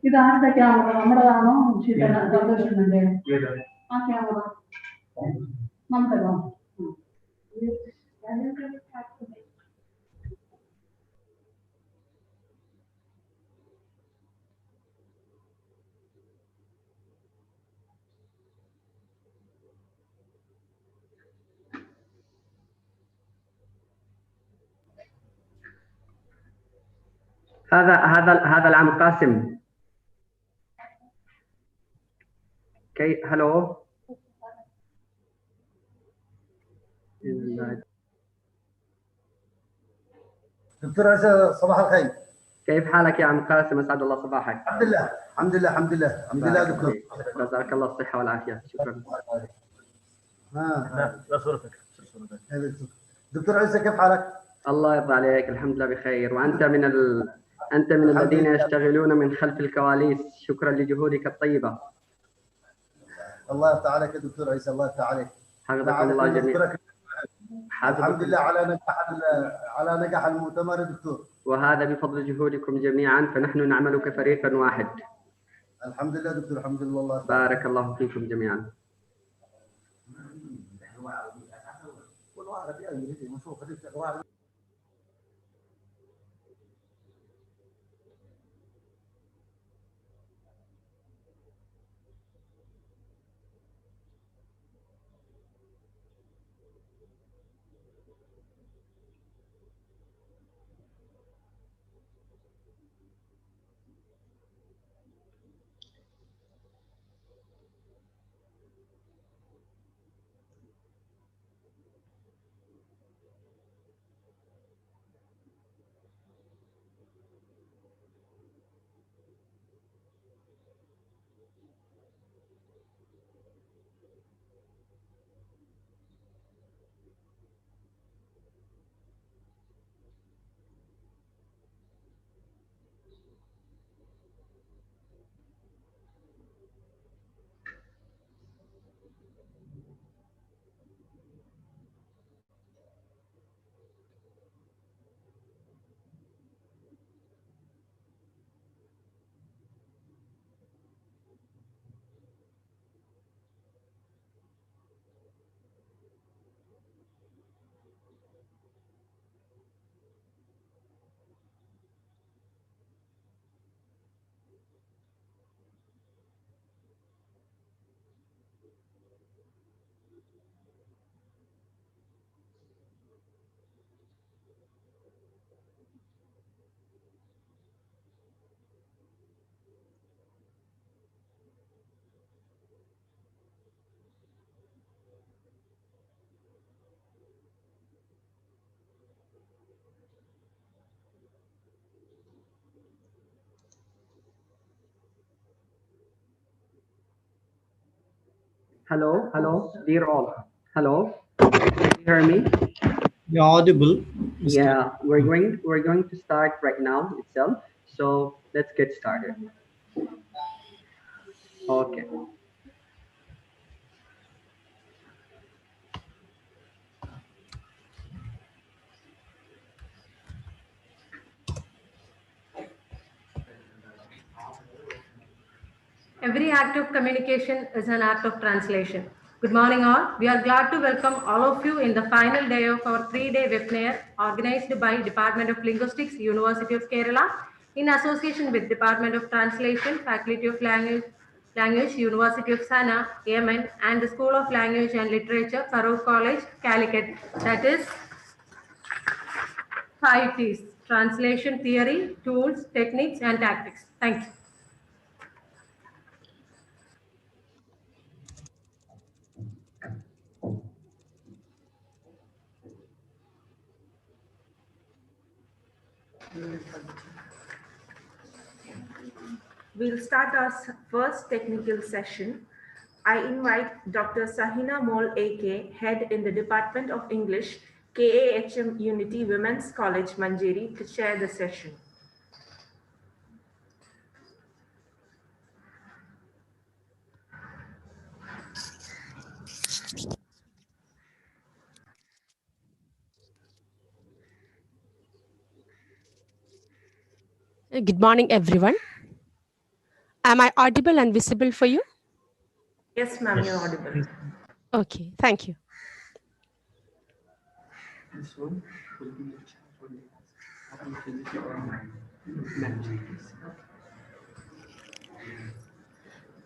ഇതാരുടെ ക്യാമറ? നമ്മുടേതാണോ സന്തോഷിന്റെ? ആ camera നമുക്കല്ലോ. هذا العم قاسم. هلو. دكتور عيسى صباح الخير. كيف حالك يا عم قاسم؟ اسعد الله صباحك. الحمد لله الحمد لله الحمد لله الحمد لله دكتور. جزاك الله الصحة والعافية. شكرا. لا صورتك. دكتور عيسى كيف حالك؟ الله يرضى عليك، الحمد لله بخير. وأنت أنت من الذين يشتغلون من خلف الكواليس. شكرا لجهودك الطيبة. الله يفتح عليك يا دكتور عيسى، الله يفتح عليك. حفظكم الله جميعا. الحمد لله على نجاح المؤتمر يا دكتور. وهذا بفضل جهودكم جميعا، فنحن نعمل كفريق واحد. الحمد لله دكتور، الحمد لله والله. بارك الله فيكم جميعا. Hello, dear all. Hello, can you hear me? You're audible. Yeah, we're going to start right now itself. So let's get started. Okay. Every act of communication is an act of translation. Good morning, all. We are glad to welcome all of you in the final day of our 3-day webinar organized by Department of Linguistics, University of Kerala, in association with Department of Translation, Faculty of Language, University of Sana, Yemen, and the School of Language and Literature, Farouk College, Calicut. That is 5 T's: translation theory, tools, techniques, and tactics. Thank you. We'll start our first technical session. I invite Dr. Sahina Mol AK, Head in the Department of English, KAHM Unity Women's College, Manjeri, to chair the session. Good morning, everyone. Am I audible and visible for you? Yes, ma'am, you're audible. Okay, thank you. This one will be the chat for the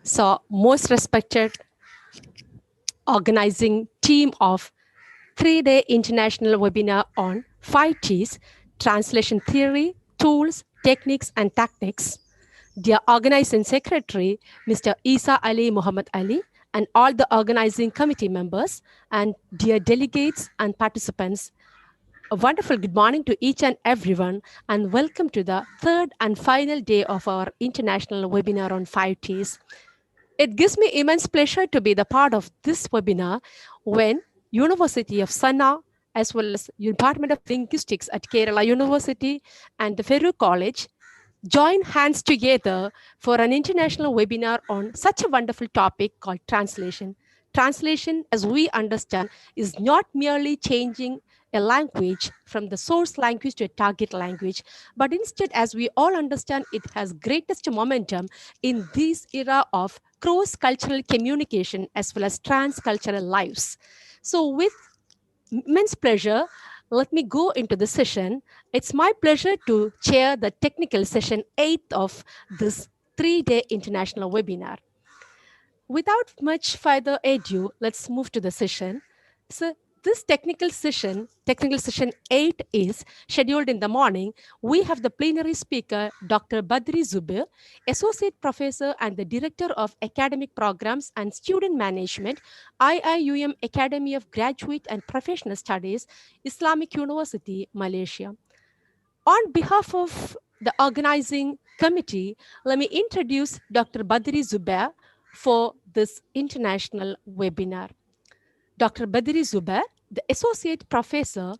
So, most respected organizing team of 3-day international webinar on 5 T's, translation theory, tools, techniques, and tactics. Dear organizing secretary, Mr. Isa Ali Muhammad Ali, and all the organizing committee members, and dear delegates and participants, a wonderful good morning to each and everyone, and welcome to the third and final day of our international webinar on 5 T's. It gives me immense pleasure to be the part of this webinar when University of Sana, as well as Department of Linguistics at Kerala University and the Farouk College, join hands together for an international webinar on such a wonderful topic called translation. Translation, as we understand, is not merely changing a language from the source language to a target language, but instead, as we all understand, it has greatest momentum in this era of cross-cultural communication as well as trans-cultural lives. So with immense pleasure, let me go into the session. It's my pleasure to chair the technical session 8 of this 3-day international webinar. Without much further ado, let's move to the session. So this technical session 8 is scheduled in the morning. We have the plenary speaker, Dr. Badri Zubair, Associate Professor and the Director of Academic Programs and Student Management, IIUM Academy of Graduate and Professional Studies, Islamic University, Malaysia. On behalf of the organizing committee, let me introduce Dr. Badri Zubair for this international webinar. Dr. Badri Zubair, the Associate Professor,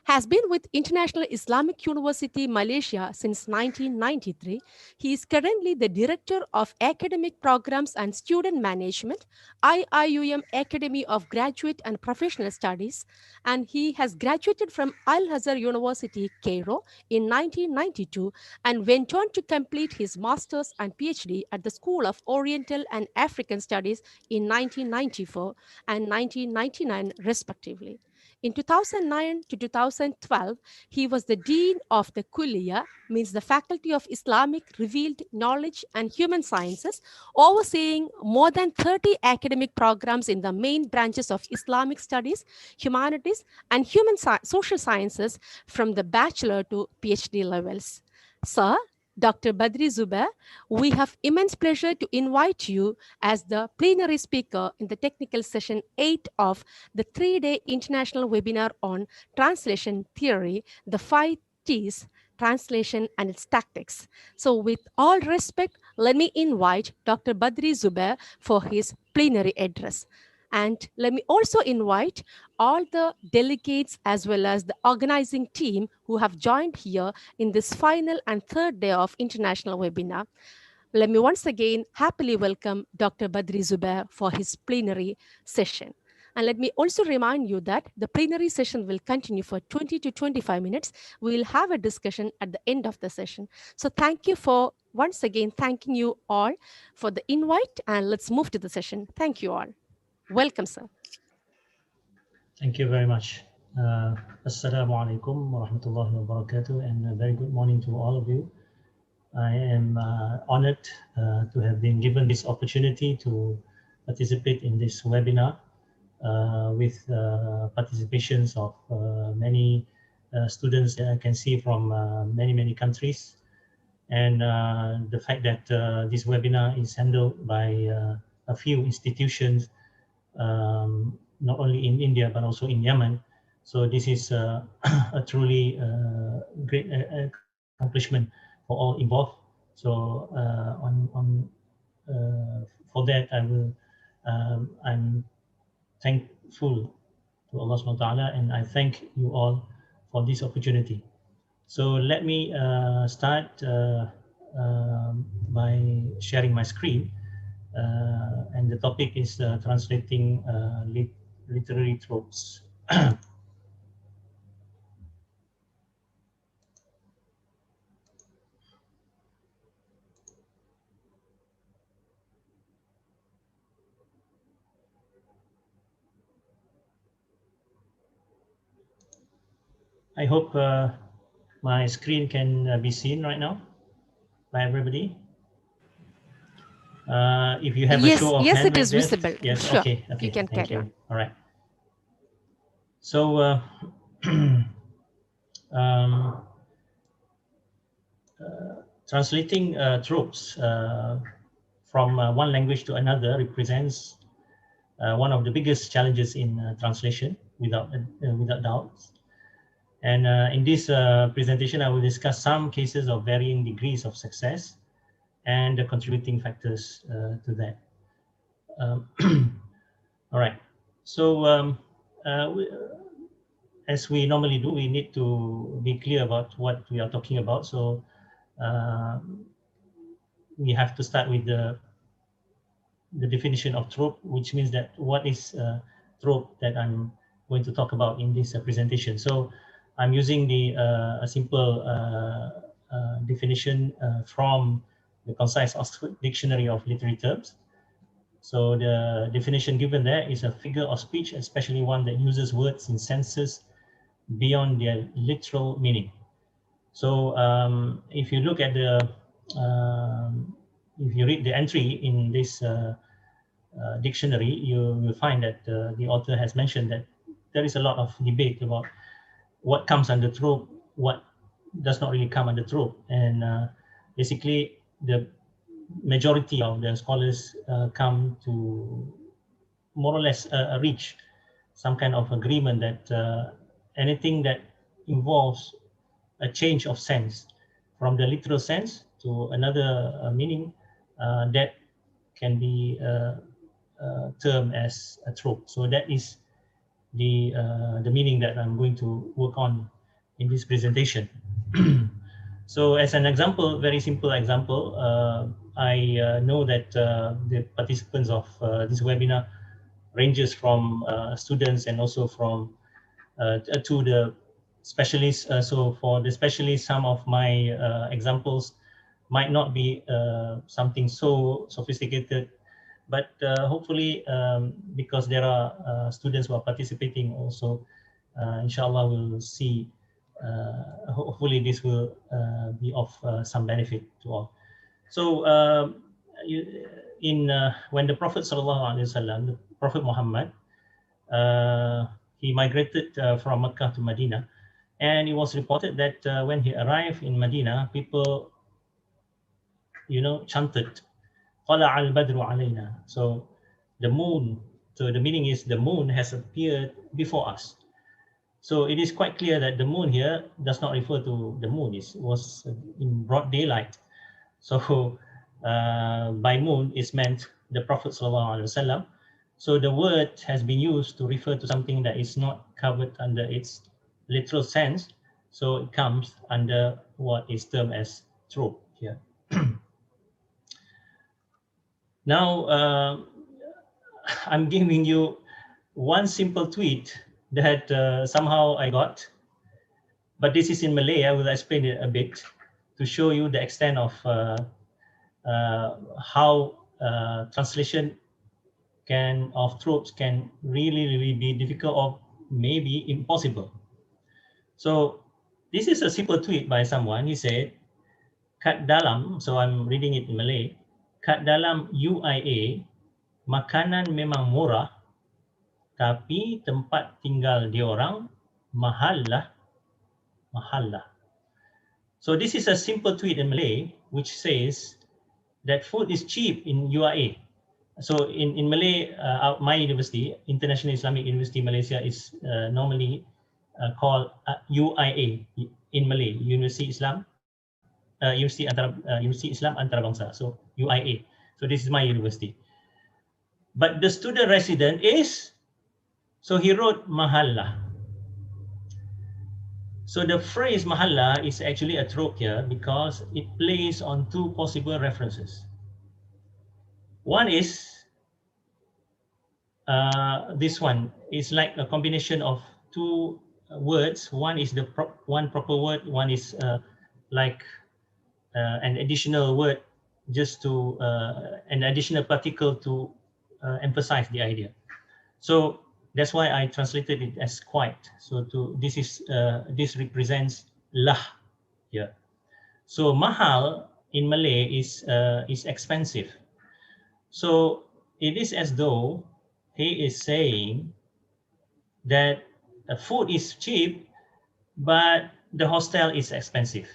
has been with International Islamic University, Malaysia since 1993. He is currently the Director of Academic Programs and Student Management, IIUM Academy of Graduate and Professional Studies, and he has graduated from Al-Azhar University, Cairo in 1992 and went on to complete his Master's and PhD at the School of Oriental and African Studies in 1994 and 1999, respectively. In 2009 to 2012, he was the Dean of the Kulliya, means the Faculty of Islamic Revealed Knowledge and Human Sciences, overseeing more than 30 academic programs in the main branches of Islamic Studies, Humanities, and Social Sciences from the bachelor to PhD levels. Sir, Dr. Badri Zubair, we have immense pleasure to invite you as the plenary speaker in the technical session 8 of the 3-day international webinar on translation theory, the 5 T's, translation and its tactics. So with all respect, let me invite Dr. Badri Zubair for his plenary address. And let me also invite all the delegates as well as the organizing team who have joined here in this final and third day of international webinar. Let me once again happily welcome Dr. Badri Zubair for his plenary session. And let me also remind you that the plenary session will continue for 20 to 25 minutes. We will have a discussion at the end of the session. So thank you for once again thanking you all for the invite, and let's move to the session. Thank you all. Welcome, sir. Thank you very much. Assalamu alaikum wa rahmatullahi wa barakatuh, and a very good morning to all of you. I am honored to have been given this opportunity to participate in this webinar with participations of many students that I can see from many countries. And the fact that this webinar is handled by a few institutions, not only in India, but also in Yemen. So this is a truly great accomplishment for all involved. So for that, I'm thankful to Allah subhanahu wa ta'ala, and I thank you all for this opportunity. So let me start by sharing my screen. And the topic is translating literary tropes. I hope my screen can be seen right now by everybody. If you have a show of yes, hand it is there. visible. Yes, Sure. okay, You can thank carry on. All right. So translating tropes from one language to another represents one of the biggest challenges in translation, without doubt. And in this presentation, I will discuss some cases of varying degrees of success and the contributing factors to that. All right. So as we normally do, we need to be clear about what we are talking about. So we have to start with the definition of trope, which means that what is trope that I'm going to talk about in this presentation. So I'm using a simple definition from the Concise Oxford Dictionary of Literary Terms. So the definition given there is a figure of speech, especially one that uses words in senses beyond their literal meaning. So if you look at if you read the entry in this dictionary, you will find that the author has mentioned that there is a lot of debate about what comes under trope, what does not really come under trope. And basically, the majority of the scholars come to more or less reach some kind of agreement that anything that involves a change of sense from the literal sense to another meaning, that can be termed as a trope. So that is the meaning that I'm going to work on in this presentation. So as an example, very simple example, I know that the participants of this webinar ranges from students and also from to the specialists. So for the specialists, some of my examples might not be something so sophisticated, but hopefully because there are students who are participating also, inshallah we'll see, hopefully this will be of some benefit to all. So when the Prophet Sallallahu Alaihi Wasallam, the Prophet Muhammad, he migrated from Mecca to Medina, and it was reported that when he arrived in Medina, people, chanted, "Qala al-badru alayna." So the moon. So the meaning is the moon has appeared before us. So it is quite clear that the moon here does not refer to the moon. It was in broad daylight. So by moon is meant the Prophet ﷺ. So the word has been used to refer to something that is not covered under its literal sense. So it comes under what is termed as trope here. Now, I'm giving you one simple tweet that somehow I got, but this is in Malay. I will explain it a bit to show you the extent of how translation of tropes can really be difficult or maybe impossible. So this is a simple tweet by someone. He said, "Kat dalam," so I'm reading it in Malay, "Kat dalam UIA, makanan memang murah, tapi tempat tinggal diorang mahal lah." So this is a simple tweet in Malay which says that food is cheap in UIA. So in Malay, my university, International Islamic University Malaysia, is normally called UIA in Malay, University Islam Antarabangsa. So UIA. So this is my university. But the student resident is, so he wrote mahalla. So the phrase mahalla is actually a trope here because it plays on two possible references. One is this one is like a combination of two words. One is the one proper word. One is like an additional word, just to an additional particle to emphasize the idea. So that's why I translated it as quite. So this represents lah here. So mahal in Malay is expensive. So it is as though he is saying that food is cheap, but the hostel is expensive.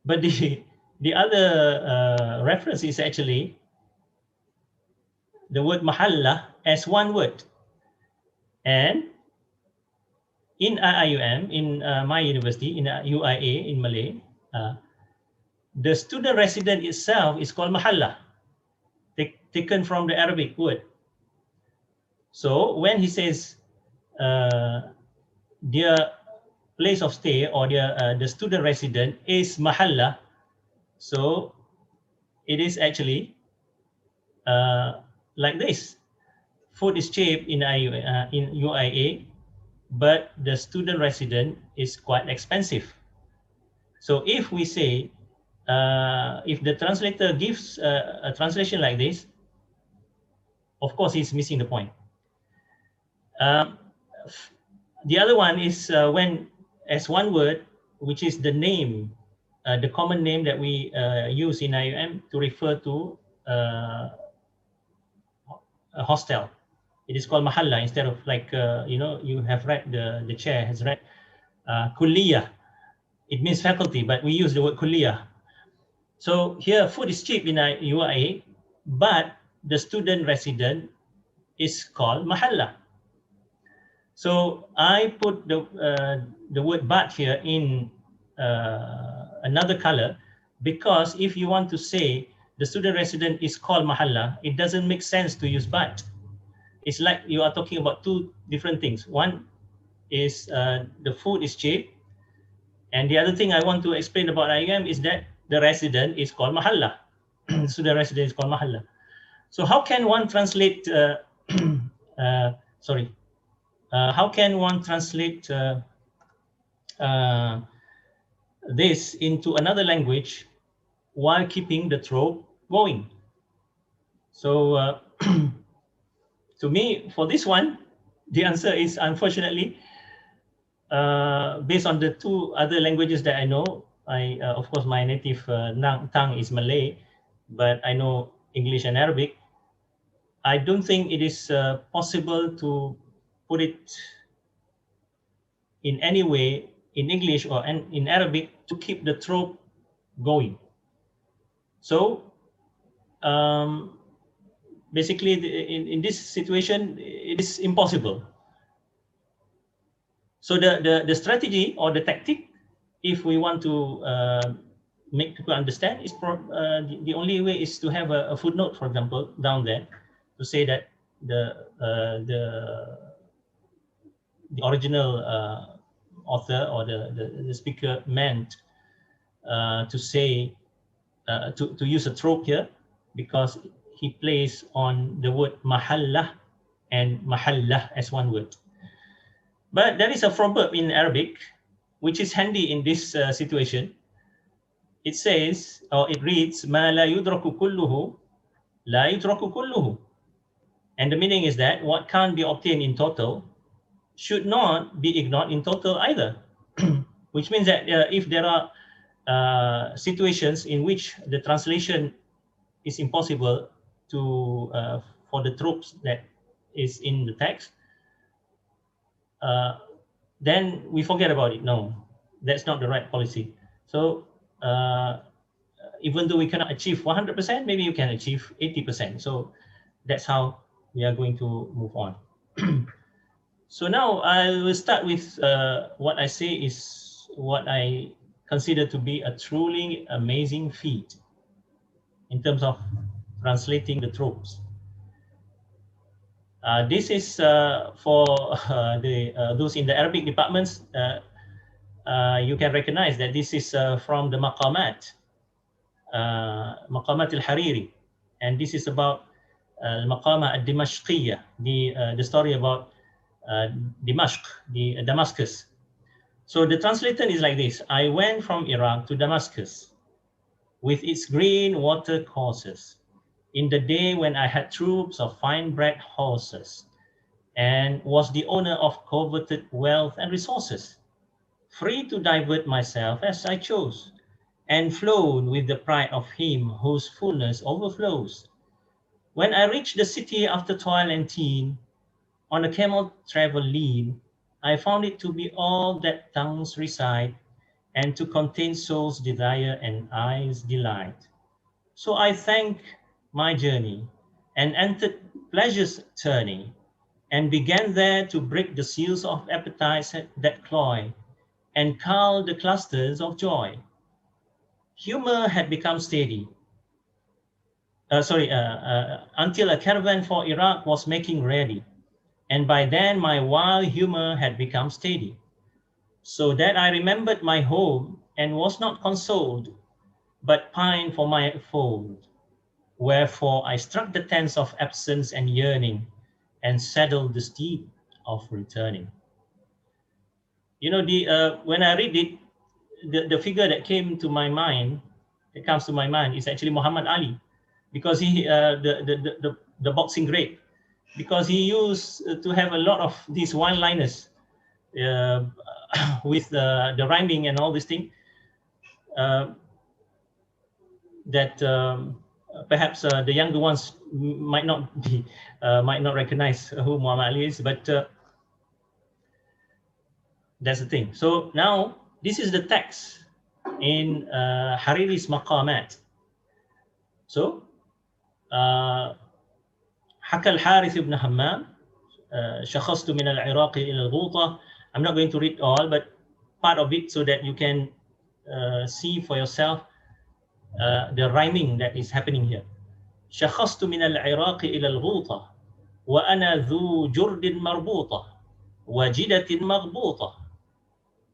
But the other reference is actually the word mahalla as one word. And in IIUM, in my university, in UIA in Malay, the student resident itself is called mahalla, taken from the Arabic word. So when he says their place of stay or the student resident is mahalla, so it is actually like this: food is cheap in UIA, but the student resident is quite expensive. So if we say, if the translator gives a translation like this, of course he's missing the point. The other one is when as one word, which is the name, the common name that we use in IUM to refer to a hostel. It is called mahalla instead of like, you have read, the chair has read kulliyah. It means faculty, but we use the word kulliyah. So here food is cheap in UIA, but the student resident is called mahalla. So I put the word but here in another color, because if you want to say the student resident is called mahalla, it doesn't make sense to use but. It's like you are talking about two different things. One is the food is cheap, and the other thing I want to explain about IUM is that the resident is called mahalla. Student resident is called mahalla. So how can one translate, how can one translate this into another language while keeping the trope going? So to me, for this one, the answer is unfortunately, based on the two other languages that I know, of course, my native tongue is Malay, but I know English and Arabic. I don't think it is possible to put it in any way in English or in Arabic to keep the trope going. So basically, in this situation, it is impossible. So the strategy or the tactic, if we want to make people understand is the only way is to have a footnote, for example, down there to say that the original author or the speaker meant to say to use a trope here because he plays on the word mahallah and mahallah as one word. But there is a proverb in Arabic which is handy in this situation. It says, or it reads, "Ma la yudraku kulluhu, la yudraku kulluhu." And the meaning is that what can't be obtained in total should not be ignored in total either. Which means that if there are situations in which the translation is impossible to for the tropes that is in the text, then we forget about it. No, that's not the right policy. So even though we cannot achieve 100%, maybe you can achieve 80%. So that's how we are going to move on. So now I will start with what I say is what I consider to be a truly amazing feat in terms of translating the tropes. This is for those in the Arabic departments. You can recognize that this is from the Maqamat al-Hariri, and this is about Maqama al-Dimashqiyya, the story about Dimashq, Damascus. So the translation is like this: I went from Iraq to Damascus with its green water courses in the day when I had troops of fine-bred horses and was the owner of coveted wealth and resources, free to divert myself as I chose, and flown with the pride of him whose fullness overflows. When I reached the city after toil and teen, on a camel travel lean, I found it to be all that tongues recite, and to contain soul's desire and eyes' delight. So I thank my journey and entered pleasure's tourney, and began there to break the seals of appetites that cloy, and cull the clusters of joy. Humor had become steady. Until a caravan for Iraq was making ready, and by then my wild humor had become steady, so that I remembered my home and was not consoled, but pined for my fold. Wherefore I struck the tents of absence and yearning, and saddled the steed of returning. You know, when I read it, the figure that came to my mind, that comes to my mind, is actually Muhammad Ali, because he the boxing great, because he used to have a lot of these one-liners with the rhyming and all this thing that perhaps the younger ones might not recognize who Muhammad Ali is, but that's the thing. So now this is the text in Hariri's Maqamat. So حكى الحارث بن همام شخصت من العراق إلى الغوطة. I'm not going to read all, but part of it so that you can see for yourself the rhyming that is happening here. شخصت من العراق إلى الغوطة وأنا ذو جرد مربوطة وجدة مغبوطة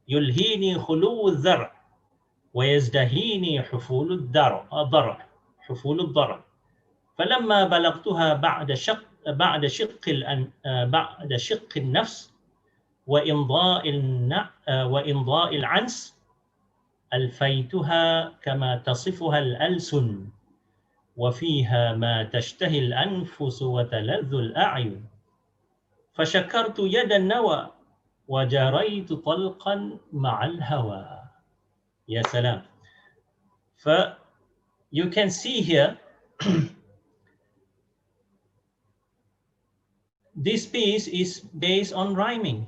يلهيني خلو الذرع ويزدهيني حفول الضرع فلما بلغتها بعد شق النفس وإمضاء العنس ألفيتها كما تصفها الألسن وفيها ما تشتهي الأنفس وتلذ الأعين فشكرت يد النوى وجريت طلقا مع الهوى. يا سلام. You can see here this piece is based on rhyming.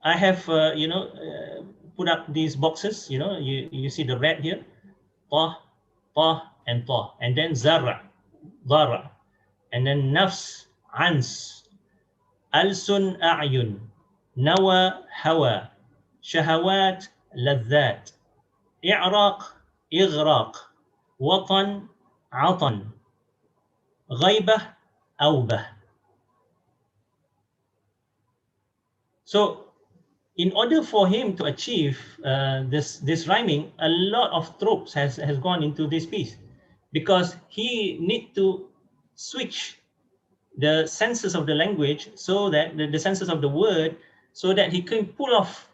I have put up these boxes, you see the red here, ta, and ta, and then zarra, dara, and then nafs, ans, alsun, a'yun, nawa, hawa, shahawat, ladhat, إعراق إغراق وطن عطن غيبة أوبة. So in order for him to achieve this rhyming, a lot of tropes has gone into this piece, because he need to switch the senses of the language, so that the senses of the word, so that he can pull off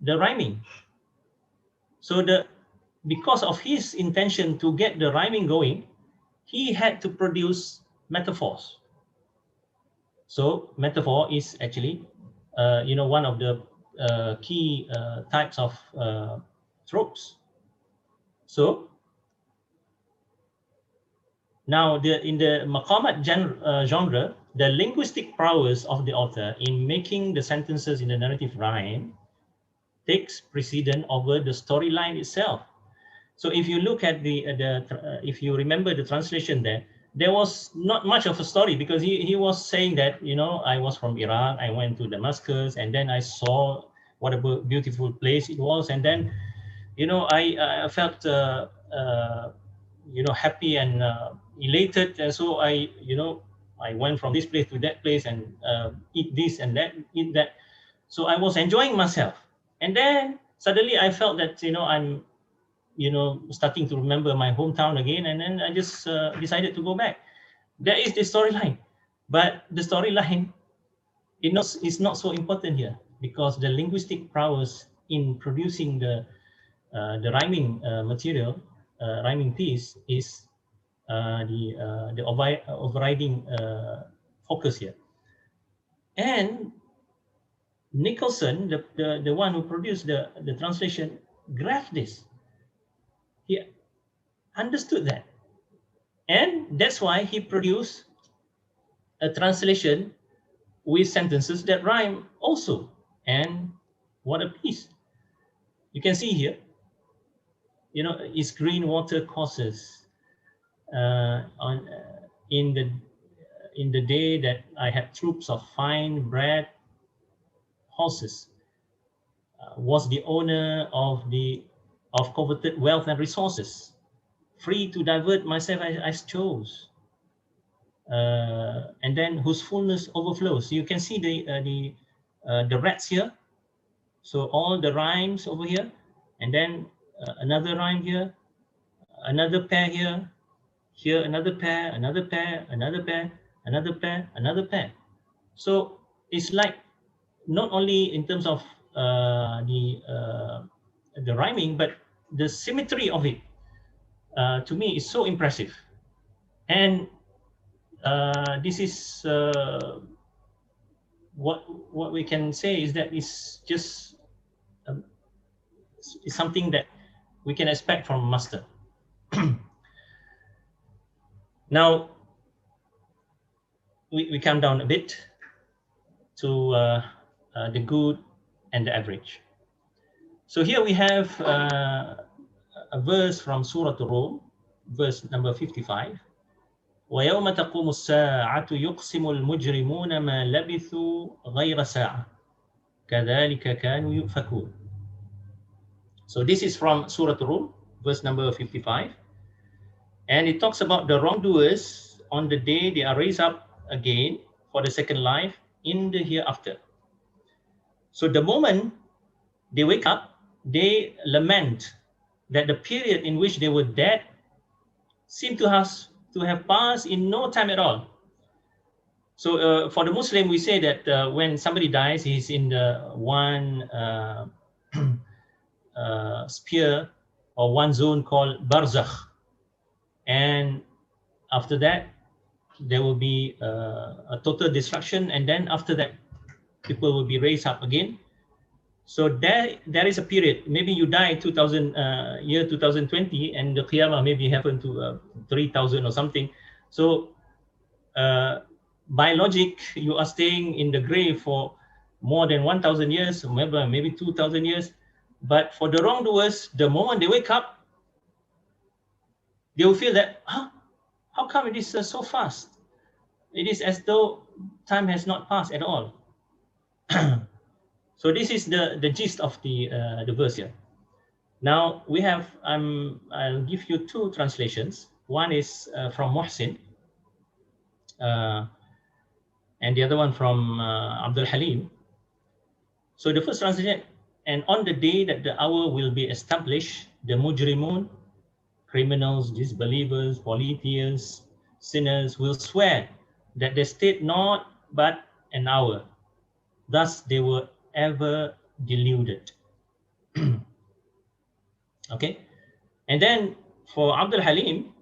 the rhyming. So because of his intention to get the rhyming going, he had to produce metaphors. So metaphor is actually one of the key types of tropes. So now in the Maqamat genre, the linguistic prowess of the author in making the sentences in the narrative rhyme takes precedence over the storyline itself. So if you look at if you remember the translation there was not much of a story, because he was saying that, I was from Iraq, I went to Damascus, and then I saw what a beautiful place it was, and then, I felt, happy and elated, and so I went from this place to that place and eat this and that, eat that. So I was enjoying myself, and then suddenly I felt that, I'm starting to remember my hometown again, and then I just decided to go back. That is the storyline, but the storyline is not so important here, because the linguistic prowess in producing the rhyming material, rhyming piece, is the overriding focus here. And Nicholson, the one who produced the translation, grasped this. He understood that, and that's why he produced a translation with sentences that rhyme also. And what a piece! You can see here, is green water courses in the day that I had troops of fine bred horses, was the owner of coveted wealth and resources, free to divert myself as chose, and then whose fullness overflows. So you can see the rats here. So all the rhymes over here, and then another rhyme here, another pair here, another pair, another pair, another pair, another pair, another pair. So it's like, not only in terms of the rhyming, but the symmetry of it, to me, is so impressive. And this is what we can say is that it's just it's something that we can expect from a master. Now we come down a bit to the good and the average. So here we have a verse from Surah Al-Rum, verse number 55. وَيَوْمَ تَقُومُ السَّاعَةُ يُقْسِمُ الْمُجْرِمُونَ مَا لَبِثُوا غَيْرَ سَاعَةٍ كَذَلِكَ كَانُوا يُؤْفَكُونَ. So this is from Surah Al-Rum, verse number 55. And it talks about the wrongdoers on the day they are raised up again for the second life in the hereafter. So the moment they wake up, they lament that the period in which they were dead seemed to have passed in no time at all. So for the Muslim, we say that when somebody dies, he's in the one sphere or one zone called Barzakh. And after that, there will be a total destruction. And then after that, people will be raised up again. So there is a period. Maybe you die year 2020, and the Qiyamah maybe happened to 3000 or something. So by logic, you are staying in the grave for more than 1000 years, maybe 2000 years. But for the wrongdoers, the moment they wake up, they will feel that, how come it is so fast? It is as though time has not passed at all. So this is the gist of the verse here. Now we have, I'll give you two translations. One is from Muhsin, and the other one from Abdul Halim. So the first translation, and on the day that the hour will be established, the mujrimun, criminals, disbelievers, polytheists, sinners will swear that they stayed not but an hour. Thus they were ever deluded. Okay. And then for Abdul Halim,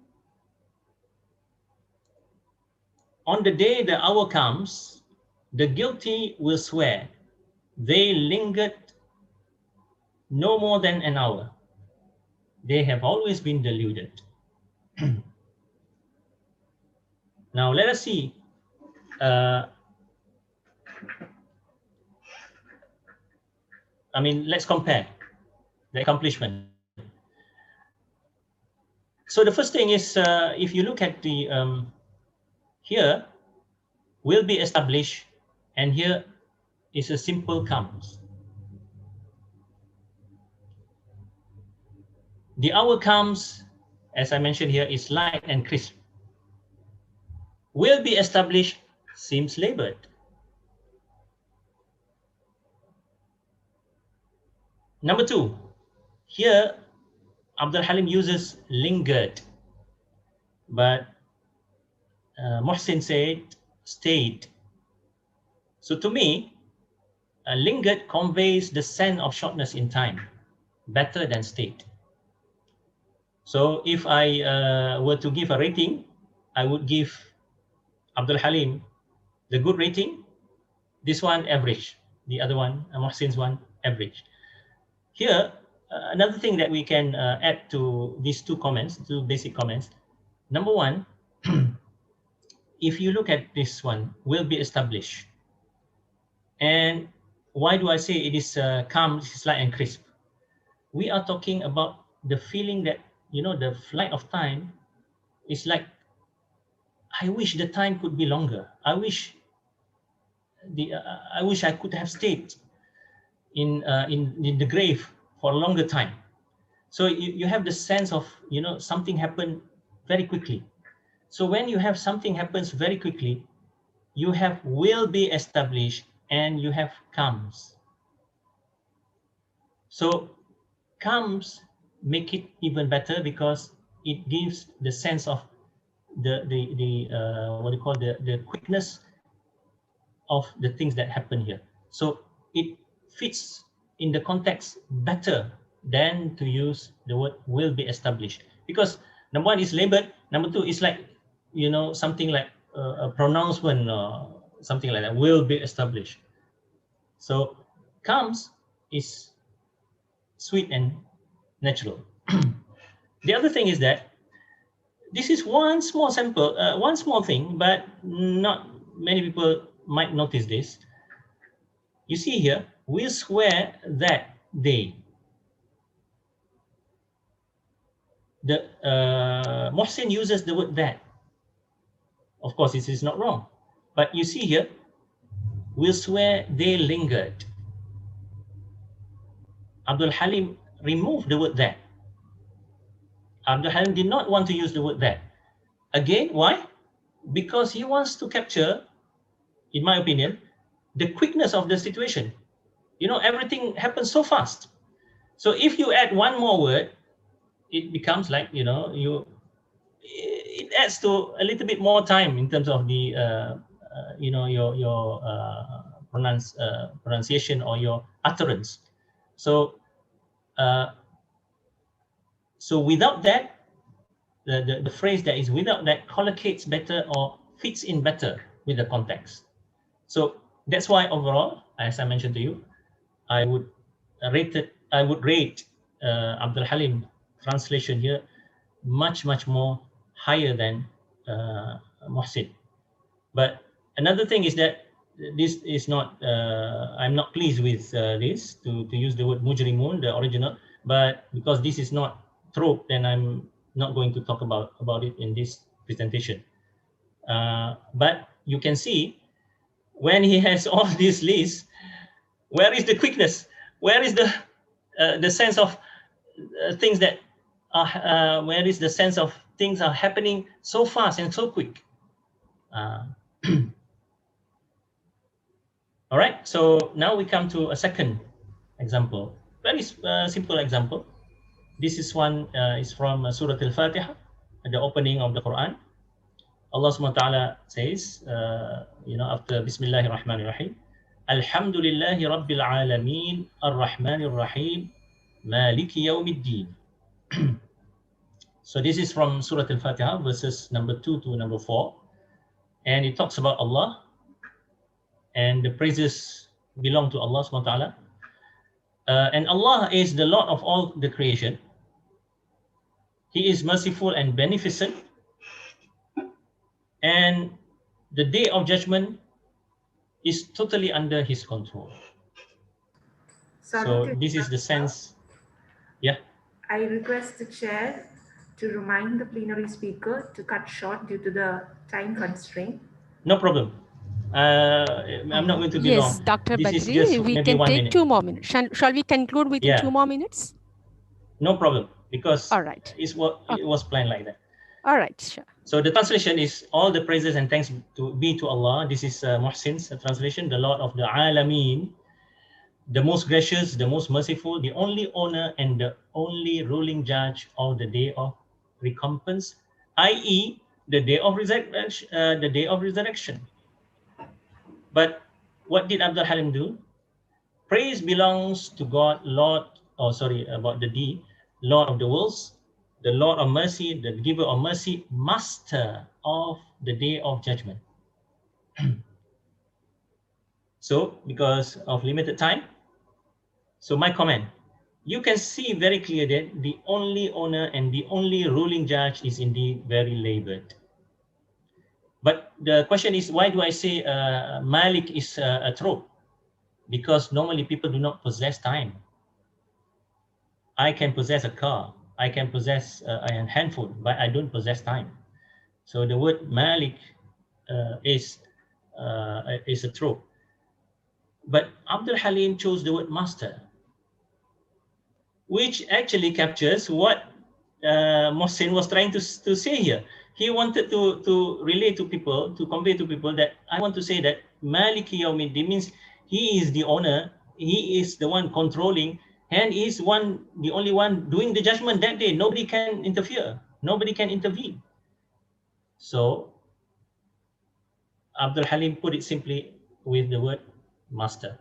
on the day the hour comes, the guilty will swear they lingered no more than an hour. They have always been deluded. Now let us see. Let's compare the accomplishment. So the first thing is, if you look at the here, will be established, and here is a simple comes. The hour comes, as I mentioned here, is light and crisp. Will be established seems labored. Number two, here Abdul Halim uses lingered, but Muhsin said stayed. So to me, lingered conveys the sense of shortness in time better than stayed. So if I were to give a rating, I would give Abdul Halim the good rating, this one average, the other one, Muhsin's one, average. Here, another thing that we can add to these two comments, two basic comments. Number one, if you look at this one, will be established. And why do I say it is calm, light and crisp? We are talking about the feeling that, the flight of time is like, I wish the time could be longer. I wish I could have stayed in the grave for a longer time. So you have the sense of, something happened very quickly. So when you have something happens very quickly, you have will be established and you have comes. So comes make it even better because it gives the sense of the quickness of the things that happen here. So it fits in the context better than to use the word will be established, because number one is labored, number two is like, something like a pronouncement or something like that, will be established. So comes is sweet and natural. The other thing is that this is one small sample, one small thing, but not many people might notice this. You see here, we swear that day. The Muhsin uses the word that. Of course, this is not wrong. But you see here, we swear they lingered. Abdul Halim removed the word that. Abdul Halim did not want to use the word that. Again, why? Because he wants to capture, in my opinion, the quickness of the situation. Everything happens so fast. So if you add one more word, it becomes like, it adds to a little bit more time in terms of the, your pronunciation or your utterance. So, so without that, the phrase that is without that collocates better or fits in better with the context. So that's why overall, as I mentioned to you, I would rate Abdul Halim translation here much more higher than Muhsin. But another thing is that this is not, I'm not pleased with this, to use the word mujrimun, the original, but because this is not trope, then I'm not going to talk about it in this presentation. But you can see when he has all these lists, where is the quickness? Where is the sense of things that are, where is the sense of things are happening so fast and so quick. All right, so now we come to a second example, very simple example. This is one is from Surah Al-Fatiha, the opening of the Quran. Allah subhanahu wa ta'ala says, after Bismillahir Rahmanir Rahim, Alhamdulillahi Rabbil Alameen, Ar-Rahmanir Rahim, Maliki Yawmiddin. So this is from Surah Al-Fatiha, verses number 2 to number 4. And it talks about Allah, and the praises belong to Allah subhanahu wa ta'ala. And Allah is the Lord of all the creation. He is merciful and beneficent. And the day of judgment is totally under his control. So this is the sense. Yeah. I request the chair to remind the plenary speaker to cut short due to the time constraint. No problem. I'm not going to be long. Yes, Dr. This Badri, we can take minute. 2 more minutes. Shall we conclude within 2 more minutes? No problem, because all right. It was planned like that. All right, sure. So the translation is all the praises and thanks be to Allah. This is Muhsin's translation, the Lord of the Alameen, the most gracious, the most merciful, the only owner and the only ruling judge of the day of recompense, i.e. the day of resurrection. But what did Abdul Halim do? Praise belongs to God, Lord of the worlds, the Lord of mercy, the giver of mercy, master of the day of judgment. So, because of limited time, so my comment, you can see very clear that the only owner and the only ruling judge is indeed very labored. But the question is, why do I say Malik is a trope? Because normally people do not possess time. I can possess a car, I can possess a handphone, but I don't possess time. So the word Malik is a trope. But Abdul Halim chose the word master, which actually captures what Mohsin was trying to say here. He wanted to relate to people, to convey to people that I want to say that Maliki Yawmiddin means he is the owner, he is the one controlling, and he is the only one doing the judgment that day. Nobody can interfere, nobody can intervene. So Abdul Halim put it simply with the word master.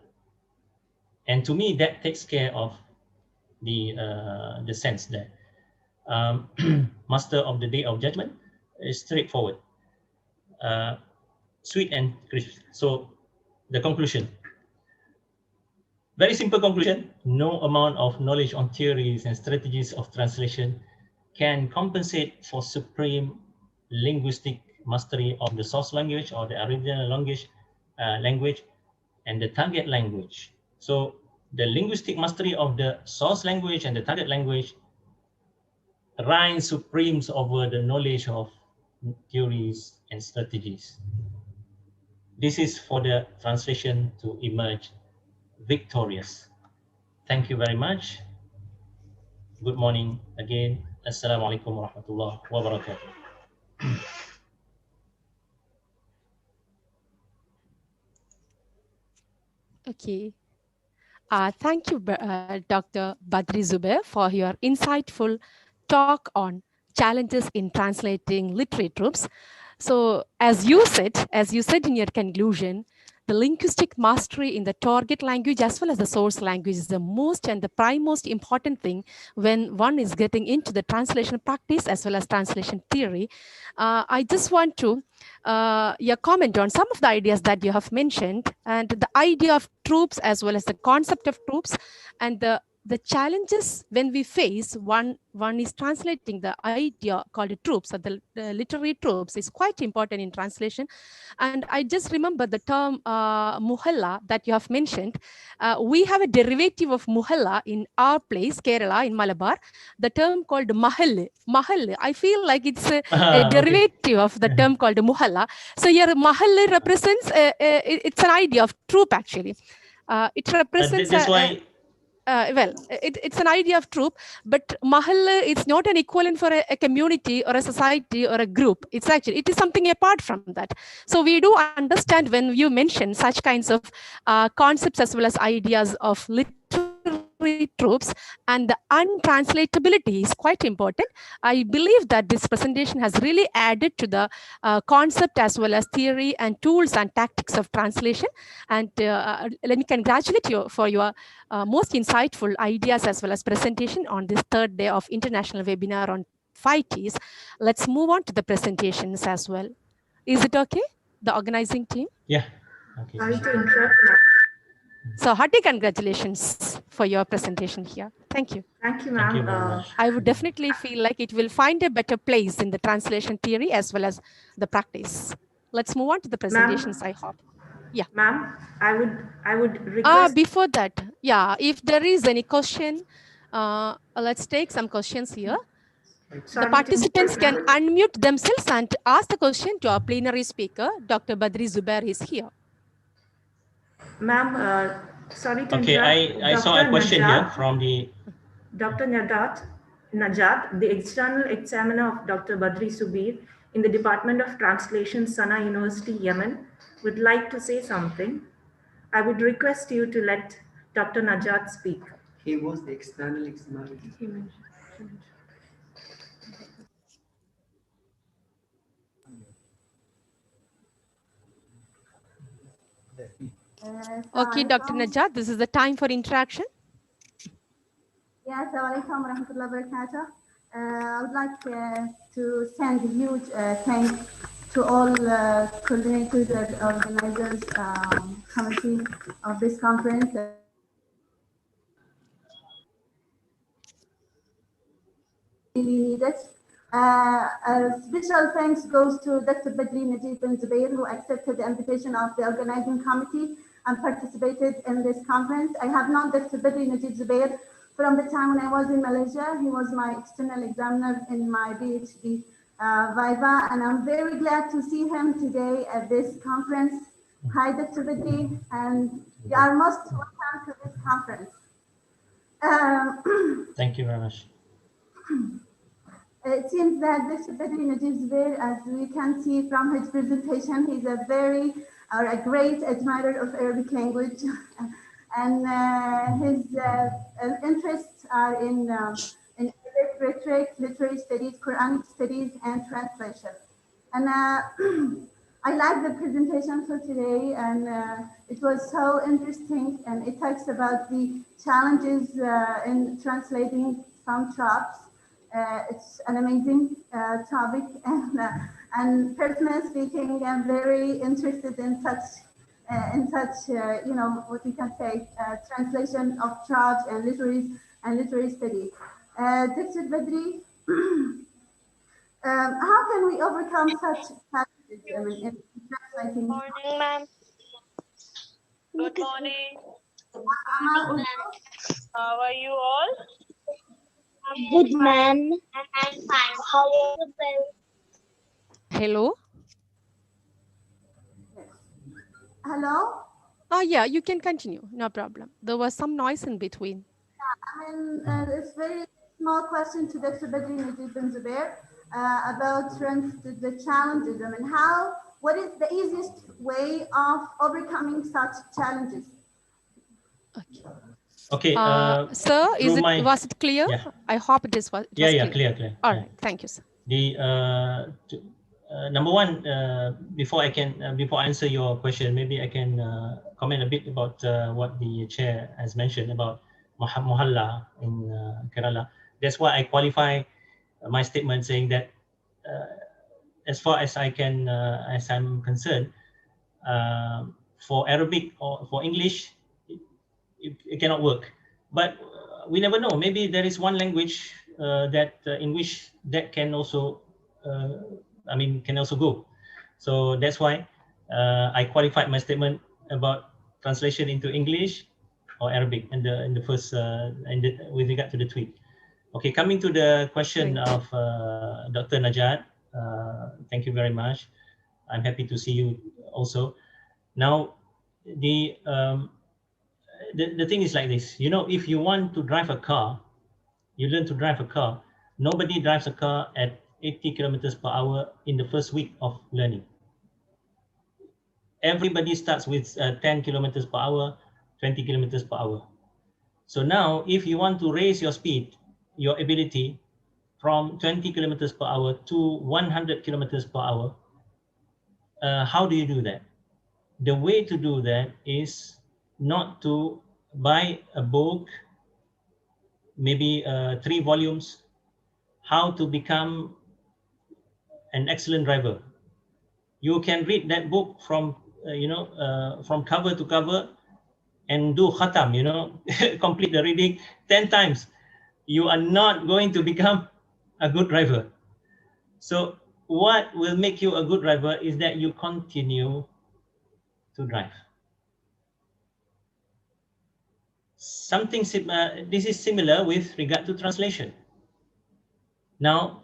And to me, that takes care of the sense that master of the day of judgment is straightforward, sweet and crisp. So the conclusion, very simple conclusion: no amount of knowledge on theories and strategies of translation can compensate for supreme linguistic mastery of the source language or the original language and the target language. So the linguistic mastery of the source language and the target language reigns supreme over the knowledge of theories and strategies. This is for the translation to emerge victorious. Thank you very much. Good morning again. Assalamu alaikum warahmatullahi wabarakatuh. Okay. Thank you, Dr. Badri Zubair, for your insightful talk on challenges in translating literary tropes. So as you said in your conclusion, the linguistic mastery in the target language as well as the source language is the most and the prime most important thing when one is getting into the translation practice as well as translation theory. I just want to your comment on some of the ideas that you have mentioned, and the idea of tropes as well as the concept of tropes and the challenges when we face one is translating the idea called tropes or the literary tropes is quite important in translation. And I just remember the term muhalla that you have mentioned. We have a derivative of muhalla in our place, Kerala, in Malabar, the term called mahal. I feel like it's a derivative of the term called muhalla. So your mahal represents, it's an idea of trope actually. It represents it's an idea of troop, but mahalla is not an equivalent for a community or a society or a group. It is something apart from that. So we do understand when you mention such kinds of concepts as well as ideas of literary tropes, and the untranslatability is quite important. I believe that this presentation has really added to the concept as well as theory and tools and tactics of translation. And let me congratulate you for your most insightful ideas as well as presentation on this third day of international webinar on 5Ts. Let's move on to the presentations as well. Is it okay, the organizing team? Yeah. Okay. Sorry to interrupt, ma'am. So hearty congratulations for your presentation here. Thank you. Thank you, Thank you ma'am. very much. I would definitely feel like it will find a better place in the translation theory as well as the practice. Let's move on to the presentations, I hope. Yeah. Ma'am, I would request. Before that, yeah, if there is any question, let's take some questions here. Sorry The to participants can interrupt, ma'am. unmute themselves and ask the question to our plenary speaker. Dr. Badri Zubair is here. Ma'am, sorry to Okay, interrupt. I saw a Dr. question here Najat, from the. Dr. Najat, the external examiner of Dr. Badri Subir in the Department of Translation, Sana University, Yemen, would like to say something. I would request you to let Dr. Najat speak. He was the external examiner. Okay, Dr. Najat, this is the time for interaction. Yeah, Assalamu alaikum wa rahmatullahi wa barakatuh. I would like to send a huge thanks to all coordinators and organizers, committee of this conference. Really need it. A special thanks goes to Dr. Badri Najib bin Zubair, who accepted the invitation of the organizing committee and participated in this conference. I have known Dr. Badri Najib Zubair from the time when I was in Malaysia. He was my external examiner in my PhD Viva, and I'm very glad to see him today at this conference. Hi, Dr. Badri, and you are most welcome to this conference. Thank you very much. It seems that Dr. Badri Najib Zubair, as we can see from his presentation, he's a great admirer of Arabic language, and his interests are in Arabic rhetoric, literary studies, Quranic studies, and translation. And I like the presentation for today, and it was so interesting, and it talks about the challenges in translating some tropes. It's an amazing topic, and personally speaking, I'm very interested in such, you know, what we can say, translation of tropes and literary studies. Dr. Badri, how can we overcome such challenges? I mean, in translating? Good morning, ma'am. Good morning. How are you all? Good, ma'am. I'm fine. How are you? Hello? Hello? Oh, yeah, you can continue. No problem. There was some noise in between. I mean, it's very small question to Dr. Badri Najib bin Zubair about the challenges. I mean, what is the easiest way of overcoming such challenges? Okay. Sir, was it clear? Yeah. I hope it was clear. All right, thank you, sir. The number one, before I answer your question, maybe I can comment a bit about what the chair has mentioned about Mohalla in Kerala. That's why I qualify my statement saying that as far as as I'm concerned, for Arabic or for English, it cannot work. But we never know. Maybe there is one language in which that can also, can also go. So that's why I qualified my statement about translation into English or Arabic in the first with regard to the tweet. Okay, coming to the question of Dr. Najat, thank you very much. I'm happy to see you also. Now, the thing is like this, you know, if you want to drive a car, you learn to drive a car, nobody drives a car at 80 kilometers per hour in the first week of learning. Everybody starts with 10 kilometers per hour, 20 kilometers per hour. So now, if you want to raise your speed, your ability from 20 kilometers per hour to 100 kilometers per hour, how do you do that? The way to do that is not to buy a book, maybe 3 volumes, how to become an excellent driver. You can read that book from, from cover to cover and do khatam, you know, complete the reading 10 times. You are not going to become a good driver. So what will make you a good driver is that you continue to drive. Something this is similar with regard to translation. Now,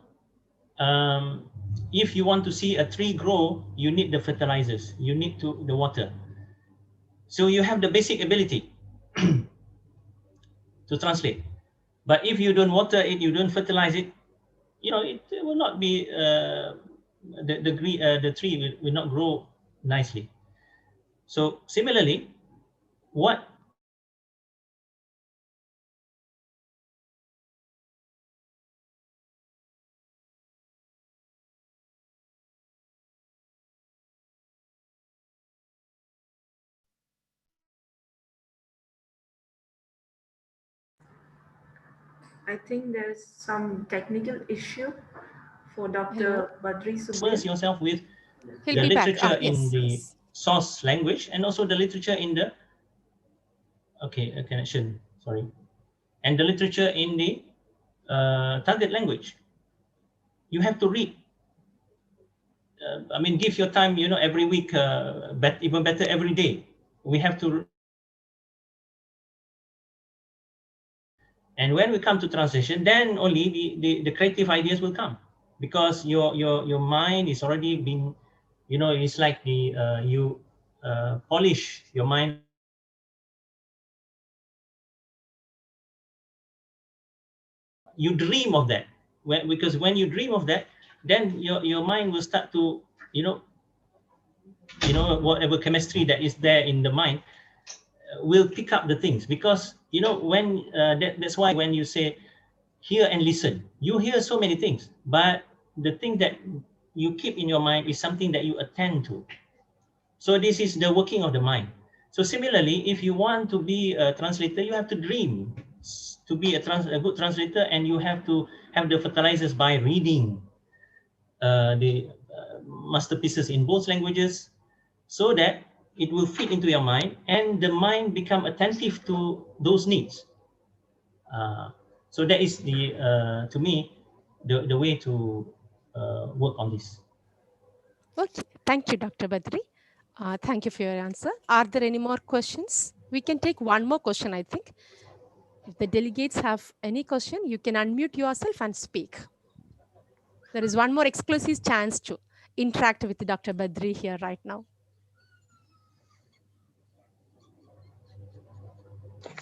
if you want to see a tree grow, you need the fertilizers, you need the water. So you have the basic ability to translate. But if you don't water it, you don't fertilize it, you know, it will not be, the tree will not grow nicely. So similarly, what I think there's some technical issue for Dr. Badri Subir. Immerse yourself with He'll the be back. literature in Yes, the yes. source language and also the literature in the, a connection, sorry. And the literature in the target language. You have to read. I mean, give your time, you know, every week, but even better every day. We have to. And when we come to translation, then only the creative ideas will come, because your mind is already been, you know, it's like you polish your mind. You dream of that, because when you dream of that, then your mind will start to, you know, whatever chemistry that is there in the mind will pick up the things, because, you know, when that's why when you say hear and listen, you hear so many things, but the thing that you keep in your mind is something that you attend to. So this is the working of the mind. So similarly, if you want to be a translator, you have to dream to be a good translator, and you have to have the fertilizers by reading the masterpieces in both languages, so that it will fit into your mind and the mind become attentive to those needs. So that is the, to me, the way to work on this. Okay, thank you, Dr. Badri. Thank you for your answer. Are there any more questions? We can take one more question, I think. If the delegates have any question, you can unmute yourself and speak. There is one more exclusive chance to interact with Dr. Badri here right now.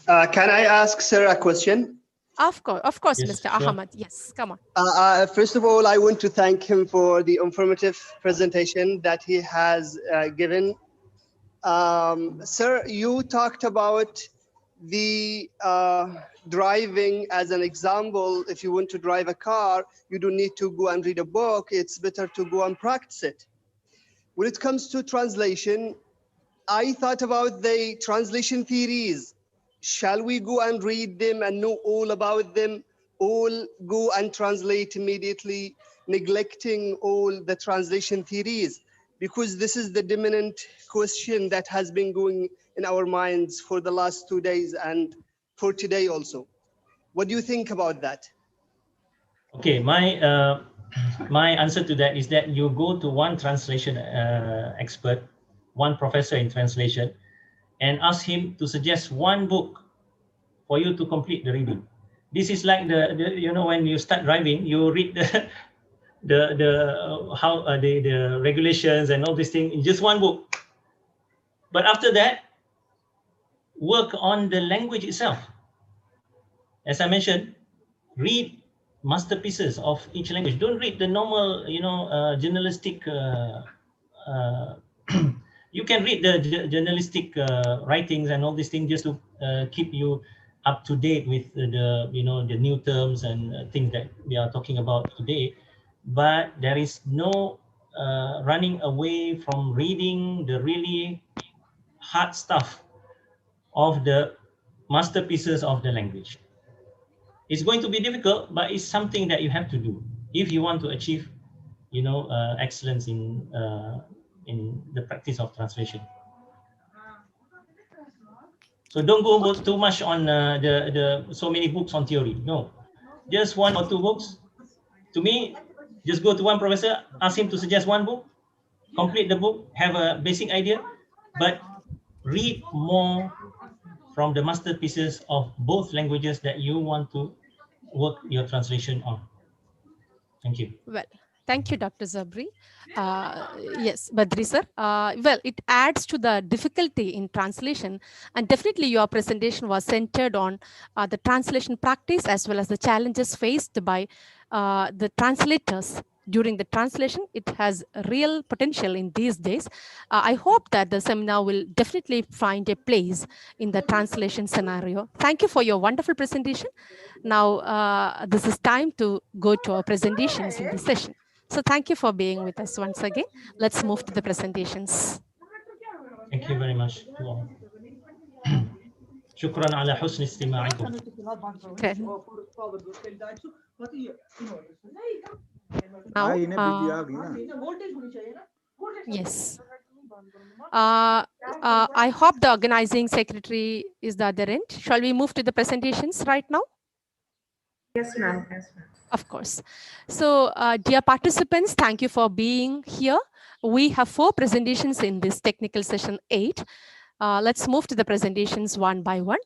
Can I ask sir a question? Of course, Yes, Mr. sure. Ahmad. Yes, come on. First of all, I want to thank him for the informative presentation that he has given. Sir, you talked about the driving as an example. If you want to drive a car, you don't need to go and read a book. It's better to go and practice it. When it comes to translation, I thought about the translation theories. Shall we go and read them and know all about them? All go and translate immediately, neglecting all the translation theories? Because this is the dominant question that has been going in our minds for the last 2 days and for today also. What do you think about that? Okay, my answer to that is that you go to one translation expert, one professor in translation, and ask him to suggest one book for you to complete the reading. This is like the you know, when you start driving, you read the regulations and all these things in just one book. But after that, work on the language itself. As I mentioned, read masterpieces of each language. Don't read the normal, journalistic. You can read the journalistic writings and all these things just to keep you up to date with the new terms and things that we are talking about today. But there is no running away from reading the really hard stuff of the masterpieces of the language. It's going to be difficult, but it's something that you have to do if you want to achieve, excellence in the practice of translation. So don't go too much on the so many books on theory. No, just 1 or 2 books. To me, just go to one professor, ask him to suggest one book, complete the book, have a basic idea, but read more from the masterpieces of both languages that you want to work your translation on. Thank you. Well, thank you, Dr. Zabri. Yes, Badri sir. Well, it adds to the difficulty in translation, and definitely your presentation was centered on the translation practice as well as the challenges faced by the translators during the translation. It has real potential in these days. I hope that the seminar will definitely find a place in the translation scenario. Thank you for your wonderful presentation. Now, this is time to go to our presentations in this session. So thank you for being with us once again. Let's move to the presentations. Thank you very much to all. شكرا على حسن استماعكم. Now, yes. I hope the organizing secretary is the other end. Shall we move to the presentations right now? Yes, ma'am. Yes, ma'am. Of course. So, dear participants, thank you for being here. We have 4 presentations in this technical session 8. Let's move to the presentations one by one.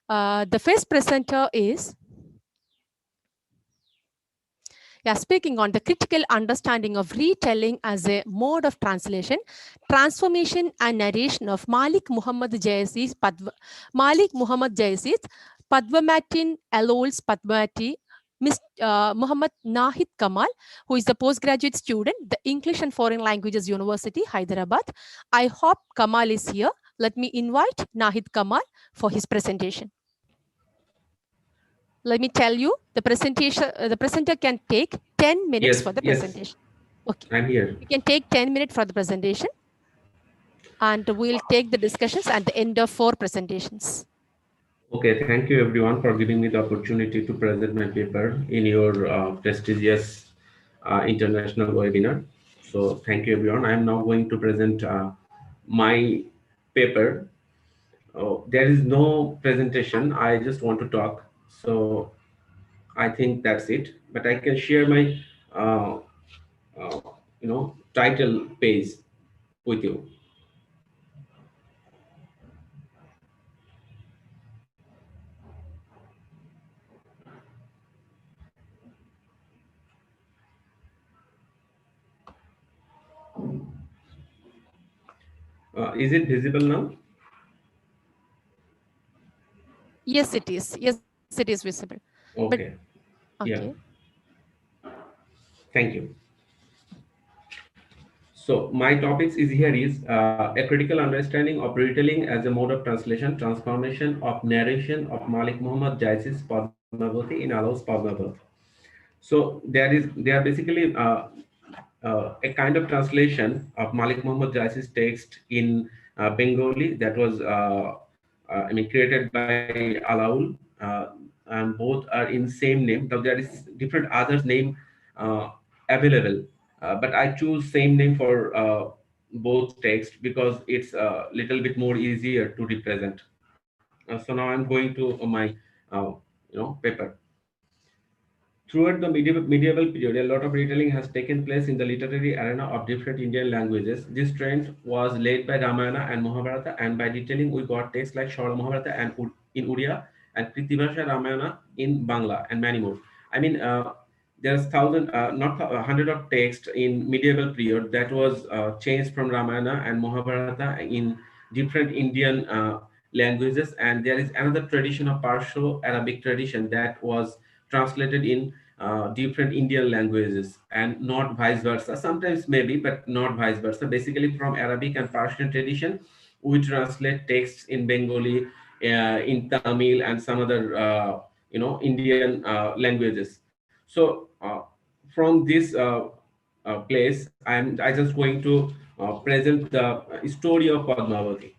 The first presenter is speaking on the critical understanding of retelling as a mode of translation, transformation and narration of Malik Muhammad Jayasi's Padwamatin Alols Padmati, Muhammad Nahid Kamal, who is the postgraduate student, the English and Foreign Languages University, Hyderabad. I hope Kamal is here. Let me invite Nahid Kamal for his presentation. Let me tell you, the presenter can take 10 minutes for the presentation. Okay. I'm here. You can take 10 minutes for the presentation, and we'll take the discussions at the end of 4 presentations. Okay, thank you everyone for giving me the opportunity to present my paper in your prestigious international webinar. So thank you everyone. I'm now going to present my paper. There is no presentation. I just want to talk. So I think that's it. But I can share my title page with you. Is it visible now? Yes, it is. Yes, it is visible. Okay. But, okay. Yeah. Thank you. So my topics is a critical understanding of retelling as a mode of translation, transformation of narration of Malik Muhammad Jayasi's Padmavati in Alols Padmavati. So they are basically a kind of translation of Malik Muhammad Jayasi's text in Bengali that was created by Alaul, and both are in same name. Though there is different others name available, but I choose same name for both texts because it's a little bit more easier to represent. So now I'm going to my paper. Throughout the medieval period, a lot of retelling has taken place in the literary arena of different Indian languages. This trend was led by Ramayana and Mahabharata, and by retelling we got texts like Shara Mahabharata and in Uriya and Kritibhasha Ramayana in Bangla and many more. I mean, there's not 100 of text in medieval period that was changed from Ramayana and Mahabharata in different Indian languages, and there is another tradition of Perso-Arabic tradition that was translated in different Indian languages, and not vice versa. Sometimes maybe, but not vice versa. Basically, from Arabic and Persian tradition, we translate texts in Bengali, in Tamil, and some other Indian languages. So from this place, I just going to present the story of Padmavati.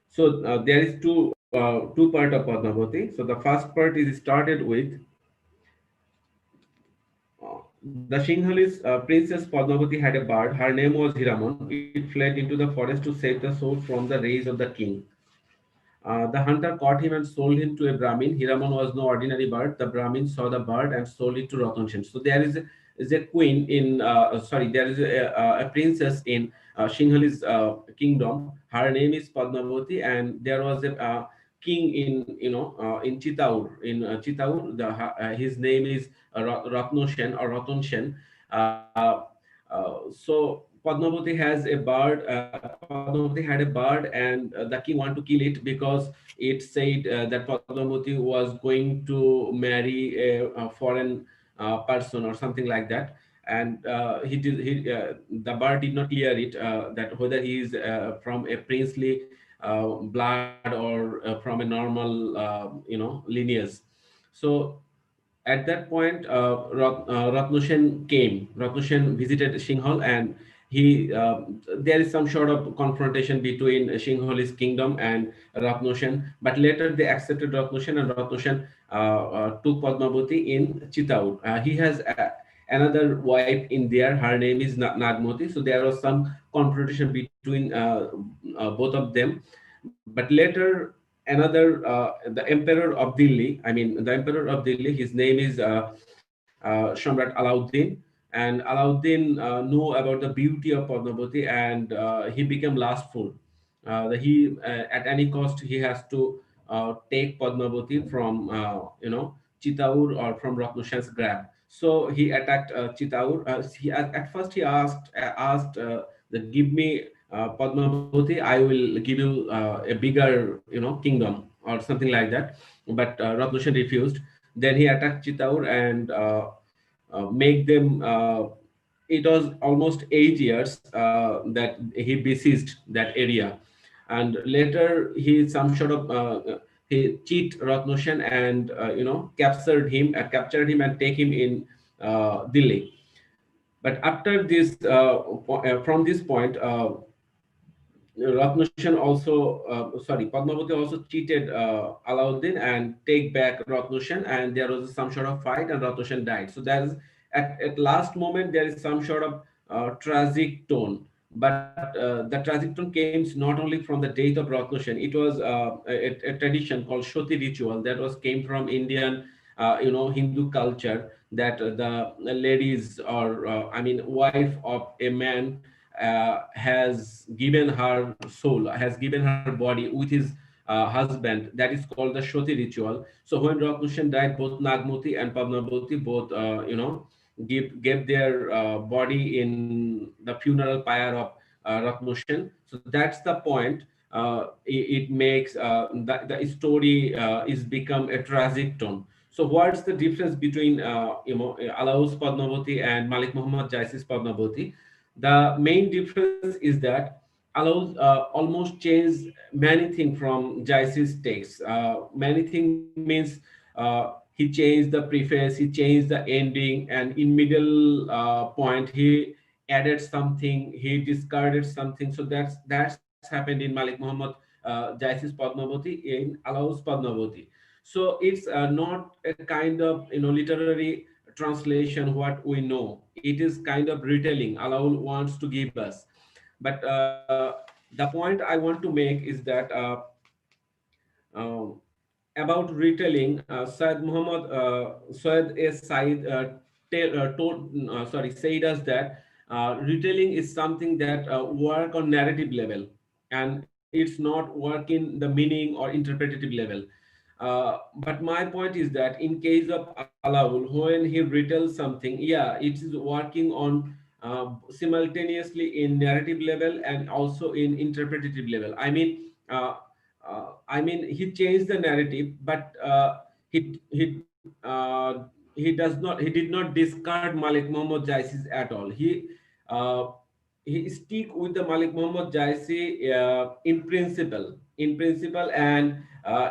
So there is two part of Padmavati. So the first part is started with the Sinhalese princess Padmavati had a bird. Her name was Hiramon. It fled into the forest to save the sword from the rays of the king. The hunter caught him and sold him to a Brahmin. Hiramon was no ordinary bird. The Brahmin saw the bird and sold it to Ratan Sen. So there is a queen in, there is a princess in Sinhalese kingdom. Her name is Padmavati, and there was a king in in Chitaur. In Chitaur, his name is Ratno Sen or Ratan Sen. So Padmavati has a bird. Padmavati had a bird, and the king wanted to kill it because it said that Padmavati was going to marry a foreign person or something like that. And the bird did not clear it that whether he is from a princely blood or from a normal lineage. So at that point, Ratno Sen came. Ratno Sen visited Singhal, and there is some sort of confrontation between Singhali's kingdom and Ratno Sen. But later they accepted Ratno Sen, and Ratno Sen took Padmavati in Chitaur. He has another wife in there. Her name is Nagmati. So there was some confrontation between both of them. But later, the emperor of Delhi, his name is Shamrat Alauddin, and Alauddin knew about the beauty of Padmavati, and he became lustful. At any cost he has to take Padmavati from Chitaur or from Ratno Sen's grab. So he attacked Chitaur. At first he asked that give me Padmavati, I will give you a bigger kingdom or something like that. But Ratno Sen refused. Then he attacked Chitaur and make them. It was almost 8 years that he besieged that area, and later he he cheat Ratno Sen and captured him and take him in Delhi. But after this, from this point, Ratno Sen Padmavati also cheated Alauddin and take back Ratno Sen, and there was some sort of fight, and Ratno Sen died. So there is at last moment there is some sort of tragic tone. But the tragic tone came not only from the death of Ratno Sen. It was a tradition called Shoti ritual that came from Indian, Hindu culture, that the ladies or wife of a man has given her soul, has given her body with his husband. That is called the Shoti ritual. So when Ratno Sen died, both Nagmati and Padmavati both gave their body in the funeral pyre of Ratno Sen. So that's the point. It makes the story is become a tragic tone. So what's the difference between Alaus Padmavati and Malik Muhammad Jaisis Padmavati? The main difference is that Alaus almost changed many things from Jaisis text. Many things means he changed the preface, he changed the ending, and in middle point he added something, he discarded something. So that's happened in Malik Muhammad Jaisis Padmavati, in Alaus Padmavati. So it's not a kind of literary translation what we know. It is kind of retelling Alaul wants to give us. But the point I want to make is that about retelling, Syed Muhammad Syed S. Said said us that retelling is something that work on narrative level, and it's not working the meaning or interpretative level. But my point is that in case of Alaul, when he retells something, yeah, it is working on simultaneously in narrative level and also in interpretative level. I mean, he changed the narrative, but he he uh, he did not discard Malik Muhammad Jaisi at all. He stick with the Malik Muhammad Jaisi in principle and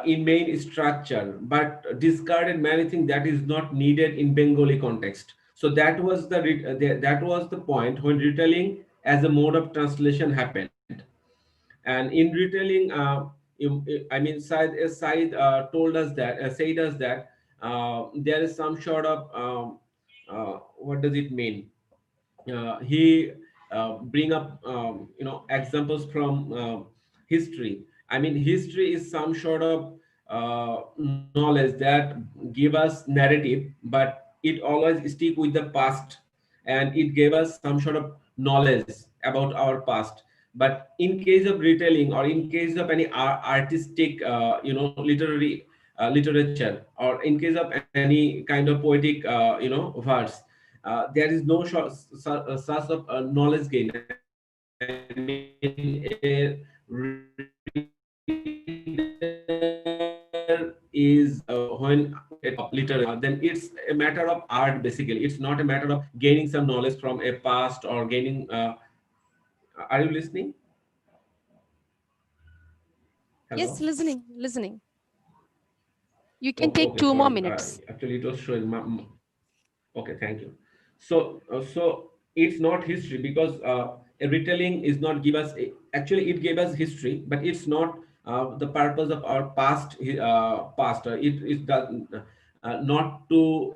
in main structure, but discarded many things that is not needed in Bengali context. So that was that was the point when retelling as a mode of translation happened. And in retelling, I mean, Said told us that, said us that there is some sort of what does it mean? He bring up examples from history. I mean, history is some sort of knowledge that give us narrative, but it always stick with the past, and it gave us some sort of knowledge about our past. But in case of retelling, or in case of any artistic literary literature, or in case of any kind of poetic verse, there is no source of knowledge gain. I mean, is when literary, then it's a matter of art. Basically, it's not a matter of gaining some knowledge from a past or gaining. Are you listening? Hello? Yes, listening. You can take Okay, 2 more sorry. minutes. Actually, it was showing. Okay, thank you. So, it's not history, because a retelling is not give us. Actually, it gave us history, but it's not the purpose of our past. It is not to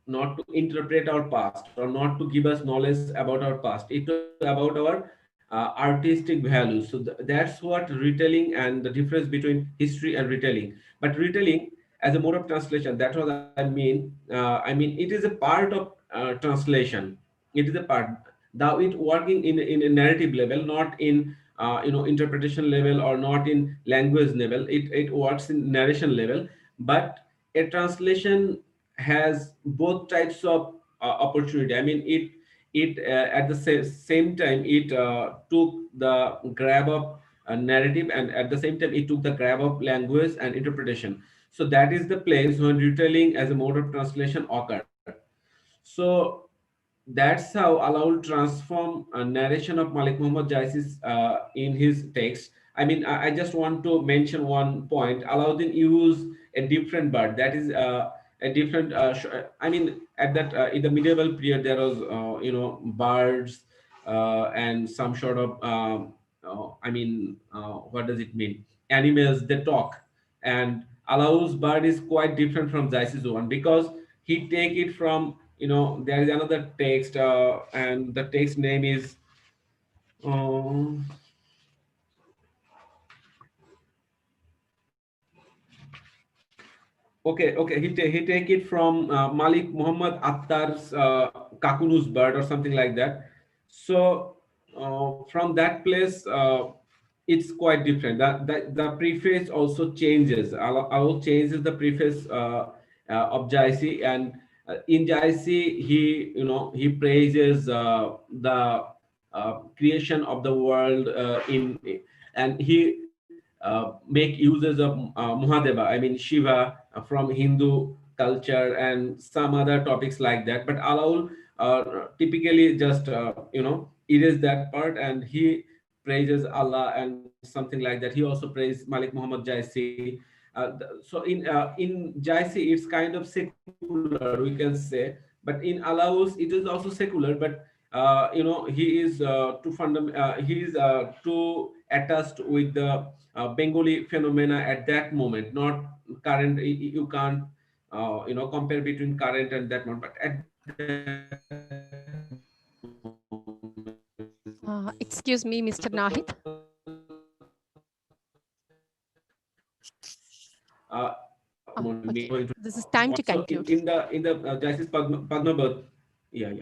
not to interpret our past, or not to give us knowledge about our past. It's about our artistic values. So that's what retelling, and the difference between history and retelling. But retelling as a mode of translation, that's what I mean. I mean, it is a part of translation. It is a part. Now it working in a narrative level, not in interpretation level, or not in language level. It works in narration level. But a translation has both types of opportunity. I mean, it at the same time, it took the grab of narrative, and at the same time it took the grab of language and interpretation. So that is the place when retelling as a mode of translation occur. So that's how Alaul transform a narration of Malik Muhammad Jaisi in his text. I mean, I just want to mention one point. Alauddin used a different bird. That is a different. I mean, at that in the medieval period, there was birds and some sort of what does it mean? Animals, they talk, and Alaul's bird is quite different from Jaisi's one, because he take it from, there is another text, and the text name is okay, he take it from Malik Muhammad Attar's Kakunu's bird, or something like that. So from that place, it's quite different. The preface also changes. Alaul changes the preface of Jaisi, and in Jaisi he praises the creation of the world and he make uses of Mahadeva, I mean Shiva, from Hindu culture and some other topics like that. But Alaul typically just erase that part, and he praises Allah and something like that. He also praised Malik Muhammad Jaisi. So in Jaisi it's kind of secular, we can say, but in Alaus it is also secular, but he is too attached with the Bengali phenomena at that moment, not current. You can't compare between current and that moment, but at Excuse me, Mr. Nahid. Okay. This is time to conclude. So in the Jaisis Padmavat, yeah.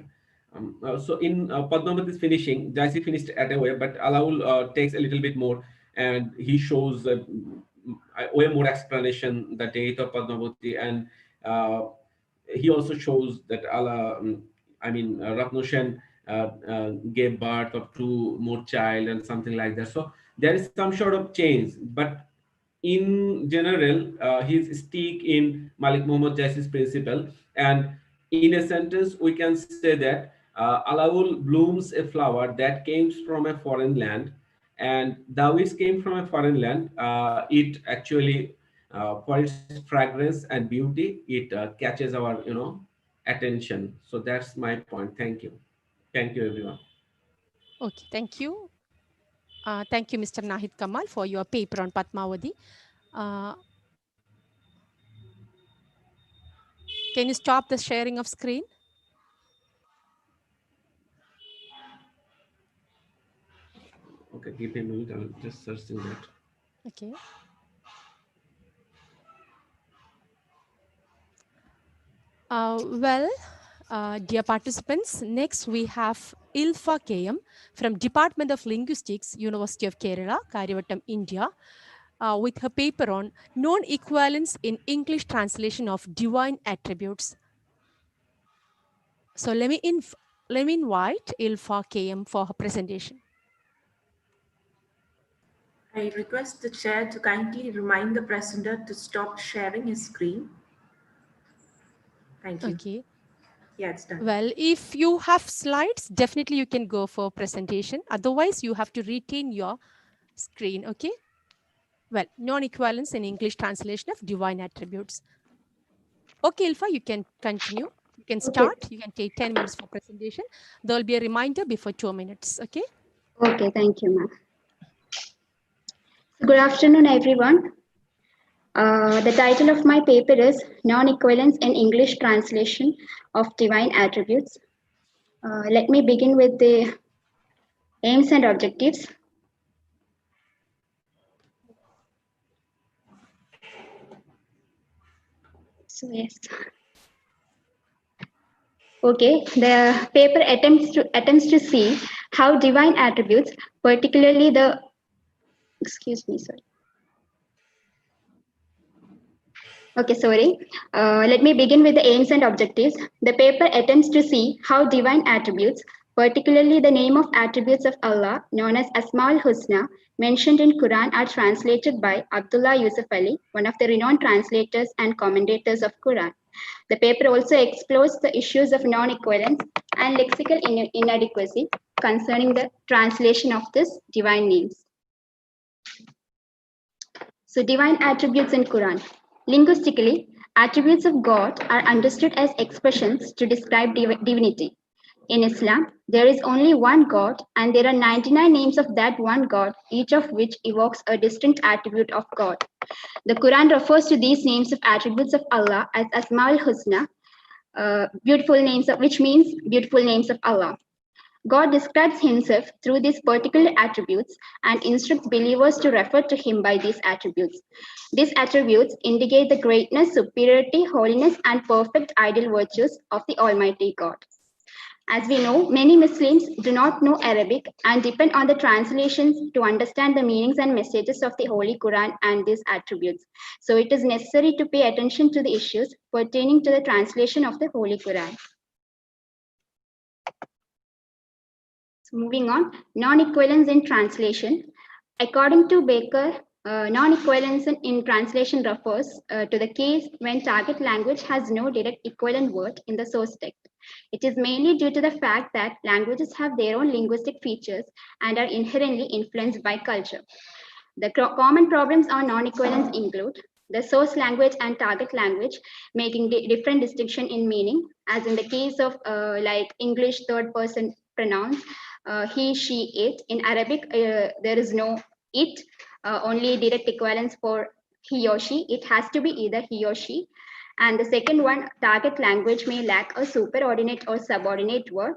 So in Padmavat is finishing, Jaisi finished at a way, but Alaul takes a little bit more, and he shows way more explanation the date of Padmavati, and he also shows that Ratnushen gave birth of 2 more child and something like that. So there is some sort of change, but in general, he's stick in Malik Muhammad Jaisy's principle. And in a sentence, we can say that Alaul blooms a flower that came from a foreign land, and the which came from a foreign land, it actually, for its fragrance and beauty, it catches our, attention. So that's my point. Thank you. Thank you, everyone. Okay, thank you. Thank you, Mr. Nahid Kamal, for your paper on Padmavati. Can you stop the sharing of screen? Okay, give me a minute. I'm just searching that. Okay. Dear participants, next we have Ilfa KM from Department of Linguistics, University of Kerala, Karyavattam, India, with her paper on non-equivalence in English translation of divine attributes. So let me invite Ilfa KM for her presentation. I request the chair to kindly remind the presenter to stop sharing his screen. Thank you. Okay. Yeah, it's done. Well, if you have slides, definitely you can go for presentation. Otherwise, you have to retain your screen, okay? Well, non-equivalence in English translation of divine attributes. Okay, Ilfa, you can continue. You can start. Okay. You can take 10 minutes for presentation. There will be a reminder before 2 minutes, okay? Okay, thank you, ma'am. Good afternoon, everyone. The title of my paper is Non-Equivalence in English Translation of Divine Attributes. Let me begin with the aims and objectives. So yes. Okay, the paper attempts to see how divine attributes, particularly the, Okay, sorry. Let me begin with the aims and objectives. The paper attempts to see how divine attributes, particularly the name of attributes of Allah, known as Asma'ul Husna, mentioned in Quran, are translated by Abdullah Yusuf Ali, one of the renowned translators and commentators of Quran. The paper also explores the issues of non-equivalence and lexical inadequacy concerning the translation of these divine names. So, divine attributes in Quran. Linguistically, attributes of God are understood as expressions to describe divinity. In Islam, there is only one God, and there are 99 names of that one God, each of which evokes a distinct attribute of God. The Quran refers to these names of attributes of Allah as Asma'ul Husna, which means beautiful names of Allah. God describes himself through these particular attributes and instructs believers to refer to him by these attributes. These attributes indicate the greatness, superiority, holiness, and perfect ideal virtues of the Almighty God. As we know, many Muslims do not know Arabic and depend on the translations to understand the meanings and messages of the Holy Quran and these attributes. So it is necessary to pay attention to the issues pertaining to the translation of the Holy Quran. Moving on, non-equivalence in translation. According to Baker, non-equivalence in translation refers to the case when target language has no direct equivalent word in the source text. It is mainly due to the fact that languages have their own linguistic features and are inherently influenced by culture. The common problems on non-equivalence include the source language and target language making different distinction in meaning, as in the case of like English third person pronouns, he, she, it. In Arabic, there is no it, only direct equivalence for he or she. It has to be either he or she. And the second one, target language may lack a superordinate or subordinate word.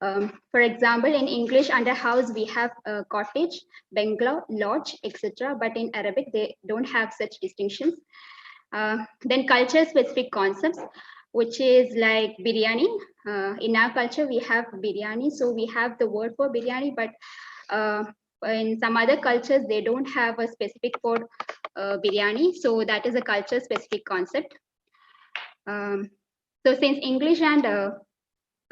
For example, in English under house, we have cottage, bungalow, lodge, etc. But in Arabic, they don't have such distinctions. Then culture-specific concepts, which is like biryani. In our culture, we have biryani. So we have the word for biryani, but in some other cultures, they don't have a specific for biryani. So that is a culture-specific concept. So since English and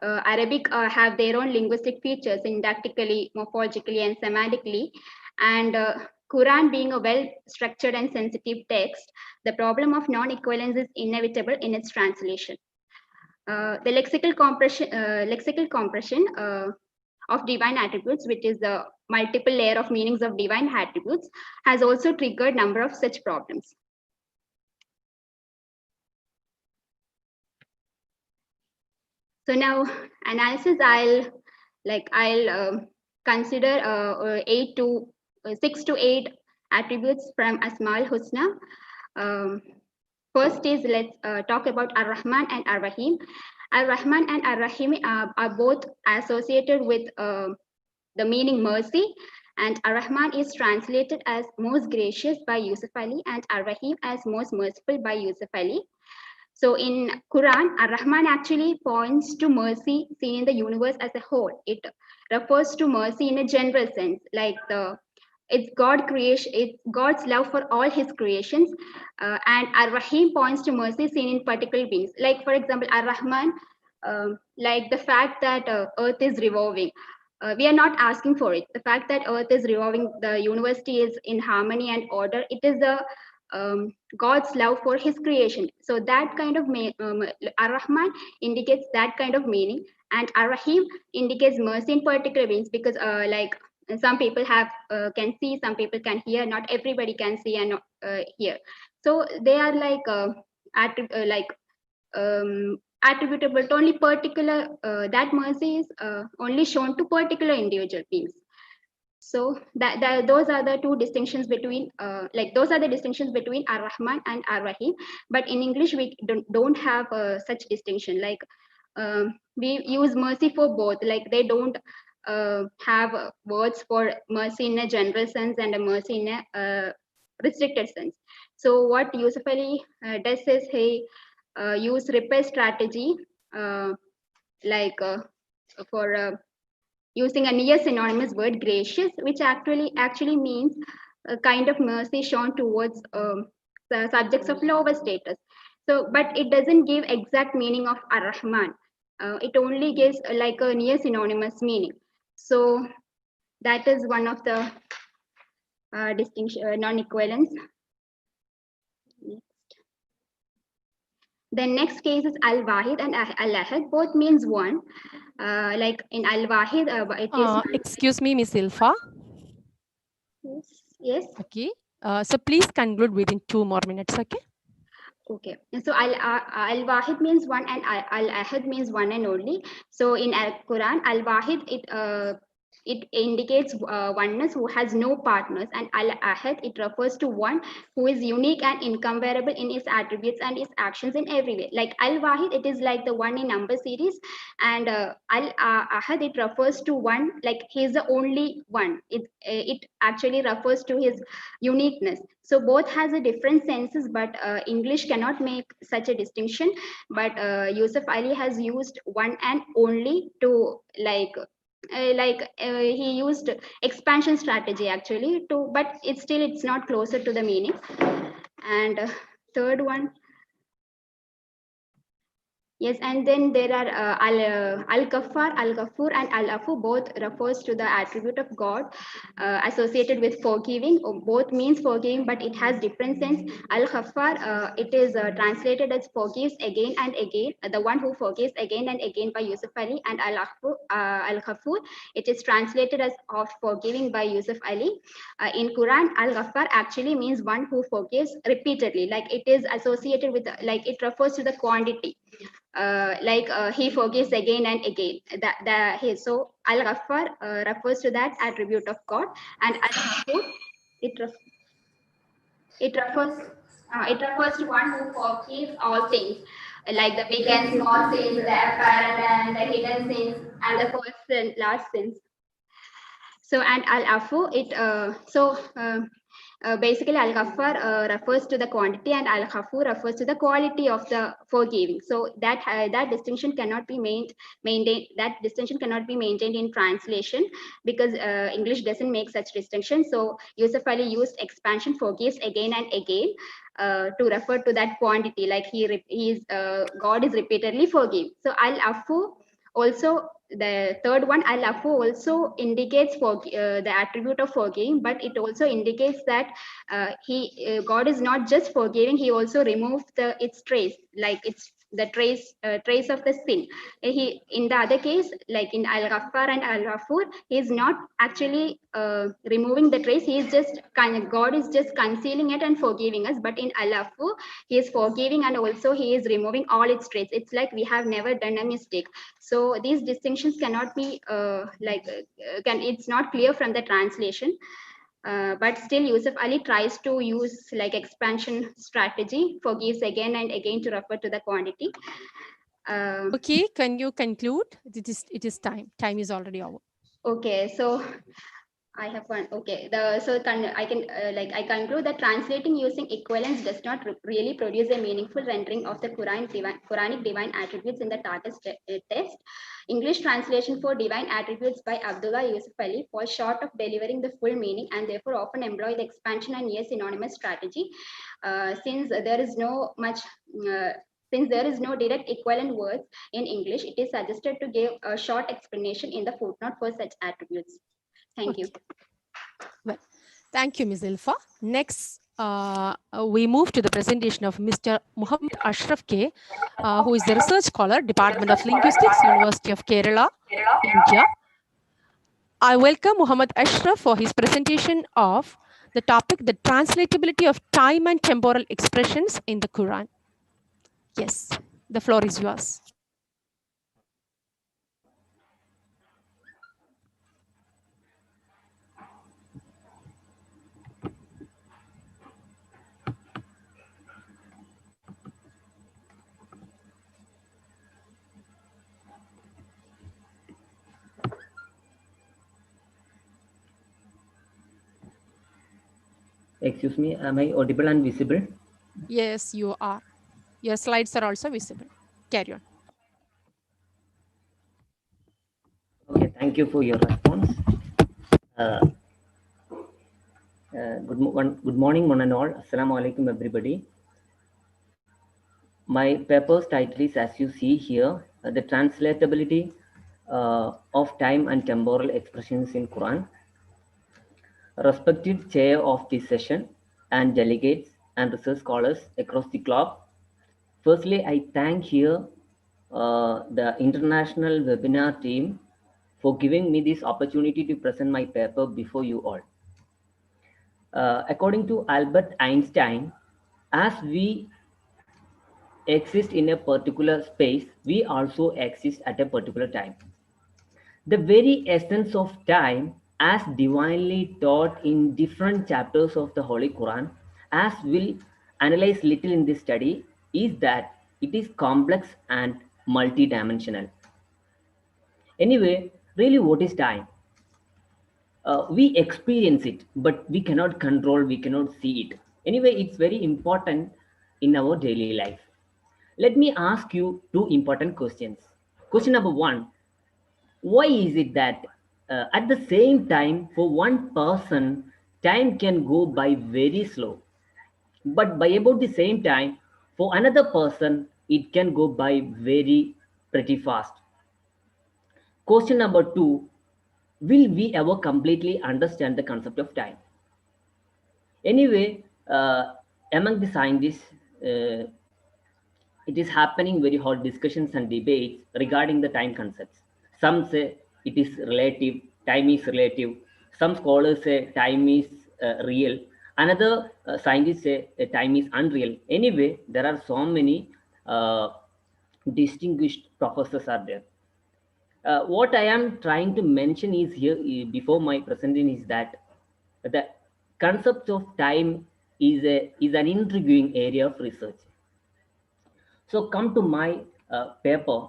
Arabic have their own linguistic features syntactically, morphologically, and semantically. And Quran being a well-structured and sensitive text, the problem of non-equivalence is inevitable in its translation. The lexical compression of divine attributes, which is the multiple layer of meanings of divine attributes, has also triggered number of such problems. So now analysis, I'll consider 6 to 8 attributes from Asmaul Husna. First is, let's talk about Ar-Rahman and Ar-Rahim. Ar-Rahman and Ar-Rahim are both associated with the meaning mercy, and Ar-Rahman is translated as most gracious by Yusuf Ali and Ar-Rahim as most merciful by Yusuf Ali. So in Quran, Ar-Rahman actually points to mercy seen in the universe as a whole. It refers to mercy in a general sense, like it's God's love for all his creations. And Ar-Rahim points to mercy seen in particular beings. Like for example, Ar-Rahman, like the fact that Earth is revolving. We are not asking for it. The fact that Earth is revolving, the universe is in harmony and order, it is God's love for his creation. So that kind of Ar-Rahman indicates that kind of meaning, and Ar-Rahim indicates mercy in particular beings, because like some people can see, some people can hear, not everybody can see and hear. So they are attributable to only particular, that mercy is only shown to particular individual beings. So those are the two distinctions between, those are the distinctions between Ar-Rahman and Ar-Rahim. But in English, we don't have such distinction. Like we use mercy for both. Like they don't have words for mercy in a general sense and a mercy in a restricted sense. So what Yusuf Ali does is he use repair strategy, for using a near synonymous word, gracious, which actually means a kind of mercy shown towards the subjects of lower status. So, but it doesn't give exact meaning of Ar-Rahman. It only gives like a near synonymous meaning. So that is one of the distinction, non-equivalence. The next case is Al-Wahid and Al-Ahad, both means one. Like in Al-Wahid, it is... Excuse me, Miss Ilfa. Yes. Okay. So please conclude within 2 more minutes, okay? Okay. So Al-Wahid means one and Al-Ahad means one and only. So in Al-Quran, Al-Wahid, it indicates oneness who has no partners, and Al-Ahad, it refers to one who is unique and incomparable in his attributes and his actions in every way. Like Al-Wahid, it is like the one in number series, and Al-Ahad, it refers to one, like he is the only one. It actually refers to his uniqueness. So both has a different senses, but English cannot make such a distinction. But Yusuf Ali has used one and only to he used expansion strategy actually to, but it's not closer to the meaning. And third one, yes, and then there are Al-Ghaffar, Al-Ghafur, and Al-Afu, both refers to the attribute of God associated with forgiving. Both means forgiving, but it has different sense. Al-Ghaffar, it is translated as forgives again and again, the one who forgives again and again by Yusuf Ali. And Al-Ghafur, it is translated as of forgiving by Yusuf Ali. In Quran, Al-Ghaffar actually means one who forgives repeatedly, like it is associated with, like it refers to the quantity. He forgives again and again. So Al-Ghaffar refers to that attribute of God, and Al-Ghafur, it refers to one who forgives all things, like the big and small sins, the apparent and the hidden sins, and the first and last sins. So and Al-Afu, basically Al-Ghaffar refers to the quantity, and Al-Ghafur refers to the quality of the forgiving. So that distinction cannot be maintained. That distinction cannot be maintained in translation, because English doesn't make such distinction. So Yusuf Ali used expansion, forgives again and again, to refer to that quantity, like God is repeatedly forgiving. So Al-Afu Also, the third one, al-afu, also indicates for the attribute of forgiving, but it also indicates that God is not just forgiving; He also removes its trace, like the trace of the sin. In the other case, like in al-Ghaffar and al-Ghafur, He is not actually removing the trace. He is just God is just concealing it and forgiving us. But in al-Afu, He is forgiving and also He is removing all its traits. It's like we have never done a mistake. So these distinctions cannot be it's not clear from the translation. But still Yusuf Ali tries to use like expansion strategy, forgives again and again to refer to the quantity. Okay, can you conclude? It is time. Time is already over. Okay, so I have one. Okay, I conclude that translating using equivalence does not really produce a meaningful rendering of the Quranic divine attributes in the target test. English translation for divine attributes by Abdullah Yusuf Ali falls short of delivering the full meaning and therefore often employ the expansion and near synonymous strategy. Since there is no direct equivalent words in English, it is suggested to give a short explanation in the footnote for such attributes. Thank you. Well, thank you, Ms. Ilfa. Next, we move to the presentation of Mr. Muhammad Ashraf K, who is the research scholar, Department of Linguistics, University of Kerala, India. I welcome Muhammad Ashraf for his presentation of the topic, the translatability of time and temporal expressions in the Quran. Yes, the floor is yours. Excuse me, am I audible and visible? Yes, you are. Your slides are also visible. Carry on. Okay, thank you for your response. Good morning, one and all. Assalamu alaikum, everybody. My paper's title is, as you see here, the translatability of time and temporal expressions in Quran. Respected chair of this session and delegates and research scholars across the globe. Firstly, I thank here the international webinar team for giving me this opportunity to present my paper before you all. According to Albert Einstein, as we exist in a particular space, we also exist at a particular time. The very essence of time, as divinely taught in different chapters of the Holy Quran, as we'll analyze little in this study, is that it is complex and multidimensional. Anyway, really, what is time? We experience it, but we cannot control, we cannot see it. Anyway, it's very important in our daily life. Let me ask you two important questions. Question number one, why is it that at the same time, for one person, time can go by very slow, but by about the same time, for another person, it can go by pretty fast? Question number two, will we ever completely understand the concept of time? Anyway, among the scientists, it is happening very hot discussions and debates regarding the time concepts. Some say it is relative, time is relative. Some scholars say time is real. Another scientists say time is unreal. Anyway, there are so many distinguished professors are there. What I am trying to mention is here before my presentation is that the concept of time is an intriguing area of research. So come to my paper.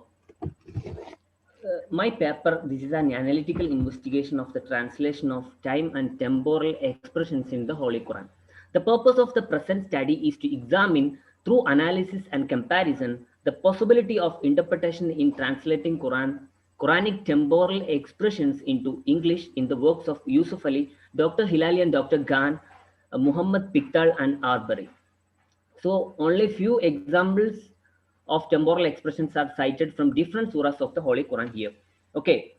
My paper, this is an analytical investigation of the translation of time and temporal expressions in the Holy Quran. The purpose of the present study is to examine through analysis and comparison the possibility of interpretation in translating Quranic temporal expressions into English in the works of Yusuf Ali, Dr. Hilali and Dr. Gan, Muhammad Pickthall and Arbery. So only few examples of temporal expressions are cited from different surahs of the Holy Quran here. Okay,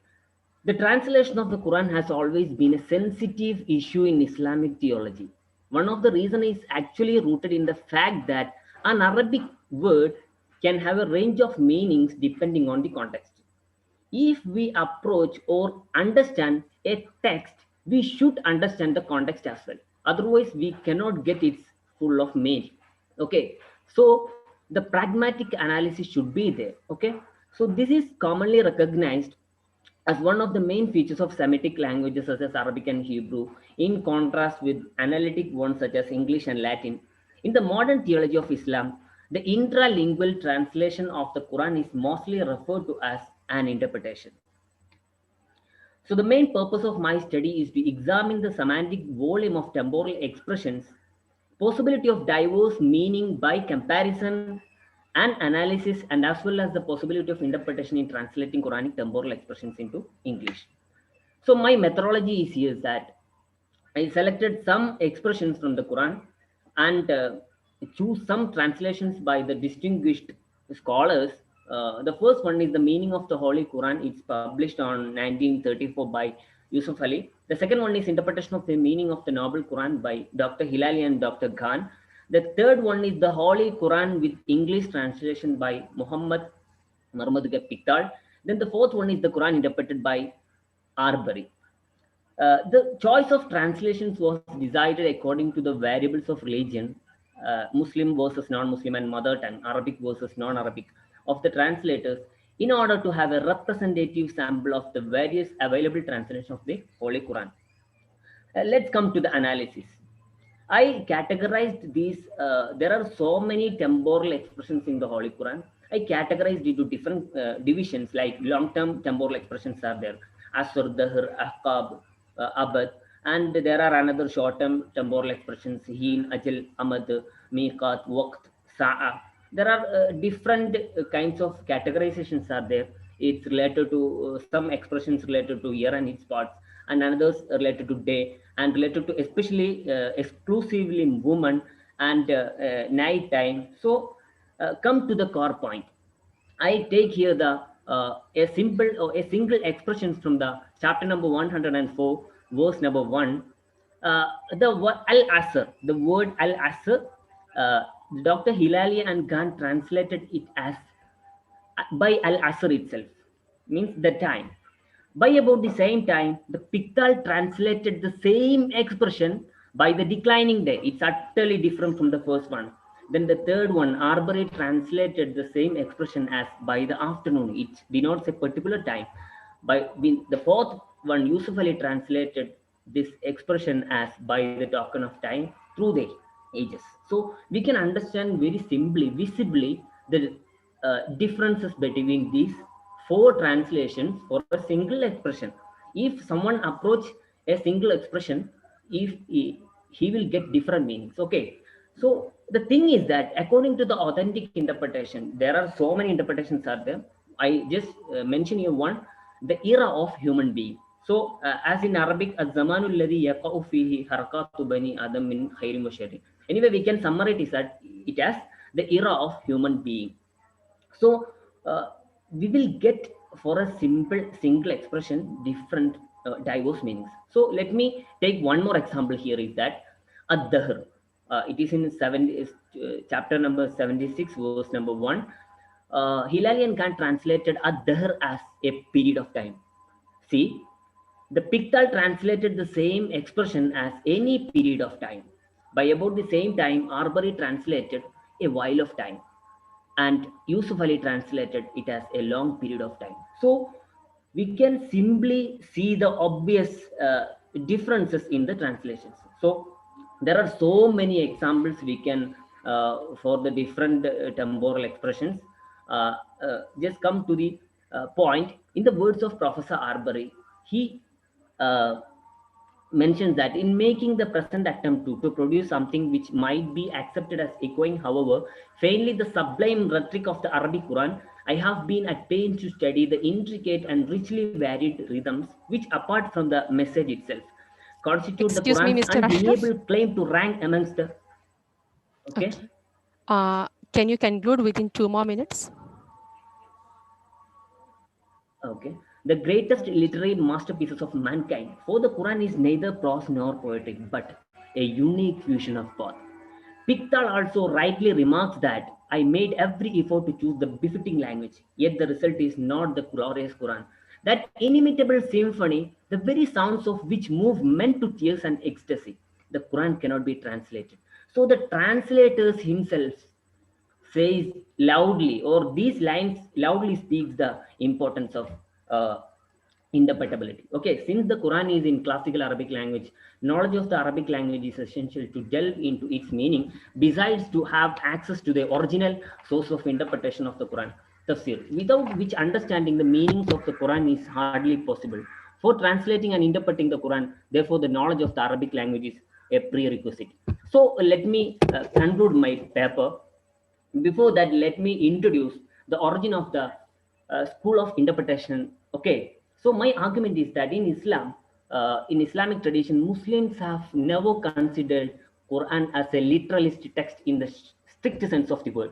the translation of the Quran has always been a sensitive issue in Islamic theology. One of the reasons is actually rooted in the fact that an Arabic word can have a range of meanings depending on the context. If we approach or understand a text, we should understand the context as well. Otherwise, we cannot get it full of meaning. Okay, so the pragmatic analysis should be there. Okay, so this is commonly recognized as one of the main features of Semitic languages such as Arabic and Hebrew, in contrast with analytic ones such as English and Latin. In the modern theology of Islam, the intralingual translation of the Quran is mostly referred to as an interpretation. So the main purpose of my study is to examine the semantic volume of temporal expressions, possibility of diverse meaning by comparison and analysis, and as well as the possibility of interpretation in translating Quranic temporal expressions into English. So my methodology is here that I selected some expressions from the Quran and choose some translations by the distinguished scholars. The first one is the meaning of the Holy Quran. It's published on 1934 by Yusuf Ali. The second one is interpretation of the meaning of the Noble Quran by Dr. Hilali and Dr. Khan. The third one is the Holy Quran with English translation by Muhammad Marmaduke Pickthall. Then the fourth one is the Quran interpreted by Arbery. The choice of translations was decided according to the variables of religion, Muslim versus non-Muslim and mother tongue, Arabic versus non-Arabic of the translators, in order to have a representative sample of the various available translations of the Holy Quran. Let's come to the analysis. I categorized these, there are so many temporal expressions in the Holy Quran. I categorized into different divisions, like long-term temporal expressions are there, Asr, Dahr, Ahqab, Abad, and there are another short-term temporal expressions, Heen, Ajal, Amad, Miqat, Waqt, Sa'a. There are different kinds of categorizations are there. It's related to some expressions related to year and its parts, and others related to day, and related to especially exclusively woman and night time. So come to the core point. I take here the a single expression from the chapter number 104, verse number 1. The word al-asr, the word al-asr, Dr. Hilali and Khan translated it as by al-asr itself, means the time. By about the same time, the Pickthall translated the same expression by the declining day. It's utterly different from the first one. Then the third one, Arbery translated the same expression as by the afternoon. It denotes a particular time. By the fourth one, Yusuf Ali translated this expression as by the token of time through the ages. So we can understand very simply, visibly, the differences between these four translations for a single expression. If someone approach a single expression, if he will get different meanings. Okay, so the thing is that according to the authentic interpretation, there are so many interpretations are there. I just mention you one, the era of human being. So as in Arabic, az-zamanu alladhi yaqa'u fihi harakatu bani adam min khairin wa sharrin. Anyway, we can summarize it as the era of human being. So we will get for a single expression different diverse meanings. So let me take one more example here is that ad-dahr. It is in chapter number 76, verse number 1. Hilali and Khan translated ad-dahr as a period of time. See, the Pickthall translated the same expression as any period of time. By about the same time, Arbery translated a while of time, and Yusuf Ali translated it as a long period of time. So we can simply see the obvious differences in the translations. So there are so many examples we can for the different temporal expressions. Just come to the point. In the words of Professor Arbery, he mentions that in making the present attempt to produce something which might be accepted as echoing, however, faintly the sublime rhetoric of the Arabic Quran, I have been at pains to study the intricate and richly varied rhythms which, apart from the message itself, constitute the Quran's undeniable claim to rank amongst the... Okay. can you conclude within 2 more minutes? Okay. The greatest literary masterpieces of mankind. For the Quran is neither prose nor poetic, but a unique fusion of both. Pickthall also rightly remarks that I made every effort to choose the befitting language, yet the result is not the glorious Quran. That inimitable symphony, the very sounds of which move men to tears and ecstasy. The Quran cannot be translated. So the translators himself says loudly, or these lines loudly speaks the importance of interpretability. Okay, since the Quran is in classical Arabic language, knowledge of the Arabic language is essential to delve into its meaning, besides to have access to the original source of interpretation of the Quran, tafsir, without which understanding the meanings of the Quran is hardly possible. For translating and interpreting the Quran, therefore, the knowledge of the Arabic language is a prerequisite. So let me conclude my paper. Before that, let me introduce the origin of the school of interpretation. Okay, so my argument is that in Islam, in Islamic tradition, Muslims have never considered Quran as a literalist text in the strict sense of the word.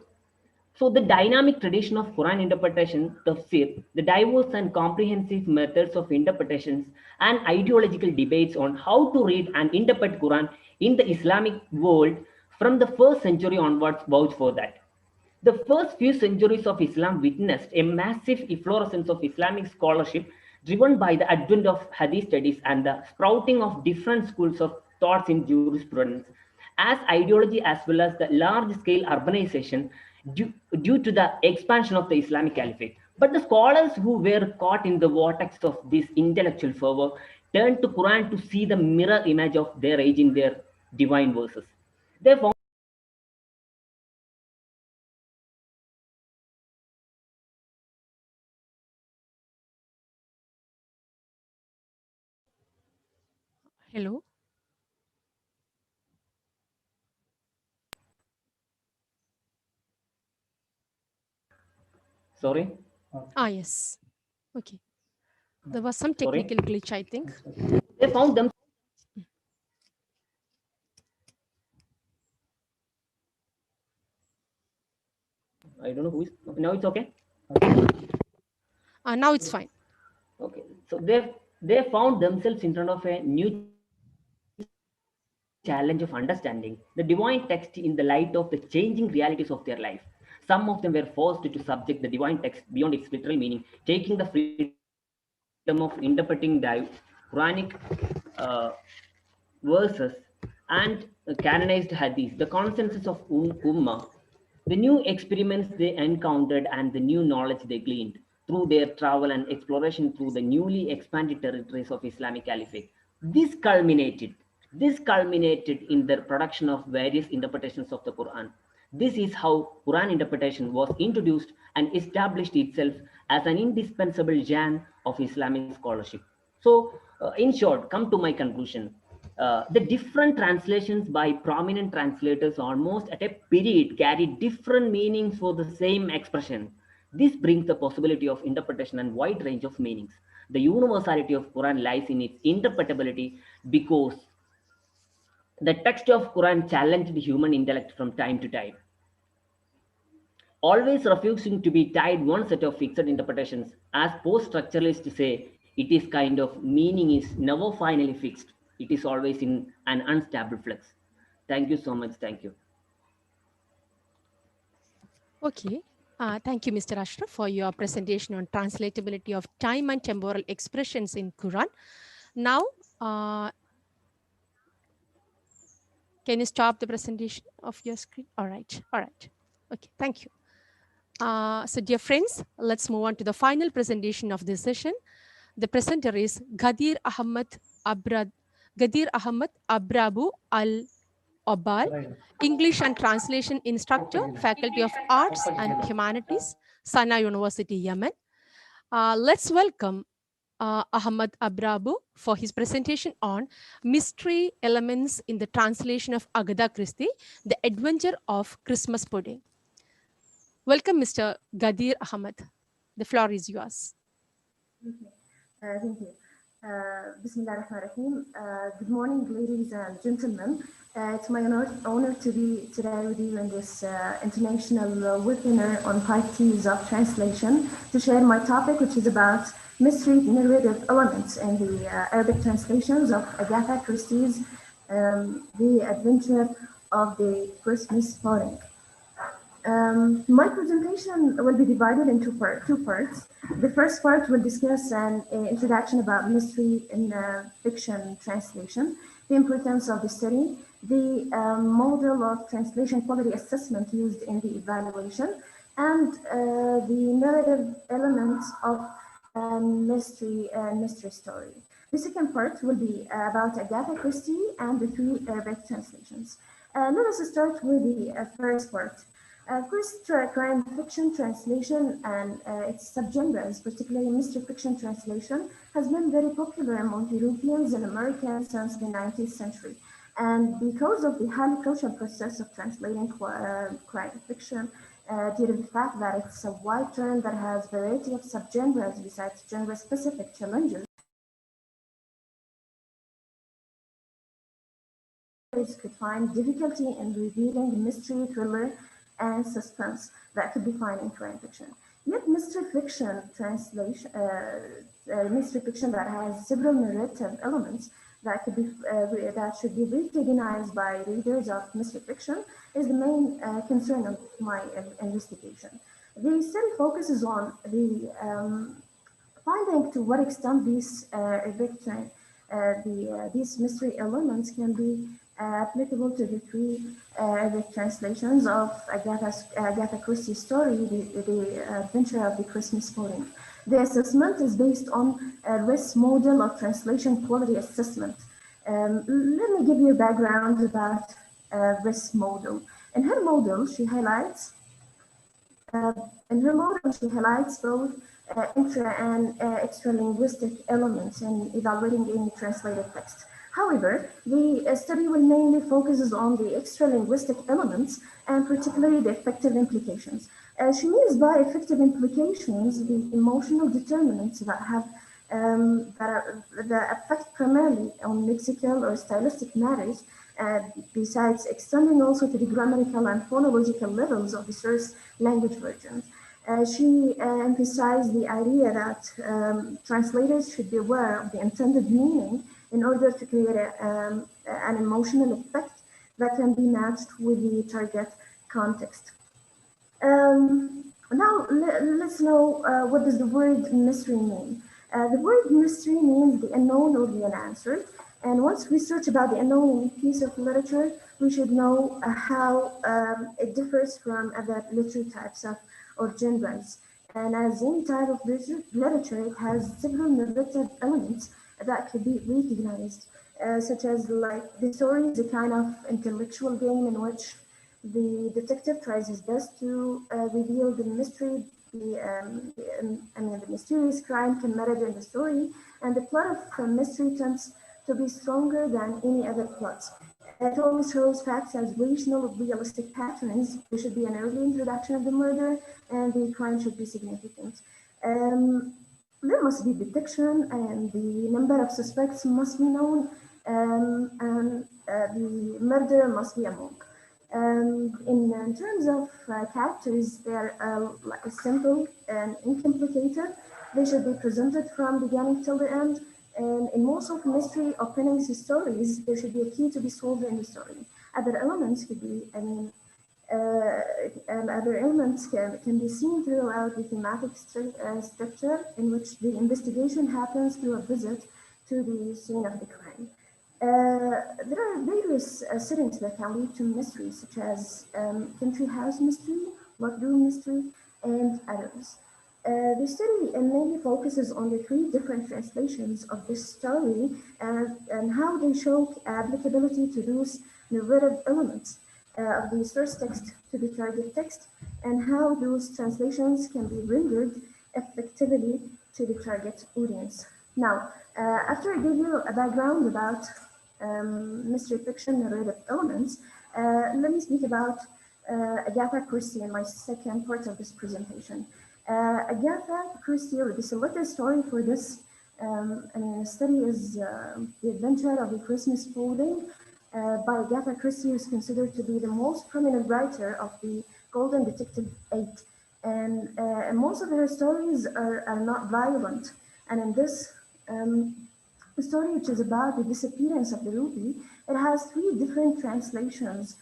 So the dynamic tradition of Quran interpretation, tafsir, the diverse and comprehensive methods of interpretations and ideological debates on how to read and interpret Quran in the Islamic world from the 1st century onwards vouch for that. The first few centuries of Islam witnessed a massive efflorescence of Islamic scholarship driven by the advent of Hadith studies and the sprouting of different schools of thoughts in jurisprudence as ideology, as well as the large-scale urbanization due to the expansion of the Islamic Caliphate. But the scholars who were caught in the vortex of this intellectual fervor turned to Quran to see the mirror image of their age in their divine verses. Therefore, Hello. sorry. Yes. Okay. There was some technical glitch, I think. They found them. I don't know who is. Now it's okay. Now it's fine. Okay. So they found themselves in front of a new challenge of understanding the divine text in the light of the changing realities of their life. Some of them were forced to subject the divine text beyond its literal meaning, taking the freedom of interpreting the Quranic verses and canonized hadith, the consensus of Ummah, the new experiments they encountered and the new knowledge they gleaned through their travel and exploration through the newly expanded territories of Islamic Caliphate. This culminated in the production of various interpretations of the Quran. This is how Quran interpretation was introduced and established itself as an indispensable genre of Islamic scholarship. So, in short, come to my conclusion. The different translations by prominent translators almost at a period carry different meanings for the same expression. This brings the possibility of interpretation and wide range of meanings. The universality of Quran lies in its interpretability because the text of Quran challenged human intellect from time to time, always refusing to be tied one set of fixed interpretations. As post-structuralists say, it is kind of meaning is never finally fixed. It is always in an unstable flux. Thank you so much. Thank you. Okay. Thank you, Mr. Ashraf, for your presentation on translatability of time and temporal expressions in Quran. Now, can you stop the presentation of your screen? All right. Okay, thank you. So dear friends, let's move on to the final presentation of this session. The presenter is Ghadir Ahmad Abrabu Al-Obal, English and Translation Instructor, Faculty of Arts and Humanities, Sana University, Yemen. Let's welcome Ahmad Abrabu for his presentation on Mystery Elements in the Translation of Agatha Christie, The Adventure of Christmas Pudding. Welcome, Mr. Ghadir Ahmad. The floor is yours. Okay. Thank you. Bismillah ar-Rahman ar-Rahim. Good morning, ladies and gentlemen. It's my honor to be today with you in this international webinar on 5 T's of translation to share my topic, which is about mystery narrative elements in the Arabic translations of Agatha Christie's The Adventure of the Christmas Pudding. My presentation will be divided into two parts. The first part will discuss an introduction about mystery in fiction translation, the importance of the study, the model of translation quality assessment used in the evaluation, and the narrative elements of mystery story. The second part will be about Agatha Christie and the 3 Arabic translations. Let us start with the first part. Of course, crime fiction translation and its subgenres, particularly mystery fiction translation, has been very popular among Europeans and Americans since the 19th century. And because of the highly crucial process of translating crime fiction, due to the fact that it's a wide term that has a variety of subgenres besides genre-specific challenges, could find difficulty in revealing mystery, thriller, and suspense that could be found in crime fiction. Yet mystery fiction translation, mystery fiction that has several narrative elements that could be that should be recognized by readers of mystery fiction is the main concern of my investigation. The study focuses on the finding to what extent these these mystery elements can be applicable to the 3 Arabic translations of Agatha Christie's story, the Adventure of the Christmas Pudding. The assessment is based on a RIS model of translation quality assessment. Let me give you a background about RIS model. In her model, she highlights both intra and extra linguistic elements in evaluating any translated text. However, the study will mainly focuses on the extra linguistic elements and particularly the affective implications. She means by affective implications the emotional determinants that have that affect primarily on lexical or stylistic matters, besides extending also to the grammatical and phonological levels of the source language versions. She emphasized the idea that translators should be aware of the intended meaning in order to create an emotional effect that can be matched with the target context. Now let's know what does the word mystery mean. The word mystery means the unknown or the unanswered. And once we search about the unknown piece of literature, we should know how it differs from other literature types or genres. And as any type of literature, it has several narrative elements that could be recognized, such as like the story is a kind of intellectual game in which the detective tries his best to reveal the mystery, the mysterious crime committed in the story, and the plot of mystery tends to be stronger than any other plots. It always shows facts as rational, realistic patterns. There should be an early introduction of the murder, and the crime should be significant. There must be detection, and the number of suspects must be known, and the murderer must be among. In terms of characters, they're simple and uncomplicated. They should be presented from beginning till the end. And in most of mystery openings stories, there should be a key to be solved in the story. Other elements could be, other elements can be seen throughout the thematic structure in which the investigation happens through a visit to the scene of the crime. There are various settings that can lead to mysteries, such as country house mystery, locked room mystery, and others. The study mainly focuses on the 3 different translations of this story and how they show applicability to those narrative elements of the source text to the target text, and how those translations can be rendered effectively to the target audience. Now, after I give you a background about mystery fiction narrative elements, let me speak about Agatha Christie in my second part of this presentation. Agatha Christie, or the selected story for this the study is The Adventure of the Christmas Pudding by Agatha Christie, who is considered to be the most prominent writer of the Golden Detective 8. And most of her stories are not violent. And in this story, which is about the disappearance of the ruby, it has 3 different translations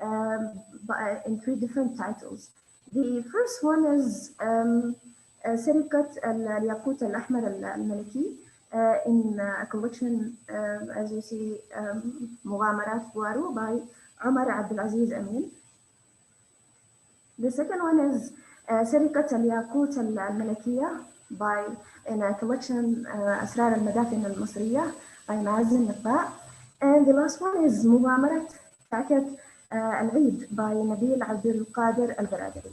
in 3 different titles. The first one is سرقة الياقوت الأحمر الملكي in a collection, as you see, مغامرات بوارو by Omar Abdulaziz Amin. The second one is سرقة الياقوت الملكية in a collection أسرار المدافن المصرية by معز النقاء. And the last one is مغامرة كعكة العيد by نبيل عبد القادر البرادري.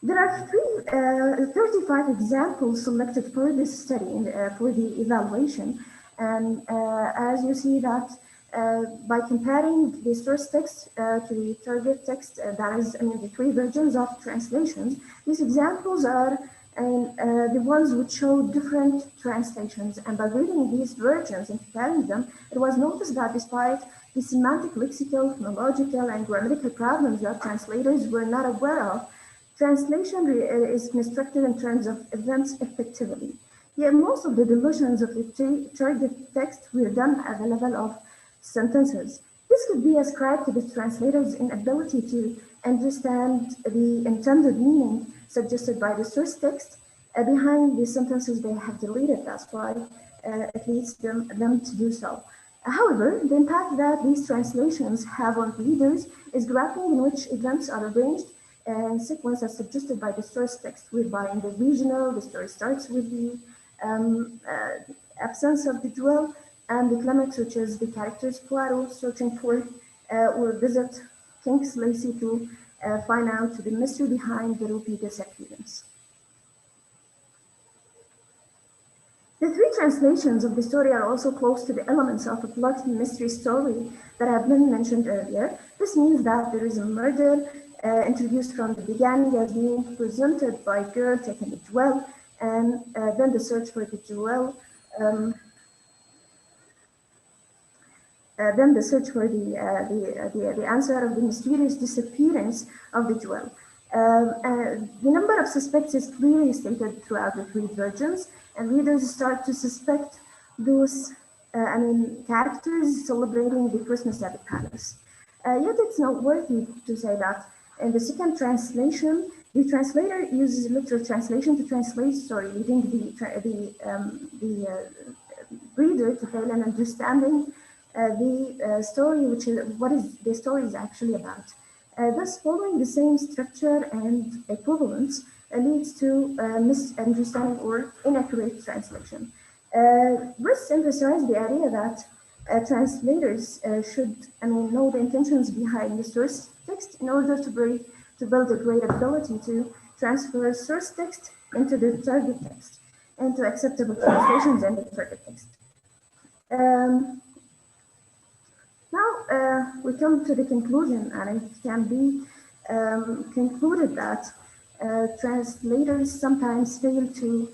There are 35 examples selected for this study, for the evaluation. And as you see that by comparing the source text to the target text, that is, the 3 versions of translations, these examples are the ones which show different translations. And by reading these versions and comparing them, it was noticed that despite the semantic, lexical, phonological, and grammatical problems that translators were not aware of, translation is constructed in terms of events effectively. Yet most of the deletions of the target text were done at the level of sentences. This could be ascribed to the translator's inability to understand the intended meaning suggested by the source text behind the sentences they have deleted. That's why it leads them to do so. However, the impact that these translations have on readers is graphing in which events are arranged and sequence as suggested by the source text, whereby in the regional, the story starts with the absence of the jewel, and the climax, which is the characters Poirot searching for or visit King's Lacey to find out the mystery behind the ruby disappearance. The 3 translations of the story are also close to the elements of a plot mystery story that have been mentioned earlier. This means that there is a murder introduced from the beginning as being presented by a girl taking the jewel, and then the search for the jewel, then the search for the answer of the mysterious disappearance of the jewel. The number of suspects is clearly stated throughout the 3 versions, and readers start to suspect those characters celebrating the Christmas at the palace. Yet it's noteworthy to say that in the second translation, the translator uses literal translation to translate the story, leading the reader to fail in understanding the story, which is what the story is actually about. Thus, following the same structure and equivalence leads to misunderstanding or inaccurate translation. This emphasizes the idea that translators should know the intentions behind the source text in order to build a great ability to transfer source text into the target text, into acceptable translations in the target text. Now we come to the conclusion, and it can be concluded that translators sometimes fail to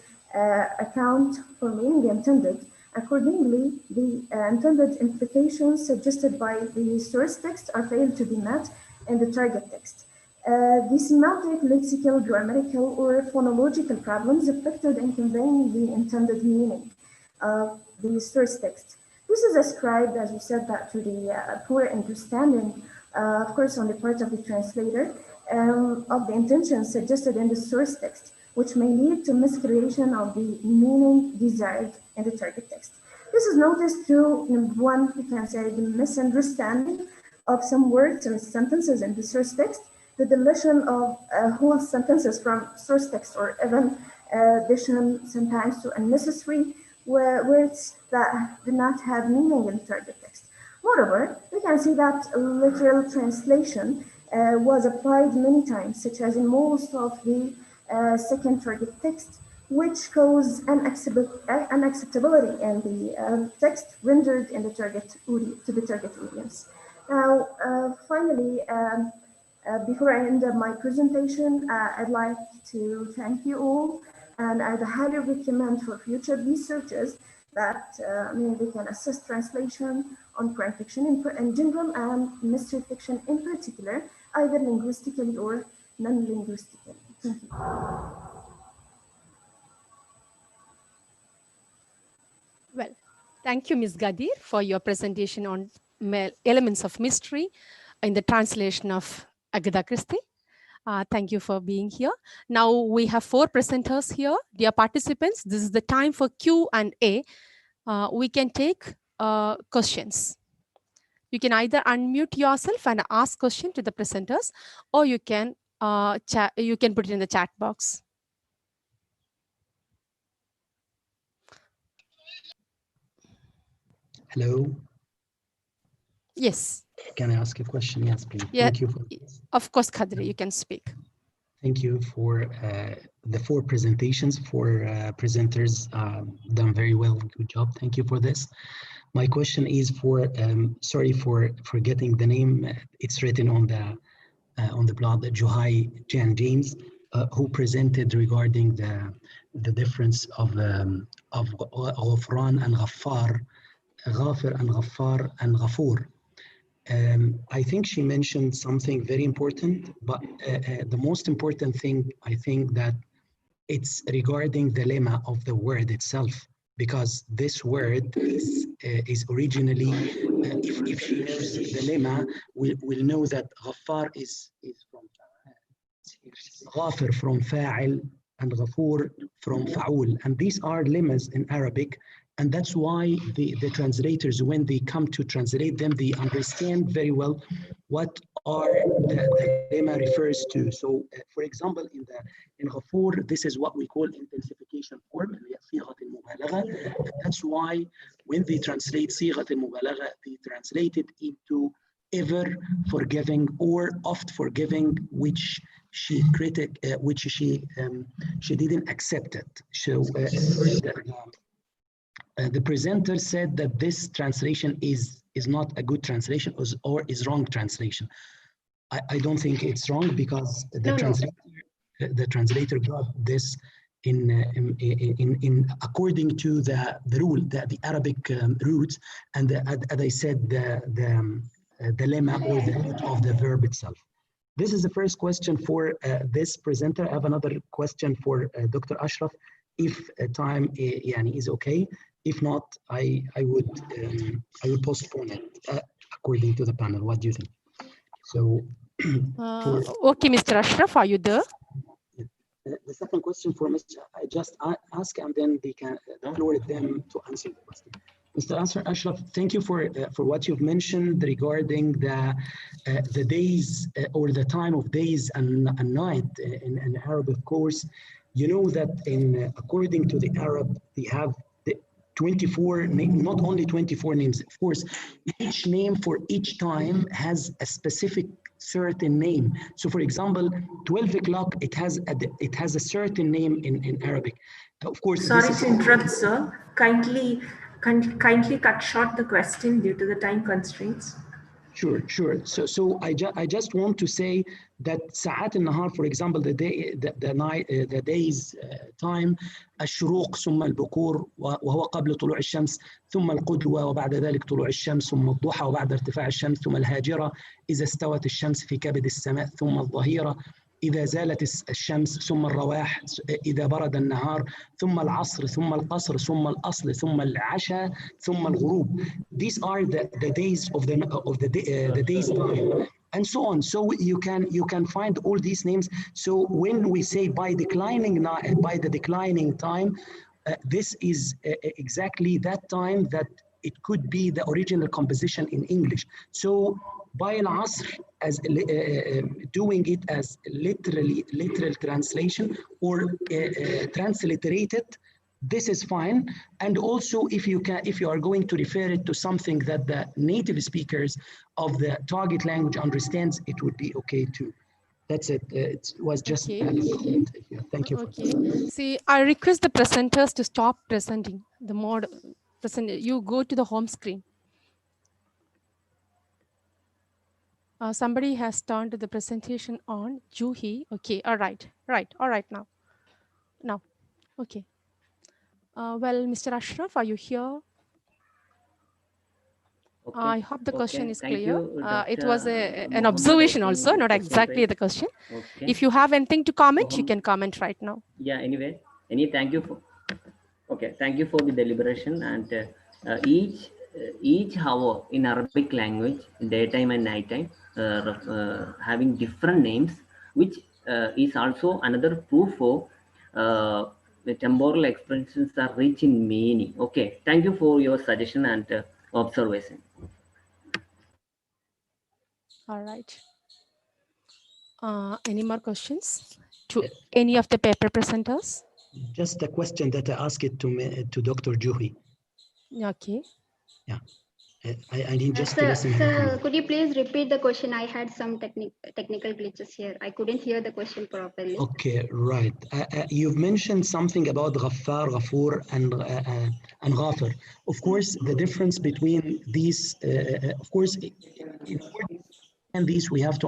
account for meaning intended. Accordingly, the intended implications suggested by the source text are failed to be met in the target text. The semantic, lexical, grammatical, or phonological problems affected in conveying the intended meaning of the source text. This is ascribed, as we said, that to the poor understanding, of course, on the part of the translator, of the intentions suggested in the source text, which may lead to miscreation of the meaning desired in the target text. This is noticed through, number 1, we can say the misunderstanding of some words or sentences in the source text, the deletion of whole sentences from source text, or even addition sometimes to unnecessary words that do not have meaning in the target text. Moreover, we can see that literal translation was applied many times, such as in most of the second target text, which caused unacceptability in the text rendered in the target to the target audience. Now, finally, before I end my presentation, I'd like to thank you all and I highly recommend for future researchers that they can assess translation on crime fiction in general and mystery fiction in particular, either linguistically or non-linguistically. Thank you. Well, thank you, Ms. Gadir, for your presentation on elements of mystery in the translation of Agatha Christie. Thank you for being here. Now we have 4 presenters here. Dear participants, this is the time for Q&A. We can take questions. You can either unmute yourself and ask question to the presenters, or you can you can put it in the chat box. Hello. Yes. Can I ask a question? Yes, please. Yeah, Thank you for this. Of course, Kadri, you can speak. Thank you for the 4 presentations. 4 presenters done very well. Good job. Thank you for this. My question is for sorry for forgetting the name. It's written on the blog. Juhai Jan James, who presented regarding the difference of Ghufran and Ghaffar, Ghafir and Ghaffar and Ghafoor. I think she mentioned something very important, but the most important thing, I think that it's regarding the lemma of the word itself, because this word is originally, if she knows the lemma, we'll know that Ghaffar is from Ghafir from Fa'il and Ghafoor from Fa'ul, and these are lemmas in Arabic. And that's why the translators, when they come to translate them, they understand very well what are the lemma refers to. So, for example, in Ghafoor, this is what we call intensification form. That's why when they translate Sighat al-Mubalagha, they translate it into ever forgiving or oft forgiving, which she didn't accept it. So. The presenter said that this translation is not a good translation or is wrong translation. I don't think it's wrong, because the translator got this in according to the rule, the Arabic roots, and as I said, the lemma or the root of the verb itself. This is the first question for this presenter. I have another question for Dr. Ashraf, if time is okay. If not, I would postpone it according to the panel. What do you think? So, okay, Mr. Ashraf, are you there? The second question for Mr. I just ask, and then they can forward them to answer the question. Mr. Ashraf, thank you for what you've mentioned regarding the days or the time of days and night in Arabic course. You know that according to the Arab, they have 24 names, not only 24 names, of course, each name for each time has a specific certain name. So for example, 12 o'clock, it has a certain name in Arabic. Of course. Sorry to interrupt, sir. Kindly cut short the question due to the time constraints. Sure. So I just want to say that ساعات النهار, for example, the day's time, الشروق ثم البكور وهو قبل طلوع الشمس ثم القدوة وبعد ذلك طلوع الشمس ثم الضحى وبعد ارتفاع الشمس ثم الهاجرة إذا استوت الشمس في كبد السماء ثم الظهيرة إذا زالت الشمس ثم الرواح إذا برد النهار ثم العصر ثم القصر ثم الأصل ثم العشاء ثم الغروب. These are the days of the day's time, and so on. So you can find all these names. So when we say by the declining time, this is exactly that time that it could be the original composition in English. So by al-Asr, as doing it as literal translation or transliterated, this is fine. And also, if you are going to refer it to something that the native speakers of the target language understands, it would be okay too. That's it. It was just thank you. Okay. See, I request the presenters to stop presenting. The more you go to the home screen. Somebody has turned the presentation on. Juhi. Okay. All right. All right. Now. Okay. Well, Mr. Ashraf, are you here? Okay. I hope the question is Thank clear. you, It Dr. was an Mohammed. I observation think also, the not question exactly raised. the question. Okay. If you have anything to comment, you Mohammed. can comment right now. Yeah, anyway, thank you for, okay, thank you for the deliberation. And each hour in Arabic language, daytime and nighttime, having different names, which is also another proof for the temporal expressions are rich in meaning. Okay, thank you for your suggestion and observation. All right. Any more questions to any of the paper presenters? Just a question that I asked it to Dr. Juhi. Okay. Yeah. I need just to Sir, listen. sir, could you please repeat the question? I had some technical glitches here. I couldn't hear the question properly. Okay, right. You've mentioned something about Ghaffar, Ghafoor, and Ghafir. Of course, the difference between these, of course, in order to understand these, we have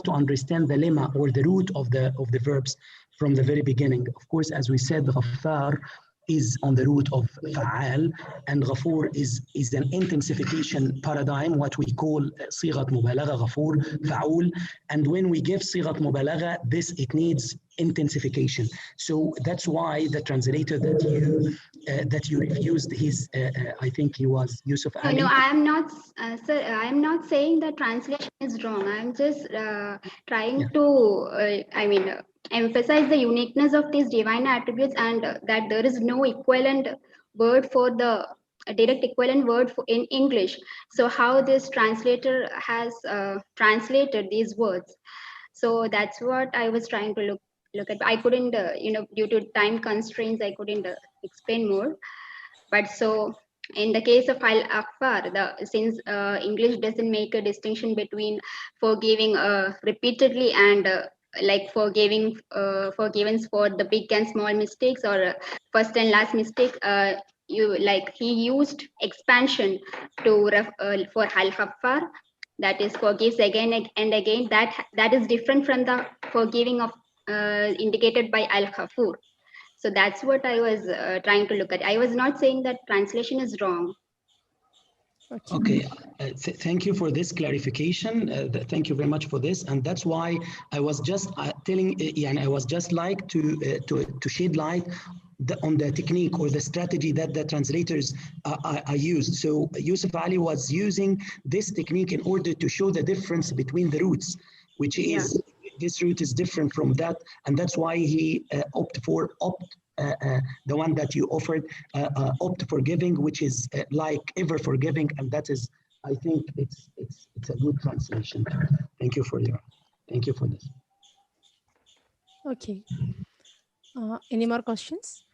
to understand the lemma or the root of the verbs from the very beginning. Of course, as we said, Ghaffar is on the root of fa'al, and Ghafoor is an intensification paradigm, what we call صيغة مبالغة, Ghafoor, fa'ul. And when we give صيغة مبالغة, it needs intensification. So that's why the translator that you refused his, I think he was Yusuf Ali. No, I am not, sir. I am not saying that translation is wrong. I am just trying to, emphasize the uniqueness of these divine attributes, and that there is no equivalent word for the direct equivalent word in English. So how this translator has translated these words. So that's what I was trying to look at. I couldn't, due to time constraints, I couldn't explain more. But so in the case of Al-Akhbar, since English doesn't make a distinction between forgiving repeatedly and like forgivens for the big and small mistakes, or first and last mistake, he used expansion to for Al-Ghaffar, that is forgives again and again. That is different from the forgiving of indicated by Al-Ghafoor. So that's what I was trying to look at. I was not saying that translation is wrong. Okay, thank you for this clarification. Thank you very much for this, and that's why I was just telling, and I was just like to shed light on the technique or the strategy that the translators are used. So Yusuf Ali was using this technique in order to show the difference between the roots, which is this root is different from that, and that's why he the one that you offered, opt forgiving, which is like ever forgiving, and that is, I think it's a good translation. Thank you for this. Okay. Any more questions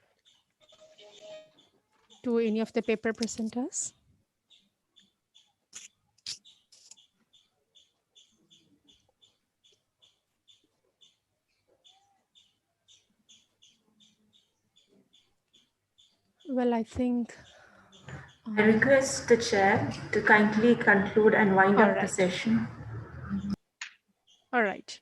to any of the paper presenters? Well, I think I request the chair to kindly conclude and wind up the session. All right.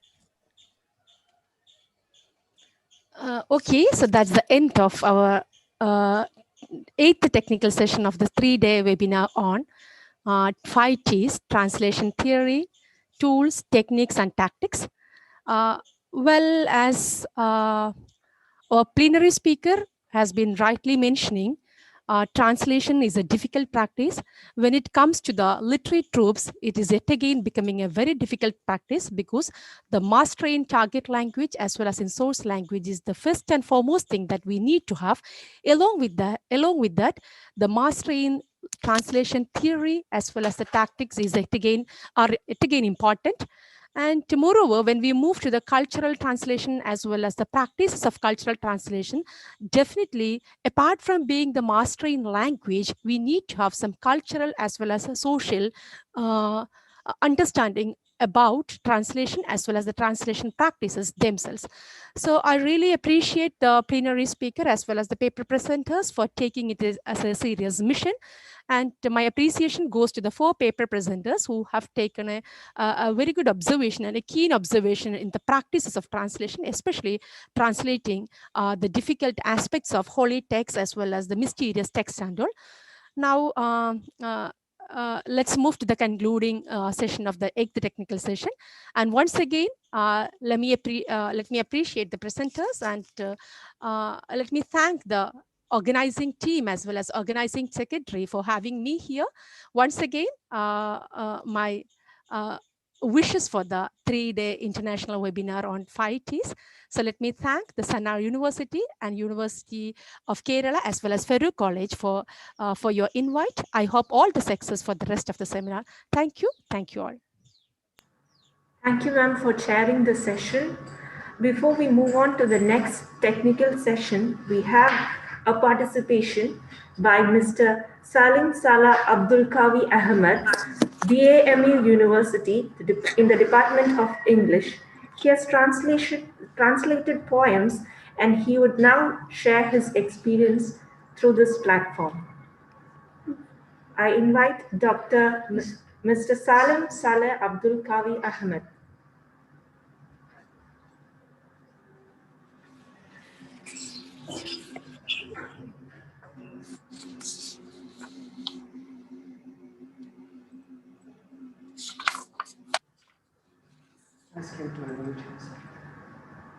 Okay, so that's the end of our 8th technical session of the 3-day webinar on 5 T's: translation theory, tools, techniques, and tactics. Well, as our plenary speaker has been rightly mentioning, translation is a difficult practice. When it comes to the literary tropes, it is yet again becoming a very difficult practice, because the mastery in target language as well as in source language is the first and foremost thing that we need to have. Along with that, the mastery in translation theory as well as the tactics is yet again important. And moreover, when we move to the cultural translation as well as the practices of cultural translation, definitely, apart from being the mastery in language, we need to have some cultural as well as a social understanding about translation as well as the translation practices themselves. So I really appreciate the plenary speaker as well as the paper presenters for taking it as a serious mission. And my appreciation goes to the 4 paper presenters who have taken a very good observation and a keen observation in the practices of translation, especially translating the difficult aspects of holy text as well as the mysterious text and all. Now, let's move to the concluding session of the 8th technical session. And once again, let me appreciate the presenters, and let me thank the organizing team as well as organizing secretary for having me here. Once again, my wishes for the 3-day international webinar on 5Ts. So let me thank the Sanaa University and University of Kerala as well as Farouk College for your invite. I hope all the success for the rest of the seminar. Thank you. Thank you all. Thank you, ma'am, for chairing the session. Before we move on to the next technical session, we have a participation by Mr. Salim Salah Abdul Kavi Ahmed, DAMU University, in the Department of English. He has translated poems, and he would now share his experience through this platform. I invite Mr. Salim Salah Abdul Kavi Ahmed.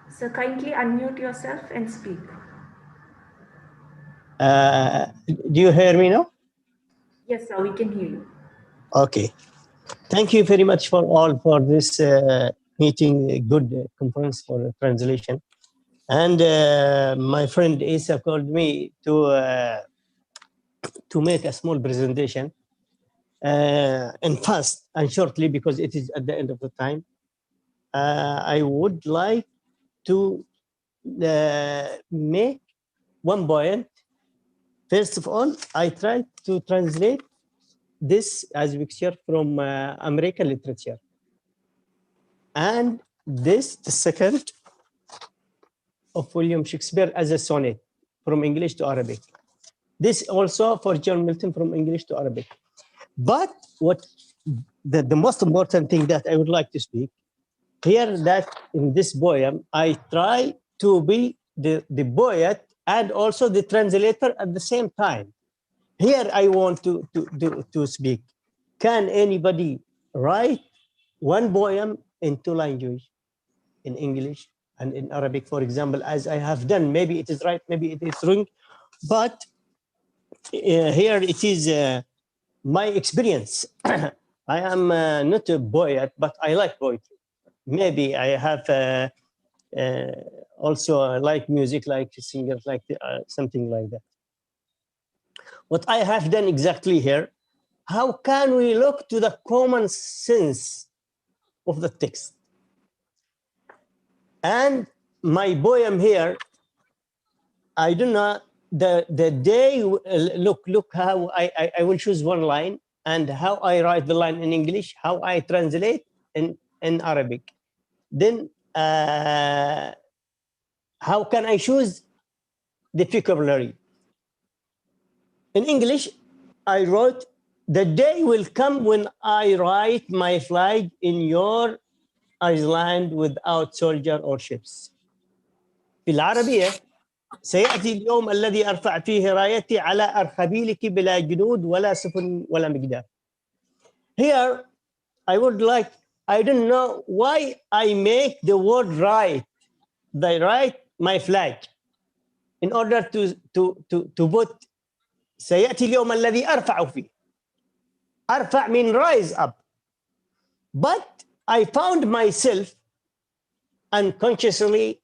So kindly unmute yourself and speak. Do you hear me now? Yes, sir, we can hear you. Okay. Thank you very much for this meeting, good conference for translation. And my friend Isa called me to make a small presentation and fast and shortly because it is at the end of the time. I would like to make one point. First of all, I tried to translate this as a picture from American literature. And this, the second, of William Shakespeare as a sonnet from English to Arabic. This also for John Milton from English to Arabic. But what the most important thing that I would like to speak here, that in this poem, I try to be the poet and also the translator at the same time. Here I want to speak. Can anybody write one poem in 2 languages, in English and in Arabic, for example, as I have done? Maybe it is right, maybe it is wrong, but here it is my experience. I am not a poet, but I like poetry. Maybe I have also like music, like singers, like something like that. What I have done exactly here, how can we look to the common sense of the text? And my poem here, I don't know, the day, look how I will choose one line and how I write the line in English, how I translate in Arabic. Then how can I choose the vocabulary? In English, I wrote, the day will come when I write my flag in your island without soldier or ships. في العربية سيأتي اليوم الذي أرفع فيه رايتي على أرخبيلك بلا جنود ولا سفن ولا مقدار. Here, I would like, I don't know why I make the word write. They write my flag in order to put سيأتي اليوم الذي أرفع فيه. أرفع mean rise up. But I found myself unconsciously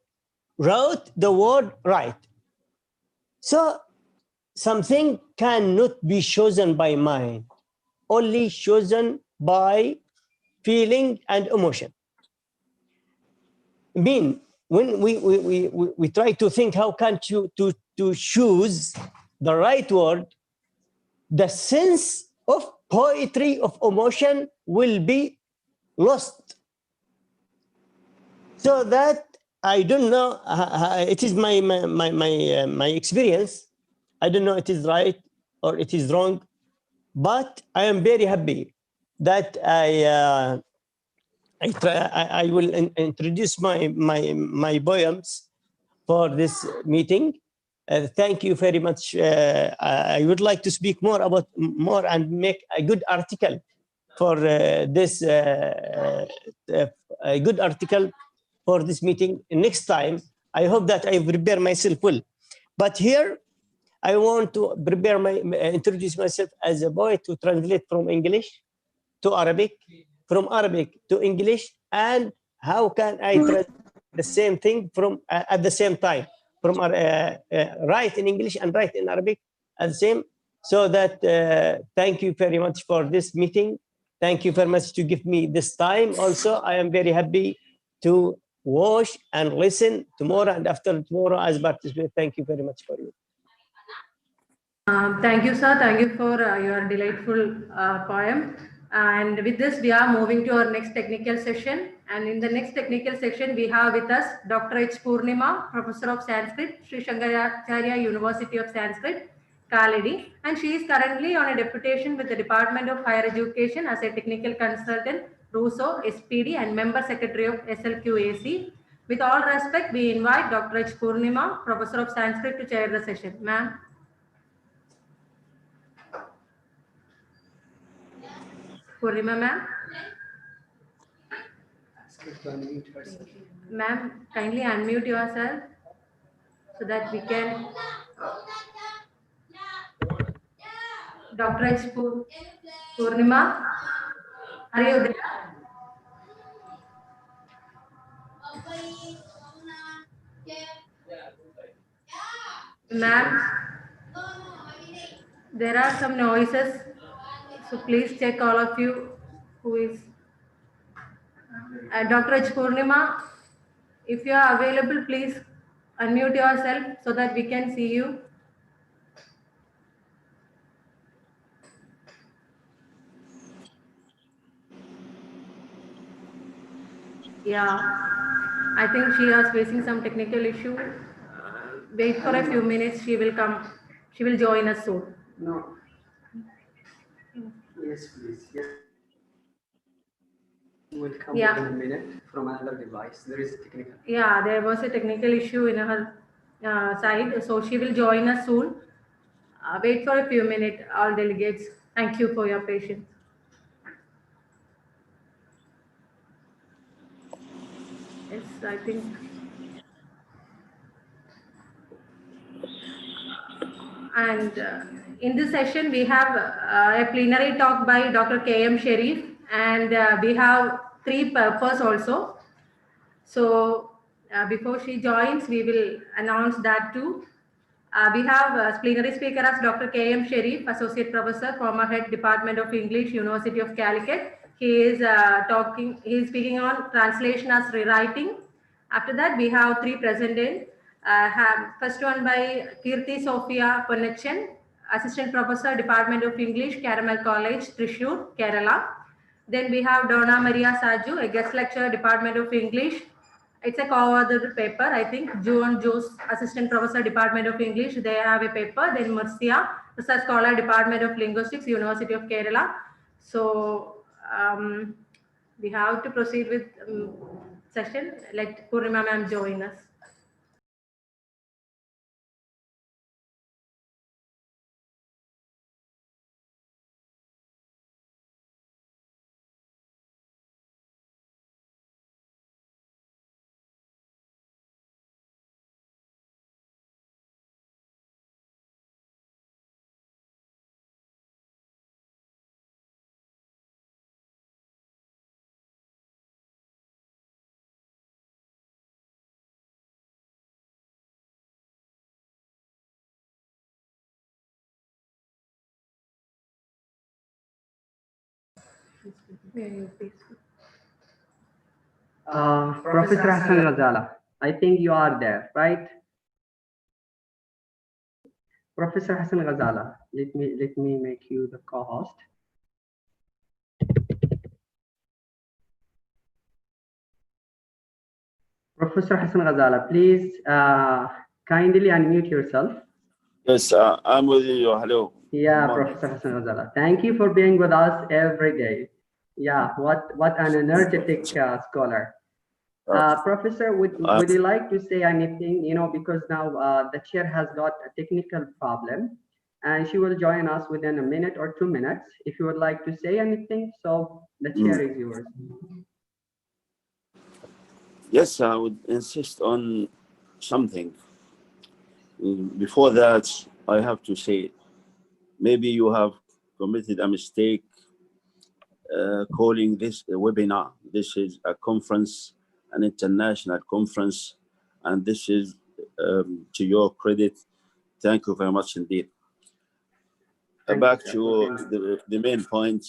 wrote the word right. So something cannot be chosen by mind, only chosen by feeling and emotion. I mean, when we try to think how can you to choose the right word, the sense of poetry of emotion will be lost. So that I don't know, it is my experience. I don't know it is right or it is wrong, but I am very happy that I will introduce my poems for this meeting. Thank you very much. I would like to speak more and make a good article for this a good article for this meeting next time. I hope that I prepare myself well. But here I want to prepare introduce myself as a poet to translate from English to Arabic, from Arabic to English, and how can I translate the same thing from at the same time, from write in English and write in Arabic at the same. So that thank you very much for this meeting. Thank you very much to give me this time. Also, I am very happy to watch and listen tomorrow and after tomorrow as participant. Thank you very much for you. Thank you, sir. Thank you for your delightful poem. And with this, we are moving to our next technical session. And in the next technical session, we have with us Dr. H. Purnima, Professor of Sanskrit, Sri Shankaracharya University of Sanskrit, Kaladi. And she is currently on a deputation with the Department of Higher Education as a technical consultant, RUSO, SPD, and member secretary of SLQAC. With all respect, we invite Dr. H. Purnima, Professor of Sanskrit, to chair the session. Ma'am. Purnima, ma'am. Ma'am, kindly unmute yourself so that we can. Dr. H. Purnima, are you there? Ma'am, there are some noises, so please check all of you who is. Dr. H. Purnima, if you are available, please unmute yourself so that we can see you. Yeah, I think she is facing some technical issue. Wait for a few minutes. She will come. She will join us soon. No. Yes, please. Yes. Will come in a minute from another device. There is a technical. Yeah, there was a technical issue in her side, so she will join us soon. Wait for a few minutes, all delegates. Thank you for your patience. Yes, I think. And in this session, we have a plenary talk by Dr. K.M. Sharif, and we have 3 purpose also. So before she joins, we will announce that too. We have plenary speaker as Dr. K.M. Sharif, Associate Professor, former Head Department of English, University of Calicut. He is speaking on translation as rewriting. After that, we have 3 presented. First one by Kirti Sophia Ponnachan, Assistant Professor, Department of English, Caramel College, Thrissur, Kerala. Then we have Donna Maria Saju, a guest lecturer, Department of English. It's a co-authored paper, I think. Joan Jose, Assistant Professor, Department of English, they have a paper. Then Murcia, Research Scholar, Department of Linguistics, University of Kerala. So we have to proceed with session. Let Purnima ma'am join us. Professor Hassan Ghazala, I think you are there, right? Professor Hassan Ghazala, let me make you the co-host. Professor Hassan Ghazala, please kindly unmute yourself. Yes, I'm with you. Hello. Yeah, Professor Hassan Ghazala. Thank you for being with us every day. Yeah, what an energetic scholar. Professor, would you like to say anything? You know, because now the chair has got a technical problem, and she will join us within a minute or 2 minutes. If you would like to say anything, so the chair is yours. Yes, I would insist on something. Before that, I have to say, maybe you have committed a mistake calling this a webinar. This is a conference, an international conference, and this is to your credit. Thank you very much indeed. Back to the main point.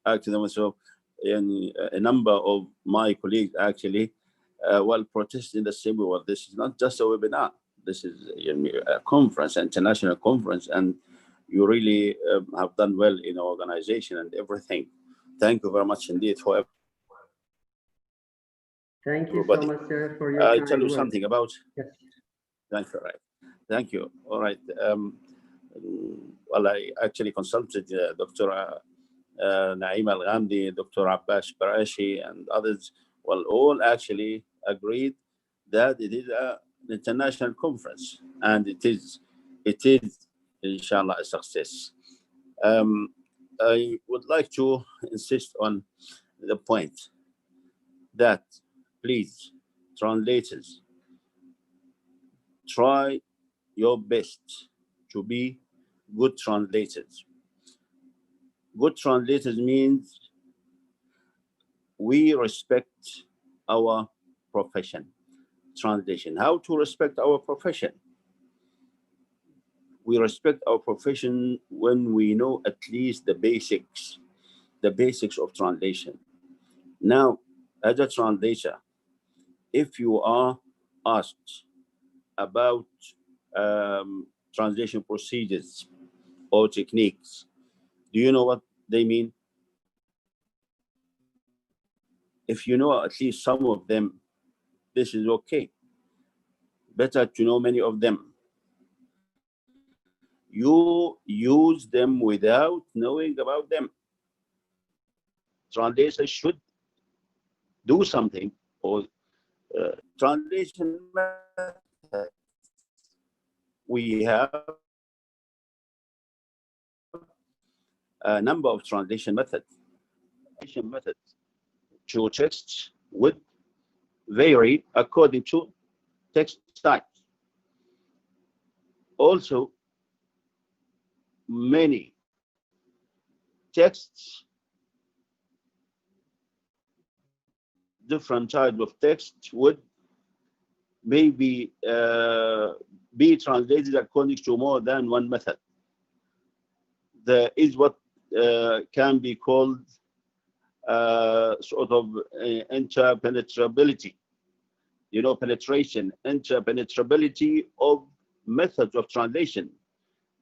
Actually, so a number of my colleagues actually protesting the same way. Well, this is not just a webinar. This is a conference, an international conference, and you really have done well in our organization and everything. Thank you very much indeed for Thank you everybody. so much, sir, for your I'll kind tell you words. something about. Yes. Thank you. Right. Thank you. All right. Well, I actually consulted Dr. Naeem Al-Ghamdi, Dr. Abbas Barashi, and others. Well, all actually agreed that it is an international conference, and it is, inshallah, a success. I would like to insist on the point that, please, translators, try your best to be good translators. Good translators means we respect our profession. Translation. How to respect our profession? We respect our profession when we know at least the basics of translation. Now, as a translator, if you are asked about translation procedures or techniques, do you know what they mean? If you know at least some of them, this is okay. Better to know many of them. You use them without knowing about them. Translators should do something, or translation method. We have a number of translation methods. To texts would vary according to text types. Also, many texts, different types of text would maybe be translated according to more than one method. There is what can be called sort of interpenetrability. You know, penetration, interpenetrability of methods of translation.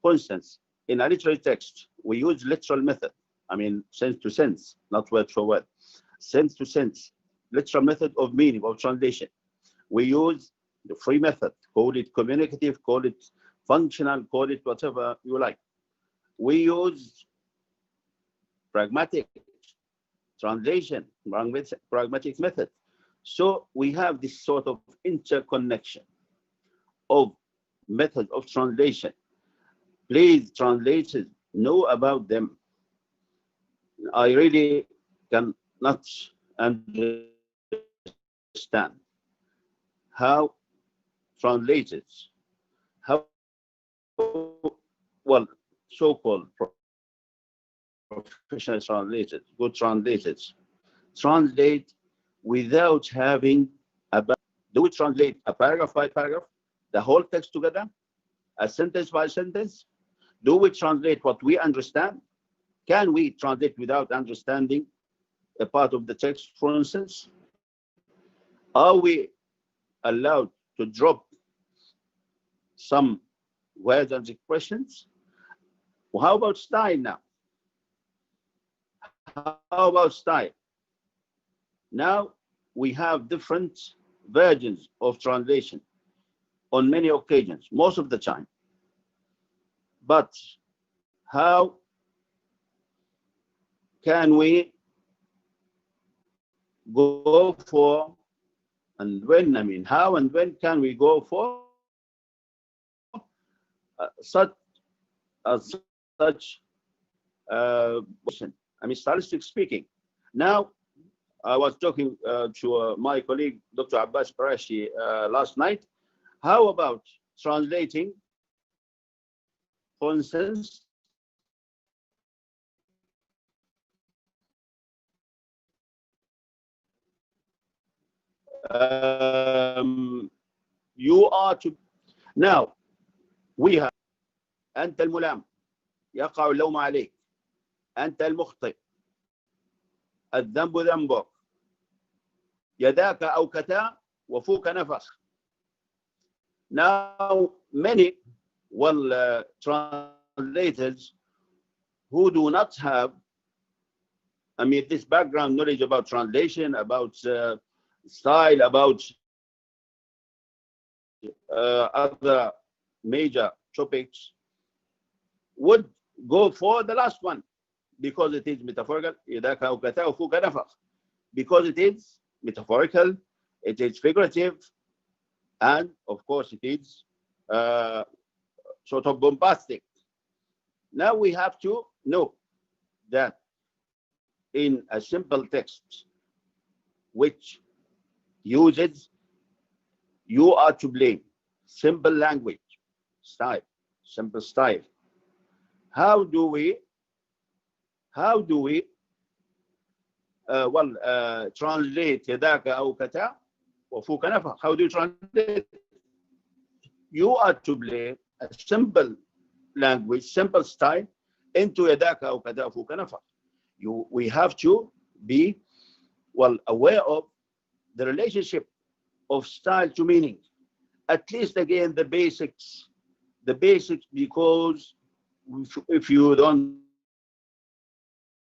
For instance, in a literary text, we use literal method. I mean, sense to sense, not word for word. Sense to sense, literal method of meaning, of translation. We use the free method, call it communicative, call it functional, call it whatever you like. We use pragmatic translation, pragmatic method. So we have this sort of interconnection of methods of translation. Please, translators, know about them. I really cannot understand how translators, how, well, so-called professional translators, good translators, translate without having do we translate a paragraph by paragraph, the whole text together, a sentence by sentence? Do we translate what we understand? Can we translate without understanding a part of the text, for instance? Are we allowed to drop some words and expressions? Well, how about style now? How about style? Now we have different versions of translation on many occasions, most of the time. But how can we go for, and when, I mean, how and when can we go for such I mean, stylistic speaking. Now, I was talking to my colleague, Dr. Abbas Qurashi, last night. How about translating, for instance, you are to, now we have أنت الملام يقع اللوم عليك أنت المخطئ الذنب ذنبك يداك أوكتا وفوك نفخ. Now many translators who do not have, I mean, this background knowledge about translation, about style, about other major topics, would go for the last one because it is metaphorical, because it is metaphorical, it is figurative, and of course it is sort of bombastic. Now we have to know that in a simple text which uses "you are to blame," simple language, style, simple style, how do we translate يداك أوكتا وفوك نفخ? How do you translate "you are to blame," a simple language, simple style, into يداك أوكتا وفوك نفخ? We have to be aware of the relationship of style to meaning, at least again the basics, because if you don't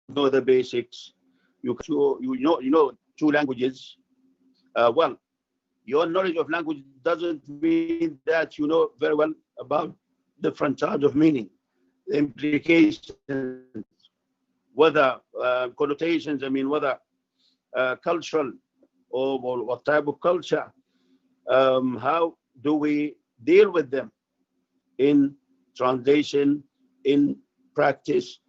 know the basics, you know two languages, your knowledge of language doesn't mean that you know very well about different types of meaning, implications, whether connotations, I mean, whether cultural or what type of culture, how do we deal with them in translation, in practice?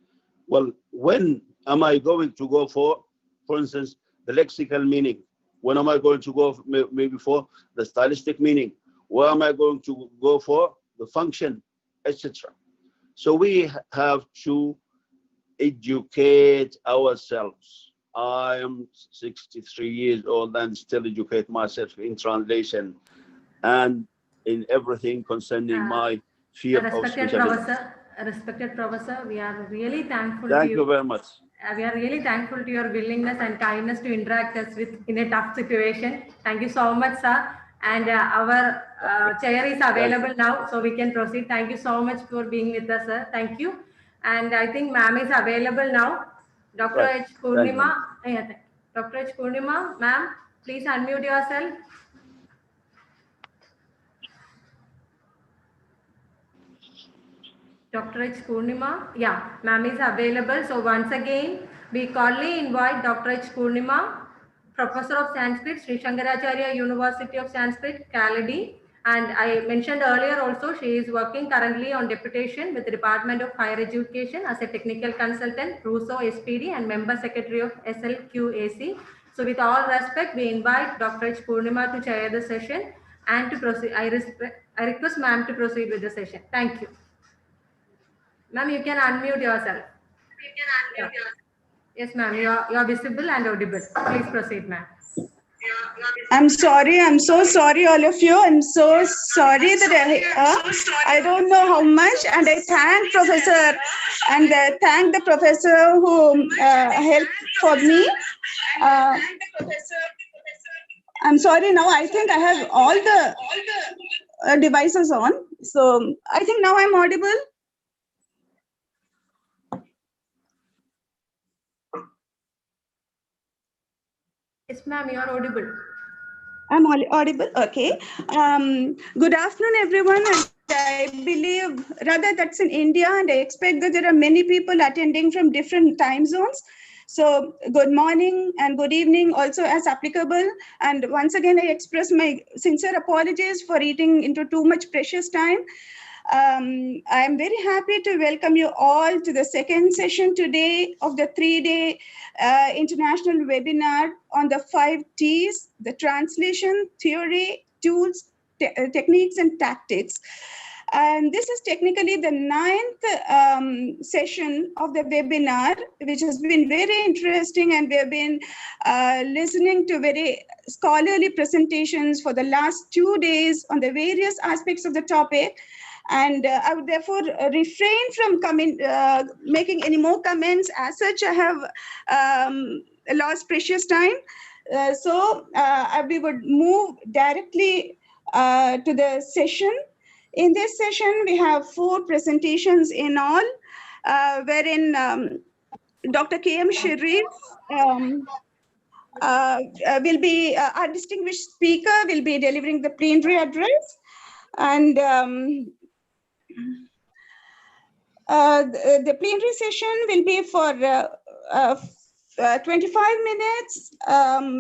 Well, when am I going to go for instance, the lexical meaning? When am I going to go maybe for the stylistic meaning? Where am I going to go for the function, etc.? So we have to educate ourselves. I am 63 years old and still educate myself in translation and in everything concerning my field of specialty. Respected professor, we are really thankful Thank to you very much. We are really thankful to your willingness and kindness to interact us with in a tough situation. Thank you so much, sir. And our chair is available now, so we can proceed. Thank you so much for being with us, sir. Thank you. And I think ma'am is available now. Dr. Right. H. Purnima. Dr. H. Purnima, ma'am, please unmute yourself. Dr. H. Purnima, yeah, ma'am is available. So once again, we cordially invite Dr. H. Purnima, Professor of Sanskrit, Sri Shankaracharya University of Sanskrit, Kaladi. And I mentioned earlier also, she is working currently on deputation with the Department of Higher Education as a technical consultant, RUSO SPD, and member secretary of SLQAC. So with all respect, we invite Dr. H. Purnima to chair the session and to proceed. I request ma'am to proceed with the session. Thank you. Ma'am, you can unmute yourself. Yeah. Yes, ma'am, you are visible and audible. Please proceed, ma'am. I'm sorry. I'm so sorry, all of you. I'm so sorry that I don't know how much, and I thank Professor and thank the professor who helped for me. I'm sorry now. I think I have all the devices on, so I think now I'm audible. Yes, ma'am, you are audible. I'm audible. Okay. Good afternoon, everyone. And I believe, rather, that's in India, and I expect that there are many people attending from different time zones. So, good morning and good evening, also as applicable. And once again, I express my sincere apologies for eating into too much precious time. I am very happy to welcome you all to the second session today of the 3-day international webinar on the 5 T's, the translation, theory, tools, techniques, and tactics. And this is technically the 9th session of the webinar, which has been very interesting, and we have been listening to very scholarly presentations for the last 2 days on the various aspects of the topic. And I would therefore refrain from making any more comments. As such, I have lost precious time. So we would move directly to the session. In this session, we have 4 presentations in all, wherein Dr. K.M. Sharif will be, our distinguished speaker will be delivering the plenary address. And the plenary session will be for 25 minutes.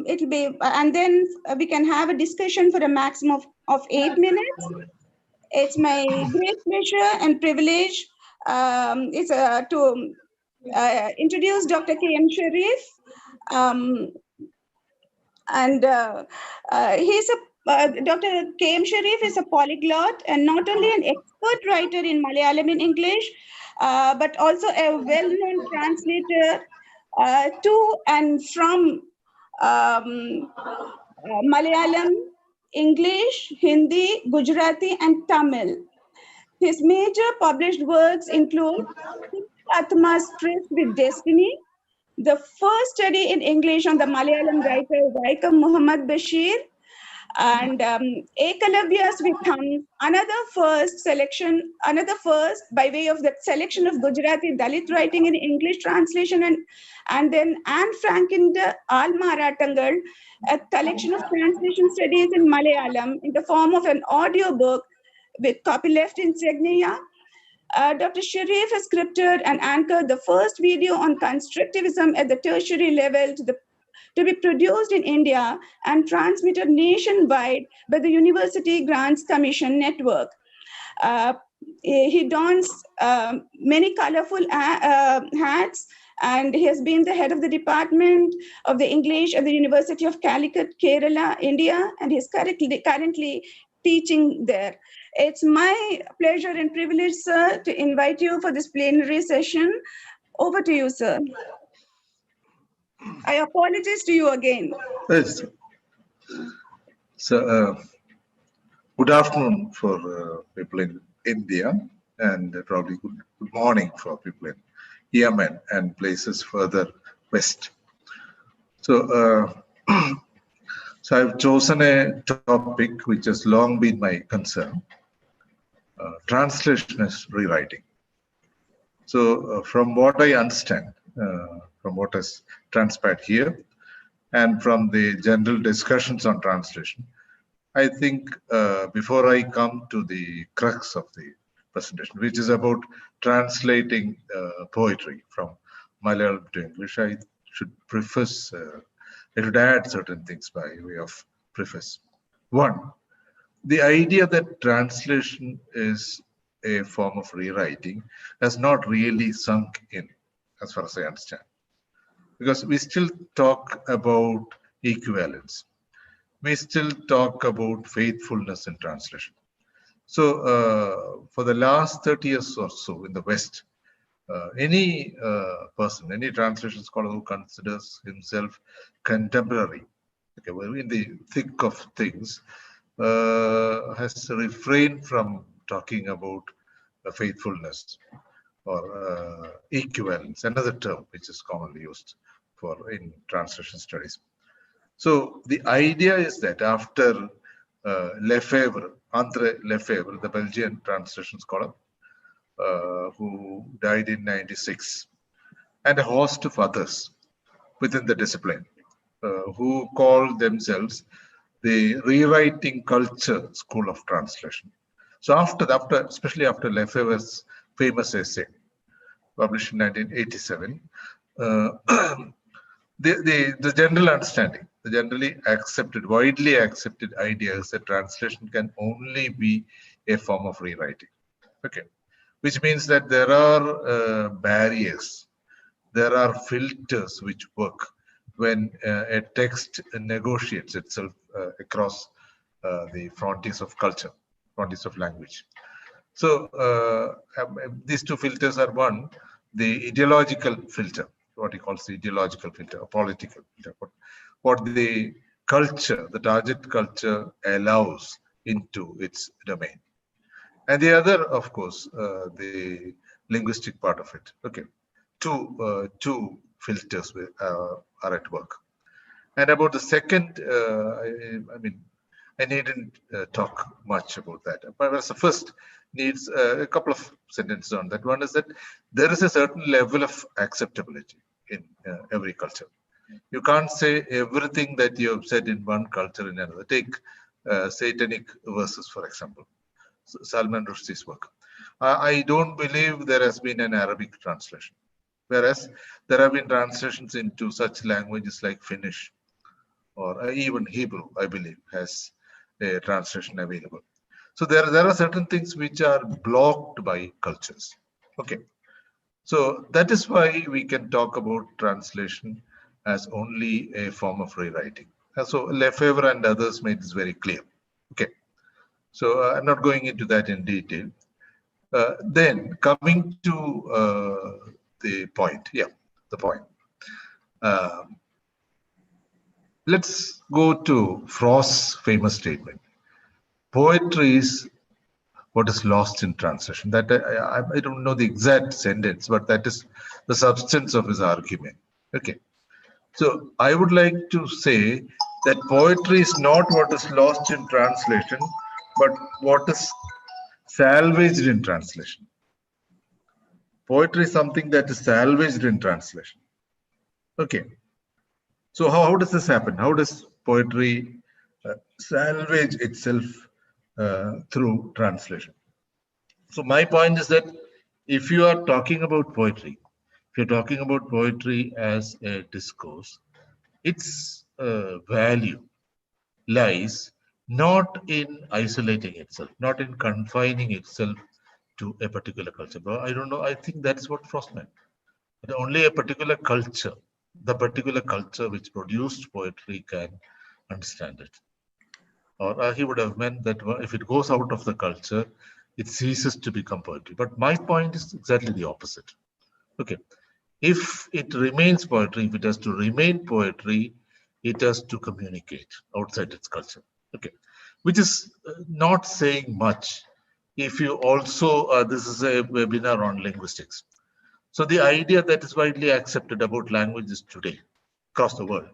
It'll be, and then we can have a discussion for a maximum of 8 minutes. It's my great pleasure and privilege to introduce Dr. K.M. Sharif. Dr. K.M. Sharif is a polyglot and not only an expert writer in Malayalam and English, but also a well-known translator to and from Malayalam, English, Hindi, Gujarati, and Tamil. His major published works include Atma's Tryst with Destiny, the first study in English on the Malayalam writer Vaikom Muhammad Bashir, and Ekalavya's with Thumbs, another first by way of the selection of Gujarati Dalit writing in English translation, and then Anne Frankinde Almaratangal, a collection of translation studies in Malayalam in the form of an audio book with copyleft in Segniya. Dr. Sharif has scripted and anchored the first video on constructivism at the tertiary level to be produced in India and transmitted nationwide by the University Grants Commission Network. He dons many colorful hats, and he has been the head of the Department of the English at the University of Calicut, Kerala, India, and he's currently teaching there. It's my pleasure and privilege, sir, to invite you for this plenary session. Over to you, sir. I apologize to you again. Yes. So, good afternoon for people in India, and probably good morning for people in Yemen and places further west. So, so I've chosen a topic which has long been my concern. Translation is rewriting. So, from what I understand, from what has transpired here, and from the general discussions on translation, I think before I come to the crux of the presentation, which is about translating poetry from Malayalam to English, I should preface, I should add certain things by way of preface. One, the idea that translation is a form of rewriting has not really sunk in, as far as I understand. Because we still talk about equivalence. We still talk about faithfulness in translation. So for the last 30 years or so in the West, any person, any translation scholar who considers himself contemporary, okay, well, in the thick of things, has refrained from talking about faithfulness or equivalence, another term which is commonly used for in translation studies. So the idea is that after Lefebvre, Andre Lefebvre, the Belgian translation scholar, who died in '96, and a host of others within the discipline, who call themselves the rewriting culture school of translation. So especially after Lefebvre's famous essay, published in 1987, the general understanding, the generally accepted, widely accepted idea is that translation can only be a form of rewriting. Okay, which means that there are barriers, there are filters which work when a text negotiates itself across the frontiers of culture, frontiers of language. So these two filters are: one, the ideological filter, what he calls the ideological filter, a political filter, what the culture, the target culture allows into its domain. And the other, of course, the linguistic part of it. Okay, two filters are at work. And about the second, I needn't talk much about that. But the first needs a couple of sentences on that. One is that there is a certain level of acceptability in every culture. You can't say everything that you have said in one culture in another. Take Satanic verses, for example, Salman Rushdie's work. I don't believe there has been an Arabic translation, whereas there have been translations into such languages like Finnish or even Hebrew, I believe, has a translation available. So there are certain things which are blocked by cultures. Okay, so that is why we can talk about translation as only a form of rewriting. So Lefebvre and others made this very clear. Okay, so I'm not going into that in detail. Then coming to the point, the point. Let's go to Frost's famous statement. Poetry is what is lost in translation. That I don't know the exact sentence, but that is the substance of his argument. Okay. So I would like to say that poetry is not what is lost in translation, but what is salvaged in translation. Poetry is something that is salvaged in translation. Okay. So how does this happen? How does poetry salvage itself through translation? So my point is that if you are talking about poetry, if you're talking about poetry as a discourse, its value lies not in isolating itself, not in confining itself to a particular culture. But I don't know, I think that's what Frost meant. But only a particular culture, the particular culture which produced poetry can understand it. Or he would have meant that if it goes out of the culture, it ceases to become poetry. But my point is exactly the opposite. Okay, if it remains poetry, if it has to remain poetry, it has to communicate outside its culture. Okay, which is not saying much. If you also, this is a webinar on linguistics. So the idea that is widely accepted about languages today across the world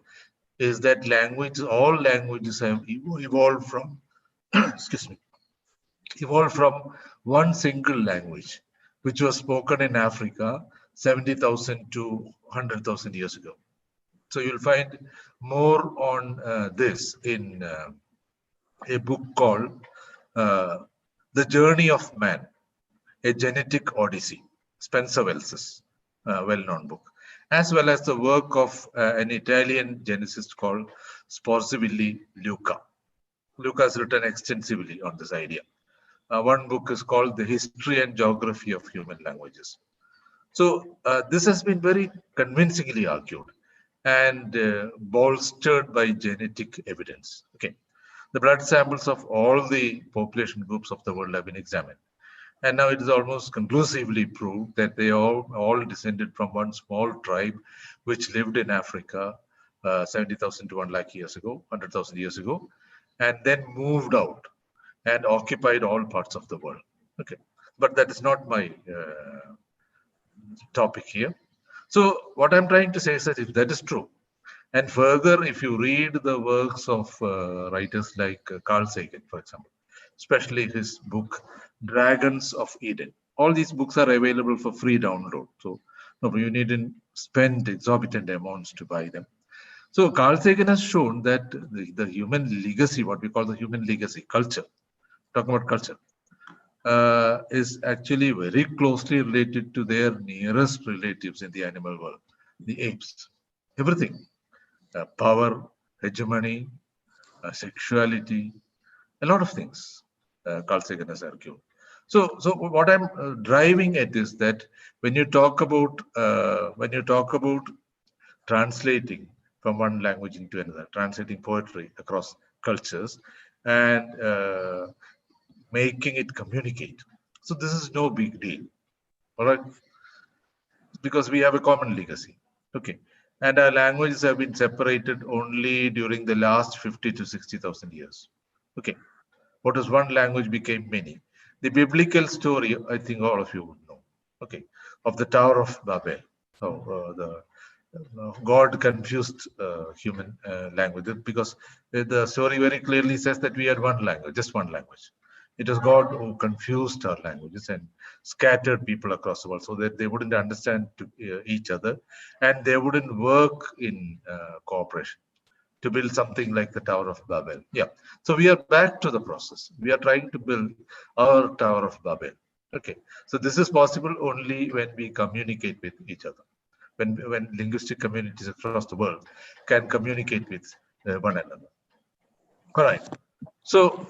is that languages, all languages have evolved from, excuse me, evolved from one single language, which was spoken in Africa 70,000 to 100,000 years ago. So you'll find more on this in a book called The Journey of Man, A Genetic Odyssey, Spencer Wells's well-known book, as well as the work of an Italian geneticist called Sforzivilli Luca. Luca has written extensively on this idea. One book is called The History and Geography of Human Languages. So this has been very convincingly argued and bolstered by genetic evidence. Okay, the blood samples of all the population groups of the world have been examined. And now it is almost conclusively proved that they all descended from one small tribe which lived in Africa 70,000 to 1 lakh years ago, 100,000 years ago, and then moved out and occupied all parts of the world. Okay, but that is not my topic here. So what I'm trying to say is that if that is true, and further, if you read the works of writers like Carl Sagan, for example, especially his book, Dragons of Eden. All these books are available for free download. So no, you needn't spend exorbitant amounts to buy them. So Carl Sagan has shown that the human legacy, what we call the human legacy, culture, talking about culture, is actually very closely related to their nearest relatives in the animal world, the apes. Everything, power, hegemony, sexuality, a lot of things, Carl Sagan has argued. So what I'm driving at is that when you talk about translating from one language into another, translating poetry across cultures, and making it communicate. So this is no big deal, all right? Because we have a common legacy, okay? And our languages have been separated only during the last 50 to 60,000 years, okay? What is one language became many. The biblical story, I think all of you would know, okay, of the Tower of Babel. God confused human language, because the story very clearly says that we had one language, just one language. It was God who confused our languages and scattered people across the world so that they wouldn't understand each other, and they wouldn't work in cooperation to build something like the Tower of Babel. Yeah. So we are back to the process. We are trying to build our Tower of Babel. Okay. So this is possible only when we communicate with each other. When linguistic communities across the world can communicate with one another. All right. So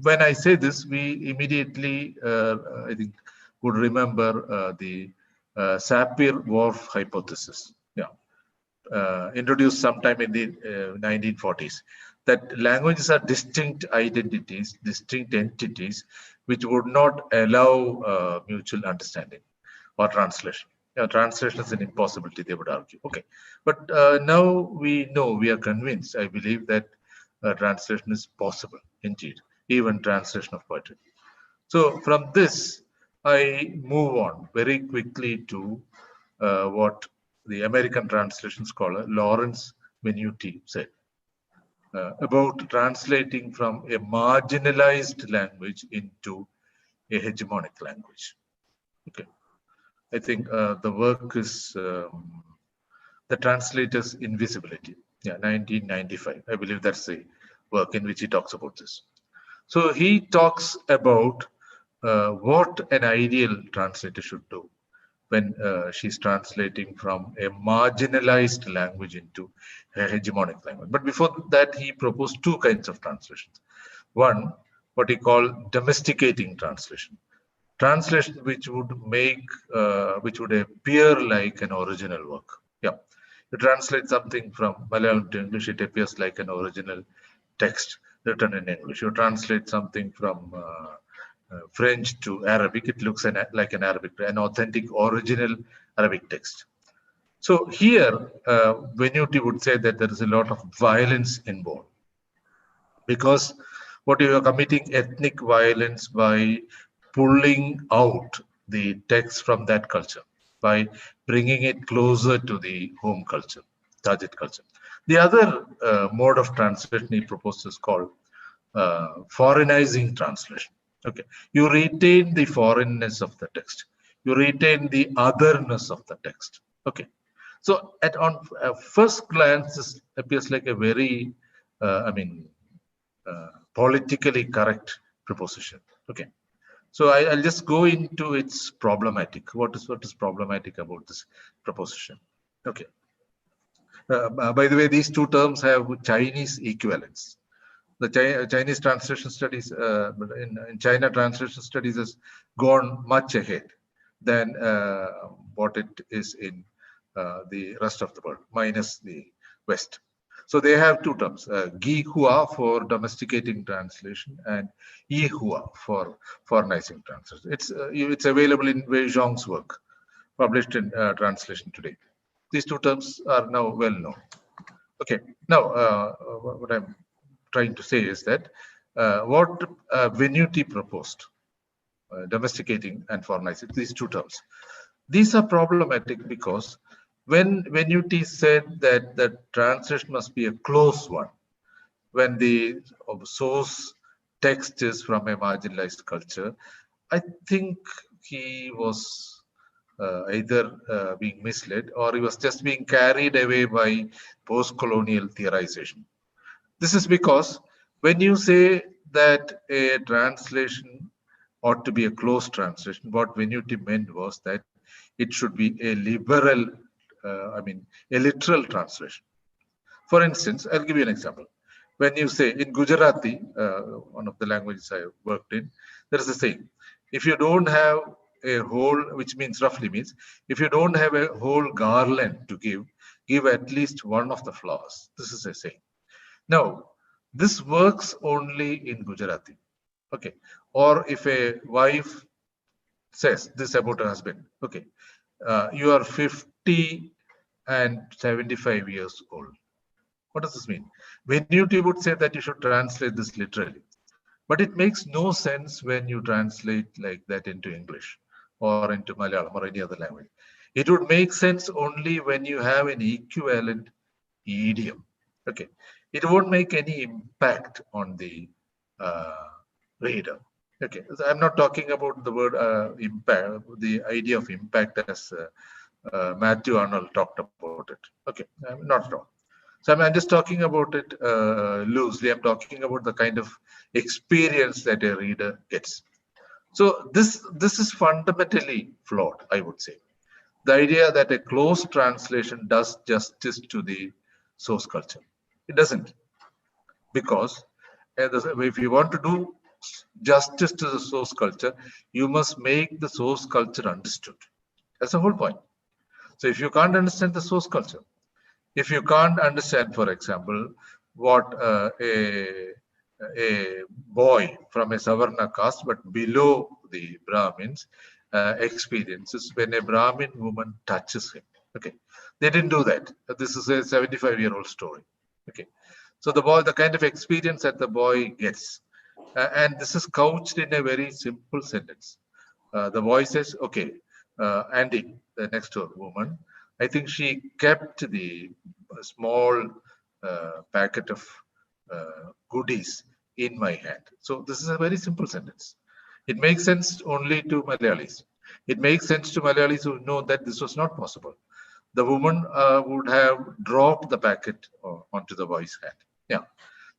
when I say this, we immediately, I think, would remember the Sapir-Whorf hypothesis. Yeah, introduced sometime in the 1940s. That languages are distinct identities, distinct entities, which would not allow mutual understanding or translation. Translation is an impossibility, they would argue. Okay, but now we know, we are convinced, I believe, that translation is possible, indeed, even translation of poetry. So from this, I move on very quickly to what the American translation scholar Lawrence Venuti said about translating from a marginalized language into a hegemonic language. Okay. I think the work is The Translator's Invisibility. Yeah, 1995. I believe that's the work in which he talks about this. So he talks about what an ideal translator should do when she's translating from a marginalized language into a hegemonic language. But before that, he proposed two kinds of translations. One, what he called domesticating translation. Translation which would make, which would appear like an original work. Yeah, you translate something from Malayalam to English, it appears like an original text written in English. You translate something from French to Arabic, it looks like an Arabic, an authentic original Arabic text. So here, Venuti would say that there is a lot of violence involved, because what you are committing ethnic violence by pulling out the text from that culture, by bringing it closer to the home culture, target culture. The other mode of translation he proposes is called foreignizing translation. Okay, you retain the foreignness of the text, you retain the otherness of the text. Okay, so on first glance, this appears like a very, politically correct proposition. Okay, so I'll just go into its problematic. What is problematic about this proposition? Okay. By the way, these two terms have Chinese equivalents. The Chinese translation studies, in China, translation studies has gone much ahead than what it is in the rest of the world, minus the West. So they have two terms, Gihua for domesticating translation and Yihua for foreignizing translation. It's available in Wei Zhong's work, published in translation today. These two terms are now well known. Okay, now what I'm trying to say is that what Venuti proposed, domesticating and foreignizing, these two terms, these are problematic because when Venuti said that the translation must be a close one, when the source text is from a marginalized culture, I think he was either being misled or he was just being carried away by post-colonial theorization. This is because when you say that a translation ought to be a close translation, what Venuti meant was that it should be a liberal, a literal translation. For instance, I'll give you an example. When you say in Gujarati, one of the languages I worked in, there is a saying, if you don't have a whole, which means roughly means, if you don't have a whole garland to give at least one of the flowers. This is a saying. Now, this works only in Gujarati. Okay. Or if a wife says this about her husband, okay, you are 50 and 75 years old. What does this mean? Venuti would say that you should translate this literally. But it makes no sense when you translate like that into English or into Malayalam or any other language. It would make sense only when you have an equivalent idiom. Okay. It won't make any impact on the reader. Okay. So I'm not talking about the word impact, the idea of impact as Matthew Arnold talked about it. Okay. Not at all. So I'm just talking about it loosely. I'm talking about the kind of experience that a reader gets. So this is fundamentally flawed, I would say. The idea that a close translation does justice to the source culture. It doesn't. Because if you want to do justice to the source culture, you must make the source culture understood. That's the whole point. So if you can't understand the source culture, if you can't understand, for example, what a boy from a Savarna caste, but below the Brahmins, experiences when a Brahmin woman touches him. Okay, they didn't do that. This is a 75-year-old story. Okay, so the boy, the kind of experience that the boy gets, and this is couched in a very simple sentence. The boy says, "Okay, Andy, the next door woman, I think she kept the small packet of goodies in my hand." So this is a very simple sentence. It makes sense only to Malayalis. It makes sense to Malayalis who know that this was not possible. The woman would have dropped the packet onto the boy's hand. Yeah.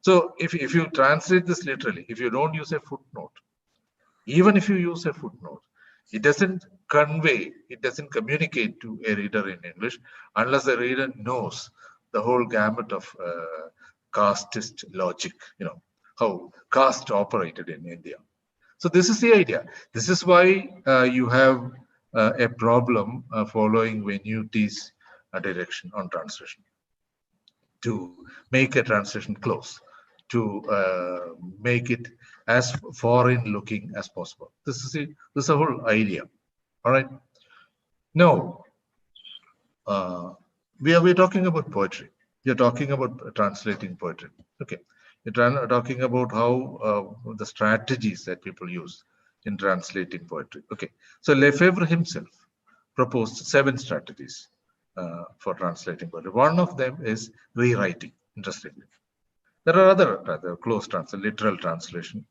So if you translate this literally, if you don't use a footnote, even if you use a footnote, it doesn't convey, it doesn't communicate to a reader in English unless the reader knows the whole gamut of casteist logic, how caste operated in India. So this is the idea. This is why you have a problem following Venuti's direction on translation, to make a translation close, to make it as foreign looking as possible. This is the whole idea. All right. Now, we're talking about poetry. You're talking about translating poetry. Okay. You're talking about how the strategies that people use in translating poetry. Okay. So Lefebvre himself proposed 7 strategies for translating poetry. One of them is rewriting, interestingly. There are other rather close translation, literal translation,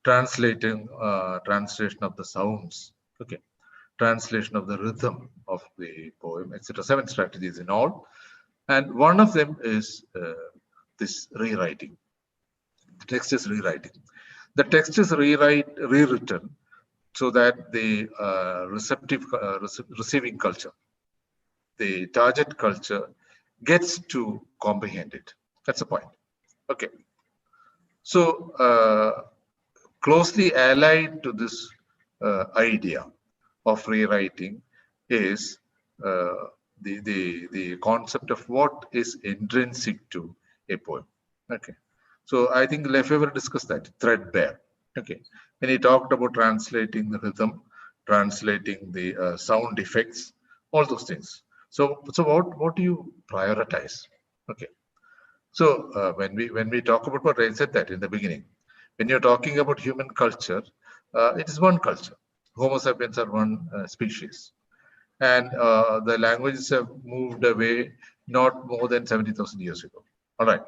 translation of the sounds, okay, translation of the rhythm of the poem, etc. 7 strategies in all, and one of them is this rewriting. The text is rewriting. The text is rewritten so that the receiving culture, the target culture, gets to comprehend it. That's the point. Okay. So closely allied to this idea of rewriting is the concept of what is intrinsic to a poem. Okay. So I think Lefebvre discussed that, threadbare. Okay. And he talked about translating the rhythm, translating the sound effects, all those things. So what do you prioritize? Okay. So when we talk about what I said that in the beginning, when you're talking about human culture, it is one culture. Homo sapiens are one species, and the languages have moved away not more than 70,000 years ago. All right.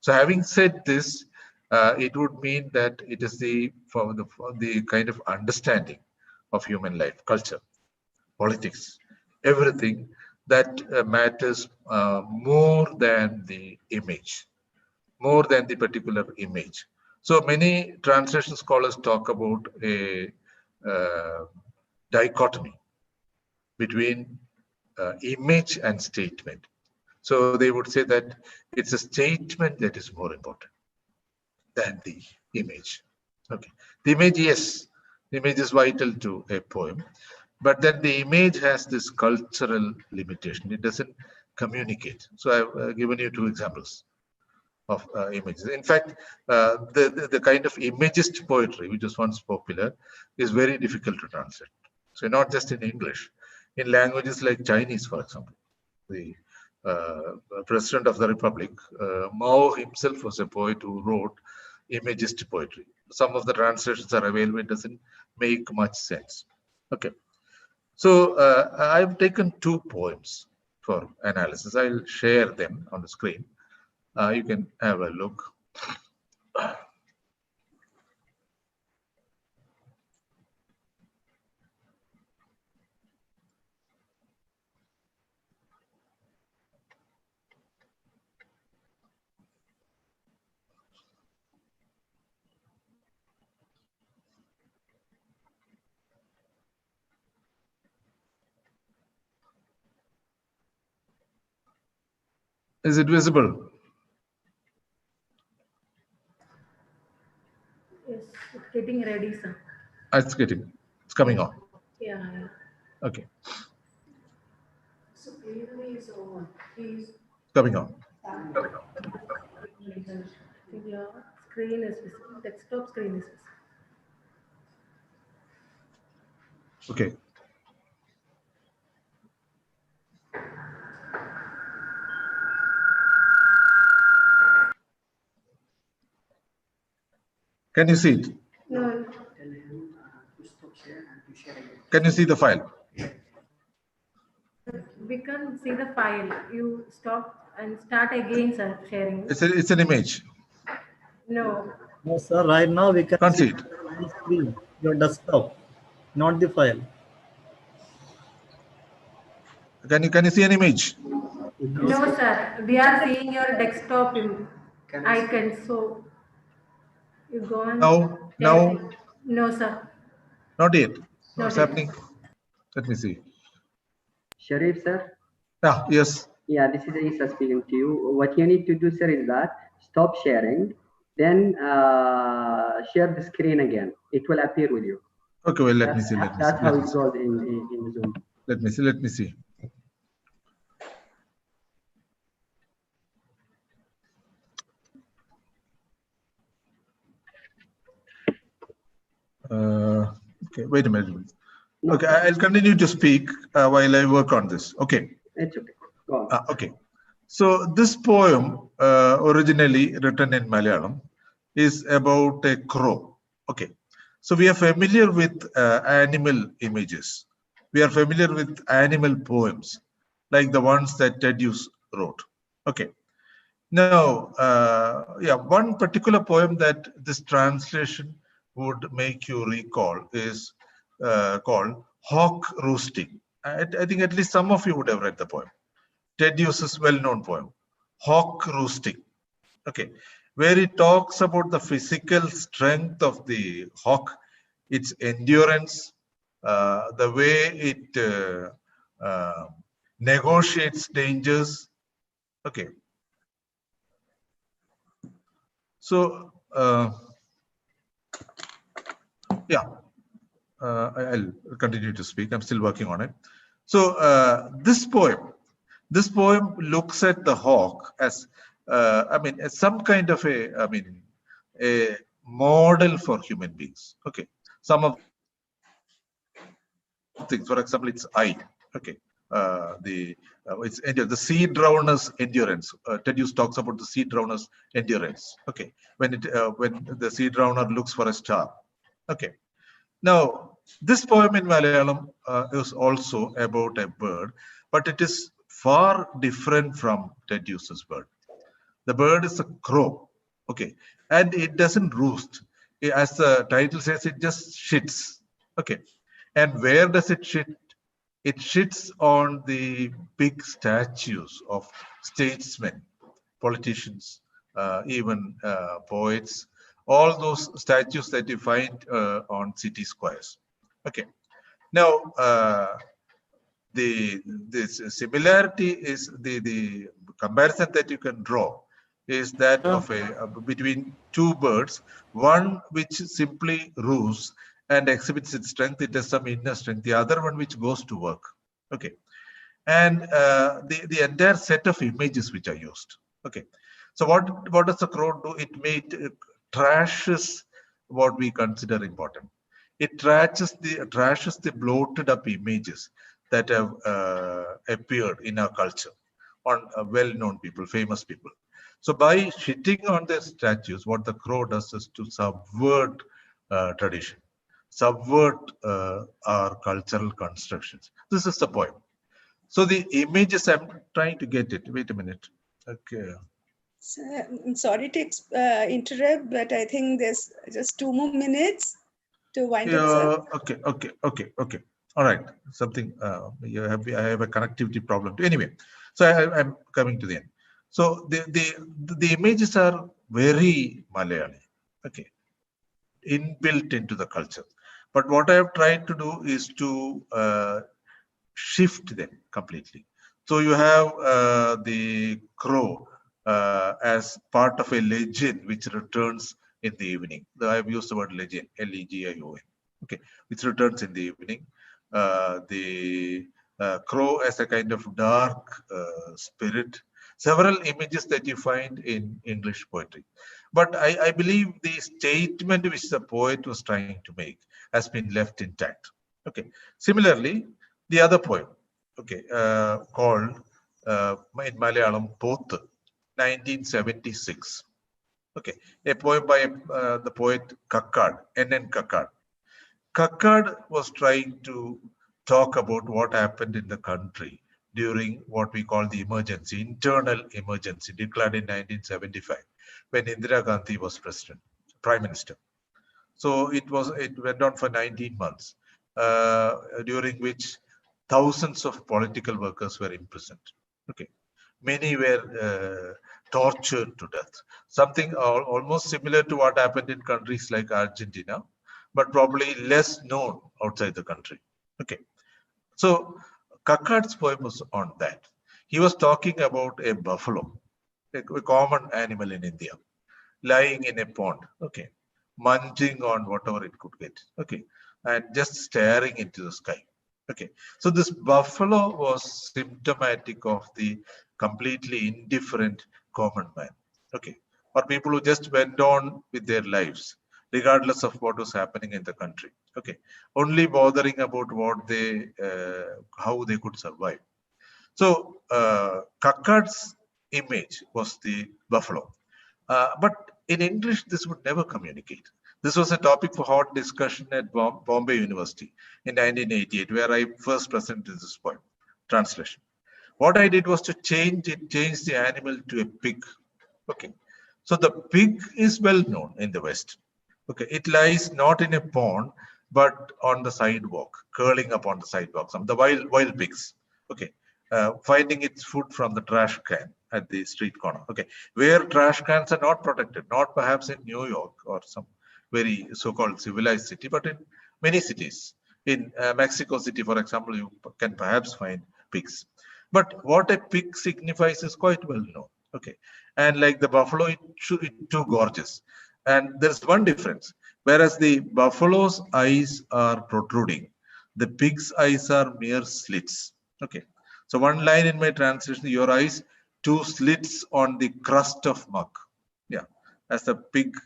So having said this, it would mean that it is the kind of understanding of human life, culture. politics, everything that matters more than the image, more than the particular image. So many translation scholars talk about a dichotomy between image and statement. So they would say that it's a statement that is more important than the image. Okay, the image, yes, the image is vital to a poem, but then the image has this cultural limitation. It doesn't communicate. So I've given you 2 examples of images. In fact, the kind of imagist poetry, which was once popular, is very difficult to translate. So not just in English, in languages like Chinese, for example. The President of the Republic, Mao himself was a poet who wrote imagist poetry. Some of the translations are available. It doesn't make much sense. Okay. So I've taken 2 poems for analysis. I'll share them on the screen. You can have a look. Is it visible? Yes, it's getting ready, sir. It's coming on. Yeah. Okay, So clearly is over. Please. coming on. Your screen is visible. Desktop screen is visible. Okay. Can you see it? No. Can you see the file? We can't see the file. You stop and start again, sir, sharing. It's an image. No. No, sir. Right now we Can't see it. Screen, your desktop, not the file. Can you see an image? No, sir. We are seeing your desktop icon. So you go on. Now. No, sir. Not yet. Not What's yet. happening? Let me see. Sharif, sir? Yes. Yeah, this is Isa speaking to you. What you need to do, sir, is that stop sharing, then share the screen again. It will appear with you. Okay, well, let me see. That's how it goes in Zoom. Let me see. Okay, wait a minute. Okay, I'll continue to speak while I work on this. Okay. It's okay. Go on. Okay. So this poem, originally written in Malayalam, is about a crow. Okay. So we are familiar with animal images. We are familiar with animal poems, like the ones that Ted Hughes wrote. Okay. Now, one particular poem that this translation would make you recall is called Hawk Roosting. I think at least some of you would have read the poem. Ted Hughes' well-known poem, Hawk Roosting. Okay, where he talks about the physical strength of the hawk, its endurance, the way it negotiates dangers. Okay. So, I'll continue to speak. I'm still working on it. So this poem looks at the hawk as, as some kind of a model for human beings. Okay, some of things, for example, its eye. Okay, the sea drowner's endurance. Ted Hughes talks about the sea drowner's endurance. Okay, when the sea drowner looks for a star. Okay. Now, this poem in Malayalam is also about a bird, but it is far different from Ted Hughes' bird. The bird is a crow, okay, and it doesn't roost. As the title says, it just shits, okay. And where does it shit? it shits on the big statues of statesmen, politicians, even poets, all those statues that you find on city squares. Okay. Now, this similarity is the comparison that you can draw is that of between two birds, one which simply roos and exhibits its strength, it has some inner strength, the other one which goes to work. Okay. And the entire set of images which are used. Okay. So what does the crow do? It trashes what we consider important. It trashes the bloated up images that have appeared in our culture on well-known people, famous people. So by shitting on their statues, what the crow does is to subvert tradition, subvert our cultural constructions. This is the point. So the images, I'm trying to get it. Wait a minute. Okay. So, I'm sorry to interrupt, but I think there's just 2 more minutes to wind up. Okay. All right. Something I have a connectivity problem. Anyway, so I'm coming to the end. So the images are very Malayali. Okay, inbuilt into the culture. But what I have tried to do is to shift them completely. So you have the crow as part of a legend which returns in the evening. I've used the word legend, L-E-G-I-O-N. Okay, which returns in the evening. The crow as a kind of dark spirit. Several images that you find in English poetry. But I believe the statement which the poet was trying to make has been left intact. Okay. Similarly, the other poem, okay, called in Malayalam, Pothu, 1976. Okay, a poem by the poet Kakkad, N.N. Kakkad. Kakkad was trying to talk about what happened in the country during what we call the emergency, internal emergency, declared in 1975, when Indira Gandhi was president, prime minister. So it went on for 19 months, during which thousands of political workers were imprisoned. Okay, many were tortured to death. Something almost similar to what happened in countries like Argentina, but probably less known outside the country. Okay, so Kakkad's poem was on that. He was talking about a buffalo, a common animal in India, lying in a pond, okay, munching on whatever it could get, okay, and just staring into the sky. Okay, so this buffalo was symptomatic of the completely indifferent common man, okay, or people who just went on with their lives, regardless of what was happening in the country, okay, only bothering about what they, how they could survive. So Kakkad's image was the buffalo, but in English, this would never communicate. This was a topic for hot discussion at Bombay University in 1988, where I first presented this poem, translation. What I did was to change the animal to a pig. Okay, so the pig is well known in the West. Okay, it lies not in a pond, but on the sidewalk, curling up on the sidewalk. Some the wild pigs. Okay, finding its food from the trash can at the street corner. Okay, where trash cans are not protected, not perhaps in New York or some very so-called civilized city, but in many cities. In Mexico City, for example, you can perhaps find pigs. But what a pig signifies is quite well known. Okay, and like the buffalo, it's too gorgeous. And there's one difference. Whereas the buffalo's eyes are protruding, the pig's eyes are mere slits. Okay, so one line in my translation: your eyes, two slits on the crust of muck. Yeah, as the pig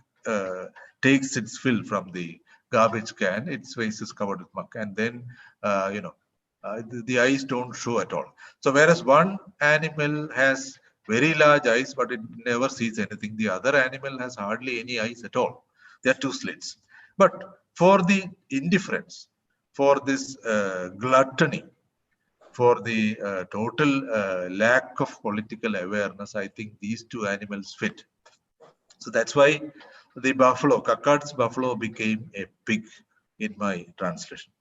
takes its fill from the garbage can, its face is covered with muck, and then the eyes don't show at all. So whereas one animal has very large eyes, but it never sees anything, the other animal has hardly any eyes at all. There are two slits. But for the indifference, for this gluttony, for the total lack of political awareness, I think these two animals fit. So that's why the buffalo, Kakkad's buffalo, became a pig in my translation.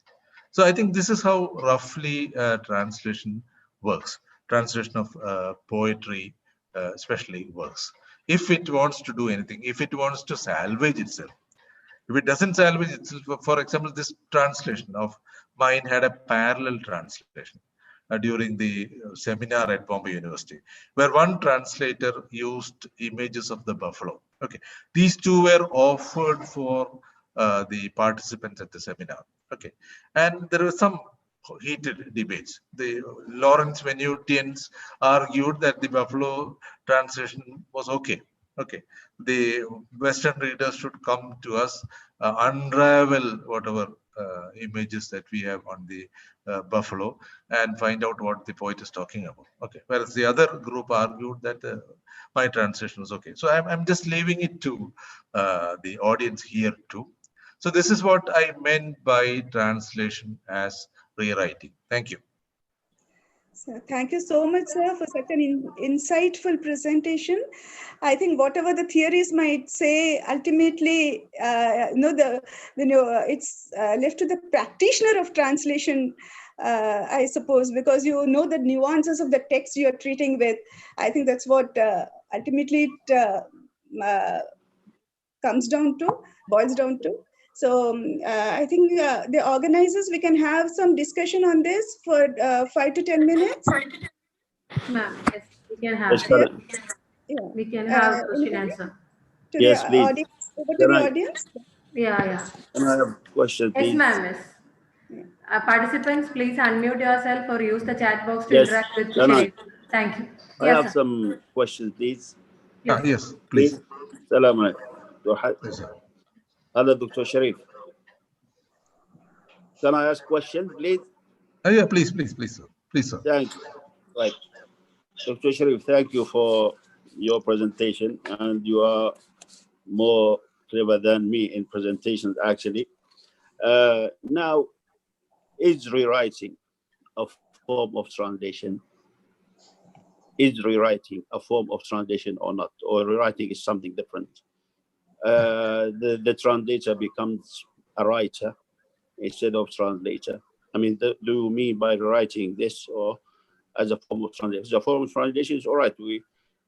So I think this is how roughly translation works. Translation of poetry especially works. If it wants to do anything, if it wants to salvage itself, if it doesn't salvage itself, for example, this translation of mine had a parallel translation during the seminar at Bombay University, where one translator used images of the buffalo. Okay, these two were offered for the participants at the seminar. Okay, and there were some heated debates. The Lawrence Venusians argued that the buffalo translation was okay. Okay, the Western readers should come to us, unravel whatever images that we have on the buffalo and find out what the poet is talking about. Okay, whereas the other group argued that my translation was okay. So I'm just leaving it to the audience here too. So this is what I meant by translation as rewriting. Thank you. So thank you so much, sir, for such an insightful presentation. I think whatever the theories might say, ultimately, it's left to the practitioner of translation, I suppose, because you know the nuances of the text you're treating with. I think that's what ultimately it comes down to, boils down to. So I think the organizers, we can have some discussion on this for 5 to 10 minutes. Ma'am, yes, we can have. We can have question answer. To yes, the please. audience, over to the audience. Yeah. Can I have a question, please? Yes, ma'am. Yes. Participants, please unmute yourself or use the chat box to Yes. interact with Can Sharif. Thank you. I have some questions, please. Yes, please. Salam alaikum. Hello, Dr. Sharif. Can I ask question, please? Yeah, please, sir. Please, sir. Thank you. Right. Dr. Sharif, thank you for your presentation, and you are more clever than me in presentations, actually. Now, is rewriting a form of translation? Is rewriting a form of translation or not? Or rewriting is something different? The translator becomes a writer instead of translator. I mean, do you mean by writing this or as a form of translation? As a form of translation is all right.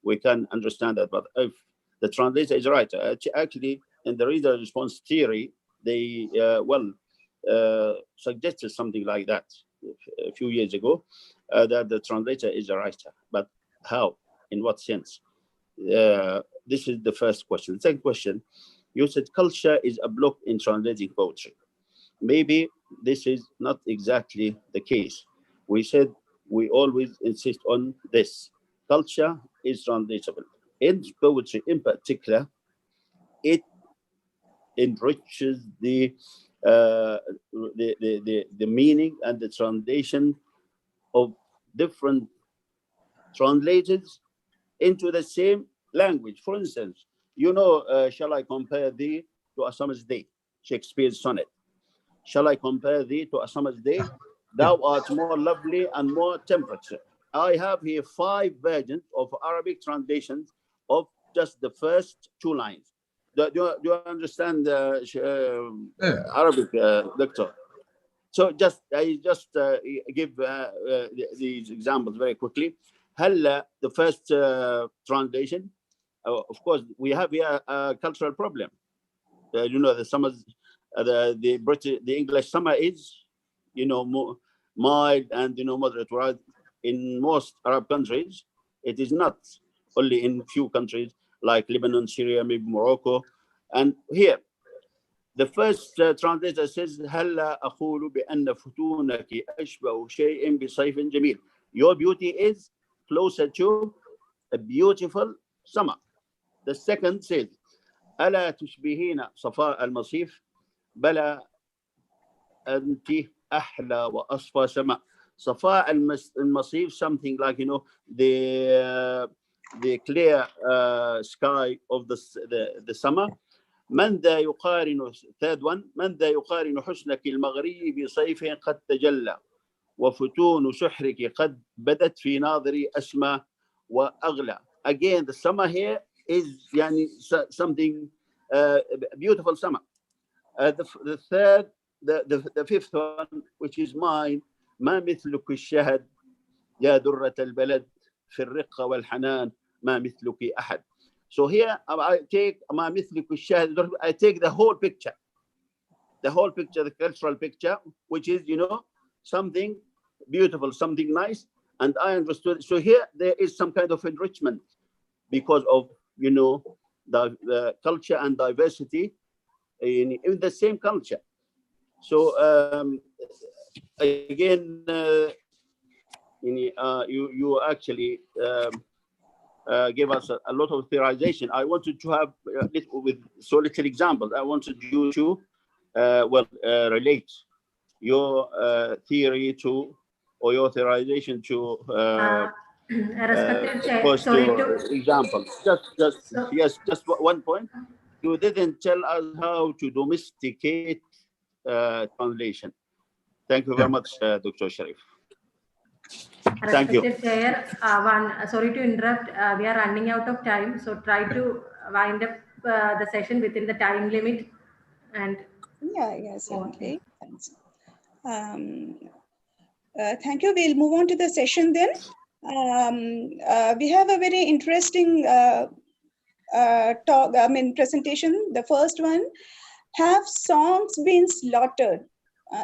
We can understand that. But if the translator is a writer, actually, in the reader response theory, they suggested something like that a few years ago, that the translator is a writer. But how? In what sense? This is the first question. The second question, you said culture is a block in translating poetry. Maybe this is not exactly the case. We said we always insist on this. Culture is translatable. In poetry in particular, it enriches the meaning and the translation of different translators into the same language. For instance, shall I compare thee to a summer's day? Shakespeare's sonnet. Shall I compare thee to a summer's day? Thou art more lovely and more temperature. I have here 5 versions of Arabic translations of just the first 2 lines. Do you understand Arabic, Doctor? So I just give these examples very quickly. The first translation, of course, we have here a cultural problem. The summers, the English summer is, more mild and moderate. Whereas in most Arab countries, it is not. Only in few countries like Lebanon, Syria, maybe Morocco, and here. The first translator says, هلا أقول بأن فتونك أشبه شيء بصيف جميل. Your beauty is closer to a beautiful summer. The second says, ألا تشبهين صفاء المصيف بلى أنت أحلى وأصفى سماء. صفاء المصيف, something like the clear sky of the summer. من ذا يقارن third one, من ذا يقارن حسنك المغري بصيف قد تجلى وفتون سحرك قد بدت في ناظري أسمى وأغلى. Again, the summer here is something beautiful summer. The third the fifth one, which is mine, ما مثلك الشهد يا درة البلد في الرقة والحنان ما مثلك أحد. So here I take ما مثلك الشهد, I take the whole picture, the cultural picture, which is, you know, something beautiful, something nice, and I understood. So here there is some kind of enrichment because of, you know, the culture and diversity in the same culture. So again, you actually gave us a lot of theorization. I wanted to have with so little examples. I wanted you to relate your theory to, or your theorization to Respected Chair, sorry to examples. Just 1 point. You didn't tell us how to domesticate translation. Thank you very much, Dr. Sharif. Thank you. Respected Chair, sorry to interrupt. We are running out of time, so try to wind up the session within the time limit. And yes, okay. Thanks. Thank you. We'll move on to the session then. We have a very interesting presentation. The first one, have songs been slaughtered?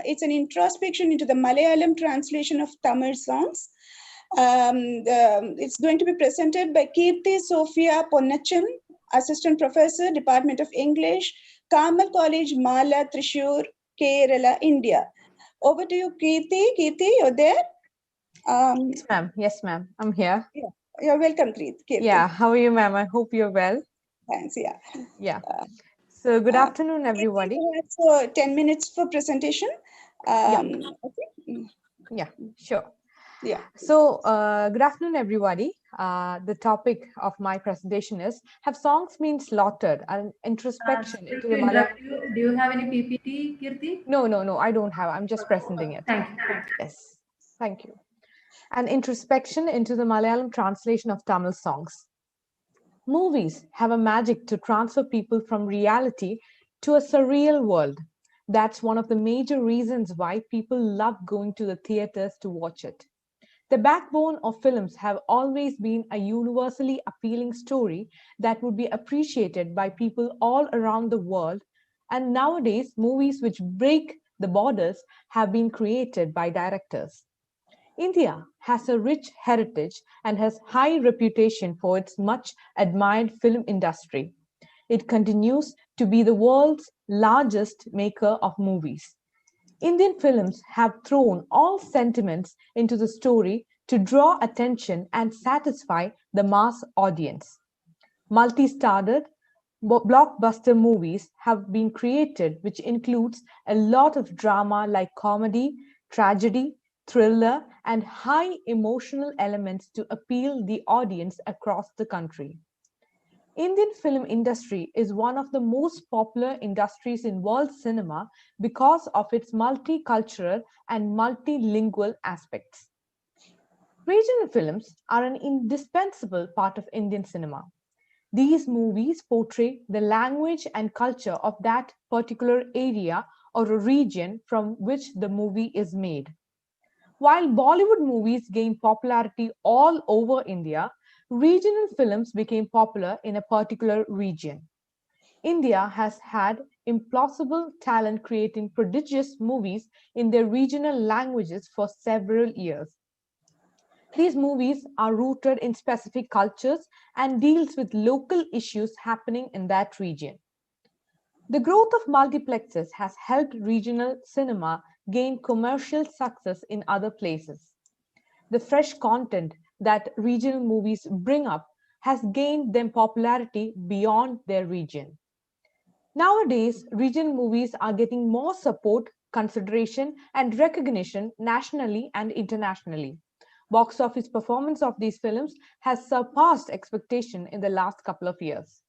It's an introspection into the Malayalam translation of Tamil songs. It's going to be presented by Kirti Sophia Ponnachan, Assistant Professor, Department of English, Carmel College, Mala, Thrissur, Kerala, India. Over to you, Kirti. Kirti, you're there? Yes, ma'am. Yes, ma'am. I'm here. Yeah. You're welcome, Kirti. Yeah. How are you, ma'am? I hope you're well. Thanks. Yeah. Yeah. So good afternoon, everybody. So 10 minutes for presentation. Okay. Yeah, sure. Yeah. So good afternoon, everybody. The topic of my presentation is, have songs been slaughtered? An introspection into the Do you have any PPT, Kirti? No, I don't have. I'm just presenting it. Thank you. Yes, thank you. An introspection into the Malayalam translation of Tamil songs. Movies have a magic to transfer people from reality to a surreal world. That's one of the major reasons why people love going to the theaters to watch it. The backbone of films have always been a universally appealing story that would be appreciated by people all around the world. And nowadays, movies which break the borders have been created by directors. India has a rich heritage and has high reputation for its much admired film industry. It continues to be the world's largest maker of movies. Indian films have thrown all sentiments into the story to draw attention and satisfy the mass audience. Multi-starred blockbuster movies have been created, which includes a lot of drama like comedy, tragedy, thriller, and high emotional elements to appeal the audience across the country. Indian film industry is one of the most popular industries in world cinema because of its multicultural and multilingual aspects. Regional films are an indispensable part of Indian cinema. These movies portray the language and culture of that particular area or a region from which the movie is made. While Bollywood movies gained popularity all over India, regional films became popular in a particular region. India has had implausible talent creating prodigious movies in their regional languages for several years. These movies are rooted in specific cultures and deals with local issues happening in that region. The growth of multiplexes has helped regional cinema gain commercial success in other places. The fresh content that regional movies bring up has gained them popularity beyond their region. Nowadays, regional movies are getting more support, consideration, and recognition nationally and internationally. Box office performance of these films has surpassed expectation in the last couple of years.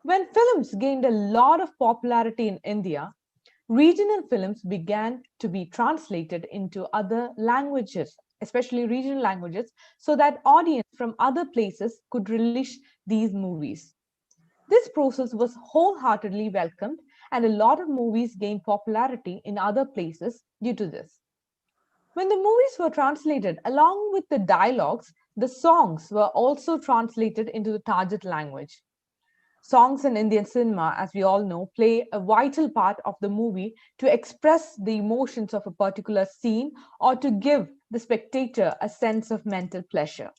When films gained a lot of popularity in India, regional films began to be translated into other languages, especially regional languages, so that audience from other places could release these movies. This process was wholeheartedly welcomed and a lot of movies gained popularity in other places due to this. When the movies were translated along with the dialogues, the songs were also translated into the target language. Songs in Indian cinema, as we all know, play a vital part of the movie to express the emotions of a particular scene or to give the spectator a sense of mental pleasure.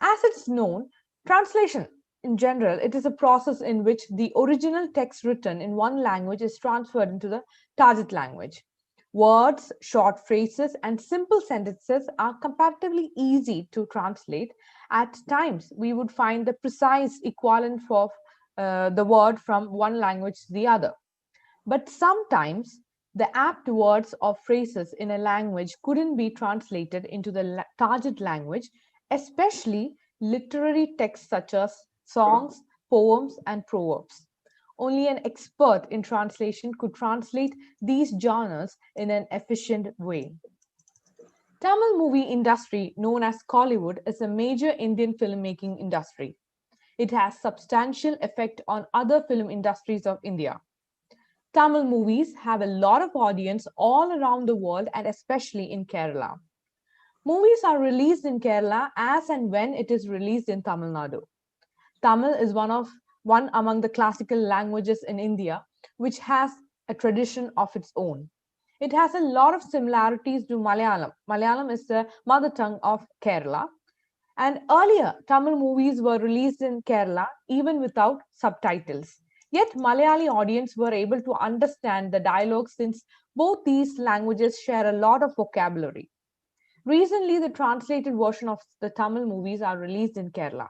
As it's known, translation in general, it is a process in which the original text written in one language is transferred into the target language. Words, short phrases, and simple sentences are comparatively easy to translate. At times, we would find the precise equivalent for the word from one language to the other. But sometimes, the apt words or phrases in a language couldn't be translated into the target language, especially literary texts such as songs, poems, and proverbs. Only an expert in translation could translate these genres in an efficient way. Tamil movie industry, known as Kollywood, is a major Indian filmmaking industry. It has substantial effect on other film industries of India. Tamil movies have a lot of audience all around the world and especially in Kerala. Movies are released in Kerala as and when it is released in Tamil Nadu. Tamil is one among the classical languages in India, which has a tradition of its own. It has a lot of similarities to Malayalam. Malayalam is the mother tongue of Kerala. And earlier, Tamil movies were released in Kerala even without subtitles. Yet Malayali audience were able to understand the dialogue since both these languages share a lot of vocabulary. Recently, the translated version of the Tamil movies are released in Kerala.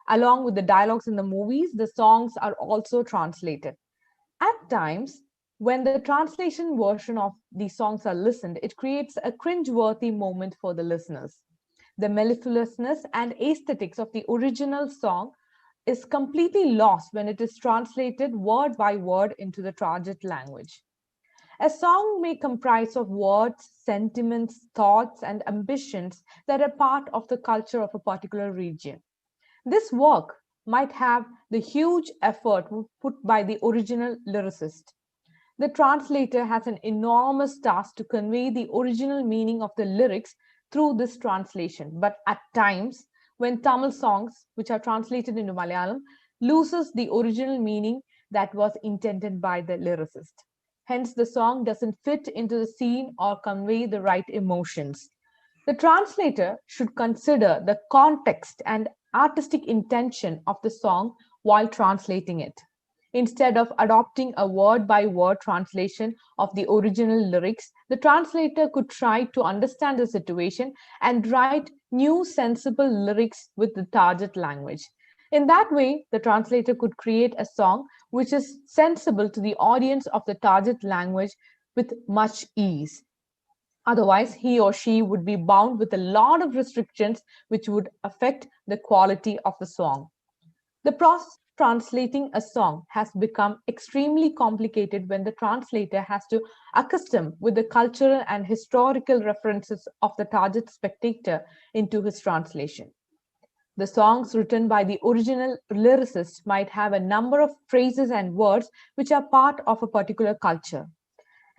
Along with the dialogues in the movies, the songs are also translated. At times, when the translation version of these songs are listened, it creates a cringe-worthy moment for the listeners. The mellifluousness and aesthetics of the original song is completely lost when it is translated word by word into the target language. A song may comprise of words, sentiments, thoughts, and ambitions that are part of the culture of a particular region. This work might have the huge effort put by the original lyricist. The translator has an enormous task to convey the original meaning of the lyrics through this translation. But at times, when Tamil songs, which are translated into Malayalam, loses the original meaning that was intended by the lyricist. Hence, the song doesn't fit into the scene or convey the right emotions. The translator should consider the context and artistic intention of the song while translating it. Instead of adopting a word-by-word translation of the original lyrics, the translator could try to understand the situation and write new sensible lyrics with the target language. In that way, the translator could create a song which is sensible to the audience of the target language with much ease. Otherwise, he or she would be bound with a lot of restrictions which would affect the quality of the song. The process of translating a song has become extremely complicated when the translator has to accustom with the cultural and historical references of the target spectator into his translation. The songs written by the original lyricist might have a number of phrases and words which are part of a particular culture.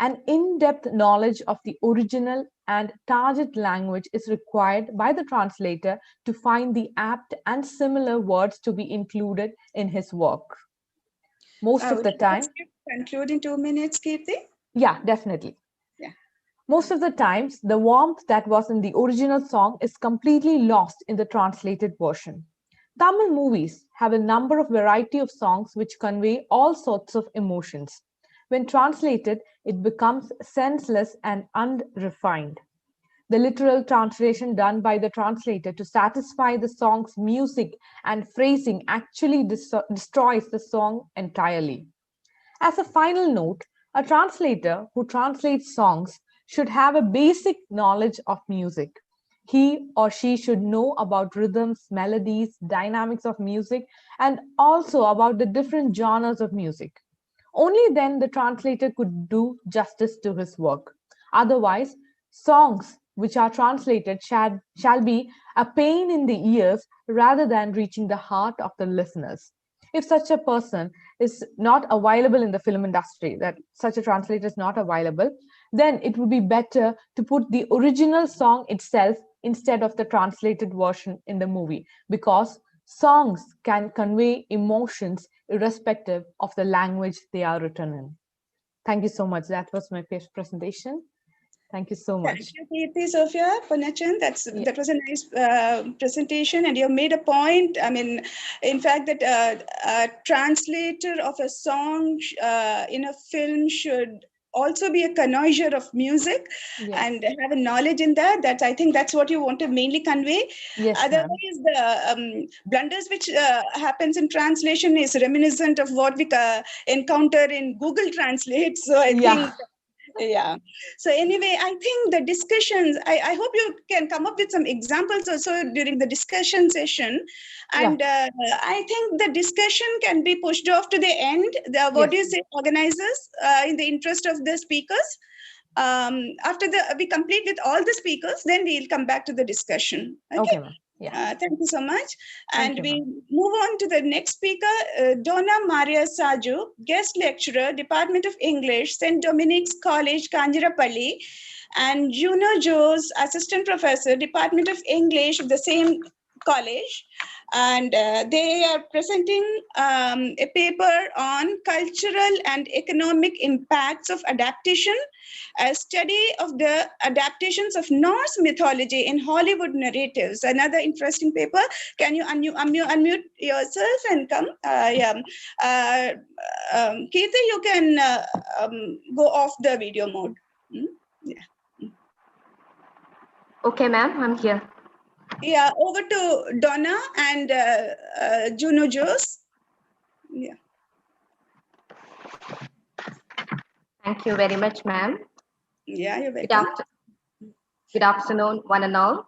An in-depth knowledge of the original and target language is required by the translator to find the apt and similar words to be included in his work. Most of the time... Conclude in 2 minutes, Kirti? Yeah, definitely. Yeah. Most of the times, the warmth that was in the original song is completely lost in the translated version. Tamil movies have a number of variety of songs which convey all sorts of emotions. When translated, it becomes senseless and unrefined. The literal translation done by the translator to satisfy the song's music and phrasing actually destroys the song entirely. As a final note, a translator who translates songs should have a basic knowledge of music. He or she should know about rhythms, melodies, dynamics of music, and also about the different genres of music. Only then the translator could do justice to his work. Otherwise, songs which are translated shall be a pain in the ears rather than reaching the heart of the listeners. If such a person is not available in the film industry, that such a translator is not available, then it would be better to put the original song itself instead of the translated version in the movie, because songs can convey emotions irrespective of the language they are written in. Thank you so much. That was my presentation. Thank you so much. Thank you, Kirti, Sophia, Purnachan. That was a nice presentation, and you made a point. I mean, in fact, that a translator of a song in a film should also be a connoisseur of music and have a knowledge in that. I think that's what you want to mainly convey. Yes, otherwise, the blunders which happens in translation is reminiscent of what we encounter in Google Translate. So I think. Yeah. So anyway, I think the discussions, I hope you can come up with some examples also during the discussion session. And I think the discussion can be pushed off to the end. What do you say, organizers, in the interest of the speakers? After we complete with all the speakers, then we'll come back to the discussion. Okay. Thank you so much. And we move on to the next speaker, Donna Maria Saju, guest lecturer, Department of English, St. Dominic's College, Kanjirapalli, and Juno Jose, assistant professor, Department of English of the same college. And they are presenting a paper on cultural and economic impacts of adaptation, a study of the adaptations of Norse mythology in Hollywood narratives. Another interesting paper. Can you unmute yourself and come? Kirti, you can go off the video mode. Okay, ma'am, I'm here. Yeah, over to Donna and Juno Jose. Yeah. Thank you very much, ma'am. Yeah, you're welcome. Good afternoon, one and all.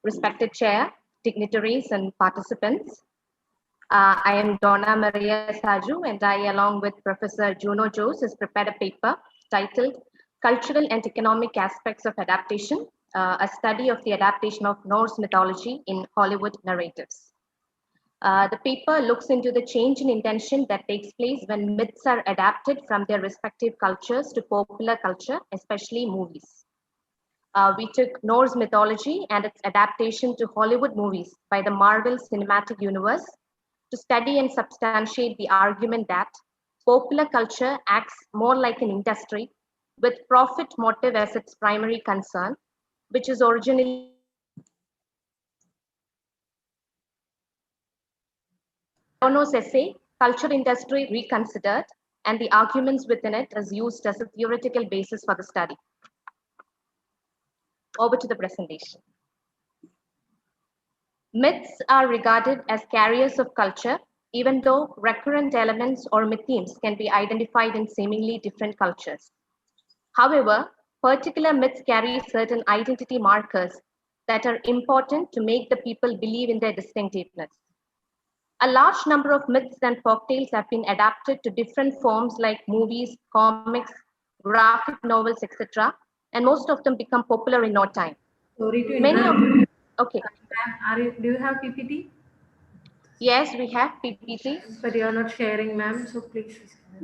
Respected chair, dignitaries, and participants. I am Donna Maria Saju, and I, along with Professor Juno Jose, has prepared a paper titled Cultural and Economic Aspects of Adaptation, a study of the adaptation of Norse mythology in Hollywood narratives. The paper looks into the change in intention that takes place when myths are adapted from their respective cultures to popular culture, especially movies. We took Norse mythology and its adaptation to Hollywood movies by the Marvel Cinematic Universe to study and substantiate the argument that popular culture acts more like an industry with profit motive as its primary concern, which is originally Adorno's essay, Culture Industry Reconsidered, and the arguments within it is used as a theoretical basis for the study. Over to the presentation. Myths are regarded as carriers of culture, even though recurrent elements or myth themes can be identified in seemingly different cultures. However, particular myths carry certain identity markers that are important to make the people believe in their distinctiveness. A large number of myths and folktales have been adapted to different forms like movies, comics, graphic novels, etc. And most of them become popular in no time. Sorry to Many interrupt. of, okay. Do you have PPT? Yes, we have PPT. But you are not sharing, ma'am, so please.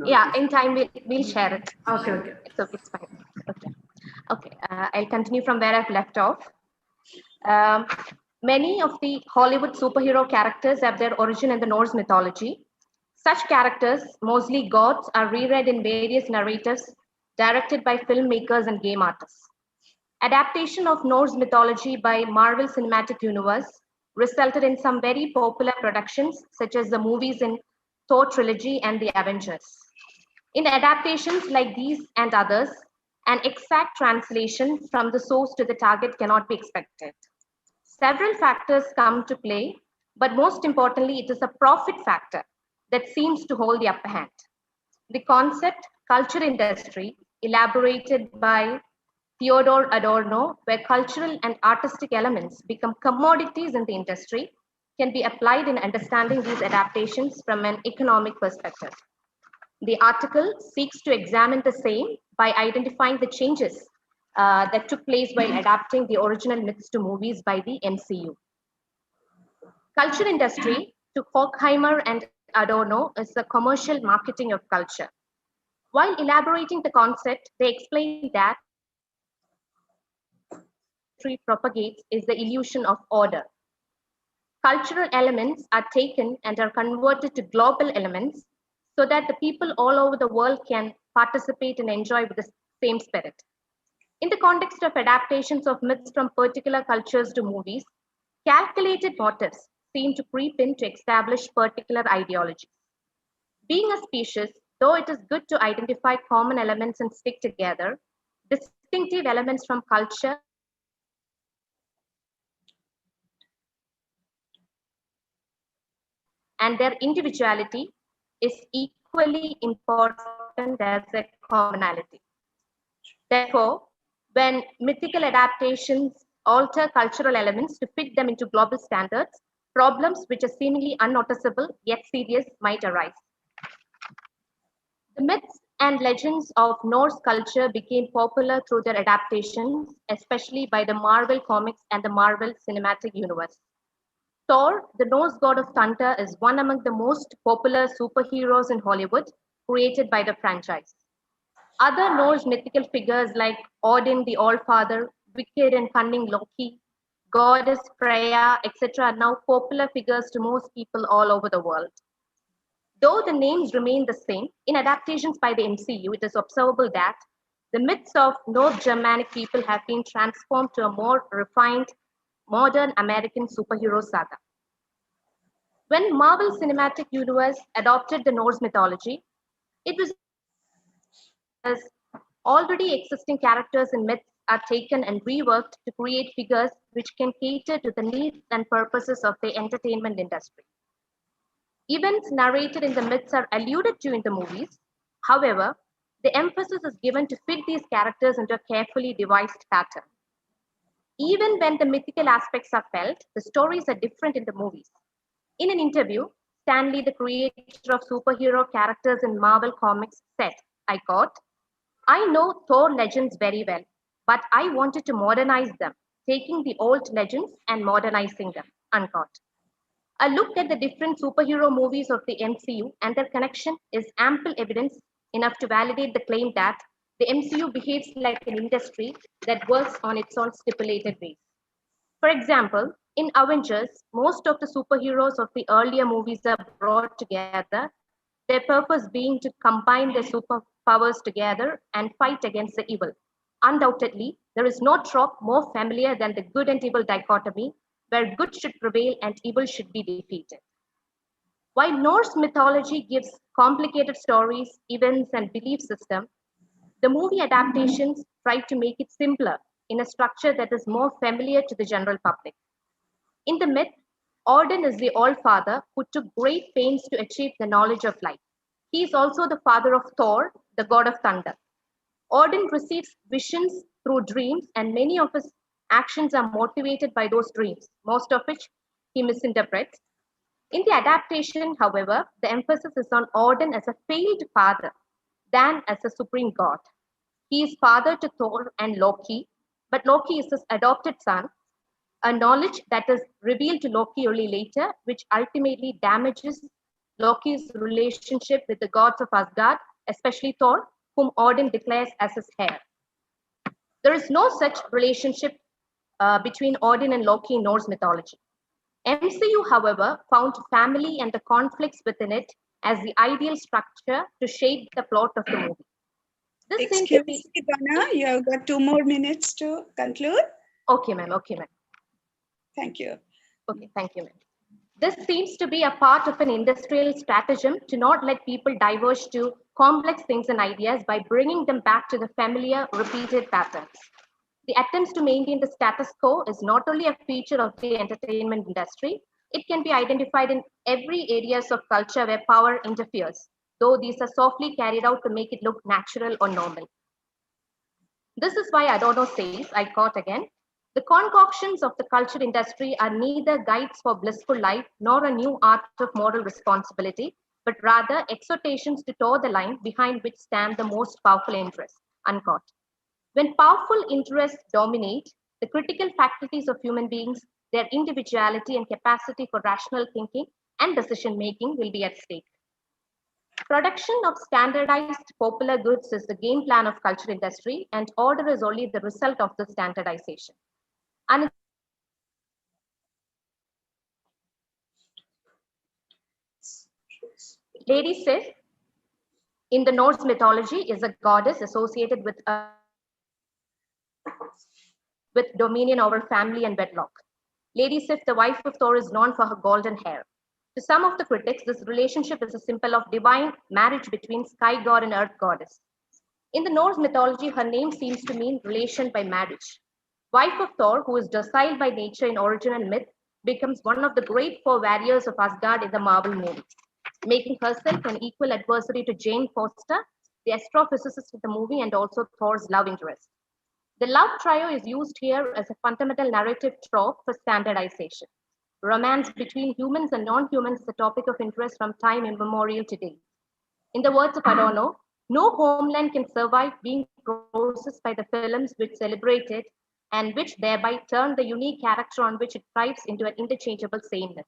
Yeah, in time we'll share it. Okay, okay. It's fine. Okay, I'll continue from where I've left off. Many of the Hollywood superhero characters have their origin in the Norse mythology. Such characters, mostly gods, are reread in various narratives directed by filmmakers and game artists. Adaptation of Norse mythology by Marvel Cinematic Universe resulted in some very popular productions, such as the movies in Thor trilogy and the Avengers. In adaptations like these and others, an exact translation from the source to the target cannot be expected. Several factors come to play, but most importantly, it is a profit factor that seems to hold the upper hand. The concept culture industry, elaborated by Theodore Adorno, where cultural and artistic elements become commodities in the industry, can be applied in understanding these adaptations from an economic perspective. The article seeks to examine the same by identifying the changes that took place while adapting the original myths to movies by the MCU. Culture industry, to Horkheimer and Adorno is the commercial marketing of culture. While elaborating the concept, they explain that propagates is the illusion of order. Cultural elements are taken and are converted to global elements so that the people all over the world can participate and enjoy with the same spirit. In the context of adaptations of myths from particular cultures to movies, calculated motives seem to creep in to establish particular ideologies. Being a species, though it is good to identify common elements and stick together, distinctive elements from culture and their individuality is equally important as a commonality. Therefore, when mythical adaptations alter cultural elements to fit them into global standards, problems which are seemingly unnoticeable yet serious might arise. The myths and legends of Norse culture became popular through their adaptations, especially by the Marvel Comics and the Marvel Cinematic Universe. Thor, the Norse god of thunder, is one among the most popular superheroes in Hollywood, created by the franchise. Other Norse mythical figures like Odin, the All-Father, wicked and cunning Loki, goddess Freya, etc. are now popular figures to most people all over the world. Though the names remain the same, in adaptations by the MCU, it is observable that the myths of North Germanic people have been transformed to a more refined, modern American superhero saga. When Marvel Cinematic Universe adopted the Norse mythology, it was as already existing characters and myths are taken and reworked to create figures which can cater to the needs and purposes of the entertainment industry. Events narrated in the myths are alluded to in the movies. However, the emphasis is given to fit these characters into a carefully devised pattern. Even when the mythical aspects are felt, the stories are different in the movies. In an interview, Stan Lee, the creator of superhero characters in Marvel Comics, said, I quote, I know Thor legends very well, but I wanted to modernize them, taking the old legends and modernizing them, unquote. A look at the different superhero movies of the MCU and their connection is ample evidence enough to validate the claim that the MCU behaves like an industry that works on its own stipulated ways. For example, in Avengers, most of the superheroes of the earlier movies are brought together, their purpose being to combine their superpowers together and fight against the evil. Undoubtedly, there is no trope more familiar than the good and evil dichotomy, where good should prevail and evil should be defeated. While Norse mythology gives complicated stories, events, and belief systems, the movie adaptations try to make it simpler in a structure that is more familiar to the general public. In the myth, Odin is the All-Father who took great pains to achieve the knowledge of life. He is also the father of Thor, the god of thunder. Odin receives visions through dreams, and many of his actions are motivated by those dreams, most of which he misinterprets. In the adaptation, however, the emphasis is on Odin as a failed father than as a supreme god. He is father to Thor and Loki, but Loki is his adopted son, a knowledge that is revealed to Loki only later, which ultimately damages Loki's relationship with the gods of Asgard, especially Thor, whom Odin declares as his heir. There is no such relationship between Odin and Loki in Norse mythology. MCU, however, found family and the conflicts within it as the ideal structure to shape the plot of the movie. Excuse me, Donna, you have got 2 more minutes to conclude. Okay, ma'am. Okay, ma'am. Thank you. Okay, thank you, ma'am. This seems to be a part of an industrial stratagem to not let people diverge to complex things and ideas by bringing them back to the familiar, repeated patterns. The attempts to maintain the status quo is not only a feature of the entertainment industry, it can be identified in every areas of culture where power interferes, though these are softly carried out to make it look natural or normal. This is why Adorno says, I quote again, the concoctions of the culture industry are neither guides for blissful life nor a new art of moral responsibility, but rather exhortations to toe the line behind which stand the most powerful interests, unquote. When powerful interests dominate, the critical faculties of human beings, their individuality and capacity for rational thinking and decision-making will be at stake. Production of standardized popular goods is the game plan of culture industry, and order is only the result of the standardization. And Lady Sif, in the Norse mythology, is a goddess associated with dominion over family and wedlock. Lady Sif, the wife of Thor, is known for her golden hair. To some of the critics, this relationship is a symbol of divine marriage between sky god and earth goddess. In the Norse mythology, her name seems to mean relation by marriage. Wife of Thor, who is docile by nature in origin and myth, becomes one of the great four warriors of Asgard in the Marvel movies, making herself an equal adversary to Jane Foster, the astrophysicist of the movie and also Thor's love interest. The love trio is used here as a fundamental narrative trope for standardization. Romance between humans and non-humans is a topic of interest from time immemorial today. In the words of Adorno, no homeland can survive being processed by the films which celebrate it and which thereby turn the unique character on which it thrives into an interchangeable sameness.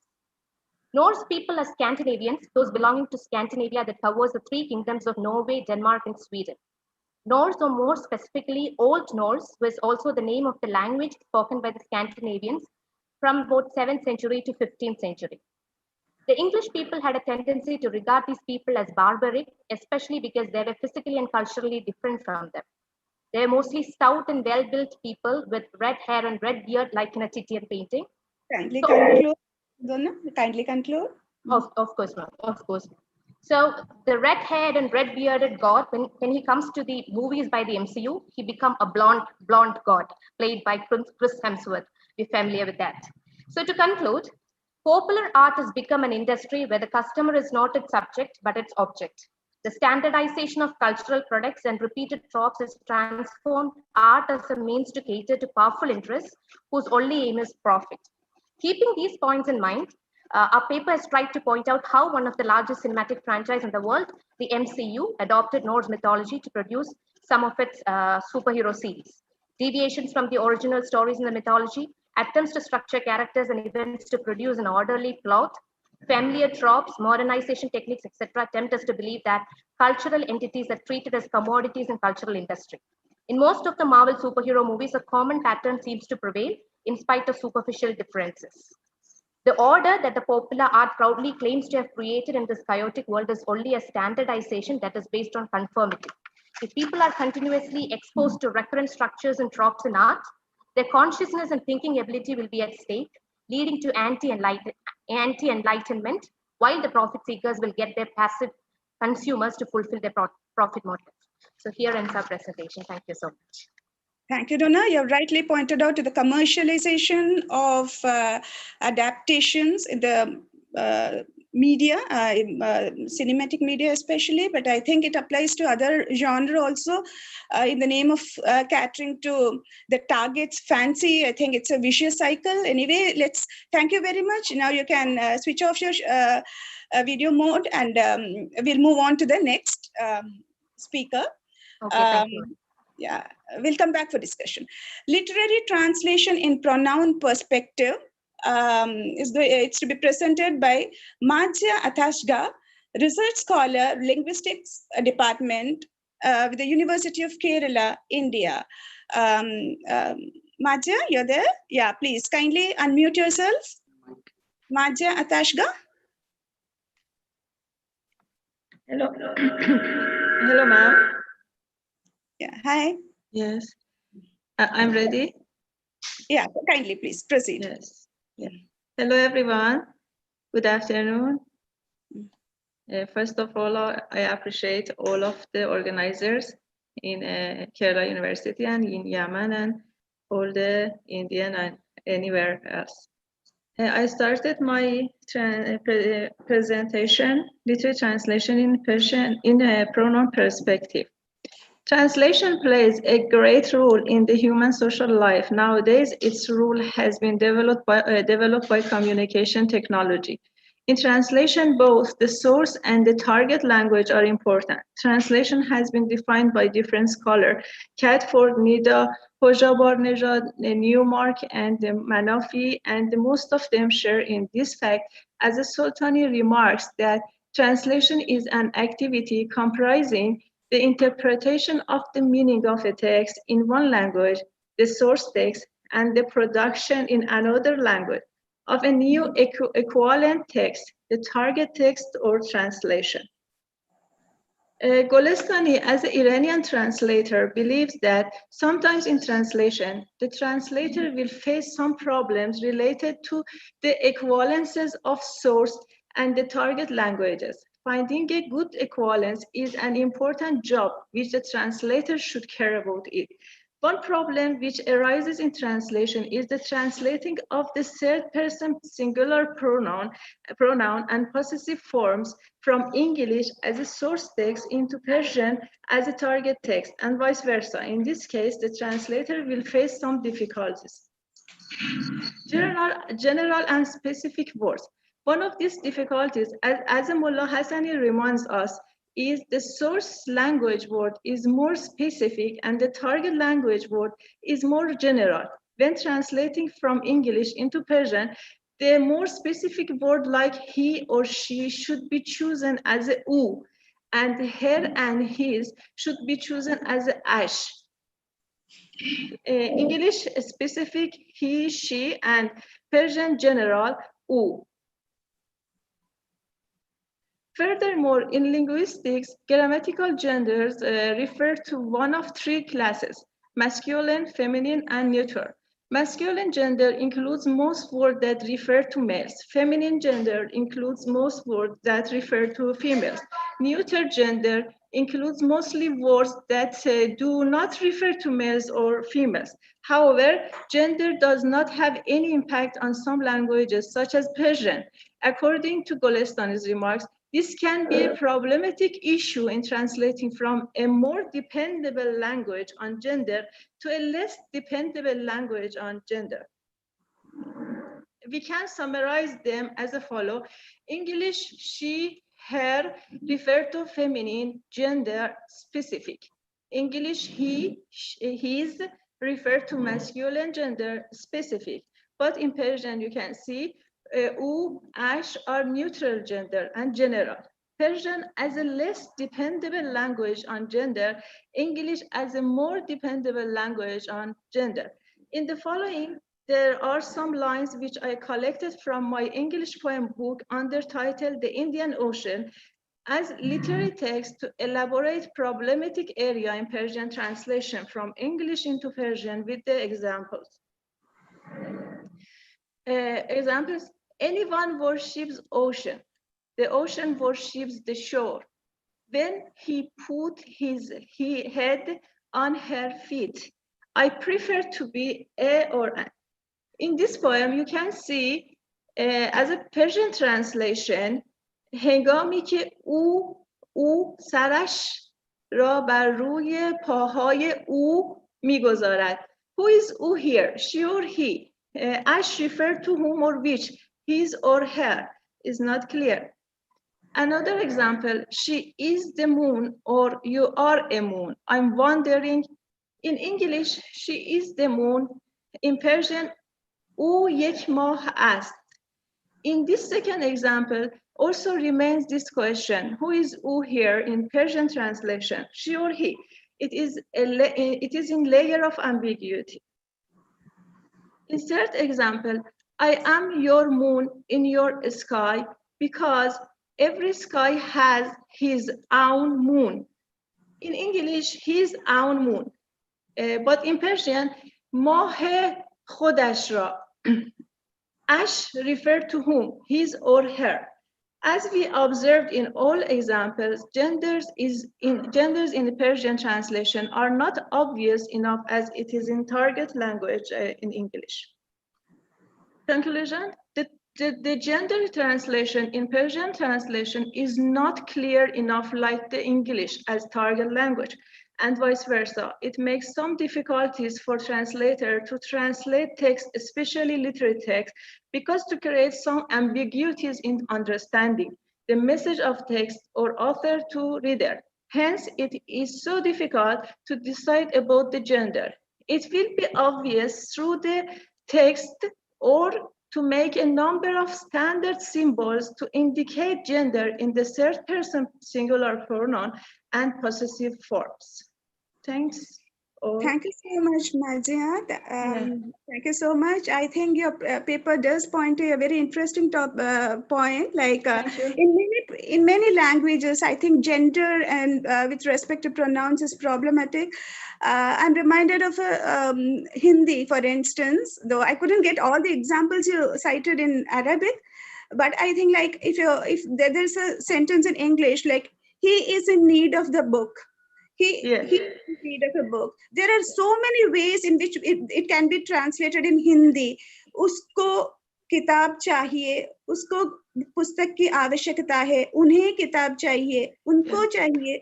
Norse people are Scandinavians, those belonging to Scandinavia that covers the three kingdoms of Norway, Denmark, and Sweden. Norse, or more specifically Old Norse, was also the name of the language spoken by the Scandinavians from about 7th century to 15th century. The English people had a tendency to regard these people as barbaric, especially because they were physically and culturally different from them. They were mostly stout and well-built people with red hair and red beard like in a Titian painting. Kindly conclude, Donna. Kindly conclude. Of course, ma'am. Of course. So the red-haired and red-bearded god, when he comes to the movies by the MCU, he becomes a blonde god, played by Chris Hemsworth. We're familiar with that. So to conclude, popular art has become an industry where the customer is not its subject, but its object. The standardization of cultural products and repeated tropes has transformed art as a means to cater to powerful interests whose only aim is profit. Keeping these points in mind, our paper has tried to point out how one of the largest cinematic franchises in the world, the MCU, adopted Norse mythology to produce some of its superhero series. Deviations from the original stories in the mythology, attempts to structure characters and events to produce an orderly plot, familiar tropes, modernization techniques, etc., tempt us to believe that cultural entities are treated as commodities in cultural industry. In most of the Marvel superhero movies, a common pattern seems to prevail in spite of superficial differences. The order that the popular art proudly claims to have created in this chaotic world is only a standardization that is based on conformity. If people are continuously exposed to recurrent structures and tropes in art, their consciousness and thinking ability will be at stake, leading to anti-enlightenment, while the profit seekers will get their passive consumers to fulfill their profit motive. So here ends our presentation. Thank you so much. Thank you, Donna. You have rightly pointed out to the commercialization of adaptations in the media, cinematic media especially, but I think it applies to other genre also in the name of catering to the target's fancy. I think it's a vicious cycle. Anyway, thank you very much. Now you can switch off your video mode and we'll move on to the next speaker. Okay, thank you. Yeah, we'll come back for discussion. Literary translation in pronoun perspective it's to be presented by Madhya Athashga, research scholar, linguistics department with the University of Kerala, India. Madhya, you're there? Yeah, please kindly unmute yourself. Madhya Athashga. Hello. Hello, ma'am. Yeah, hi. Yes, I'm ready. Yeah, kindly please proceed. Yes. Yeah. Hello, everyone. Good afternoon. First of all, I appreciate all of the organizers in Kerala University and in Yemen and all the Indian and anywhere else. I started my presentation, literary translation in Persian in a pronoun perspective. Translation plays a great role in the human social life. Nowadays, its role has been developed by communication technology. In translation, both the source and the target language are important. Translation has been defined by different scholars: Catford, Nida, Hojabar-Nejad, Newmark, and Manafi, and most of them share in this fact, as Soltani remarks, that translation is an activity comprising the interpretation of the meaning of a text in one language, the source text, and the production in another language of a new equivalent text, the target text or translation. Golestani, as an Iranian translator, believes that sometimes in translation, the translator will face some problems related to the equivalences of source and the target languages. Finding a good equivalence is an important job which the translator should care about it. One problem which arises in translation is the translating of the third person singular pronoun and possessive forms from English as a source text into Persian as a target text, and vice versa. In this case, the translator will face some difficulties. General and specific words. One of these difficulties, as Mullah Hassani reminds us, is the source language word is more specific and the target language word is more general. When translating from English into Persian, the more specific word like he or she should be chosen as a u, and her and his should be chosen as a ash. English specific he, she, and Persian general u. Furthermore, in linguistics, grammatical genders refer to one of three classes: masculine, feminine, and neuter. Masculine gender includes most words that refer to males. Feminine gender includes most words that refer to females. Neuter gender includes mostly words that do not refer to males or females. However, gender does not have any impact on some languages, such as Persian. According to Golestani's remarks, this can be a problematic issue in translating from a more dependable language on gender to a less dependable language on gender. We can summarize them as follows. English, she, her, refer to feminine, gender specific. English, he, his, refer to masculine, gender specific. But in Persian, you can see u, ash are neutral gender and general. Persian as a less dependable language on gender, English as a more dependable language on gender. In the following, there are some lines which I collected from my English poem book under title The Indian Ocean as literary text to elaborate problematic area in Persian translation from English into Persian with the examples. Examples: anyone worships ocean. The ocean worships the shore. When he put his head on her feet, I prefer to be a or an. In this poem, you can see as a Persian translation, هنگامی که او سرش را بر روی پاهای او میگذارد. Who is او here? She or he? Ash refer to whom or which? His or her is not clear. Another example, she is the moon or you are a moon. I'm wondering. In English, she is the moon. In Persian, او یک ماه است. In this second example, also remains this question: who is u here in Persian translation? She or he? It is in layer of ambiguity. In third example, I am your moon in your sky because every sky has his own moon. In English, his own moon. But in Persian, ماه خودش را. Ash refer to whom? His or her. As we observed in all examples, genders in Persian translation are not obvious enough as it is in target language in English. Conclusion, the gender translation in Persian translation is not clear enough like the English as target language. and vice versa. It makes some difficulties for translator to translate text, especially literary text, because to create some ambiguities in understanding the message of text or author to reader. Hence, it is so difficult to decide about the gender. It will be obvious through the text or to make a number of standard symbols to indicate gender in the third person singular pronoun and possessive forms. Thanks. Thank you so much, Marziah. Thank you so much. I think your paper does point to a very interesting point. Like in many languages, I think gender and with respect to pronouns is problematic. I'm reminded of Hindi, for instance, though I couldn't get all the examples you cited in Arabic. But I think like if there's a sentence in English, like he is in need of the book. He is in need of a book. There are so many ways in which it can be translated in Hindi. Usko किताब चाहिए, उसको पुस्तक की आवश्यकता है, उन्हें किताब चाहिए, उनको चाहिए.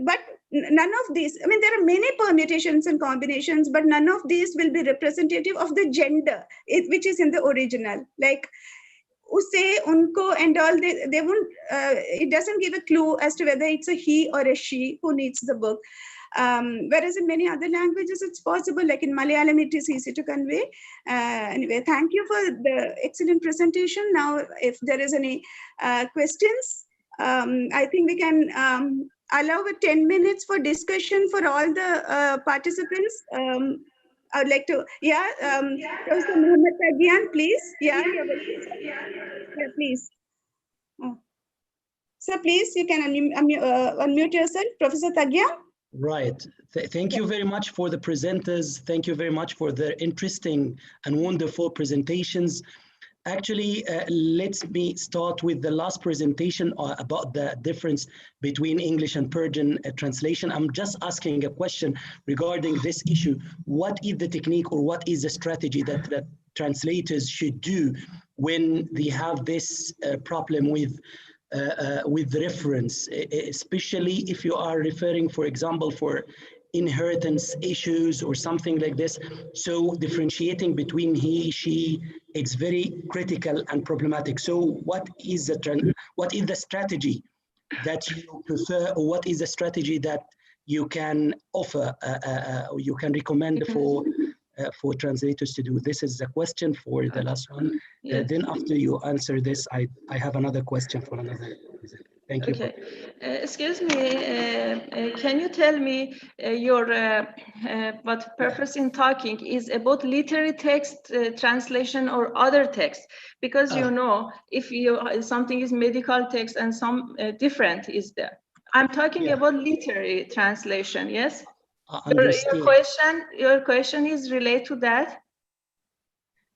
But none of these, I mean, there are many permutations and combinations, but none of these will be representative of the gender, which is in the original. Like, usse, unko, and all, they won't, it doesn't give a clue as to whether it's a he or a she who needs the book. Whereas in many other languages, it's possible, like in Malayalam, it is easy to convey. Anyway, thank you for the excellent presentation. Now, if there is any questions, I think we can allow 10 minutes for discussion for all the participants. I would like to, Professor Muhammad Taghian, please. Please. Sir, please, you can unmute yourself. Professor Taghian. Right. Thank you very much for the presenters. Thank you very much for the interesting and wonderful presentations. Actually, let me start with the last presentation about the difference between English and Persian translation. I'm just asking a question regarding this issue. What is the technique or what is the strategy that translators should do when they have this problem with reference, especially if you are referring, for example, for inheritance issues or something like this? So differentiating between he, she, it's very critical and problematic. So what is the strategy that you prefer, or what is the strategy that you can offer, or you can recommend for translators to do? This is the question for the last one. Then after you answer this, I have another question for another. Thank you. Okay. Excuse me, can you tell me your what purpose in talking is about literary text translation or other text? Because you know, if something is medical text and some different is there. I'm talking about literary translation, yes? Your question is related to that?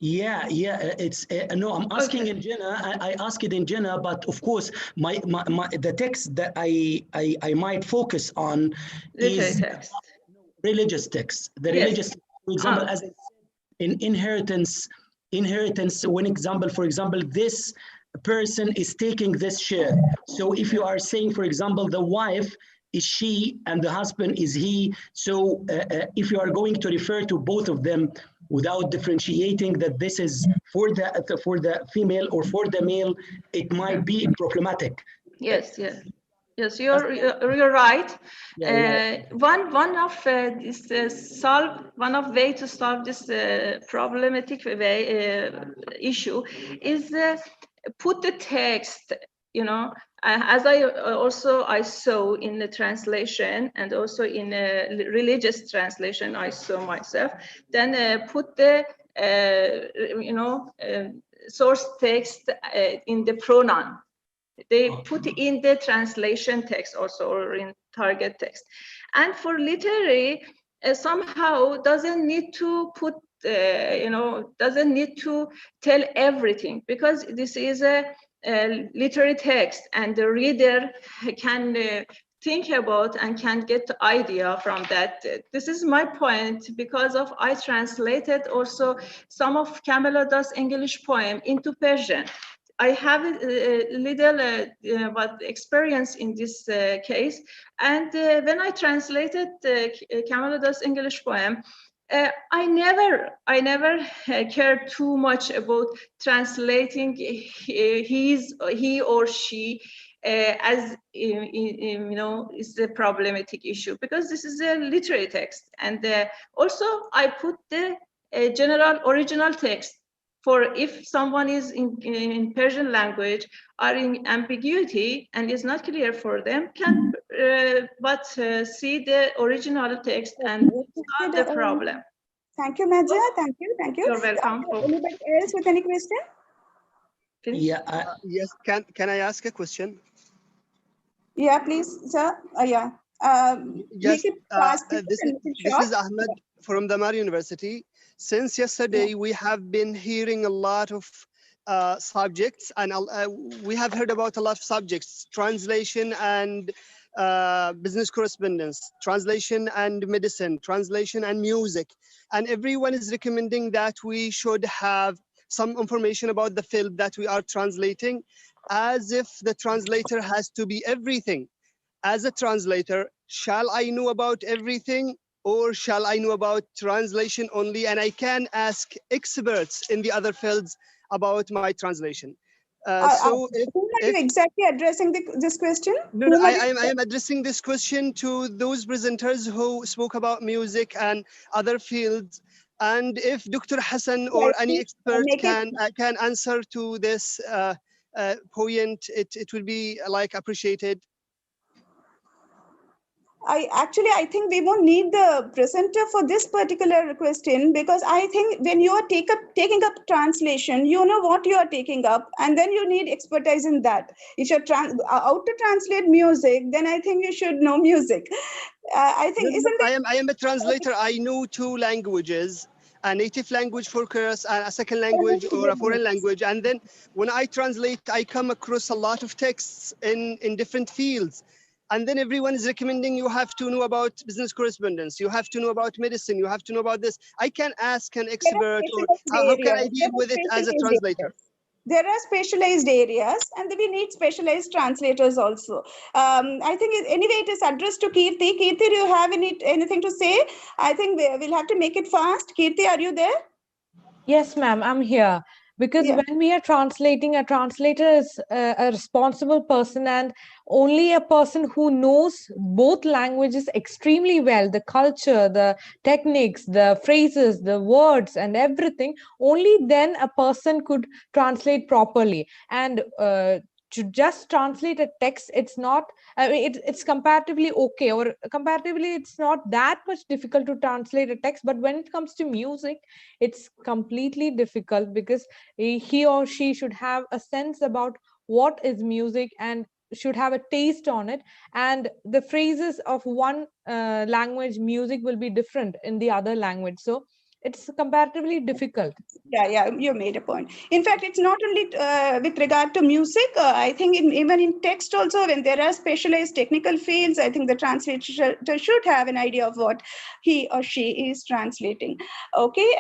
Yeah, it's no, I'm asking in general. I ask it in general, but of course, the text that I might focus on is religious text. The religious, for example, as in inheritance. For example, this person is taking this share. So if you are saying, for example, the wife is she and the husband is he. So if you are going to refer to both of them without differentiating that this is for the female or for the male, it might be problematic. Yes, you're right. One of way to solve this problematic issue is put the text. You know, as I saw in the translation and also in a religious translation, I saw myself. Then put the source text in the pronoun. They put in the translation text also, or in target text. And for literary, somehow doesn't need to put doesn't need to tell everything, because this is a literary text and the reader can think about and can get the idea from that. This is my point, because of I translated also some of Kamala Das English poem into Persian. I have a little but experience in this case. And when I translated Kamaluddin's English poem, I never cared too much about translating he or she as you know, is a problematic issue, because this is a literary text. And also I put the general original text for if someone is in Persian language or in ambiguity and is not clear for them, can but see the original text and solve the problem. Thank you, Madja. Thank you. Thank you. You're welcome. Anybody else with any question? Yeah. Yes. Can I ask a question? Yeah, please, sir. Yeah. Yes. Make it fast, This is Ahmed from Damar University. Since yesterday, we have been hearing a lot of subjects, and we have heard about a lot of subjects: translation and business correspondence, translation and medicine, translation and music. And everyone is recommending that we should have some information about the field that we are translating, as if the translator has to be everything. As a translator, shall I know about everything, or shall I know about translation only? And I can ask experts in the other fields about my translation. Whom are you exactly addressing this question? No, I am addressing this question to those presenters who spoke about music and other fields. And if Dr. Hassan or any expert can answer to this point, it will be like appreciated. I think we won't need the presenter for this particular question, because I think when you are taking up translation, you know what you are taking up, and then you need expertise in that. If you're out to translate music, then I think you should know music. I think I am a translator. I know 2 languages, a native language for course and a second language or a foreign language. And then when I translate, I come across a lot of texts in different fields. And then everyone is recommending you have to know about business correspondence, you have to know about medicine, you have to know about this. I can ask an expert, or how can I deal with it as a translator? There are specialized areas, and we need specialized translators also. I think anyway, it is addressed to Kirti. Kirti, do you have anything to say? I think we'll have to make it fast. Kirti, are you there? Yes, ma'am, I'm here. Because when we are translating, a translator is a responsible person, and only a person who knows both languages extremely well, the culture, the techniques, the phrases, the words, and everything, only then a person could translate properly. And to just translate a text, it's not, I mean, it's comparatively okay, or comparatively it's not that much difficult to translate a text. But when it comes to music, it's completely difficult, because he or she should have a sense about what is music and should have a taste on it. And the phrases of one language music will be different in the other language. So it's comparatively difficult. Yeah, you made a point. In fact, it's not only with regard to music. I think even in text also, when there are specialized technical fields, I think the translator should have an idea of what he or she is translating. Okay.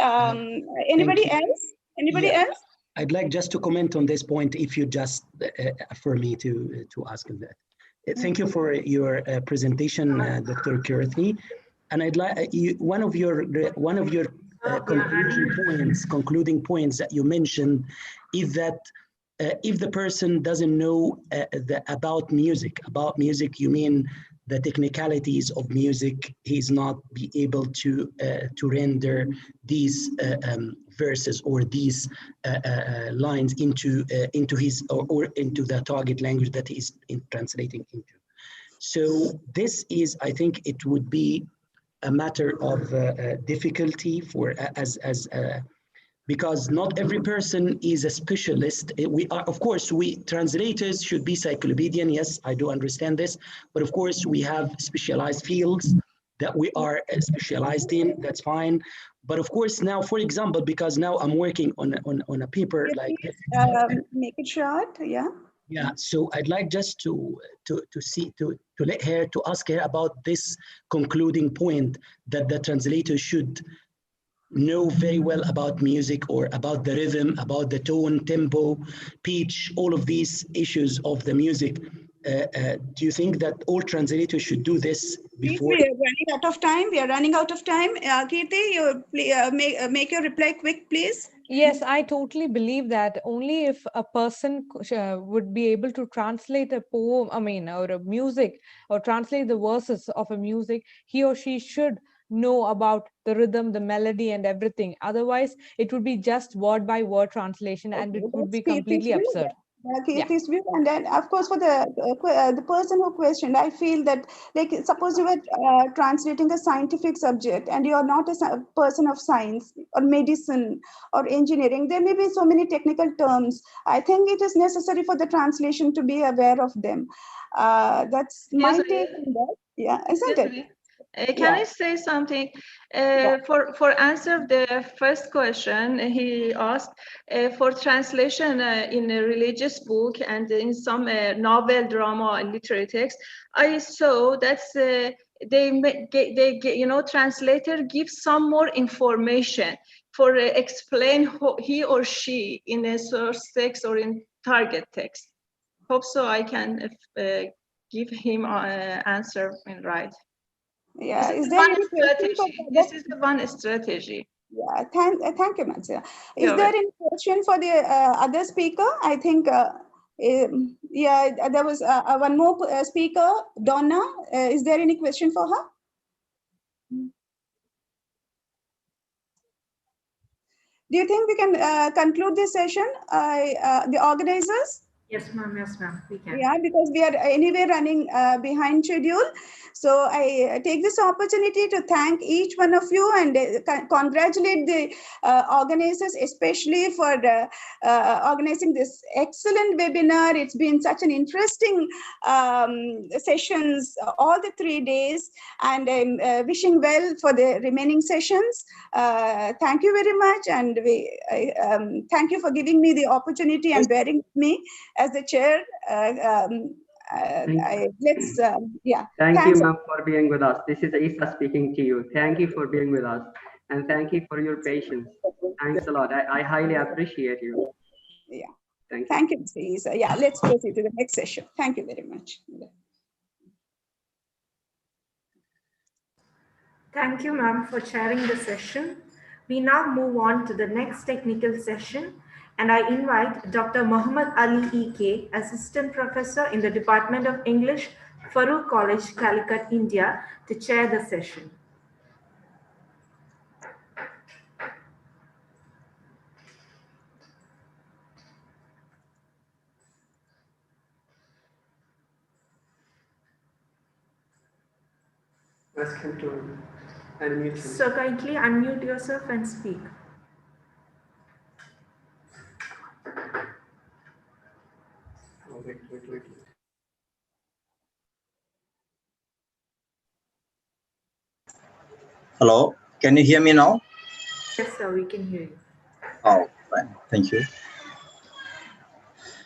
Anybody else? Anybody else? I'd like just to comment on this point, if you just for me to ask him that. Thank you for your presentation, Dr. Kirti. And I'd like one of your concluding points that you mentioned is that if the person doesn't know about music, you mean the technicalities of music, he's not be able to render these verses or these lines into his or into the target language that he's translating into. So this is, I think, it would be a matter of difficulty for because not every person is a specialist. We are, of course, we translators should be cyclopedian. Yes, I do understand this, but of course we have specialized fields that we are specialized in. That's fine. But of course now, for example, because now I'm working on a paper like this. Make it short. Yeah. Yeah, so I'd like just to ask her about this concluding point that the translator should know very well about music or about the rhythm, about the tone, tempo, pitch, all of these issues of the music. Do you think that all translators should do this before? We are running out of time. We are running out of time. Kirti, you make your reply quick, please. Yes, I totally believe that only if a person would be able to translate a poem, or a music, or translate the verses of a music, he or she should know about the rhythm, the melody, and everything. Otherwise, it would be just word by word translation, and it would be completely absurd. Kirti's view, and then of course for the person who questioned, I feel that, like, suppose you were translating a scientific subject and you are not a person of science or medicine or engineering, there may be so many technical terms. I think it is necessary for the translation to be aware of them. That's my take on that. Yeah, isn't it? Can I say something? For answer the first question he asked, for translation in a religious book and in some novel, drama, and literary text, I saw that translator gives some more information for explain he or she in a source text or in target text. Hope so I can give him answer in right. Yeah, This is is there one any question for strategy. This is the one strategy. Yeah, thank you, Mansura. Is You're there welcome. any question for the other speaker? I think, yeah, there was one more speaker, Donna. Is there any question for her? Do you think we can conclude this session, the organizers? Yes, ma'am. Yes, ma'am. We can. Yeah, because we are anyway running behind schedule. So I take this opportunity to thank each one of you and congratulate the organizers, especially for organizing this excellent webinar. It's been such an interesting sessions all the 3 days, and I'm wishing well for the remaining sessions. Thank you very much, and thank you for giving me the opportunity and bearing with me as the chair. Yeah. Thank you, ma'am, for being with us. This is Isa speaking to you. Thank you for being with us, and thank you for your patience. Thanks a lot. I highly appreciate you. Yeah. Thank you, Mr. Isa. Yeah, let's proceed to the next session. Thank you very much. Thank you, ma'am, for chairing the session. We now move on to the next technical session, and I invite Dr. Muhammad Ali E.K., Assistant Professor in the Department of English, Farooq College, Calicut, India, to chair the session. Ask him to unmute him. So kindly unmute yourself and speak. Oh, wait. Hello, can you hear me now? Yes, sir, we can hear you. Oh, fine. Thank you.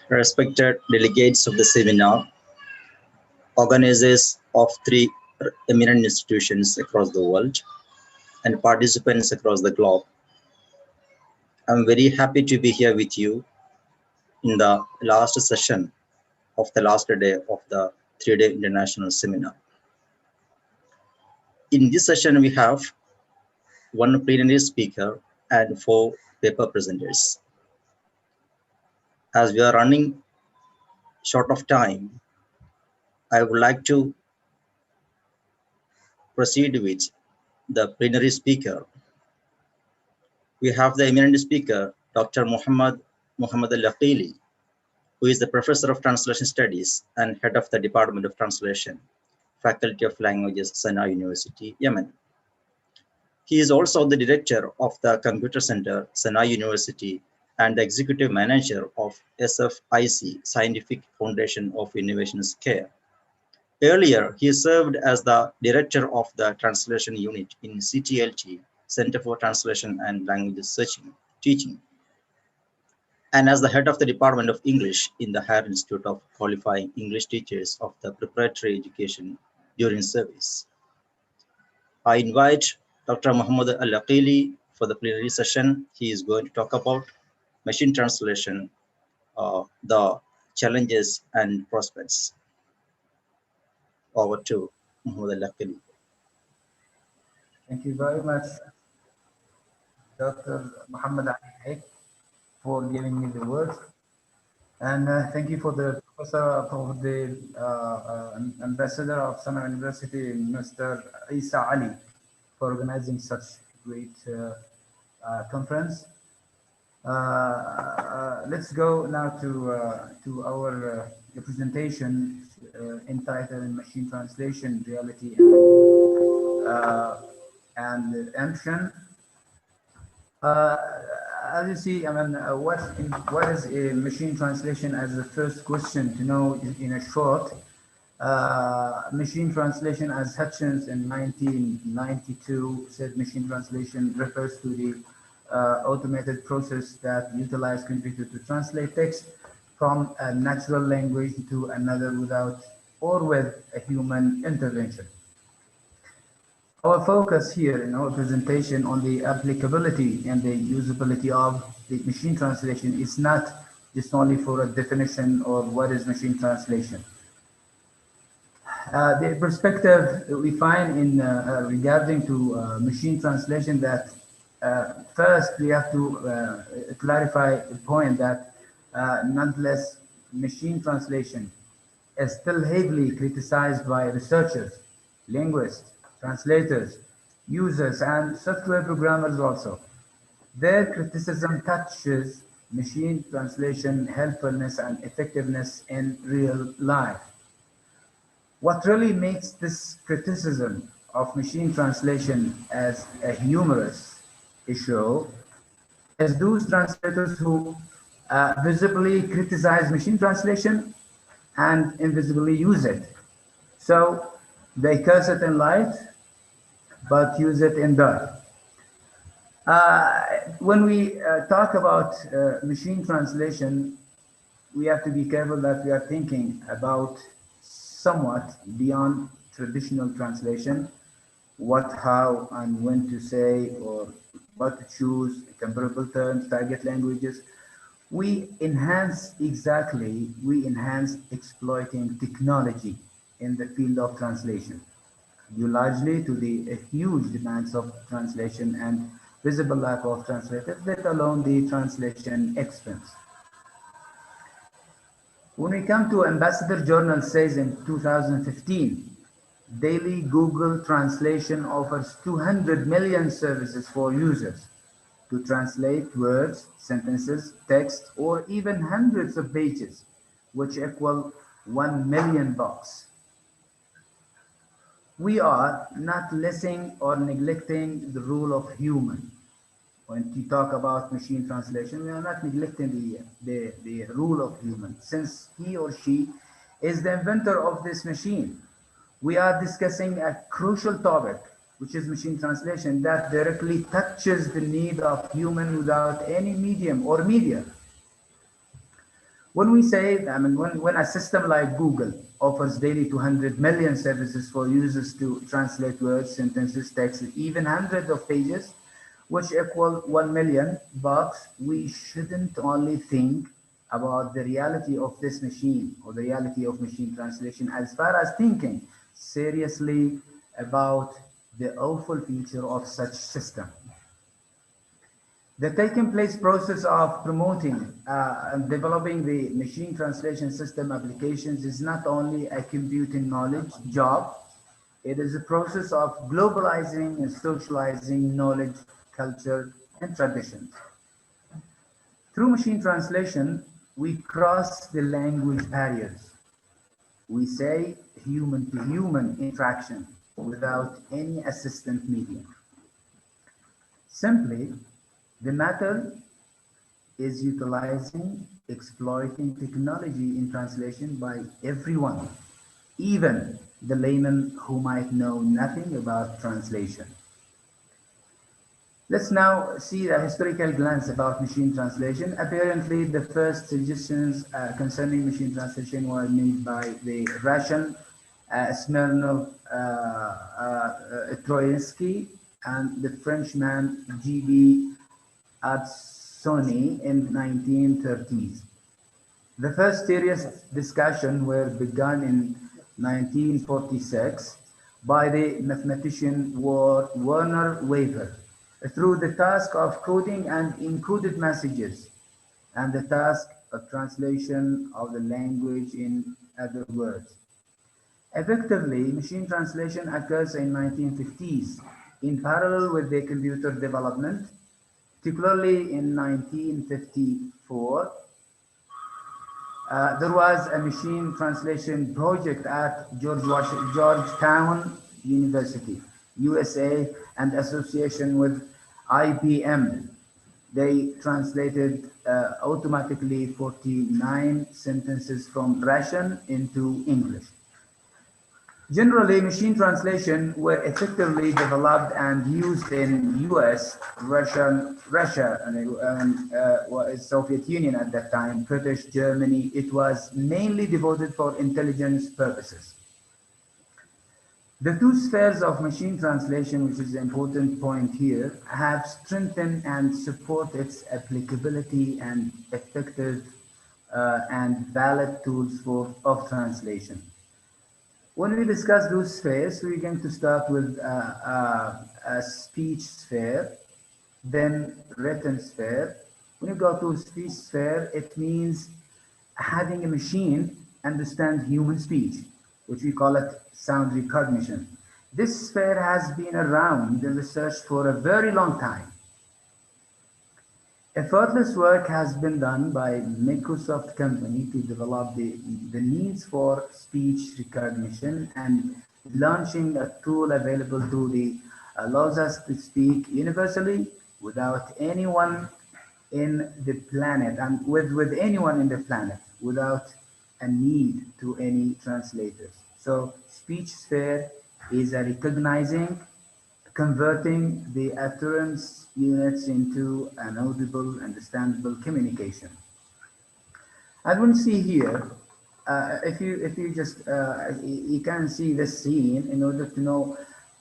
Respected delegates of the seminar, organizers of 3 eminent institutions across the world, and participants across the globe, I'm very happy to be here with you in the last session of the last day of the 3-day international seminar. In this session, we have 1 plenary speaker and 4 paper presenters. As we are running short of time, I would like to proceed with the plenary speaker. We have the eminent speaker, Dr. Muhammad Al-Aqili, who is the Professor of Translation Studies and Head of the Department of Translation, Faculty of Languages, Sana'a University, Yemen. He is also the Director of the Computer Center, Sana'a University, and the Executive Manager of SFIC, Scientific Foundation of Innovations Care. Earlier, he served as the Director of the Translation Unit in CTLT, Center for Translation and Language Teaching, and as the Head of the Department of English in the Higher Institute of Qualifying English Teachers of the Preparatory Education during service. I invite Dr. Muhammad Al-Aqili for the plenary session. He is going to talk about machine translation, the challenges and prospects. Over to Muhammad Al-Laqili. Thank you very much, Dr. Muhammad Ali, for giving me the word. And thank you for the professor, for the ambassador of Sana'a University, Mr. Isa Ali, for organizing such great conference. Let's go now to our presentation entitled Machine Translation, Reality and Action. As you see, what is a machine translation as the first question to know in a short. Machine translation, as Hutchins in 1992 said, machine translation refers to the automated process that utilizes computer to translate text from a natural language to another without or with a human intervention. Our focus here in our presentation on the applicability and the usability of the machine translation is not just only for a definition or what is machine translation. The perspective we find in regarding to machine translation that first we have to clarify the point that nonetheless machine translation is still heavily criticized by researchers, linguists, translators, users, and software programmers also. Their criticism touches machine translation helpfulness and effectiveness in real life. What really makes this criticism of machine translation as a humorous issue is those translators who visibly criticize machine translation and invisibly use it. So they curse it in light, but use it in dark. When we talk about machine translation, we have to be careful that we are thinking about somewhat beyond traditional translation, what, how, and when to say, or what to choose, comparable terms, target languages. We enhance exploiting technology in the field of translation, due largely to the huge demands of translation and visible lack of translators, let alone the translation expense. When we come to Ambassador Journal says in 2015, daily Google translation offers 200 million services for users to translate words, sentences, text, or even hundreds of pages, which equal 1 million bucks. We are not listening or neglecting the rule of human. When we talk about machine translation, we are not neglecting the rule of human, since he or she is the inventor of this machine. We are discussing a crucial topic, which is machine translation, that directly touches the need of human without any medium or media. When we say, when a system like Google offers daily 200 million services for users to translate words, sentences, text, even hundreds of pages, which equal 1 million bucks, we shouldn't only think about the reality of this machine or the reality of machine translation as far as thinking seriously about the awful future of such system. The taking place process of promoting and developing the machine translation system applications is not only a computing knowledge job, it is a process of globalizing and socializing knowledge, culture, and traditions. Through machine translation, we cross the language barriers. We say human-to-human interaction without any assistant medium. Simply, the matter is utilizing, exploiting technology in translation by everyone, even the layman who might know nothing about translation. Let's now see a historical glance about machine translation. Apparently, the first suggestions concerning machine translation were made by the Russian Smirnov Troitsky and the Frenchman G.B. Adsoni in 1930s. The first serious discussion were begun in 1946 by the mathematician Werner Weber through the task of coding and encoded messages and the task of translation of the language in other words. Effectively, machine translation occurs in 1950s in parallel with the computer development, particularly in 1954. There was a machine translation project at Georgetown University, USA, and association with IBM. They translated automatically 49 sentences from Russian into English. Generally, machine translation were effectively developed and used in US, Russia, Soviet Union at that time, British, Germany. It was mainly devoted for intelligence purposes. The two spheres of machine translation, which is an important point here, have strengthened and support its applicability and effective and valid tools of translation. When we discuss those spheres, we're going to start with a speech sphere, then written sphere. When you go to speech sphere, it means having a machine understand human speech, which we call it sound recognition. This sphere has been around in research for a very long time. Effortless work has been done by Microsoft company to develop the needs for speech recognition and launching a tool available to allows us to speak universally without anyone in the planet and with anyone in the planet without a need to any translators. So speech sphere is a recognizing, converting the utterance units into an audible, understandable communication. As we see here, if you just you can see this scene in order to know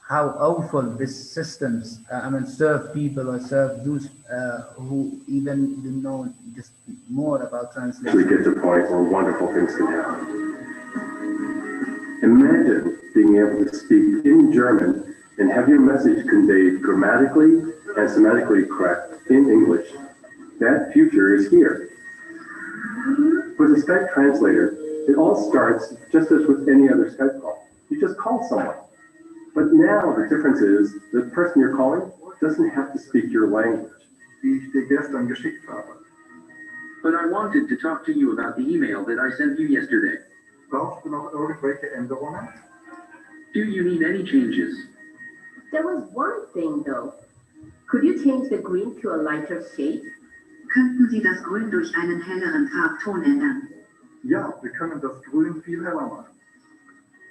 how awful these systems serve people or serve those who even know just more about translation. We get to a point where wonderful things can happen. Imagine being able to speak in German and have your message conveyed grammatically and semantically correct in English. That future is here. With a Skype translator, it all starts just as with any other Skype call. You just call someone. But now the difference is the person you're calling doesn't have to speak your language. But I wanted to talk to you about the email that I sent you yesterday. Do you need any changes? There was one thing though. Could you change the green to a lighter shade? Könnten Sie das Grün durch einen helleren Farbton ändern? Ja, wir können das Grün viel heller machen.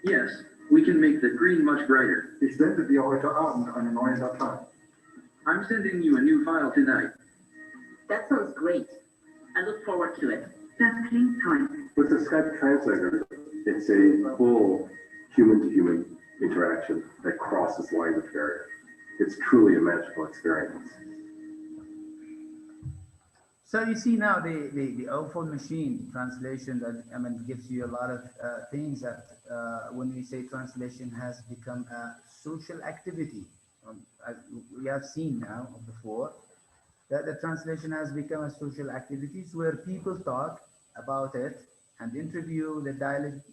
Yes, we can make the green much brighter. Ich sende dir heute Abend eine neue Datei. I'm sending you a new file tonight. That sounds great. I look forward to it. Das klingt toll. With the Skype translator, it's a full human-to-human interaction that crosses language barriers. It's truly a magical experience. So you see now the awful machine translation that gives you a lot of things that when we say translation has become a social activity. We have seen now before that the translation has become a social activity where people talk about it and interview the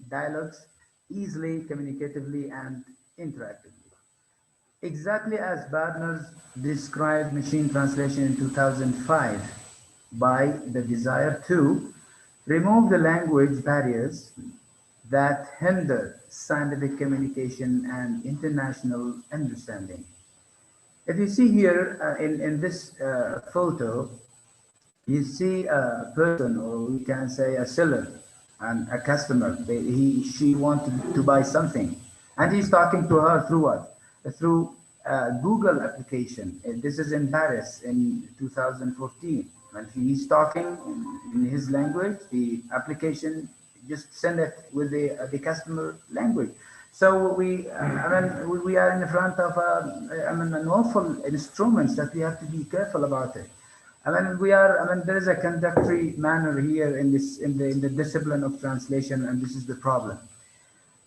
dialogues easily, communicatively, and interactively. Exactly as Badner's described machine translation in 2005 by the desire to remove the language barriers that hinder scientific communication and international understanding. If you see here in this photo, you see a person, or we can say a seller and a customer. She wanted to buy something, and he's talking to her through what? Through Google application. This is in Paris in 2014. And he's talking in his language, the application just send it with the customer language. So we are in front of an awful instruments that we have to be careful about it. There is a conductory manner here in the discipline of translation, and this is the problem.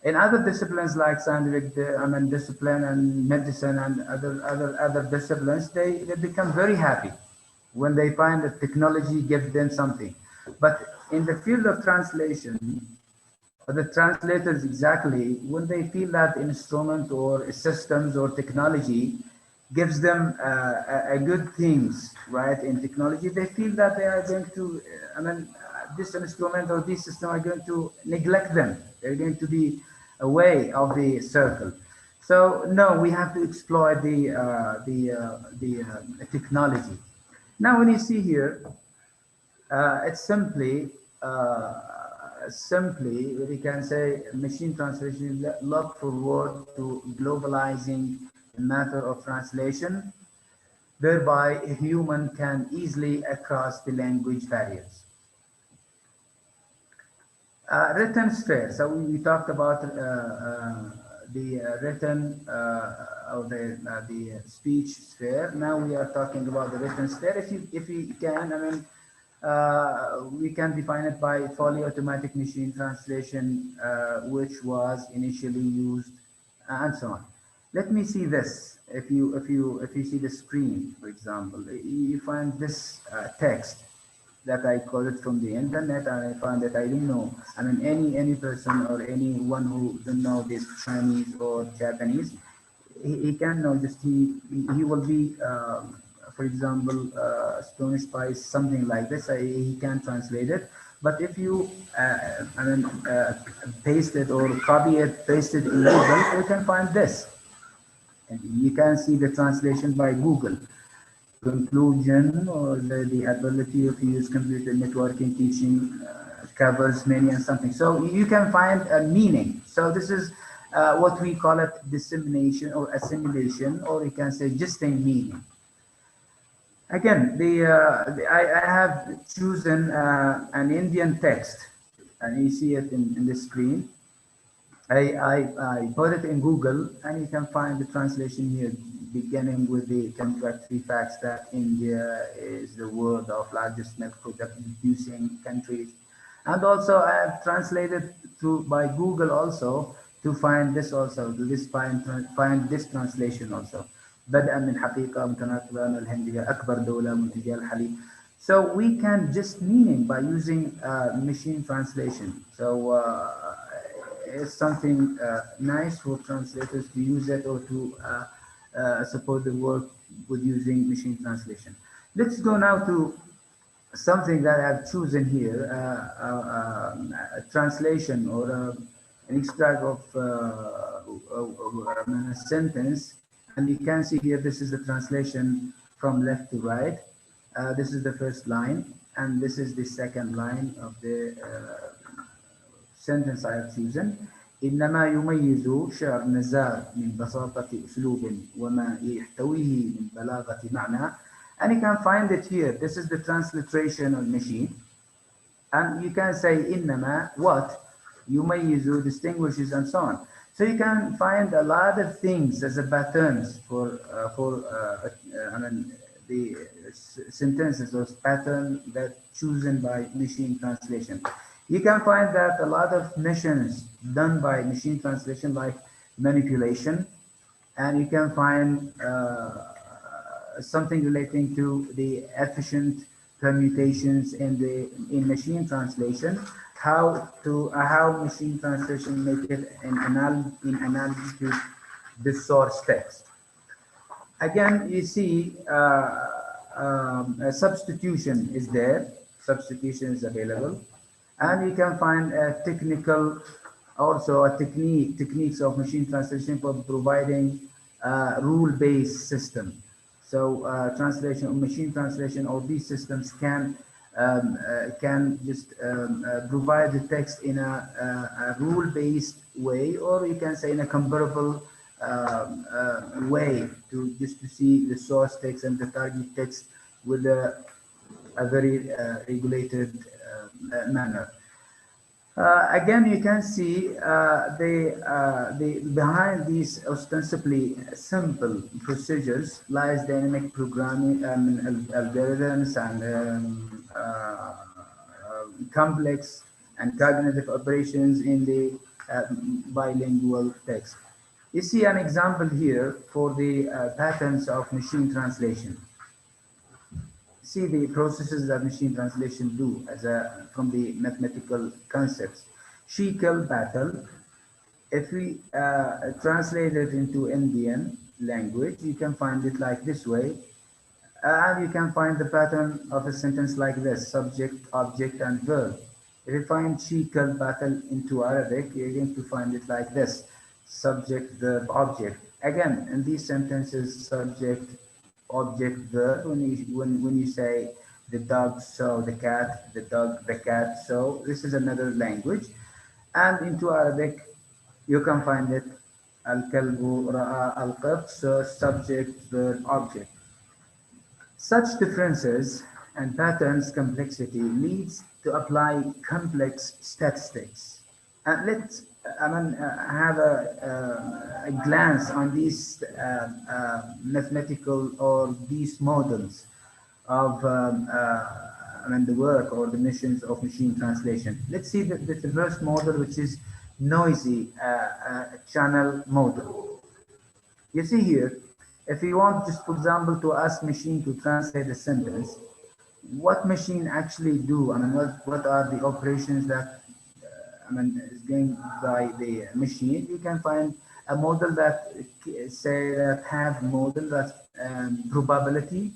In other disciplines like scientific discipline and medicine and other disciplines, they become very happy when they find that technology gives them something. But in the field of translation, the translators exactly, when they feel that instrument or systems or technology gives them a good things, right, in technology, they feel that they are going to, this instrument or this system are going to neglect them. They're going to be away of the circle. So no, we have to exploit the technology. Now, when you see here, it's simply we can say machine translation look forward to globalizing the matter of translation, thereby a human can easily cross the language barriers. Written sphere. So we talked about the written or the speech sphere. Now we are talking about the written sphere. If you can, we can define it by fully automatic machine translation, which was initially used, and so on. Let me see this. If you see the screen, for example, you find this text that I call it from the internet, and I found that I don't know. Any person or anyone who don't know this Chinese or Japanese, he can know. Just he will be, for example, astonished by something like this. He can translate it. But if you paste it or copy it, paste it in Google, you can find this, and you can see the translation by Google. Conclusion, or the ability of use computer networking teaching covers many and something. So you can find a meaning. So this is what we call it dissemination or assimilation, or you can say just a meaning. Again, I have chosen an Indian text, and you see it in the screen. I put it in Google, and you can find the translation here, beginning with the contradictory facts that India is the world of largest milk producing countries. And also I have translated by Google also to find this also, find this translation also. بدءا من حقيقة متناقضة أن الهندية أكبر دولة منتجة الحليب. So we can just meaning by using machine translation. So it's something nice for translators to use it, or to support the work with using machine translation. Let's go now to something that I've chosen here, a translation or an extract of a sentence. And you can see here, this is the translation from left to right. This is the first line, and this is the second line of the sentence I have chosen. إنما يميز شعر نزار من بساطة أسلوب وما يحتويه من بلاغة معنى. And you can find it here. This is the transliteration on machine. And you can say إنما, what, يميز, distinguishes, and so on. So you can find a lot of things as a patterns for the sentences or pattern that chosen by machine translation. You can find that a lot of missions done by machine translation, like manipulation, and you can find something relating to the efficient permutations in machine translation. How machine translation make it in analogy to the source text. Again, you see a substitution is there. Substitution is available, and you can find a technical, also a techniques of machine translation for providing rule-based system. So machine translation, all these systems can just provide the text in a rule-based way, or you can say in a comparable way to see the source text and the target text with a very regulated manner. Again, you can see the behind these ostensibly simple procedures lies dynamic programming algorithms and complex and cognitive operations in the bilingual text. You see an example here for the patterns of machine translation. See the processes that machine translation do as from the mathematical concepts. She-kill battle. If we translate it into Indian language, you can find it like this way. And you can find the pattern of a sentence like this: subject, object, and verb. If you find she-kill battle into Arabic, you're going to find it like this: subject, verb, object. Again, in these sentences, subject, object, verb. When you say the dog saw the cat, the cat saw. This is another language. And into Arabic, you can find it al-kalbu ra'a al-qat, so subject, verb, object. Such differences and patterns complexity leads to apply complex statistics. And let's have a glance on these mathematical or these models of the work or the missions of machine translation. Let's see the first model, which is noisy channel model. You see here, if you want, just for example, to ask machine to translate a sentence, what machine actually do, what are the operations that is going by the machine? You can find a model that have model that's probability,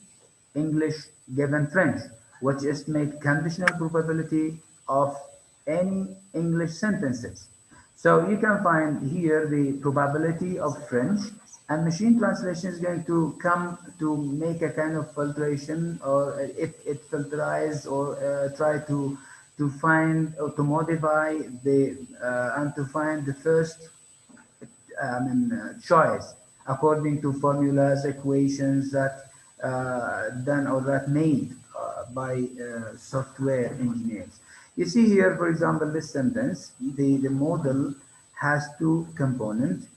English given French, which estimate conditional probability of any English sentences. So you can find here the probability of French, and machine translation is going to come to make a kind of filtration, or it filterizes or try to find or to modify the and to find the first choice according to formulas, equations that done or that made by software engineers. You see here, for example, this sentence, the model has two components.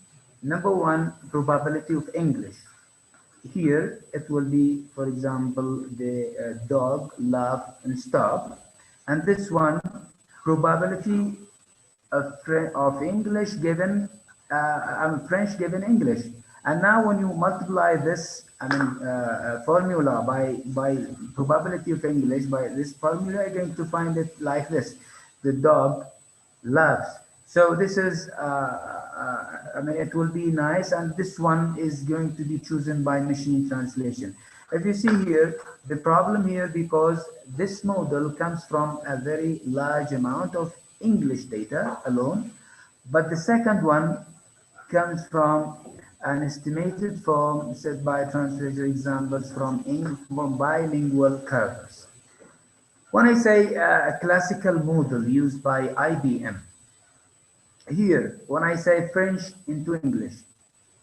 Number one, probability of English. Here it will be, for example, the dog, laugh, and stop. And this one, probability of English given, French given English. And now when you multiply this formula by probability of English, by this formula, you're going to find it like this: the dog loves. So this is, it will be nice, and this one is going to be chosen by machine translation. If you see here, the problem here, because this model comes from a very large amount of English data alone, but the second one comes from an estimated form set by translator examples from bilingual curves. When I say a classical model used by IBM, here, when I say French into English,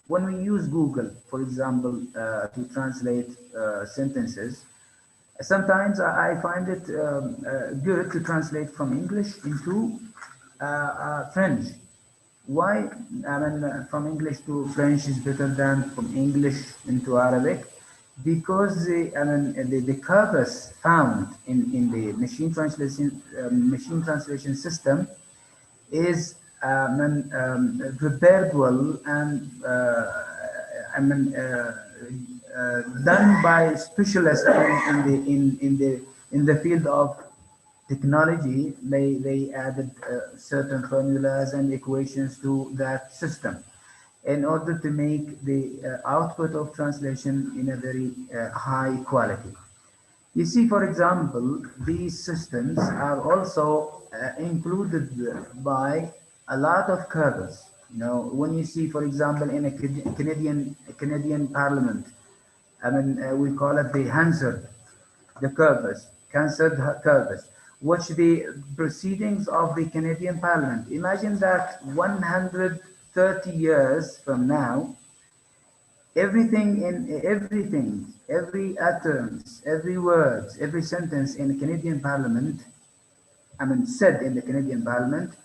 when we use Google, for example, to translate sentences, sometimes I find it good to translate from English into French. Why? From English to French is better than from English into Arabic, because the corpus found in the machine translation system is prepared well and done by specialists in the field of technology. They added certain formulas and equations to that system in order to make the output of translation in a very high quality. You see, for example, these systems are also included by a lot of curves. You know, when you see, for example, in a Canadian Parliament, we call it the Hansard, the curves, Hansard curves, which the proceedings of the Canadian Parliament. Imagine that 130 years from now, every utterance, every word, every sentence in the Canadian Parliament said in the Canadian Parliament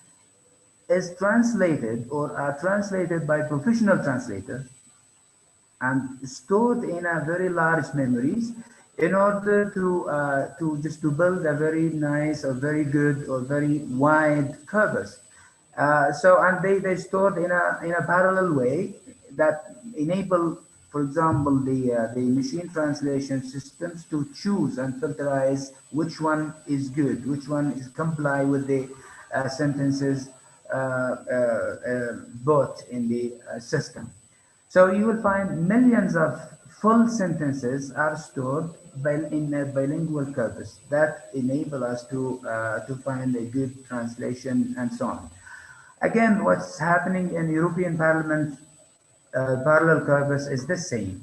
is translated or are translated by professional translators and stored in a very large memories in order to just to build a very nice or very good or very wide corpus. And they stored in a parallel way that enable, for example, the machine translation systems to choose and filterize which one is good, which one is comply with the sentences both in the system. So you will find millions of full sentences are stored in a bilingual corpus that enable us to find a good translation and so on. Again, what's happening in European Parliament parallel corpus is the same.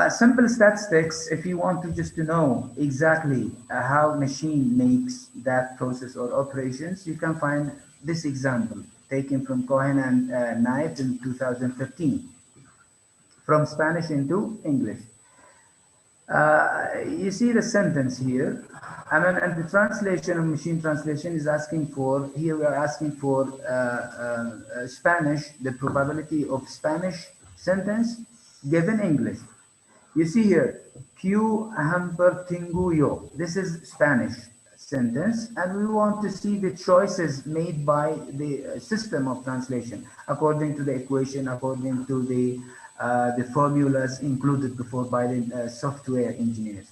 Simple statistics, if you want to just to know exactly how machine makes that process or operations, you can find this example taken from Cohen and Knight in 2015, from Spanish into English. You see the sentence here. And the translation of machine translation is asking for, here we are asking for Spanish, the probability of Spanish sentence given English. You see here, Q hamper tinguyo. This is Spanish sentence, and we want to see the choices made by the system of translation according to the equation, according to the formulas included before by the software engineers.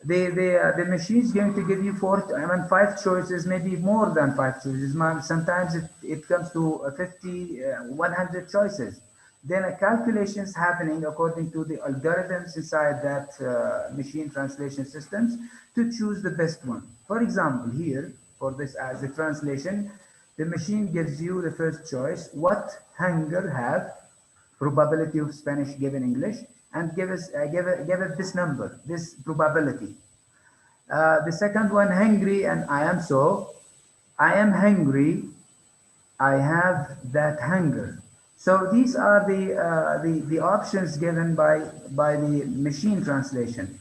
The machine is going to give you 5 choices, maybe more than 5 choices. Sometimes it comes to 50, 100 choices. Then a calculation is happening according to the algorithms inside that machine translation systems to choose the best one. For example, here, for this as a translation, the machine gives you the first choice, what hunger have, probability of Spanish given English, and give it this number, this probability. The second one, hungry, and I am so. I am hungry, I have that hunger. So these are the options given by the machine translation.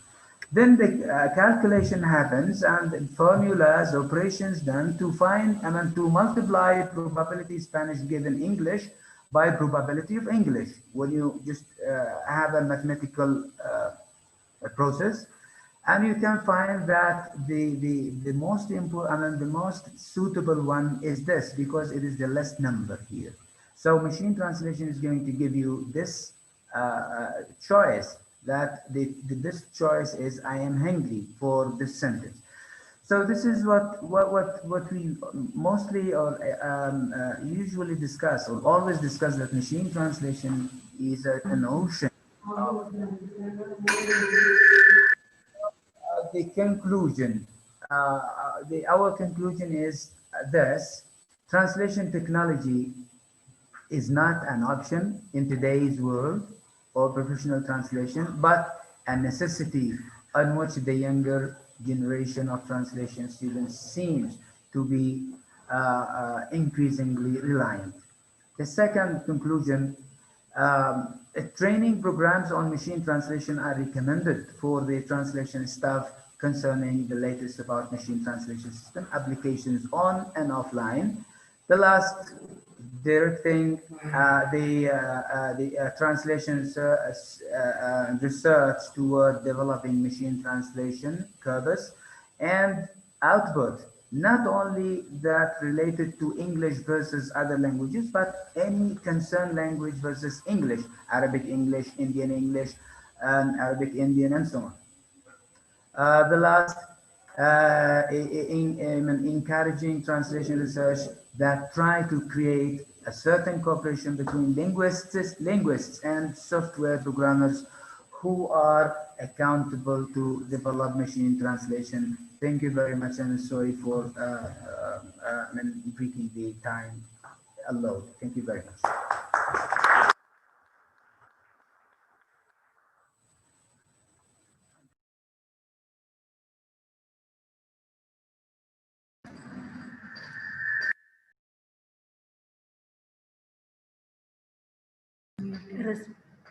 Then the calculation happens and formulas, operations done to find to multiply probability Spanish given English by probability of English. When you just have a mathematical process, and you can find that the most important, the most suitable one is this, because it is the less number here. So machine translation is going to give you this choice, that this choice is I am hungry for this sentence. So this is what we mostly or usually discuss, or always discuss, that machine translation is an ocean of the conclusion. Our conclusion is this: translation technology is not an option in today's world or professional translation, but a necessity on which the younger generation of translation students seems to be increasingly reliant. The second conclusion, training programs on machine translation are recommended for the translation staff concerning the latest about machine translation system applications on and offline. The last directing the translation research toward developing machine translation corpus and output, not only that related to English versus other languages, but any concerned language versus English, Arabic English, Indian English, and Arabic Indian, and so on. The last, encouraging translation research that try to create a certain cooperation between linguists and software programmers who are accountable to develop machine translation. Thank you very much, and sorry for breaking the time allowed. Thank you very much.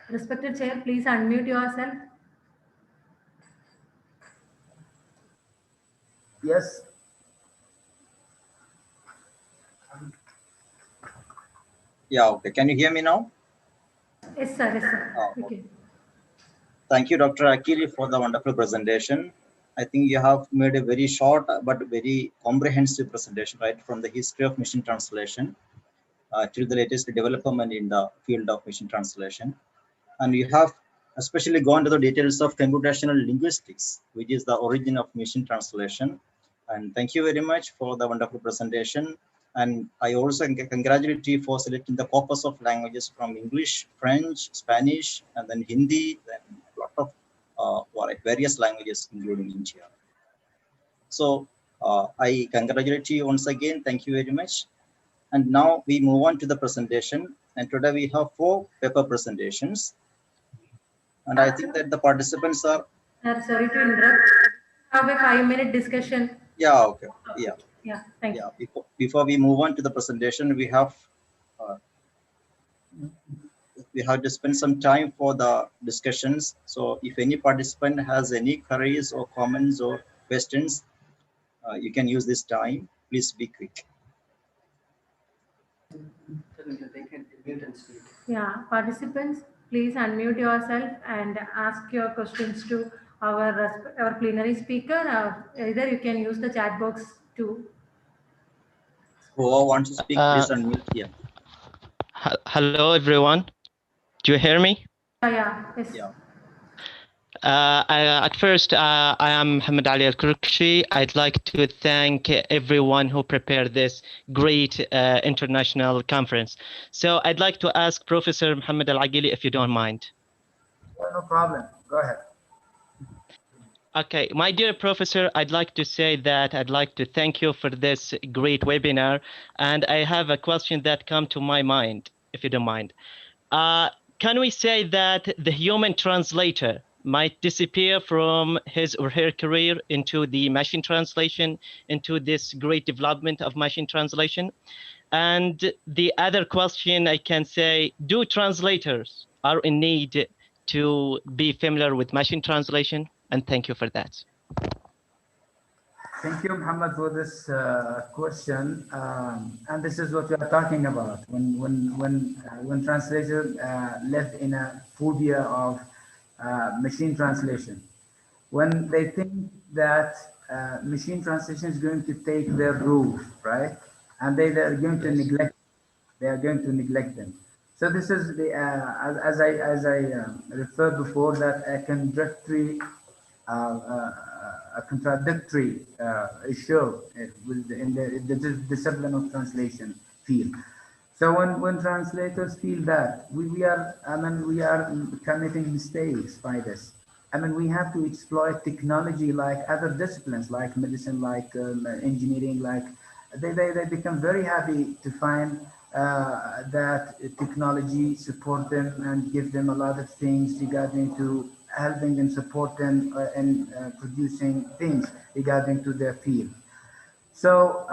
Respected Chair, please unmute yourself. Yes. Yeah, okay. Can you hear me now? Yes, sir. Yes, sir. Oh, Okay. Thank you, Dr. Akili, for the wonderful presentation. I think you have made a very short but very comprehensive presentation, right, from the history of machine translation till the latest development in the field of machine translation. And you have especially gone to the details of computational linguistics, which is the origin of machine translation. And thank you very much for the wonderful presentation. And I also congratulate you for selecting the corpus of languages from English, French, Spanish, and then Hindi, then a lot of various languages, including India. So I congratulate you once again. Thank you very much. And now we move on to the presentation. And today we have 4 paper presentations. And I think that the participants are. Sorry to interrupt. Have a 5-minute discussion. Yeah, okay. Yeah. Yeah, thank you. Before we move on to the presentation, we have to spend some time for the discussions. So if any participant has any queries or comments or questions, you can use this time. Please be quick. Yeah, participants, please unmute yourself and ask your questions to our plenary speaker. Either you can use the chat box too. Whoever wants to speak, please unmute here. Hello, everyone. Do you hear me? Yeah, yes. Yeah. At first, I am Mohammed Ali Al-Kurkshi. I'd like to thank everyone who prepared this great international conference. So I'd like to ask Professor Mohammed Al-Akili if you don't mind. No problem. Go ahead. Okay, my dear professor, I'd like to say that I'd like to thank you for this great webinar. And I have a question that come to my mind, if you don't mind. Can we say that the human translator might disappear from his or her career into the machine translation, into this great development of machine translation? And the other question I can say, do translators are in need to be familiar with machine translation? And thank you for that. Thank you, Muhammad, for this question. And this is what we are talking about. When translators live in a phobia of machine translation, when they think that machine translation is going to take their roof, right? And they are going to neglect. They are going to neglect them. So this is the as I referred before, that a contradictory issue in the discipline of translation field. So when translators feel that we are committing mistakes by this, we have to exploit technology like other disciplines, like medicine, like engineering, like they become very happy to find that technology support them and give them a lot of things regarding to helping and support them in producing things regarding to their field. So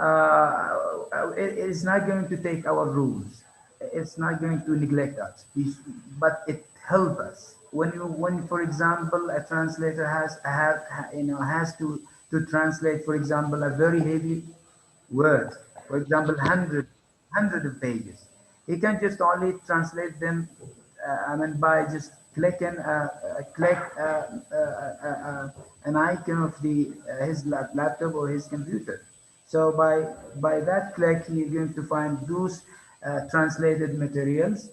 it is not going to take our rules. It's not going to neglect us, but it helps us. When for example, a translator has to translate, for example, a very heavy word, for example, 100 of pages. He can just only translate them, by just clicking an icon of his laptop or his computer. So by that click, you're going to find those translated materials,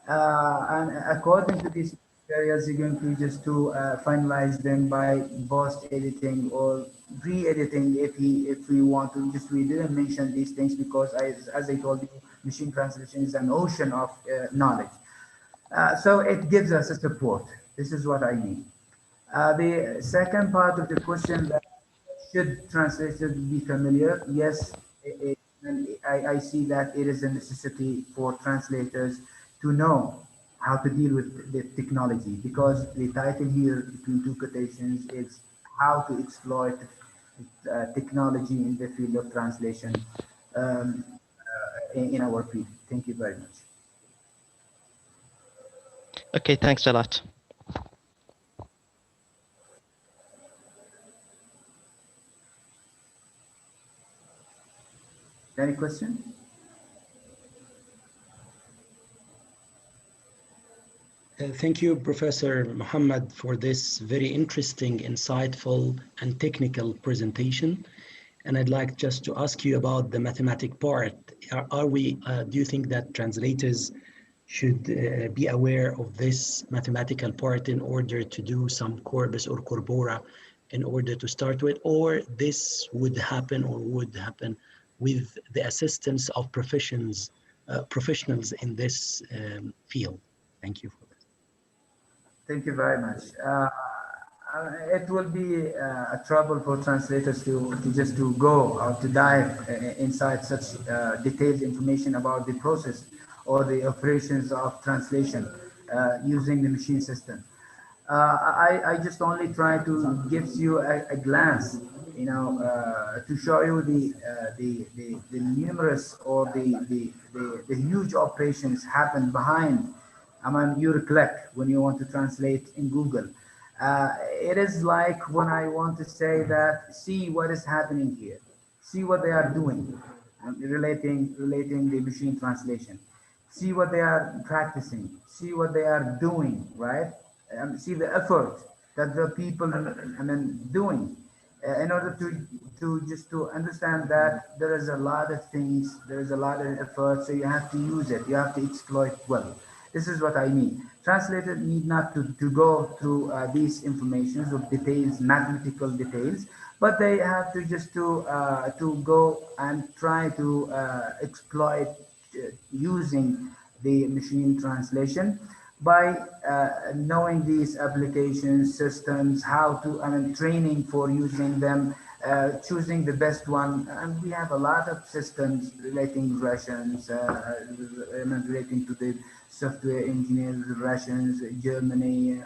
and according to these materials, you're going to just finalize them by post editing or re-editing if we want to. Just we didn't mention these things because as I told you, machine translation is an ocean of knowledge. So it gives us a support. This is what I mean. The second part of the question, that should translators be familiar? Yes, I see that it is a necessity for translators to know how to deal with the technology, because the title here between two quotations is how to exploit technology in the field of translation in our field. Thank you very much. Okay, thanks a lot. Any question? Thank you, Professor Muhammad, for this very interesting, insightful, and technical presentation. And I'd like just to ask you about the mathematic part. Do you think that translators should be aware of this mathematical part in order to do some corpus or corpora in order to start with, or this would happen with the assistance of professionals in this field? Thank you. Thank you very much. It will be a trouble for translators to just to go or to dive inside such detailed information about the process or the operations of translation using the machine system. I just only try to give you a glance, you know, to show you the numerous or the huge operations happen behind. I mean, your click when you want to translate in Google. It is like when I want to say that, see what is happening here, see what they are doing, relating the machine translation, see what they are practicing, see what they are doing, right? See the effort that the people doing in order to just to understand that there is a lot of things, there is a lot of effort, so you have to use it, you have to exploit well. This is what I mean. Translators need not to go through these informations of details, mathematical details, but they have to just to go and try to exploit using the machine translation by knowing these applications, systems, how to, training for using them, choosing the best one. And we have a lot of systems relating Russians, relating to the software engineers, Russians, Germany,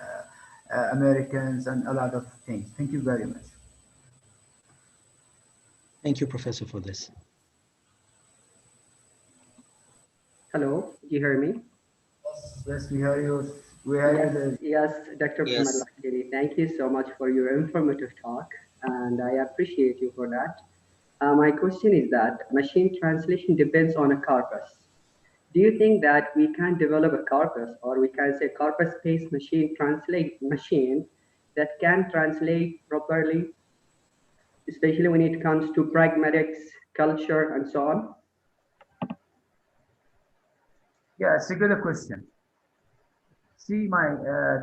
Americans, and a lot of things. Thank you very much. Thank you, Professor, for this. Hello, do you hear me? Yes, we hear you. Yes, Dr. Muhammad Al-Khairi, thank you so much for your informative talk, and I appreciate you for that. My question is that machine translation depends on a corpus. Do you think that we can develop a corpus, or we can say corpus-based machine that can translate properly, especially when it comes to pragmatics, culture, and so on? Yeah, it's a good question. See, my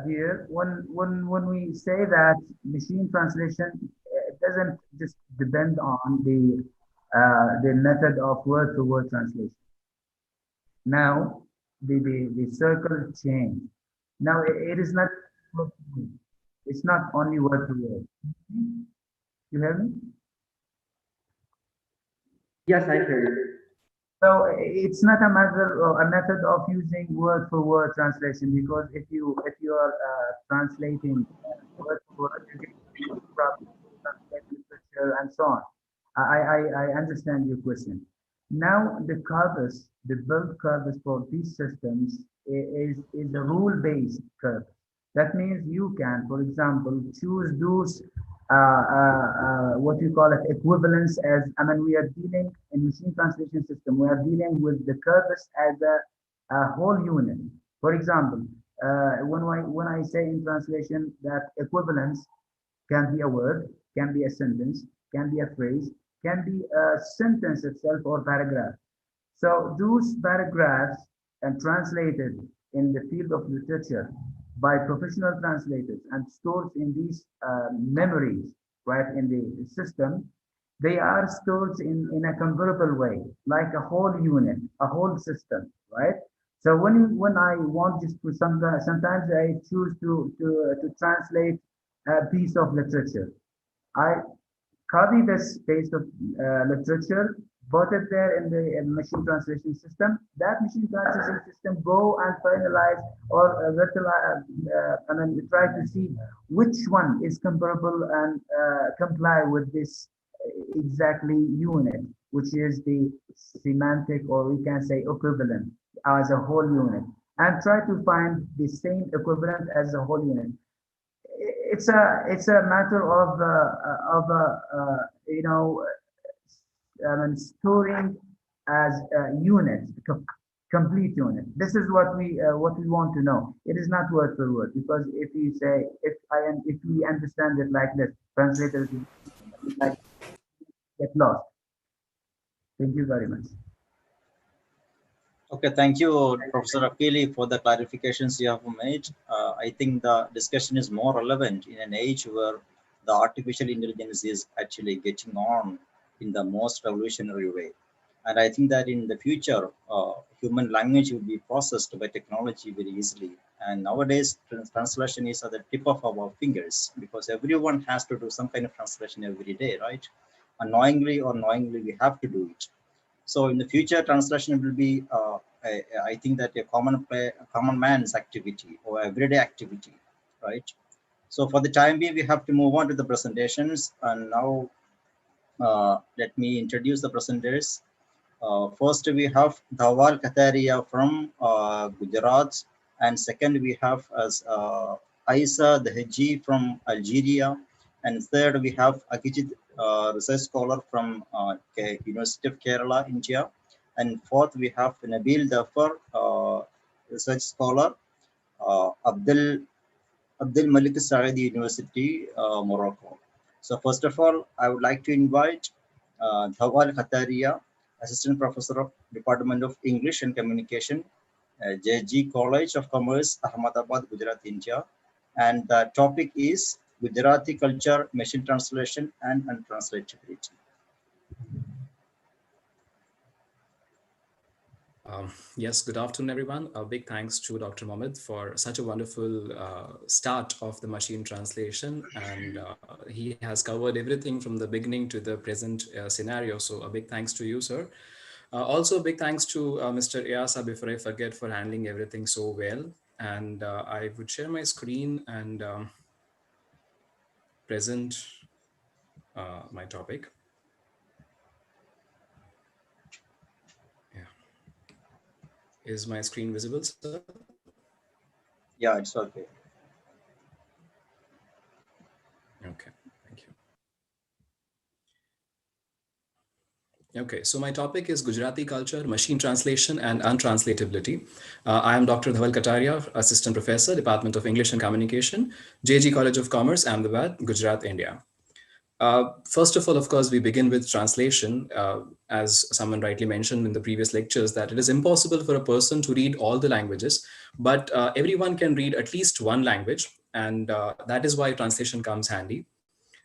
dear, when we say that machine translation, it doesn't just depend on the method of word-to-word translation. Now, the circle change. Now, it is not, it's not only word-to-word. You hear me? Yes, I hear you. So it's not a method of using word for word translation, because if you are translating word for word, you get problems, translate literature and so on. I understand your question. Now the corpus, the build corpus for these systems is a rule-based corpus. That means you can, for example, choose those what you call it equivalence as, we are dealing in machine translation system, we are dealing with the corpus as a whole unit. For example, when I say in translation that equivalence can be a word, can be a sentence, can be a phrase, can be a sentence itself or paragraph. So those paragraphs and translated in the field of literature by professional translators and stored in these memories, right, in the system, they are stored in a comparable way, like a whole unit, a whole system, right? So when I want just to sometimes I choose to translate a piece of literature, I copy this piece of literature, put it there in the machine translation system. That machine translation system go and finalize or try to see which one is comparable and comply with this exactly unit, which is the semantic, or we can say equivalent as a whole unit, and try to find the same equivalent as a whole unit. It's a matter of you know, storing as units, complete unit. This is what we want to know. It is not word for word, because if we say, if we understand it like this, translators like get lost. Thank you very much. Okay, thank you, Professor Akili, for the clarifications you have made. I think the discussion is more relevant in an age where the artificial intelligence is actually getting on in the most revolutionary way. And I think that in the future, human language will be processed by technology very easily. And nowadays, translation is at the tip of our fingers, because everyone has to do some kind of translation every day, right? Unknowingly or knowingly, we have to do it. So in the future, translation will be, I think that a common man's activity or everyday activity, right? So for the time being, we have to move on to the presentations. And now let me introduce the presenters. First, we have Dhawal Kataria from Gujarat. And second, we have as Aisa Dheji from Algeria. And third, we have Akijit, research scholar from University of Kerala, India. And fourth, we have Nabil Dafar, research scholar, Abdul Malik Saeed University, Morocco. So first of all, I would like to invite Dhawal Kataria, Assistant Professor of Department of English and Communication, JG College of Commerce, Ahmedabad, Gujarat, India. And the topic is Gujarati culture, machine translation, and untranslatability. Yes, good afternoon, everyone. A big thanks to Dr. Mohammed for such a wonderful start of the machine translation. And he has covered everything from the beginning to the present scenario. So a big thanks to you, sir. Also, a big thanks to Mr. Iasa, before I forget, for handling everything so well. And I would share my screen and present my topic. Is my screen visible, sir? Yeah, it's okay. Okay, thank you. Okay, so my topic is Gujarati culture, machine translation, and untranslatability. I am Dr. Dhawal Kataria, Assistant Professor, Department of English and Communication, JG College of Commerce, Ahmedabad, Gujarat, India. First of all, of course, we begin with translation. As someone rightly mentioned in the previous lectures, that it is impossible for a person to read all the languages, but everyone can read at least one language. And that is why translation comes handy.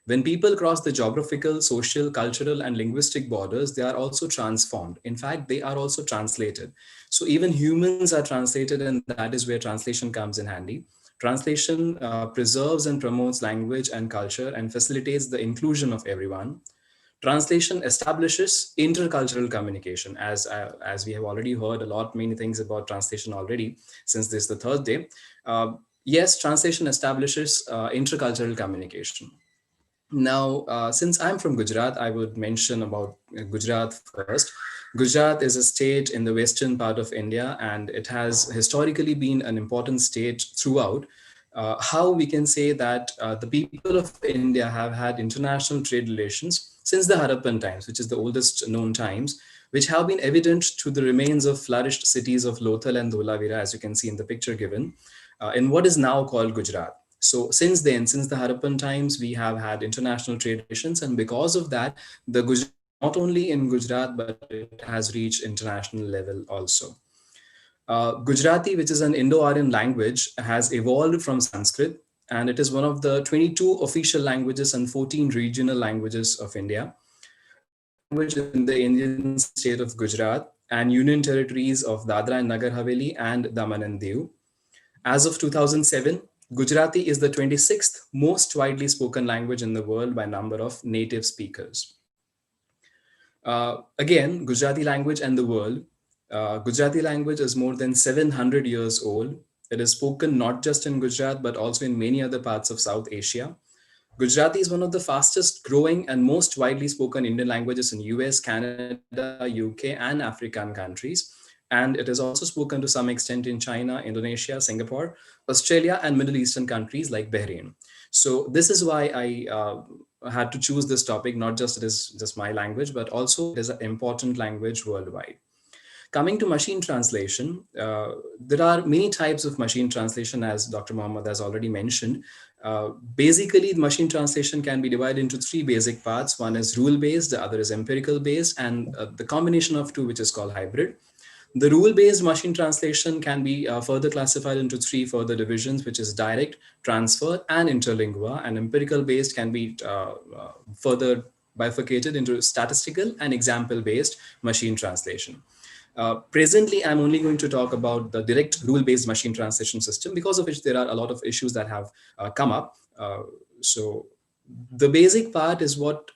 When people cross the geographical, social, cultural, and linguistic borders, they are also transformed. In fact, they are also translated. So even humans are translated, and that is where translation comes in handy. Translation preserves and promotes language and culture and facilitates the inclusion of everyone. Translation establishes intercultural communication, as we have already heard many things about translation already, since this is the third day. Yes, translation establishes intercultural communication. Now, since I'm from Gujarat, I would mention about Gujarat first. Gujarat is a state in the western part of India, and it has historically been an important state throughout. How we can say that the people of India have had international trade relations since the Harappan times, which is the oldest known times, which have been evident to the remains of flourished cities of Lothal and Dholavira, as you can see in the picture given, in what is now called Gujarat. So since then, since the Harappan times, we have had international trade relations, and because of that, the Gujarat, not only in Gujarat, but it has reached international level also. Gujarati, which is an Indo-Aryan language, has evolved from Sanskrit, and it is one of the 22 official languages and 14 regional languages of India. Language in the Indian state of Gujarat and Union territories of Dadra and Nagar Haveli and Daman and Diu. As of 2007, Gujarati is the 26th most widely spoken language in the world by number of native speakers. Again, Gujarati language and the world. Gujarati language is more than 700 years old. It is spoken not just in Gujarat, but also in many other parts of South Asia. Gujarati is one of the fastest growing and most widely spoken Indian languages in US, Canada, UK, and African countries. And it is also spoken to some extent in China, Indonesia, Singapore, Australia, and Middle Eastern countries like Bahrain. So this is why I had to choose this topic, not just it is just my language, but also it is an important language worldwide. Coming to machine translation, there are many types of machine translation, as Dr. Mohammed has already mentioned. Basically, machine translation can be divided into three basic parts. One is rule-based, the other is empirical-based, and the combination of two, which is called hybrid. The rule-based machine translation can be further classified into three further divisions, which is direct, transfer, and interlingua. And empirical-based can be further bifurcated into statistical and example-based machine translation. Presently, I'm only going to talk about the direct rule-based machine translation system, because of which there are a lot of issues that have come up. So the basic part is what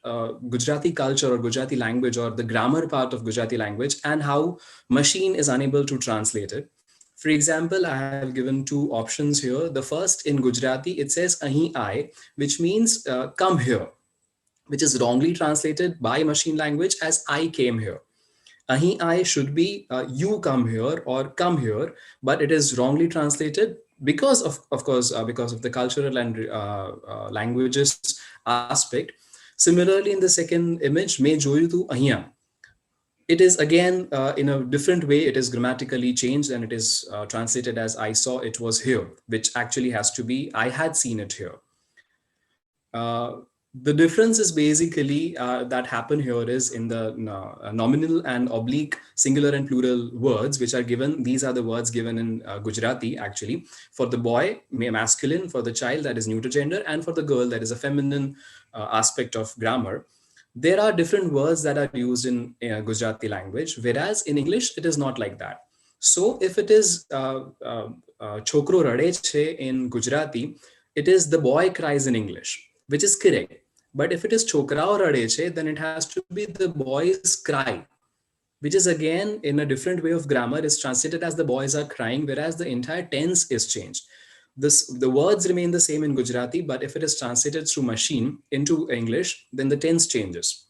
Gujarati culture or Gujarati language or the grammar part of Gujarati language and how machine is unable to translate it. For example, I have given two options here. The first, in Gujarati, it says ahi aaye, which means come here, which is wrongly translated by machine language as I came here. Ahi aaye should be you come here or come here, but it is wrongly translated because of course, because of the cultural and languages aspect. Similarly, in the second image, me joyu tu ahiya, it is again in a different way. It is grammatically changed and it is translated as I saw it was here, which actually has to be I had seen it here. The difference is basically that happen here is in the nominal and oblique singular and plural words, which are given. These are the words given in Gujarati actually. For the boy, masculine; for the child, that is neuter gender; and for the girl, that is a feminine aspect of grammar. There are different words that are used in Gujarati language, whereas in English, it is not like that. So if it is chokro rade che in Gujarati, it is the boy cries in English, which is correct. But if it is chokrao radeche, then it has to be the boys cry, which is again in a different way of grammar is translated as the boys are crying, whereas the entire tense is changed. The words remain the same in Gujarati, but if it is translated through machine into English, then the tense changes.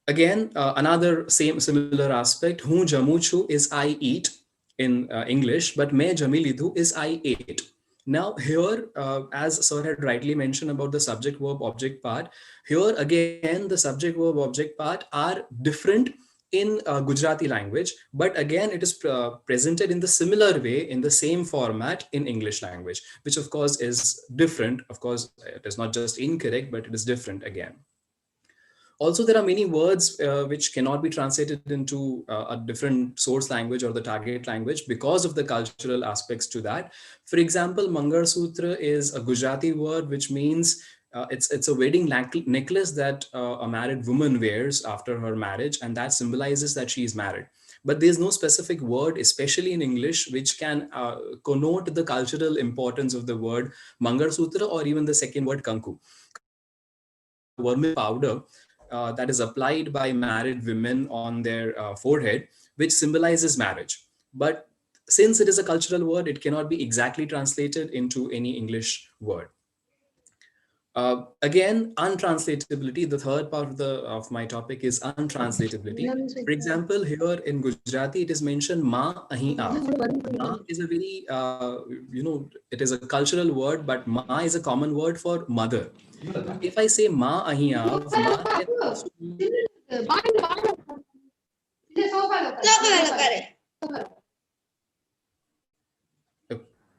Again, another similar aspect, hu jamu chu is I eat in English, but me jami lidhu is I ate. Now here, as Sir had rightly mentioned about the subject verb object part, here again the subject verb object part are different in Gujarati language, but again it is presented in the similar way in the same format in English language, which of course is different. Of course, it is not just incorrect, but it is different again. Also, there are many words which cannot be translated into a different source language or the target language because of the cultural aspects to that. For example, Mangalsutra is a Gujarati word, which means it's a wedding necklace that a married woman wears after her marriage, and that symbolizes that she is married. But there's no specific word, especially in English, which can connote the cultural importance of the word Mangalsutra or even the second word Kanku. Vermilion powder that is applied by married women on their forehead, which symbolizes marriage. But since it is a cultural word, it cannot be exactly translated into any English word. Again, untranslatability, the third part of my topic is untranslatability. For example, here in Gujarati, it is mentioned ma ahi aav. Ma is a very, it is a cultural word, but ma is a common word for mother. If I say ma ahi aav,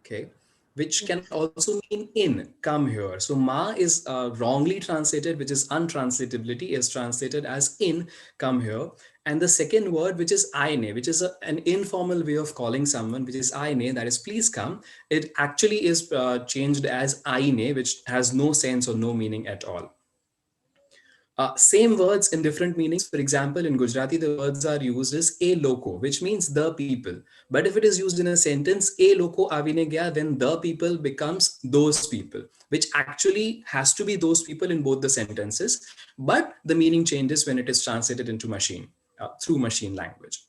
okay, which can also mean in, come here. So ma is wrongly translated, which is untranslatability, is translated as in, come here. And the second word, which is aine, which is an informal way of calling someone, which is aine, that is please come. It actually is changed as aine, which has no sense or no meaning at all. Same words in different meanings. For example, in Gujarati, the words are used as a loko, which means the people. But if it is used in a sentence, a loko avine gaya, then the people becomes those people, which actually has to be those people in both the sentences. But the meaning changes when it is translated into machine, through machine language.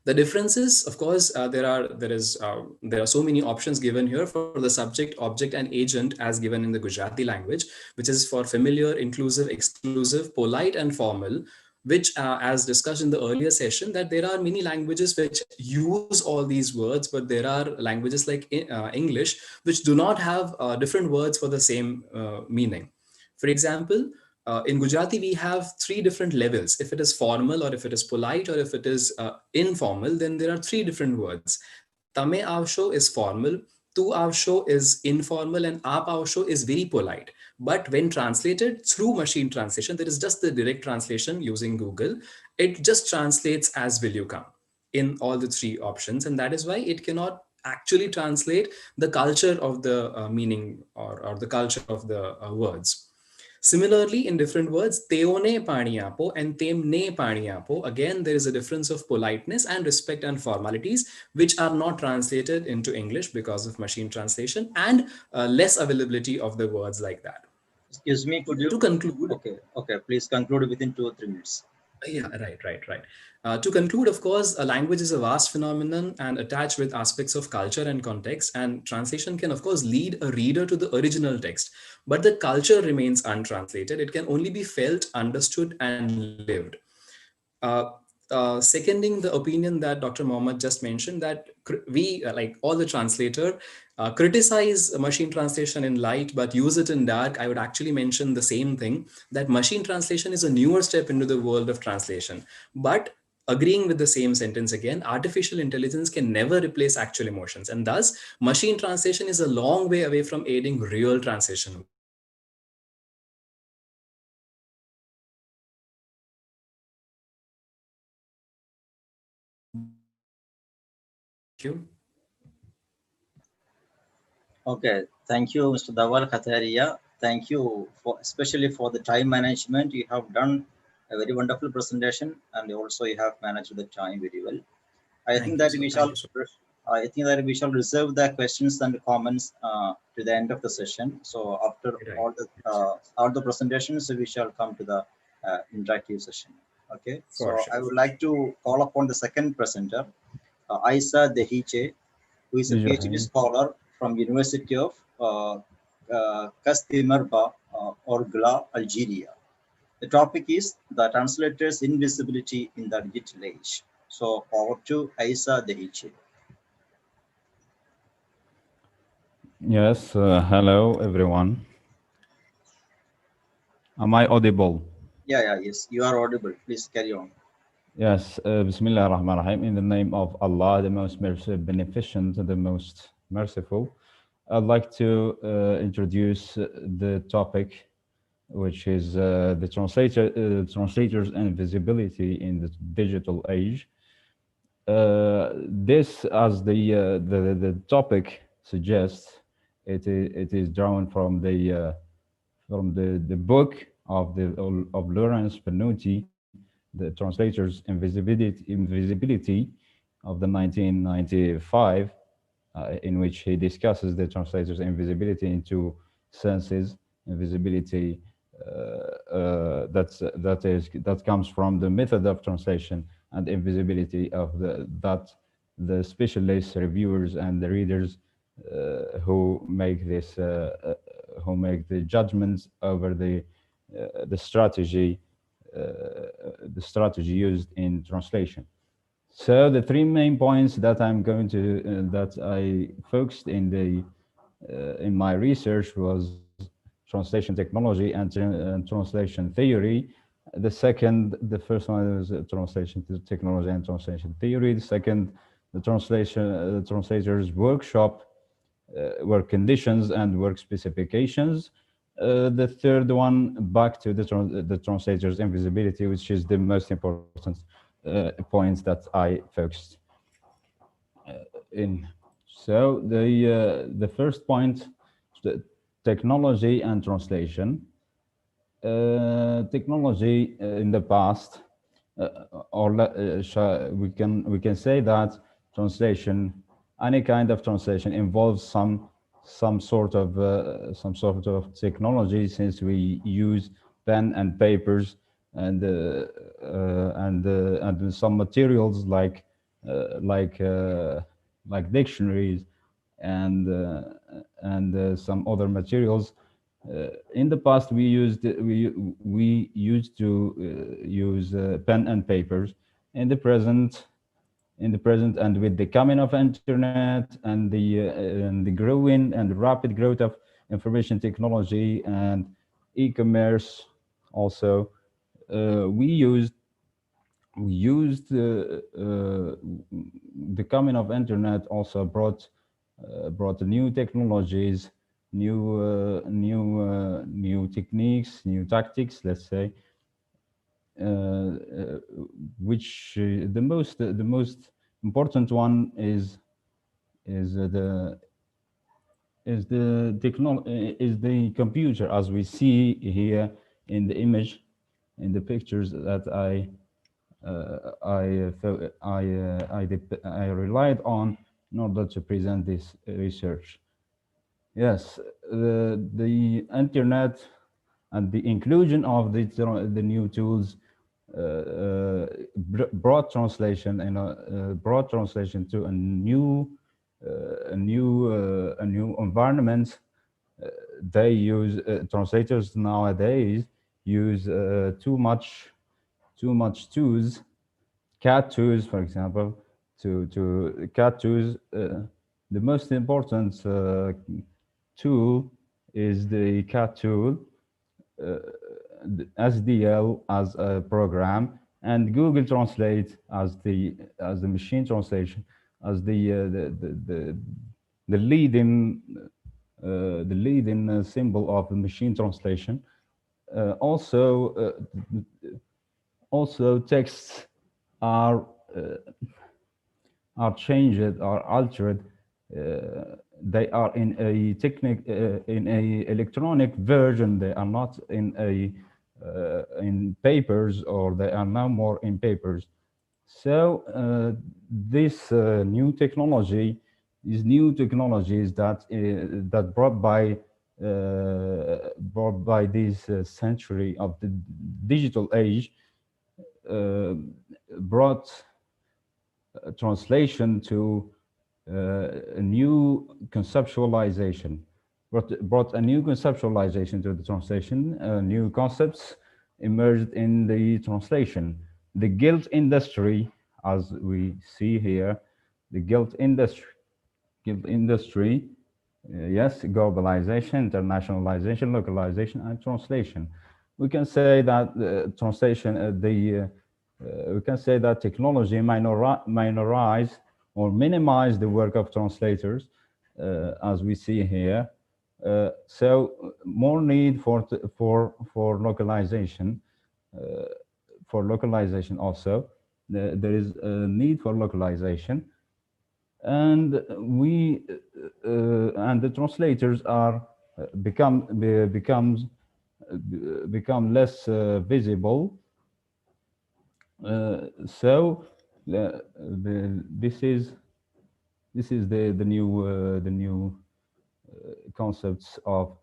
The differences, of course, there are so many options given here for the subject, object, and agent as given in the Gujarati language, which is for familiar, inclusive, exclusive, polite, and formal, which as discussed in the earlier session, that there are many languages which use all these words, but there are languages like English, which do not have different words for the same meaning. For example, in Gujarati, we have 3 different levels. If it is formal, or if it is polite, or if it is informal, then there are 3 different words. Tame avsho is formal, tu avsho is informal, and aap avsho is very polite. But when translated through machine translation, there is just the direct translation using Google. It just translates as will you come in all the 3 options. And that is why it cannot actually translate the culture of the meaning or the culture of the words. Similarly, in different words, teone pani apo and temne pani apo, again, there is a difference of politeness and respect and formalities, which are not translated into English because of machine translation and less availability of the words like that. Excuse me, could you? To conclude. Okay, please conclude within 2 or 3 minutes. Yeah, right. To conclude, of course, a language is a vast phenomenon and attached with aspects of culture and context, and translation can, of course, lead a reader to the original text, but the culture remains untranslated. It can only be felt, understood, and lived. Seconding the opinion that Dr. Mohammed just mentioned, that we, like all the translator, criticize machine translation in light, but use it in dark, I would actually mention the same thing, that machine translation is a newer step into the world of translation. But agreeing with the same sentence again, artificial intelligence can never replace actual emotions. And thus, machine translation is a long way away from aiding real translation. Thank you. Okay, thank you, Mr. Dawal Kataria. Thank you for, especially for the time management. You have done a very wonderful presentation, and also you have managed the time very well. I think that we shall reserve the questions and comments to the end of the session. So after all the presentations, we shall come to the interactive session. Okay. So I would like to call upon the second presenter, Aisa Dehiche, who is a PhD scholar from University of Castimarba, Orgla, Algeria. The topic is the translator's invisibility in the digital age. So over to Aisa Dehiche. Yes, hello everyone. Am I audible? Yes, you are audible. Please carry on. Yes, Bismillah ar-Rahman ar-Rahim. In the name of Allah, the most beneficent, the most merciful, I'd like to introduce the topic, which is the translator's invisibility in the digital age. This, as the topic suggests, it is drawn from the book of Lawrence Venuti, the translator's invisibility of the 1995, in which he discusses the translator's invisibility in 2 senses: invisibility that comes from the method of translation, and invisibility of the specialists, reviewers, and the readers who make the judgments over the strategy used in translation. So the 3 main points that I'm going to that I focused in my research was translation technology and translation theory. The first one was translation technology and translation theory. The second, the translator's workshop, work conditions and work specifications. The third one, back to the translator's invisibility, which is the most important points that I focused in. So the first point, the technology and translation. Technology in the past, we can say that translation, any kind of translation, involves some sort of technology, since we use pen and papers and some materials like dictionaries and some other materials. In the past, we used to use pen and papers. In the present, and with the coming of internet and the growing and rapid growth of information technology and e-commerce, Also, we used the coming of internet also brought new technologies, new techniques, new tactics, let's say, which the most important one is the computer, as we see here in the image, in the pictures that I relied on in order to present this research. Yes, the internet and the inclusion of the new tools brought translation to a new environment. They use translators nowadays use too much tools, CAT tools, for example, to CAT tools. The most important tool is the CAT tool, the SDL as a program, and Google Translate as the machine translation, as the leading symbol of the machine translation. Also texts are changed, are altered. They are in a electronic version. They are not in papers, or they are now more in papers. So this new technology, these new technologies that brought by this century of the digital age, brought translation to a new conceptualization, brought a new conceptualization to the translation. New concepts emerged in the translation. The guild industry, as we see here, the guild industry, yes, globalization, internationalization, localization, and translation. We can say that translation, we can say that technology minorize or minimize the work of translators, as we see here. So more need for localization. For localization also, there is a need for localization, and the translators are become less visible. So this is the new concepts of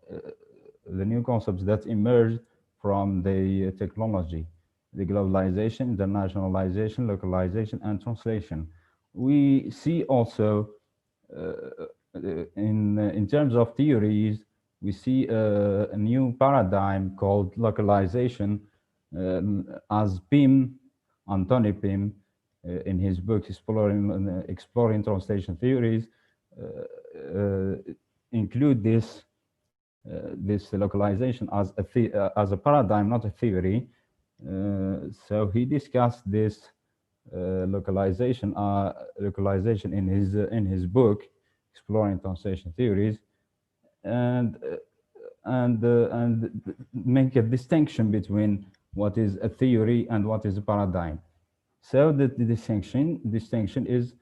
the new concepts that emerge from the technology, the globalization, internationalization, localization, and translation. We see also in terms of theories, we see a new paradigm called localization, as Pym, Anthony Pym, in his book Exploring Translation Theories, include this localization as a paradigm, not a theory. So he discussed this localization in his book Exploring Translation Theories, and make a distinction between what is a theory and what is a paradigm. So the distinction is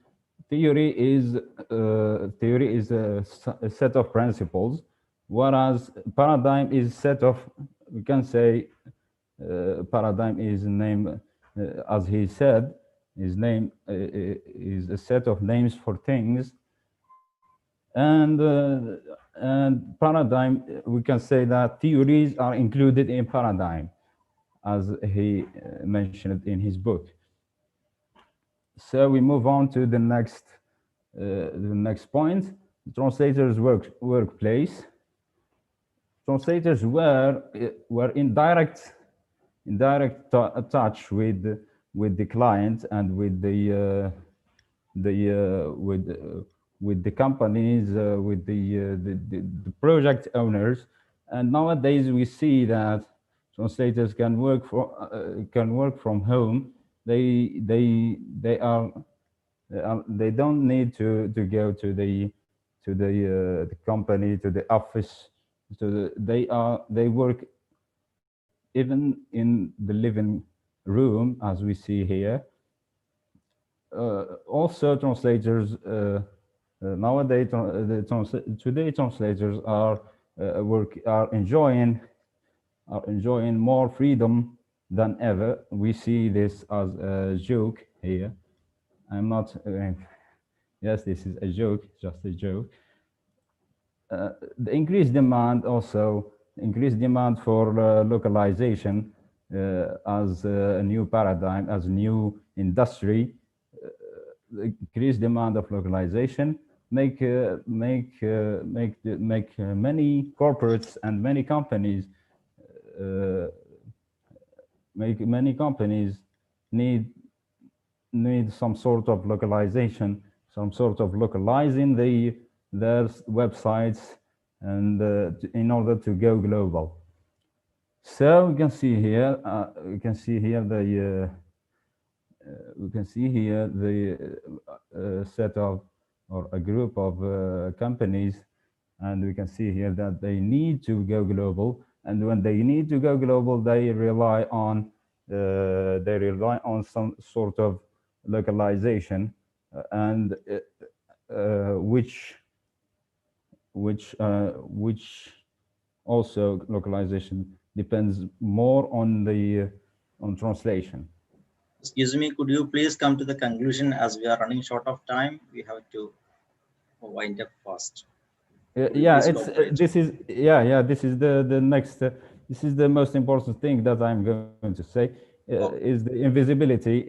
theory is a set of principles, whereas paradigm is a set of, we can say, paradigm is a name, as he said, his name is a set of names for things, and paradigm, we can say that theories are included in paradigm, as he mentioned in his book. So we move on to the next point: translators' workplace. Translators were in direct touch with the client and with the companies, with the project owners. And nowadays we see that translators can work from home. They don't need to go to the company, to the office. They work even in the living room, as we see here. Also, translators nowadays, today translators are enjoying more freedom than ever. We see this as a joke here. I'm not. Yes, this is a joke, just a joke. The increased demand for localization as a new paradigm, as a new industry. The increased demand of localization make many corporates and many companies need some sort of localization, some sort of localizing their websites, and in order to go global. So we can see here the set of, or a group of companies, and we can see here that they need to go global. And when they need to go global, they rely on some sort of localization, and which also localization depends more on translation. Excuse me, could you please come to the conclusion, as we are running short of time? We have to wind up fast. This is the next. This is the most important thing that I'm going to say. Is the invisibility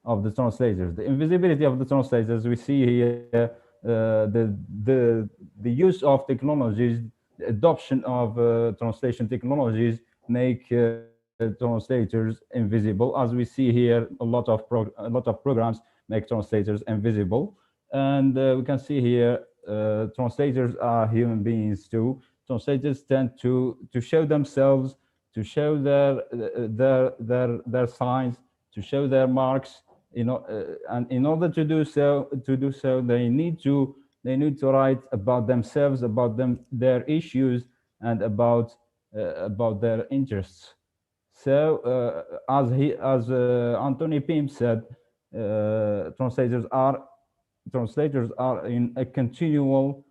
of the translators. The invisibility of the translators. We see here the use of technologies, the adoption of translation technologies make translators invisible. As we see here, a lot of programs make translators invisible, and we can see here translators are human beings too. Translators tend to show themselves, to show their signs, to show their marks. And in order to do so, they need to write about themselves, about their issues, and about their interests. So as Anthony Pym said, translators are in a continual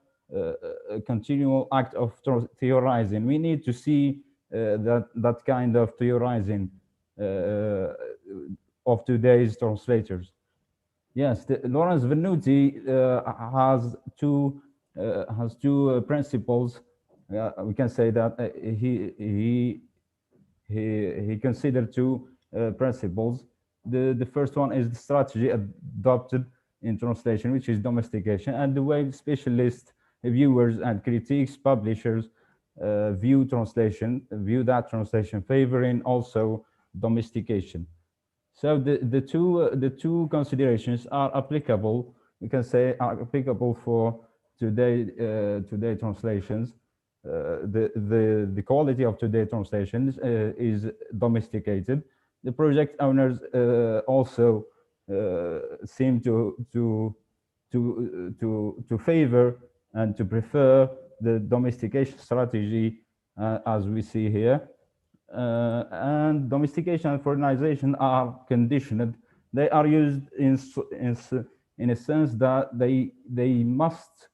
act of theorizing. We need to see that kind of theorizing of today's translators. Yes, Lawrence Venuti has two principles. We can say that he considered two principles. The first one is the strategy adopted in translation, which is domestication, and the way specialists, viewers, and critics, publishers view that translation, favoring also domestication. So the two considerations are applicable. We can say are applicable for today translations. The quality of today translations is domesticated. The project owners also seem to favor and to prefer the domestication strategy, as we see here. And domestication and foreignization are conditioned. They are used in a sense that they must,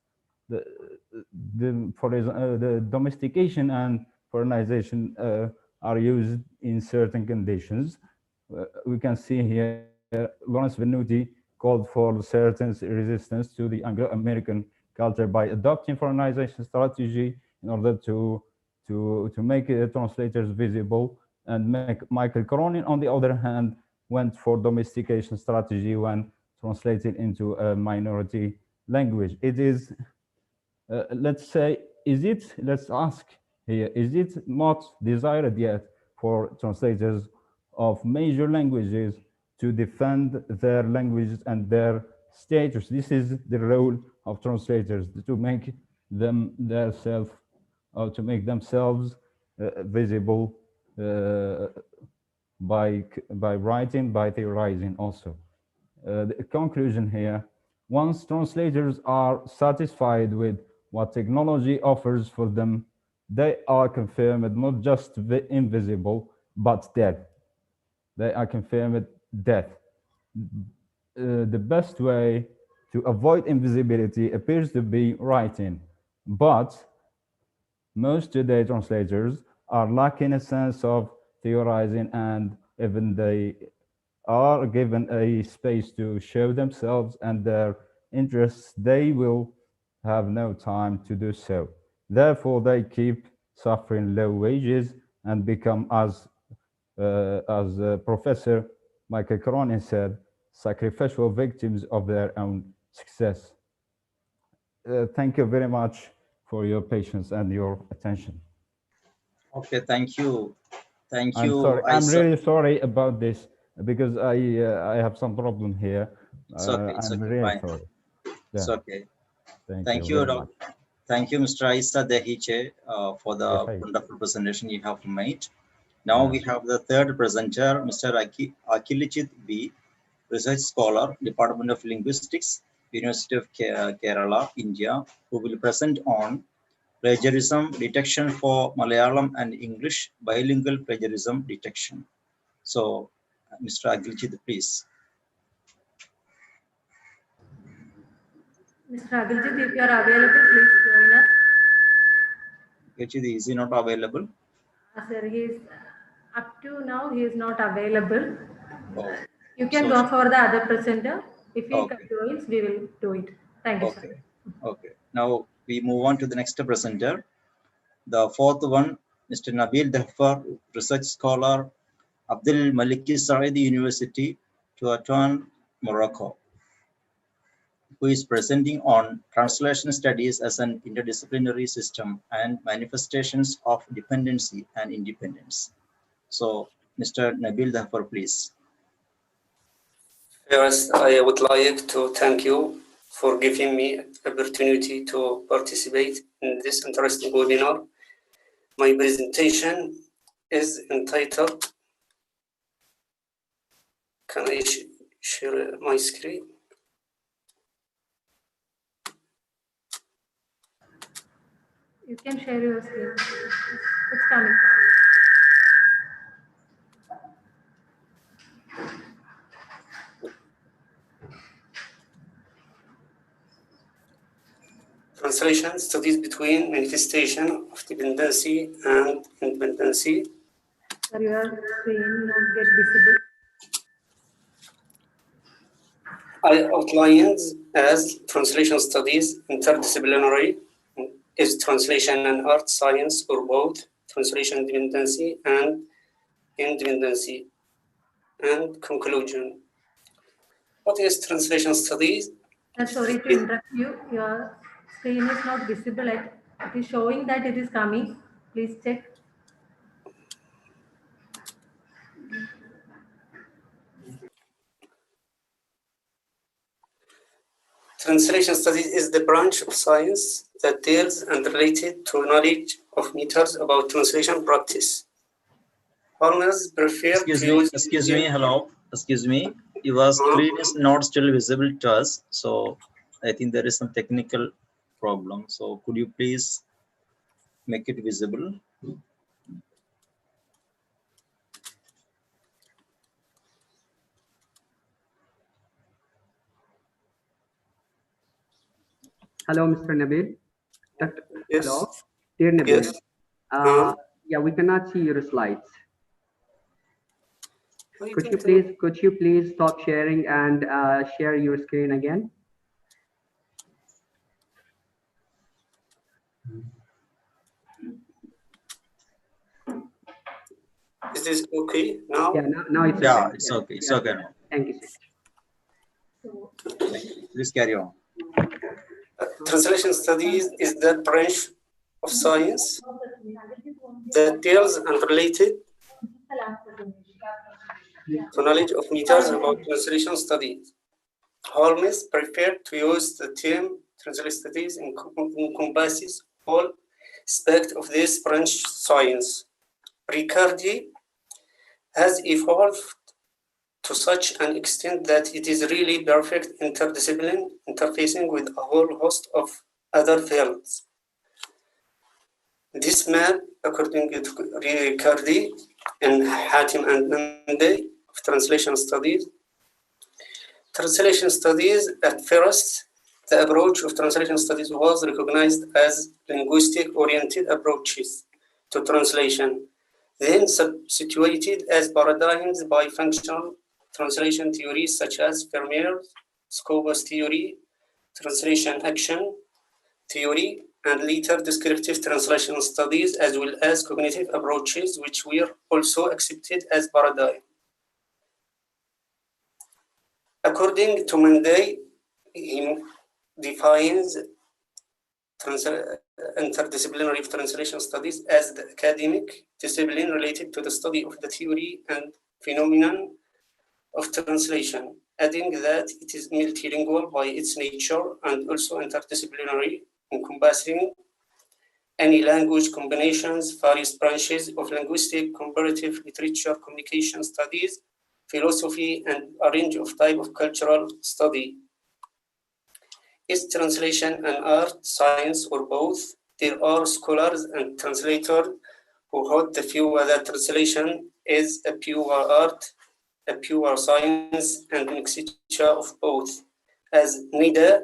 the domestication and foreignization are used in certain conditions. We can see here Lawrence Venuti called for certain resistance to the Anglo-American culture by adopting foreignization strategy in order to make translators visible, and Michael Cronin, on the other hand, went for domestication strategy when translated into a minority language. It is, let's ask here, is it not desired yet for translators of major languages to defend their languages and their status? This is the role of translators, to make themselves visible by writing, by theorizing also. The conclusion here, once translators are satisfied with what technology offers for them, they are confirmed not just invisible, but dead. They are confirmed dead. The best way to avoid invisibility appears to be writing, but most today translators are lacking a sense of theorizing, and even they are given a space to show themselves and their interests, they will have no time to do so. Therefore, they keep suffering low wages and become, as Professor Michael Cronin said, sacrificial victims of their own success. Thank you very much for your patience and your attention. Okay, thank you. Thank I'm you. sorry. I'm really sorry about this because I have some problem here. It's okay. It's I'm okay. really Fine. sorry. It's Yeah. okay. Thank you very much. Thank you, Mr. Isa Dehiche, for the wonderful presentation you have made. Now we have the third presenter, Mr. Akilichit B, research scholar, Department of Linguistics, University of Kerala, India, who will present on plagiarism detection for Malayalam and English, bilingual plagiarism detection. So, Mr. Akilichit, please. Mr. Agiljit, if you are available, please join us. Akilichit, is he not available? Sir, he is up to now. He is not available. Oh. You can go for the other presenter. If he joins, we will do it. Thank you, sir. Okay. Now we move on to the next presenter. The fourth one, Mr. Nabil Dhafar, research scholar, Abdul Maliki Saidi University, Tuatan, Morocco, who is presenting on translation studies as an interdisciplinary system and manifestations of dependency and independence. So, Mr. Nabil Dhafar, please. First, I would like to thank you for giving me the opportunity to participate in this interesting webinar. My presentation is entitled, can I share my screen? You can share your screen. It's coming. Translation studies between manifestation of dependency and independency. Sir, your screen not get visible. I outlined as translation studies interdisciplinary is translation and art science or both translation dependency and independency. And conclusion. What is translation studies? I'm sorry to interrupt you. Your screen is not visible yet. It is showing that it is coming. Please check. Translation studies is the branch of science that deals and related to knowledge of methods about translation practice. Foreigners prefer Excuse me, hello. Excuse me. Your screen is not still visible to us. So I think there is some technical problem. So could you please make it visible? Hello, Mr. Nabil. Yes. Hello, dear Nabil. Yes. Yeah, we cannot see your slides. Could you please stop sharing and share your screen again? Is this okay now? Yeah, now it's okay. Yeah, it's okay. It's okay now. Thank you, sir. Please carry on. Translation studies is that branch of science that deals and related to knowledge of methods about translation studies. Holmes preferred to use the term translation studies encompasses all aspects of this branch science. Riccardi has evolved to such an extent that it is really perfect interdiscipline interfacing with a whole host of other fields. This man, according to Riccardi and Hatim and Monday of translation studies, at first, the approach of translation studies was recognized as linguistic-oriented approaches to translation, then substituted as paradigms by functional translation theories such as Vermeer's Scopus theory, translation action theory, and later descriptive translation studies, as well as cognitive approaches, which were also accepted as paradigm. According to Monday, he defines interdisciplinary translation studies as the academic discipline related to the study of the theory and phenomenon of translation, adding that it is multilingual by its nature and also interdisciplinary, encompassing any language combinations, various branches of linguistic, comparative literature, communication studies, philosophy, and a range of type of cultural study. Is translation an art, science, or both? There are scholars and translators who hold the view that translation is a pure art, a pure science, and a mixture of both. As Nida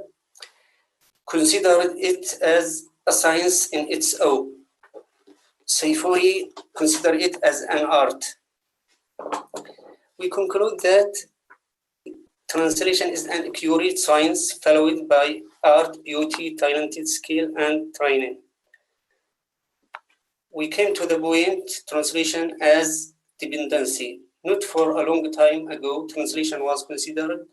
considered it as a science in its own. Saifouri considered it as an art. We conclude that translation is an accurate science followed by art, beauty, talented skill, and training. We came to the point translation as dependency. Not for a long time ago, translation was considered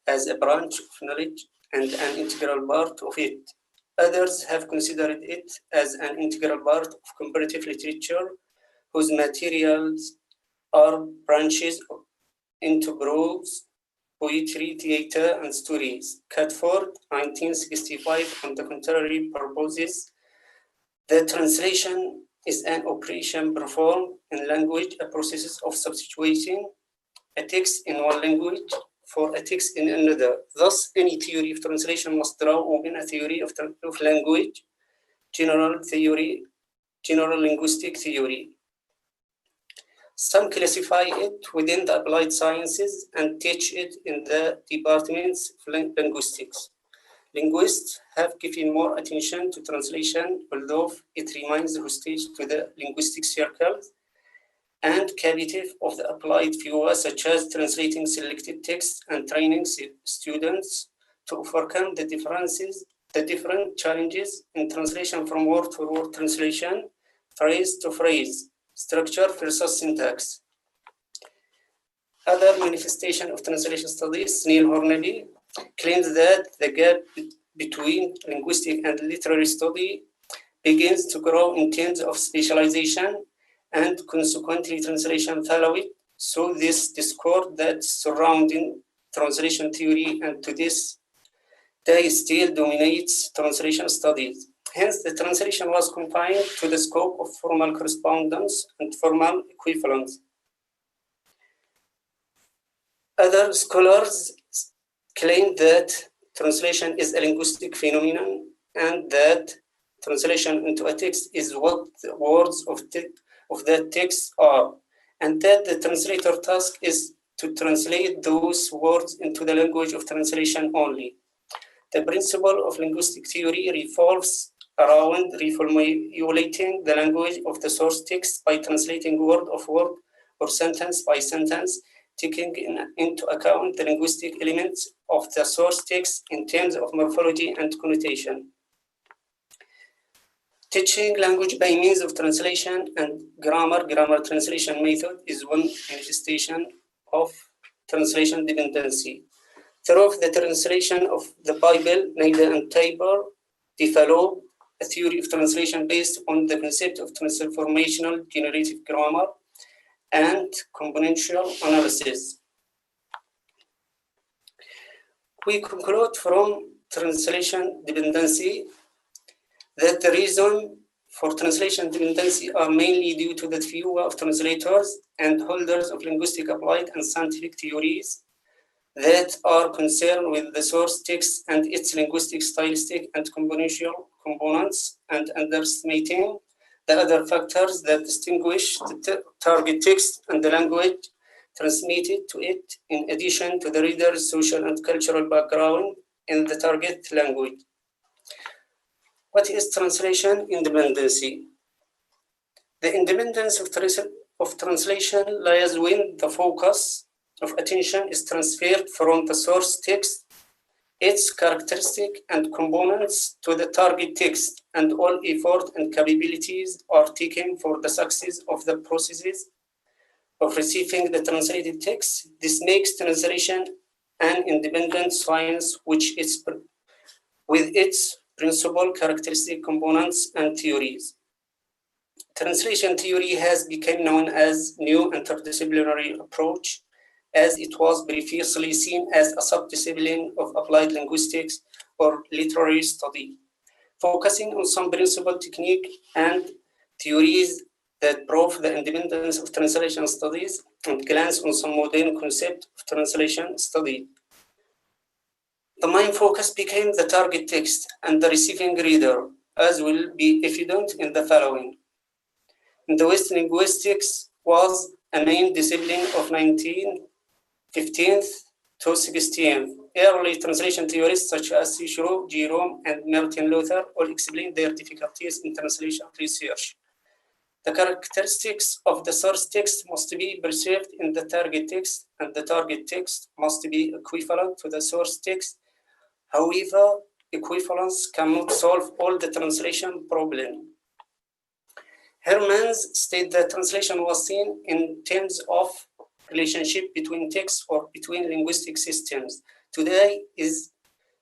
as a branch of knowledge and an integral part of it. Others have considered it as an integral part of comparative literature, whose materials are branches into prose, poetry, theater, and stories. Catford, 1965, on the contrary, proposes that translation is an operation performed in language, a process of substituting a text in one language for a text in another. Thus, any theory of translation must draw open a theory of language, general linguistic theory. Some classify it within the applied sciences and teach it in the departments of linguistics. Linguists have given more attention to translation, although it remains hostage to the linguistic circles and captive of the applied viewer, such as translating selected texts and training students to overcome the different challenges in translation from word to word translation, phrase to phrase, structure versus syntax. Other manifestation of translation studies, Neil Hornaby, claims that the gap between linguistic and literary study begins to grow in terms of specialization, and consequently translation follow it. So this discord that surrounding translation theory and to this day still dominates translation studies. Hence, the translation was confined to the scope of formal correspondence and formal equivalence. Other scholars claim that translation is a linguistic phenomenon and that translation into a text is what the words of that text are, and that the translator task is to translate those words into the language of translation only. The principle of linguistic theory revolves around reformulating the language of the source text by translating word of word or sentence by sentence, taking into account the linguistic elements of the source text in terms of morphology and connotation. Teaching language by means of translation and grammar translation method is one manifestation of translation dependency. Through the translation of the Bible, Nida and Tabor developed a theory of translation based on the concept of transformational generative grammar and componential analysis. We conclude from translation dependency that the reason for translation dependency are mainly due to the view of translators and holders of linguistic applied and scientific theories that are concerned with the source text and its linguistic, stylistic, and combinational components, and underestimating the other factors that distinguish the target text and the language transmitted to it, in addition to the reader's social and cultural background in the target language. What is translation independency? The independence of translation lies when the focus of attention is transferred from the source text, its characteristic and components, to the target text, and all effort and capabilities are taken for the success of the processes of receiving the translated text. This makes translation an independent science which is with its principal characteristic components and theories. Translation theory has become known as new interdisciplinary approach, as it was previously seen as a subdiscipline of applied linguistics or literary study, focusing on some principal technique and theories that prove the independence of translation studies and glance on some modern concept of translation study. The main focus became the target text and the receiving reader, as will be evident in the following. In the West, linguistics was a main discipline of 15th to 16th. Early translation theorists such as Cicero, Jerome, and Martin Luther all explained their difficulties in translation research. The characteristics of the source text must be perceived in the target text, and the target text must be equivalent to the source text. However, equivalence cannot solve all the translation problem. Hermans state that translation was seen in terms of relationship between texts or between linguistic systems. Today is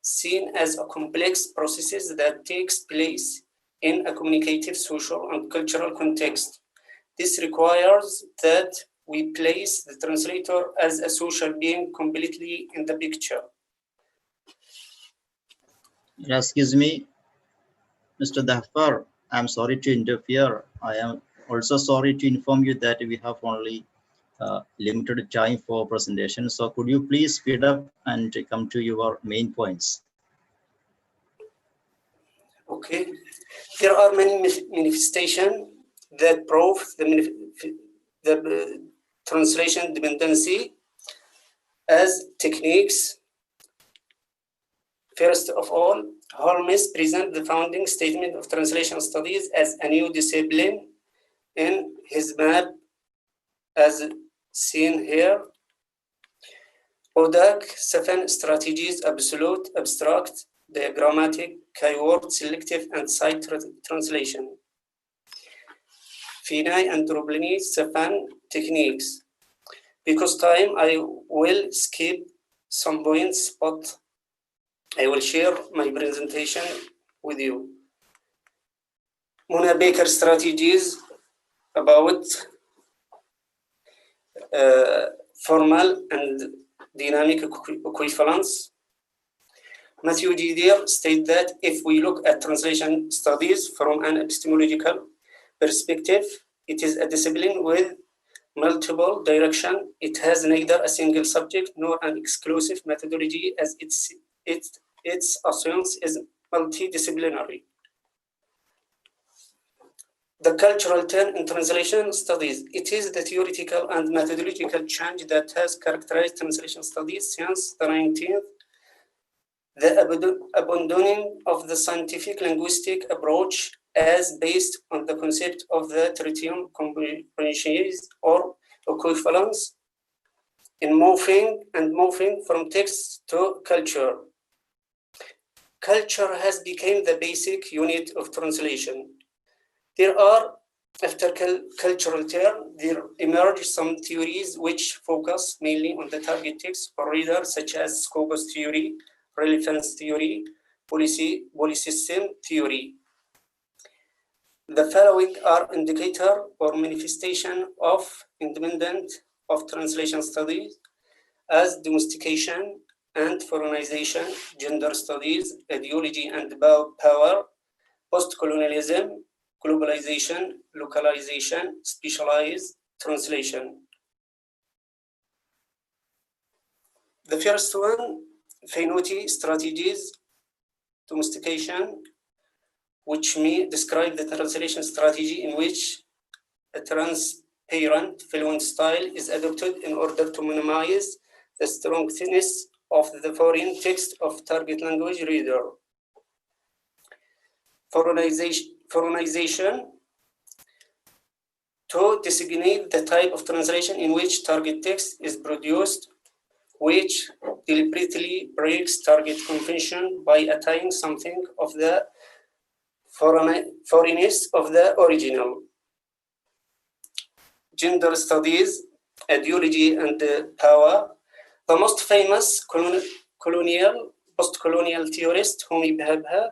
seen as a complex process that takes place in a communicative, social, and cultural context. This requires that we place the translator as a social being completely in the picture. Excuse me, Mr. Dhafar, I'm sorry to interfere. I am also sorry to inform you that we have only limited time for presentation. So could you please speed up and come to your main points? Okay, there are many manifestations that prove the translation dependency as techniques. First of all, Holmes presents the founding statement of translation studies as a new discipline in his map, as seen here. ODAC, 7 strategies: absolute, abstract, diagrammatic, keyword, selective, and site translation. Finay and Roblini, 7 techniques. Because time, I will skip some points, but I will share my presentation with you. Mona Baker strategies about formal and dynamic equivalence. Matthew Didier states that if we look at translation studies from an epistemological perspective, it is a discipline with multiple directions. It has neither a single subject nor an exclusive methodology, as its science is multidisciplinary. The cultural turn in translation studies. It is the theoretical and methodological change that has characterized translation studies since the 19th. The abandoning of the scientific linguistic approach as based on the concept of the tritium comprehensions or equivalence in moving from text to culture. Culture has become the basic unit of translation. There are, after cultural term, there emerge some theories which focus mainly on the target text or reader, such as Scopus theory, relevance theory, polysystem theory. The following are indicator or manifestation of independent of translation studies as domestication and foreignization, gender studies, ideology and power, post-colonialism, globalization, localization, specialized translation. The first one, Feinoti strategies, domestication, which may describe the translation strategy in which a transparent, fluent style is adopted in order to minimize the strongness of the foreign text of target language reader. Foreignization, to designate the type of translation in which target text is produced, which deliberately breaks target convention by attacking something of the foreignness of the original. Gender studies, ideology and power. The most famous post-colonial theorist, Homi Bhabha,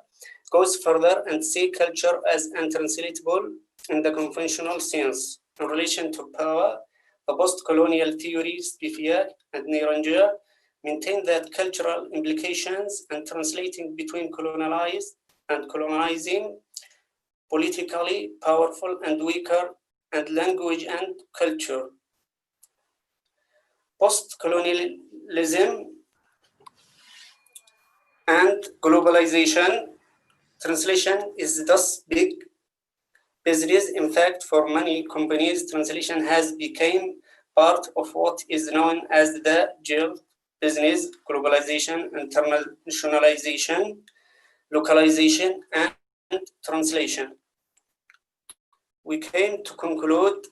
goes further and sees culture as untranslatable in the conventional sense. In relation to power, the post-colonial theories, Spifiak and Niranjar, maintain that cultural implications and translating between colonialized and colonizing, politically powerful and weaker, and language and culture. Post-colonialism and globalization, translation is thus big business. In fact, for many companies, translation has become part of what is known as the JIL business: globalization, internationalization, localization, and translation. We came to conclude,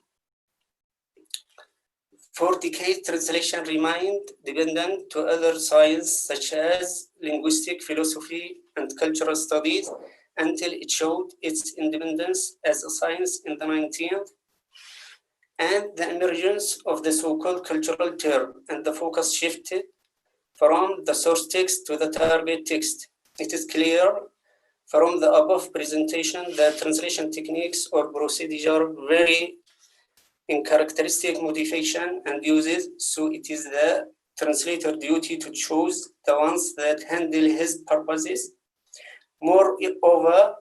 for decades, translation remained dependent to other sciences such as linguistic, philosophy, and cultural studies until it showed its independence as a science in the 19th, and the emergence of the so-called cultural term, and the focus shifted from the source text to the target text. It is clear from the above presentation that translation techniques or procedure vary in characteristic, motivation, and uses, so it is the translator duty to choose the ones that handle his purposes. Moreover,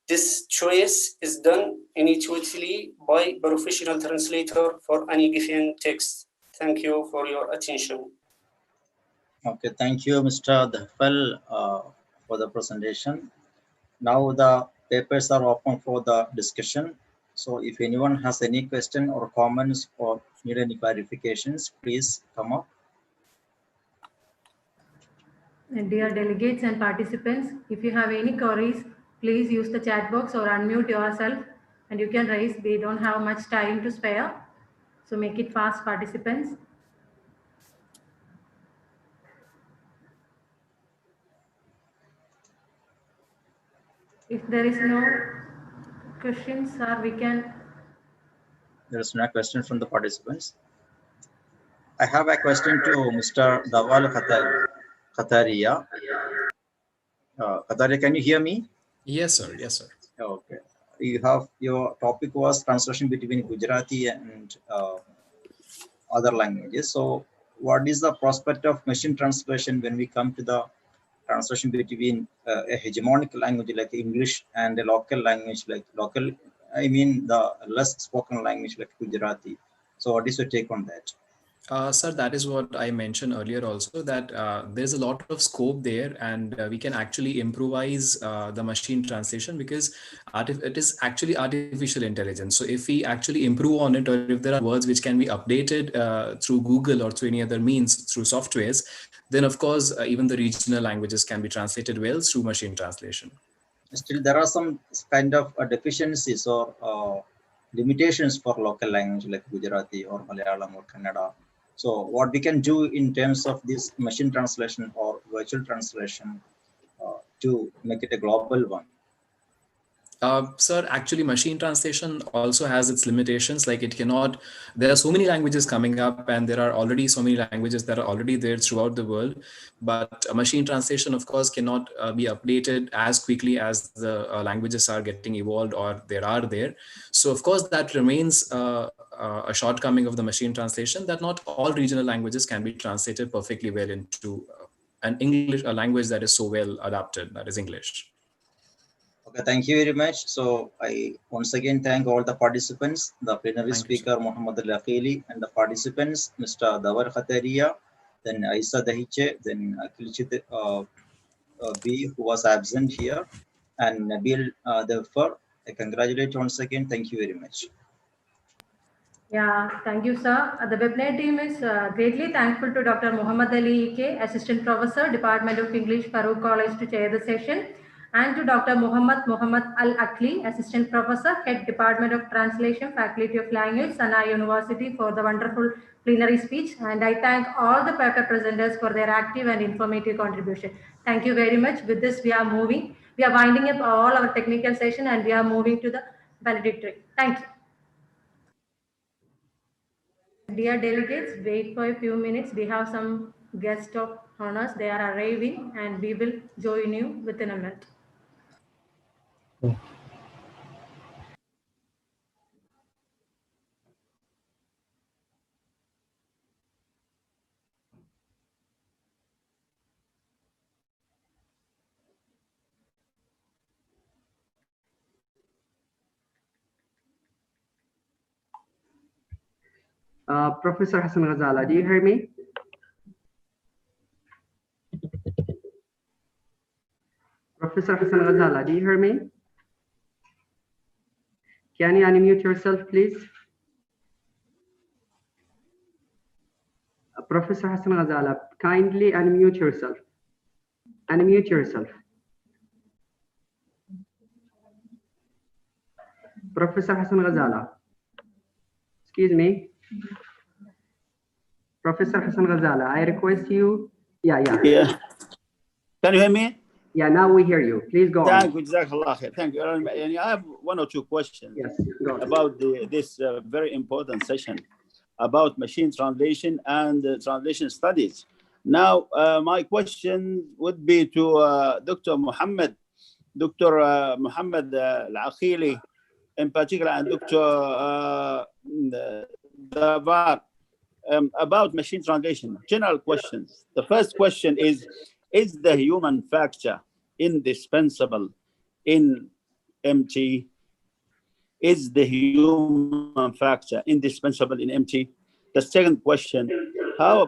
this choice is done intuitively by professional translator for any given text. Thank you for your attention. Okay, thank you, Mr. Dhafal, for the presentation. Now the papers are open for the discussion. So if anyone has any question or comments or need any clarifications, please come up. And dear delegates and participants, if you have any queries, please use the chat box or unmute yourself and you can raise. We don't have much time to spare, so make it fast, participants. If there is no questions, sir, we can. There is no question from the participants. I have a question to Mr. Dawal Kataria. Kataria, can you hear me? Yes, sir. Yes, sir. Okay. Your topic was translation between Gujarati and other languages. So what is the prospect of machine translation when we come to the translation between a hegemonic language like English and a local language like the less spoken language like Gujarati? So what is your take on that? Sir, that is what I mentioned earlier also, that there's a lot of scope there, and we can actually improvise the machine translation, because it is actually artificial intelligence. So if we actually improve on it, or if there are words which can be updated through Google or through any other means through softwares, then of course even the regional languages can be translated well through machine translation. Still, there are some kind of deficiencies or limitations for local language like Gujarati or Malayalam or Kannada. So what we can do in terms of this machine translation or virtual translation to make it a global one? Sir, actually machine translation also has its limitations. Like it cannot, there are so many languages coming up, and there are already so many languages that are already there throughout the world. But machine translation, of course, cannot be updated as quickly as the languages are getting evolved or there. So of course, that remains a shortcoming of the machine translation, that not all regional languages can be translated perfectly well into a language that is so well adapted, that is English. Okay, thank you very much. So I once again thank all the participants, the plenary speaker Muhammad Al-Aqili, and the participants Mr. Dawar Khatariya, then Aisa Dahiche, then Akilchit B, who was absent here, and Nabil Defar. I congratulate once again. Thank you very much. Yeah, thank you, sir. The webinar team is greatly thankful to Dr. Muhammad Ali Ike, Assistant Professor, Department of English, Farouk College, to chair the session, and to Dr. Muhammad Al-Aqli, Assistant Professor, Head Department of Translation, Faculty of Language, Sana University, for the wonderful plenary speech. And I thank all the paper presenters for their active and informative contribution. Thank you very much. With this, we are winding up all our technical session, and we are moving to the valedictory. Thank you. Dear delegates, wait for a few minutes. We have some guests of honors. They are arriving, and we will join you within a minute. Professor Hassan Ghazala, do you hear me? Professor Hassan Ghazala, do you hear me? Can you unmute yourself, please? Professor Hassan Ghazala, kindly unmute yourself. Unmute yourself. Professor Hassan Ghazala. Excuse me. Professor Hassan Ghazala, I request you. Yeah. Can you hear me? Yeah, now we hear you. Please go on. Thank you, Jazakallah khair. Thank you. And I have one or two questions about this very important session about machine translation and translation studies. Now, my question would be to Dr. Muhammad Al-Aqili in particular, and Dr. Dawar, about machine translation. General questions. The first question is the human factor indispensable in MT? Is the human factor indispensable in MT? The second question, how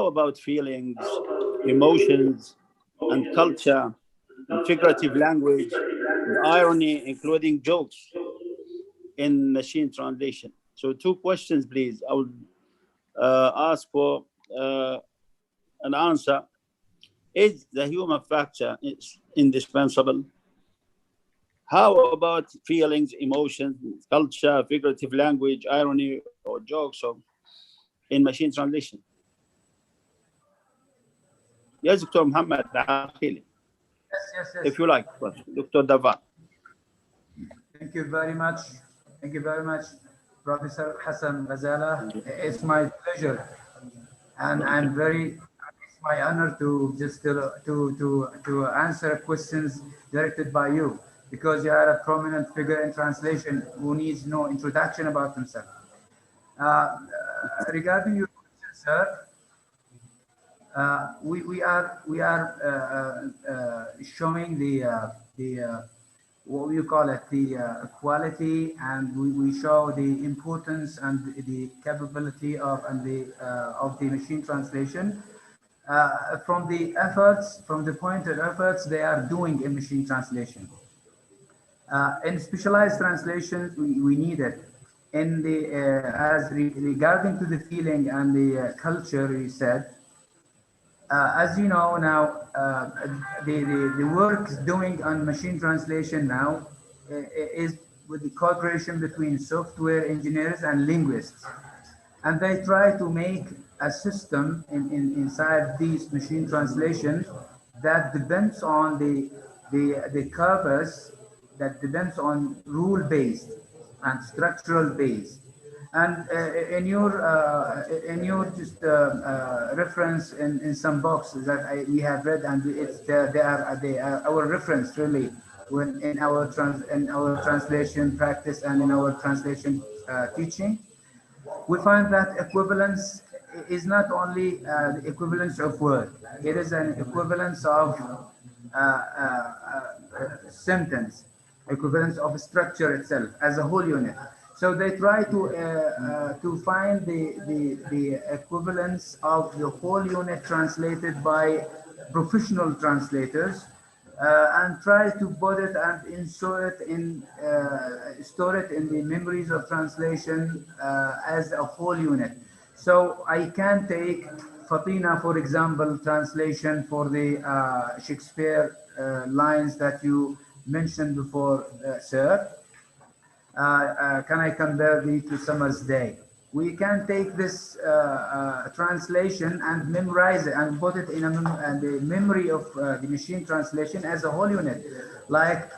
about feelings, emotions, and culture, and figurative language, and irony, including jokes in machine translation? So 2 questions, please. I would ask for an answer. Is the human factor indispensable? How about feelings, emotions, culture, figurative language, irony, or jokes in machine translation? Yes, Dr. Muhammad Al-Aqili. Yes. If you like, Dr. Dawar. Thank you very much. Thank you very much, Professor Hassan Ghazala. It's my pleasure, and it's my honor to just to answer questions directed by you, because you are a prominent figure in translation who needs no introduction about himself. Regarding your question, sir, we are showing the what you call it, the quality, and we show the importance and the capability of the machine translation from the pointed efforts they are doing in machine translation. In specialized translation, we need it. In the regarding to the feeling and the culture, you said. As you know now, the work doing on machine translation now is with the cooperation between software engineers and linguists, and they try to make a system inside these machine translation that depends on the corpus, that depends on rule based and structural based. And in your just reference in some boxes that we have read, and they are our reference really when in our translation practice and in our translation teaching, we find that equivalence is not only the equivalence of word; it is an equivalence of sentence, equivalence of structure itself as a whole unit. So they try to find the equivalence of the whole unit translated by professional translators, and try to put it and store it in the memories of translation as a whole unit. So I can take Fatina, for example, translation for the Shakespeare lines that you mentioned before, sir. Can I compare thee to summer's day? We can take this translation and memorize it and put it in the memory of the machine translation as a whole unit. Like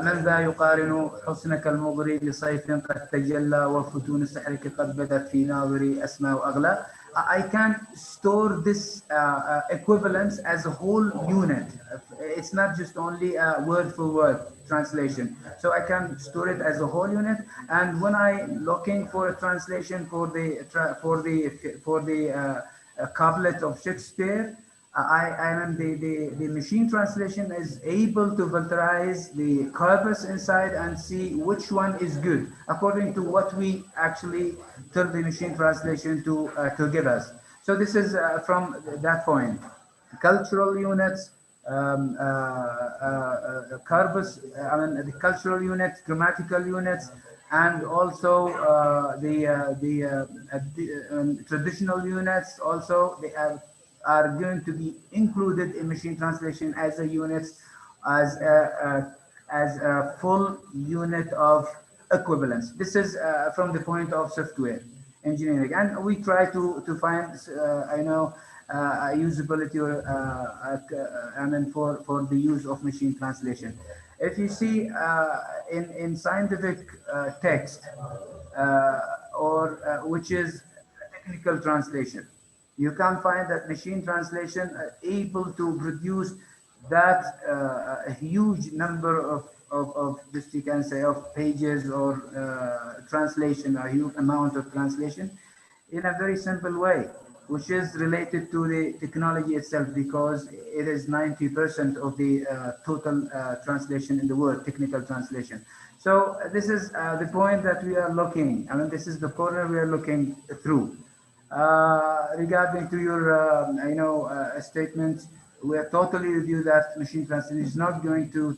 من ذا يقارن حسنك المغري بصيف قد تجلى وفتون سحرك قد بدت في ناظري أسمى وأغلى. I can store this equivalence as a whole unit. It's not just only a word for word translation. So I can store it as a whole unit. And when I'm looking for a translation for the couplet of Shakespeare, the machine translation is able to filterize the corpus inside and see which one is good according to what we actually tell the machine translation to give us. So this is from that point. Cultural units, corpus, the cultural units, grammatical units, and also the traditional units. Also, they are going to be included in machine translation as a unit, as a full unit of equivalence. This is from the point of software engineering, and we try to find usability for the use of machine translation. If you see in scientific text which is technical translation, you can find that machine translation are able to produce that a huge number of just you can say of pages or translation, a huge amount of translation in a very simple way, which is related to the technology itself, because it is 90% of the total translation in the world, technical translation. So this is the point that we are looking, this is the corner we are looking through. Regarding to your statement, we are totally with you that machine translation is not going to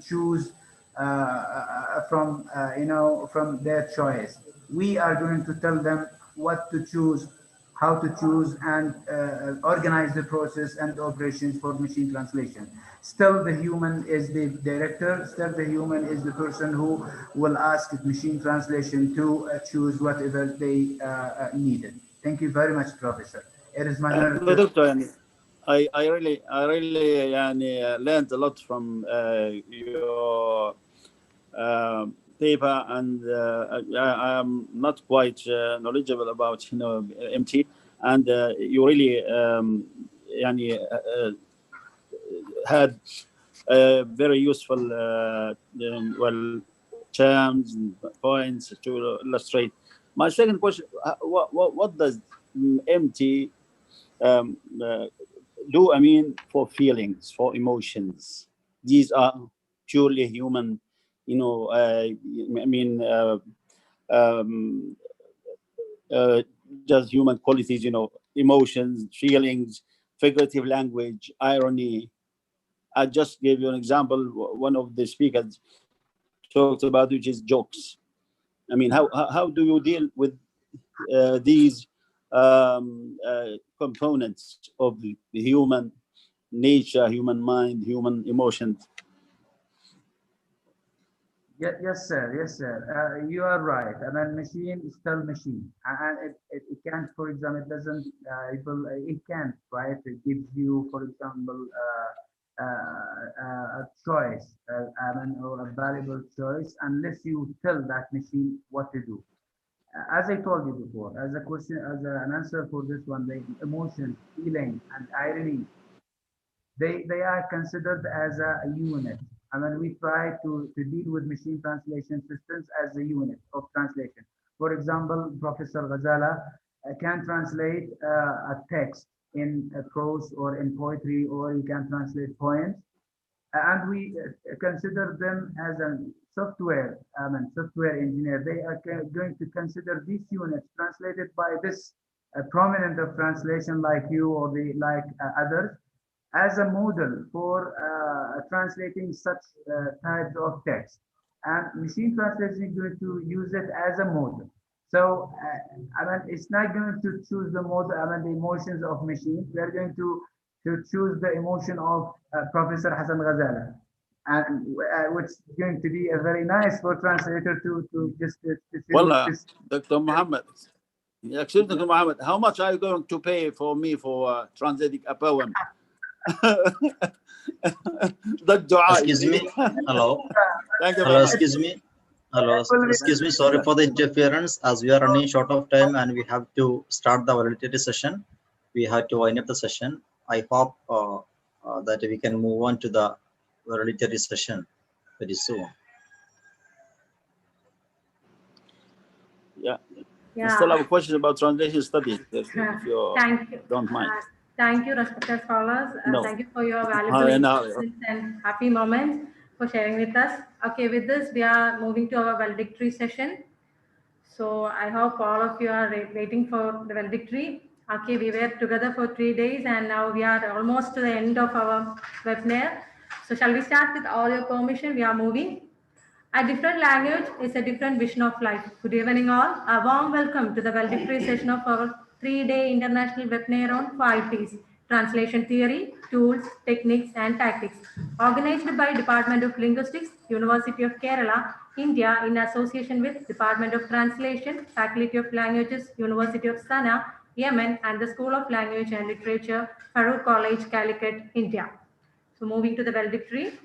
choose from their choice. We are going to tell them what to choose, how to choose, and organize the process and operations for machine translation. Still, the human is the director. Still, the human is the person who will ask machine translation to choose whatever they needed. Thank you very much, Professor. It is my honor. Doctor, I really learned a lot from your paper, and I am not quite knowledgeable about MT, and you really had very useful terms and points to illustrate. My second question: what does MT do? For feelings, for emotions. These are purely human, just human qualities, emotions, feelings, figurative language, irony. I just gave you an example. One of the speakers talked about, which is jokes. How do you deal with these components of the human nature, human mind, human emotions? Yes, sir. Yes, sir. You are right. Machine is still machine, and it can't, for example, it doesn't. It can't, right? It gives you, for example, a choice, or a valuable choice, unless you tell that machine what to do. As I told you before, as a question, as an answer for this one, the emotion, feeling, and irony, they are considered as a unit. We try to deal with machine translation systems as a unit of translation. For example, Professor Ghazala can translate a text in prose or in poetry, or he can translate poems and we consider them as a software, software engineer. They are going to consider these units translated by this prominent of translation like you or others as a model for translating such types of text. And machine translation is going to use it as a model. So, it's not going to choose the model, the emotions of machines. We are going to choose the emotion of Professor Hassan Ghazala, and which is going to be a very nice for translator to just Dr. Muhammad, excuse me, Dr. Muhammad, how much are you going to pay for me for translating a poem? Excuse me. Hello. Thank you Hello. very much. Excuse me. Hello. Excuse me. Sorry for the interference. As we are running short of time and we have to start the validity session, we have to wind up the session. I hope that we can move on to the validity session very soon. Yeah. Yeah. I still have a question about translation studies, if you Thank you. don't mind. Thank you, respected scholars. No. Thank you for your valuable insights and happy moments for sharing with us. Okay, with this, we are moving to our valedictory session. So I hope all of you are waiting for the valedictory. Okay, we were together for 3 days and now we are almost to the end of our webinar. So shall we start with all your permission? We are moving. A different language is a different vision of life. Good evening all. A warm welcome to the valedictory session of our 3-day international webinar on 5 T's. Translation theory, tools, techniques and tactics. Organized by Department of Linguistics, University of Kerala, India in association with Department of Translation, Faculty of Languages, University of Sana'a, Yemen and the School of Language and Literature, Farouk College, Calicut, India. So moving to the valedictory.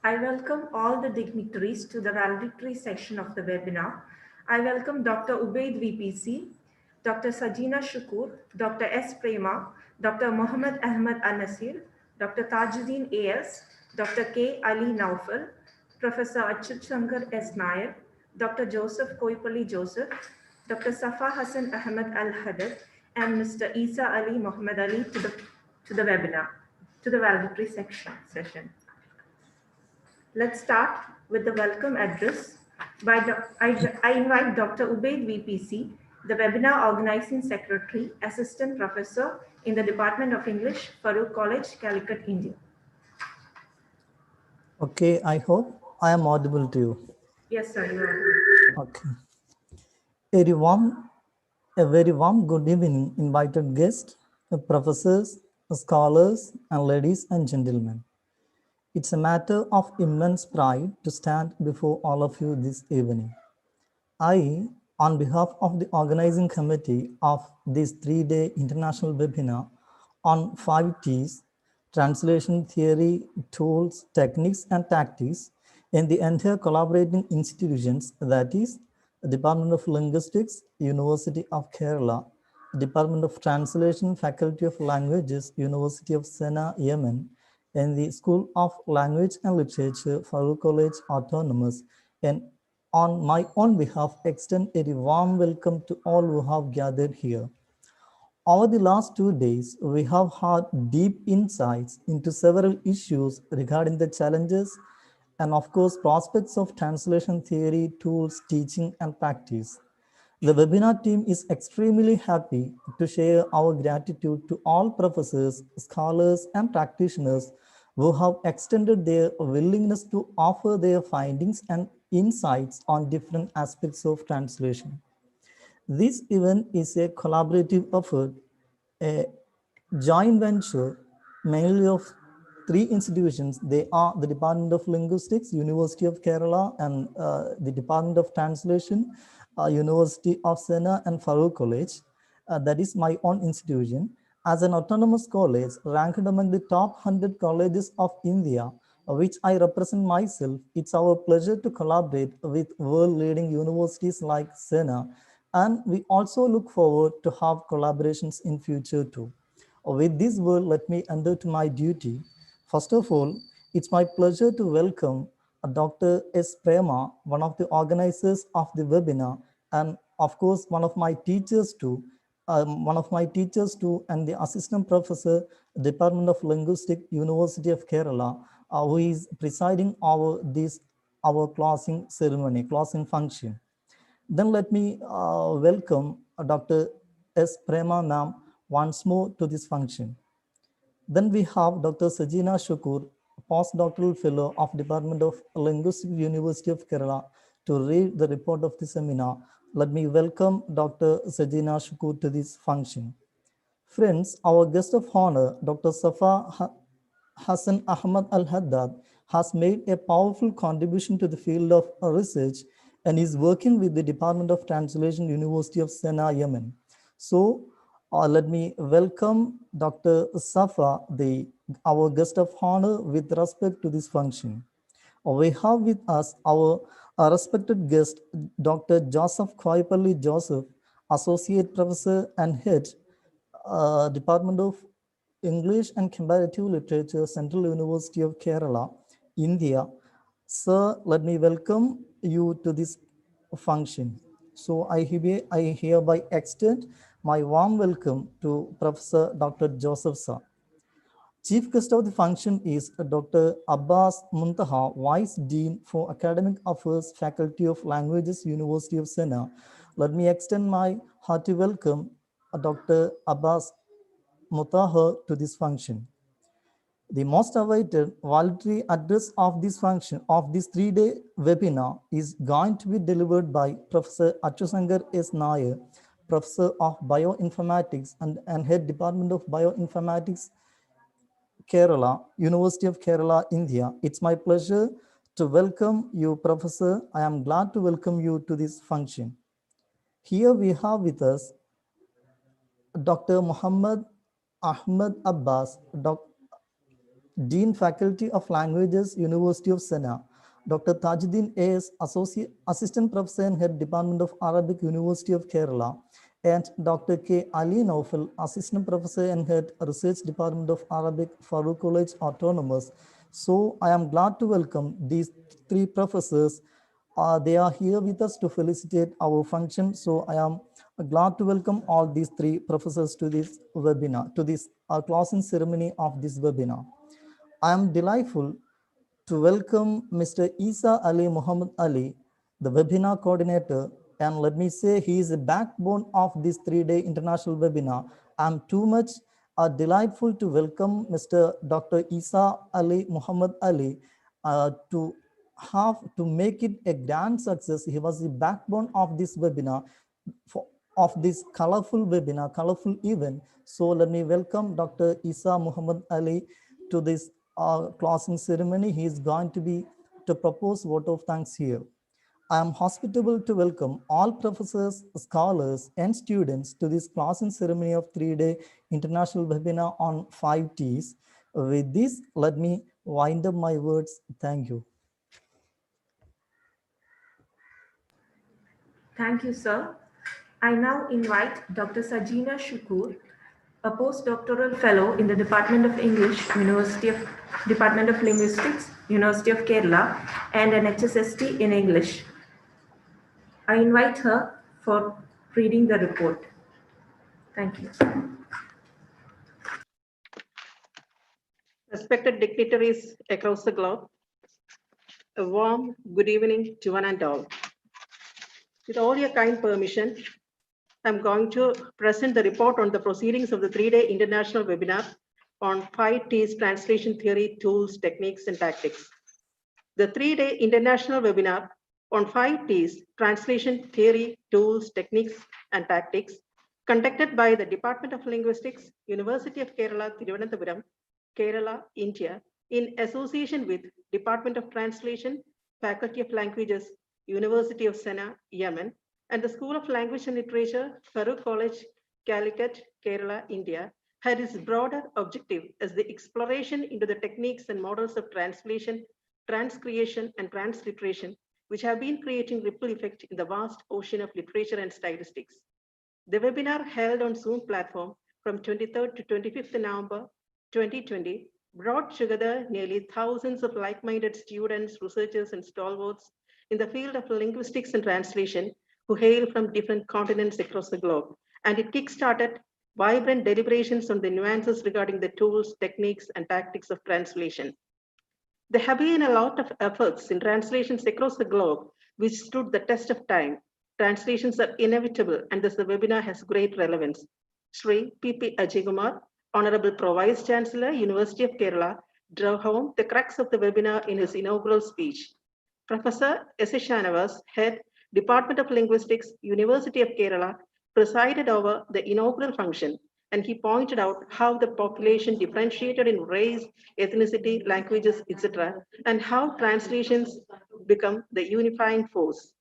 I welcome all the dignitaries to the valedictory section of the webinar. I welcome Dr. Ubaid VPC, Dr. Sajina Shukur, Dr. S. Prema, Dr. Mohammed Ahmed Anasir, Dr. Tajuddin AS, Dr. K. Ali Naufal, Professor Achyut Shankar S. Nair, Dr. Joseph Koipalli Joseph, Dr. Safa Hassan Ahmed Al-Haddad, and Mr. Isa Ali Mohammed Ali to the webinar, to the valedictory session. Let's start with the welcome address. I invite Dr. Ubaid VPC, the webinar organizing secretary, assistant professor in the Department of English, Farouk College, Calicut, India. Okay, I hope I am audible to you. Yes, sir. Okay. A very warm good evening, invited guests, professors, scholars, and ladies and gentlemen. It's a matter of immense pride to stand before all of you this evening. I, on behalf of the organizing committee of this 3-day international webinar on 5 T's, translation theory, tools, techniques, and tactics, in the entire collaborating institutions, that is, the Department of Linguistics, University of Kerala, Department of Translation, Faculty of Languages, University of Sana'a, Yemen, and the School of Language and Literature, Farouk College Autonomous, and on my own behalf, extend a warm welcome to all who have gathered here. Over the last 2 days, we have had deep insights into several issues regarding the challenges and, of course, prospects of translation theory, tools, teaching, and practice. The webinar team is extremely happy to share our gratitude to all professors, scholars, and practitioners who have extended their willingness to offer their findings and insights on different aspects of translation. This event is a collaborative effort, a joint venture mainly of 3 institutions. They are the Department of Linguistics, University of Kerala, and the Department of Translation, University of Sana'a, and Farouk College. That is my own institution. As an autonomous college ranked among the top 100 colleges of India, which I represent myself, it's our pleasure to collaborate with world-leading universities like Sana'a, and we also look forward to have collaborations in future too. With this word, let me enter to my duty. First of all, it's my pleasure to welcome Dr. S. Prema, one of the organizers of the webinar, and of course, one of my teachers too, one of my teachers too, and the assistant professor, Department of Linguistics, University of Kerala, who is presiding over our closing ceremony, closing function. Then let me welcome Dr. S. Prema ma'am once more to this function. Then we have Dr. Sajina Shukur, postdoctoral fellow of Department of Linguistics, University of Kerala, to read the report of the seminar. Let me welcome Dr. Sajina Shukur to this function. Friends, our guest of honor, Dr. Safa Hassan Ahmad Al-Haddad, has made a powerful contribution to the field of research and is working with the Department of Translation, University of Sana'a, Yemen. So let me welcome Dr. Safa, our guest of honor, with respect to this function. We have with us our respected guest, Dr. Joseph Khoipalli Joseph, Associate Professor and Head, Department of English and Comparative Literature, Central University of Kerala, India. Sir, let me welcome you to this function. So I hereby extend my warm welcome to Professor Dr. Joseph Sir. Chief guest of the function is Dr. Abbas Muntaha, Vice Dean for Academic Affairs, Faculty of Languages, University of Sana'a. Let me extend my hearty welcome, Dr. Abbas Muntaha, to this function. The most awaited voluntary address of this function, of this 3-day webinar, is going to be delivered by Professor Achusankar S. Nair, Professor of Bioinformatics and Head Department of Bioinformatics, Kerala, University of Kerala, India. It's my pleasure to welcome you, Professor. I am glad to welcome you to this function. Here we have with us Dr. Muhammad Ahmed Abbas, Dean Faculty of Languages, University of Sana'a. Dr. Tajuddin A.S., Assistant Professor and Head Department of Arabic, University of Kerala. And Dr. K. Ali Naufal, Assistant Professor and Head Research Department of Arabic, Farouk College, Autonomous. So I am glad to welcome these 3 professors. They are here with us to felicitate our function. So I am glad to welcome all these 3 professors to this webinar, to this closing ceremony of this webinar. I am delightful to welcome Mr. Isa Ali Muhammad Ali, the webinar coordinator. And let me say, he is the backbone of this 3-day international webinar. I'm too much delightful to welcome Mr. Dr. Isa Ali Muhammad Ali to make it a grand success. He was the backbone of this webinar, of this colorful webinar, colorful event. So let me welcome Dr. Isa Muhammad Ali to this closing ceremony. He is going to propose vote of thanks here. I am hospitable to welcome all professors, scholars, and students to this closing ceremony of 3-day international webinar on 5 T's. With this, let me wind up my words. Thank you. Thank you, sir. I now invite Dr. Sajina Shukur, a postdoctoral fellow in the Department of English, Department of Linguistics, University of Kerala, and an HSST in English. I invite her for reading the report. Thank you. Respected dignitaries across the globe, a warm good evening to one and all. With all your kind permission, I'm going to present the report on the proceedings of the 3-day international webinar on 5 T's translation theory, tools, techniques, and tactics. The 3-day international webinar on 5 T's translation theory, tools, techniques, and tactics, conducted by the Department of Linguistics, University of Kerala, Thiruvananthapuram, Kerala, India, in association with Department of Translation, Faculty of Languages, University of Sana'a, Yemen, and the School of Language and Literature, Farouk College, Calicut, Kerala, India, had its broader objective as the exploration into the techniques and models of translation, transcreation, and transliteration, which have been creating ripple effect in the vast ocean of literature and stylistics. The webinar, held on Zoom platform from 23rd to 25th November 2020, brought together nearly thousands of like-minded students, researchers, and stalwarts in the field of linguistics and translation who hail from different continents across the globe and it kick-started vibrant deliberations on the nuances regarding the tools, techniques, and tactics of translation. There have been a lot of efforts in translations across the globe which stood the test of time. Translations are inevitable, and thus the webinar has great relevance. Sri P.P. Ajaykumar, Honorable Pro Vice Chancellor, University of Kerala, drove home the crux of the webinar in his inaugural speech. Professor S. Shanavas, Head, Department of Linguistics, University of Kerala, presided over the inaugural function, and he pointed out how the population differentiated in race, ethnicity, languages, etc., and how translations become the unifying force.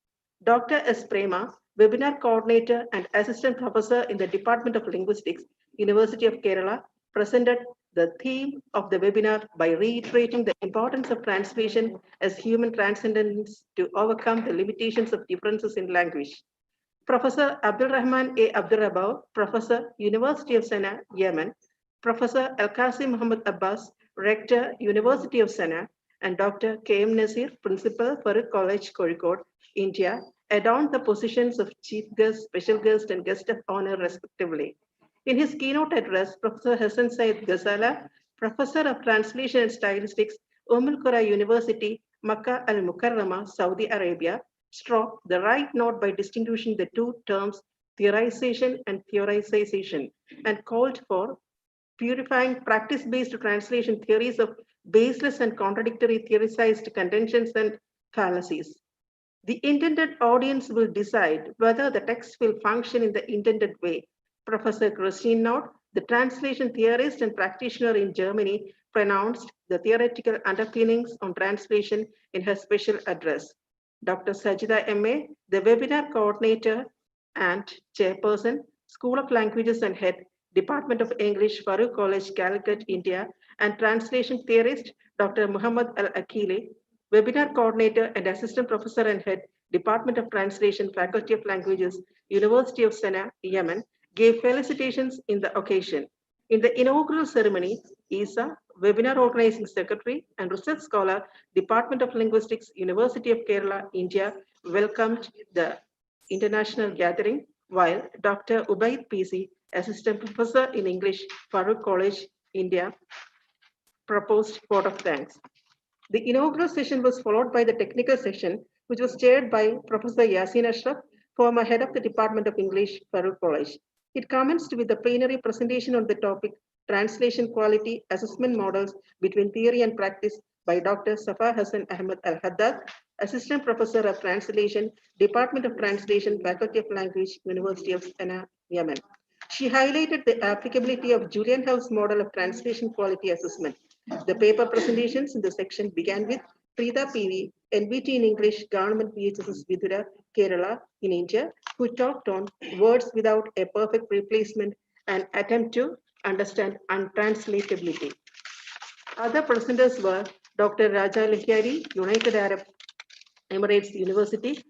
Dr. S. Prema, webinar coordinator and assistant professor in the Department of Linguistics, University of Kerala, presented the theme of the webinar by reiterating the importance of translation as human transcendence to overcome the limitations of differences in language. Professor Abdul Rahman A. Abdul Rabao, Professor, University of Sana'a, Yemen, Professor Al-Qasim Muhammad Abbas, Rector, University of Sana'a, and Dr. K.M. Nasir, Principal, Farooq College, Kozhikode, India, adorned the positions of Chief Guest, Special Guest, and Guest of Honor, respectively. In his keynote address, Professor Hassan Said Ghazala, Professor of Translation and Stylistics, Umm Qura University, Makkah al-Mukarramah, Saudi Arabia, struck the right note by distinguishing the two terms theorization and theorization, and called for purifying practice-based translation theories of baseless and contradictory theorized contentions and fallacies. The intended audience will decide whether the text will function in the intended way. Professor Christine Nord, the translation theorist and practitioner in Germany, pronounced the theoretical underpinnings on translation in her special address. Dr. Sajida M.A., the webinar coordinator and chairperson, School of Languages and Head, Department of English, Farooq College, Calicut, India, and translation theorist, Dr. Muhammad Al-Akili, webinar coordinator and assistant professor and head, Department of Translation, Faculty of Languages, University of Sana'a, Yemen, gave felicitations in the occasion. In the inaugural ceremony, Isa, webinar organizing secretary and research scholar, Department of Linguistics, University of Kerala, India, welcomed the international gathering, while Dr. Ubaid PC, assistant professor in English, Farooq College, India, proposed vote of thanks. The inaugural session was followed by the technical session, which was chaired by Professor Yasin Ashraf, former head of the Department of English, Farooq College. It commenced with a plenary presentation on the topic, Translation Quality Assessment Models Between Theory and Practice by Dr. Safa Hassan Ahmed Al-Haddad, Assistant Professor of Translation, Department of Translation, Faculty of Language, University of Sana'a, Yemen. She highlighted the applicability of Julian House model of translation quality assessment. The paper presentations in the section began with Preetha PV, NVT in English, Government PHSS Vidura, Kerala in India, who talked on words without a perfect replacement and attempt to understand untranslatability. Other presenters were Dr. Raja Lehiari, United Arab Emirates University,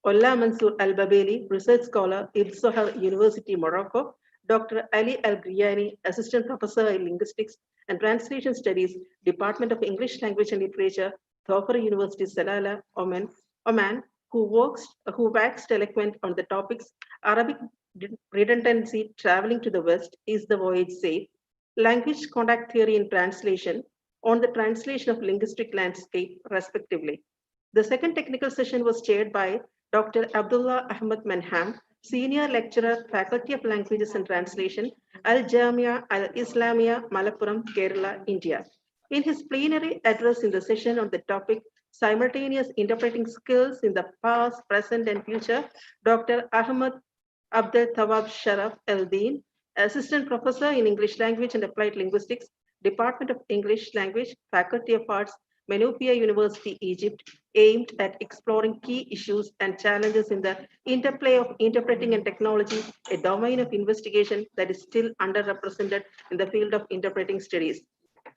Ola Mansour Al-Babeli, research scholar, Ibn Sohar University, Morocco, Dr. Ali Al-Griyani, assistant professor in linguistics and translation studies, Department of English Language and Literature, Dhofar University, Salalah, Oman, who waxed eloquent on the topics Arabic redundancy traveling to the West, is the voyage safe, language contact theory in translation, on the translation of linguistic landscape, respectively. The second technical session was chaired by Dr. Abdullah Ahmed Manham, Senior Lecturer, Faculty of Languages and Translation, Al-Jamia Al-Islamia, Malappuram, Kerala, India. In his plenary address in the session on the topic, Simultaneous Interpreting Skills in the Past, Present, and Future, Dr. Ahmed Abdel Tawab Sharaf El-Din, Assistant Professor in English Language and Applied Linguistics, Department of English Language, Faculty of Arts, Menopia University, Egypt, aimed at exploring key issues and challenges in the interplay of interpreting and technology, a domain of investigation that is still underrepresented in the field of interpreting studies.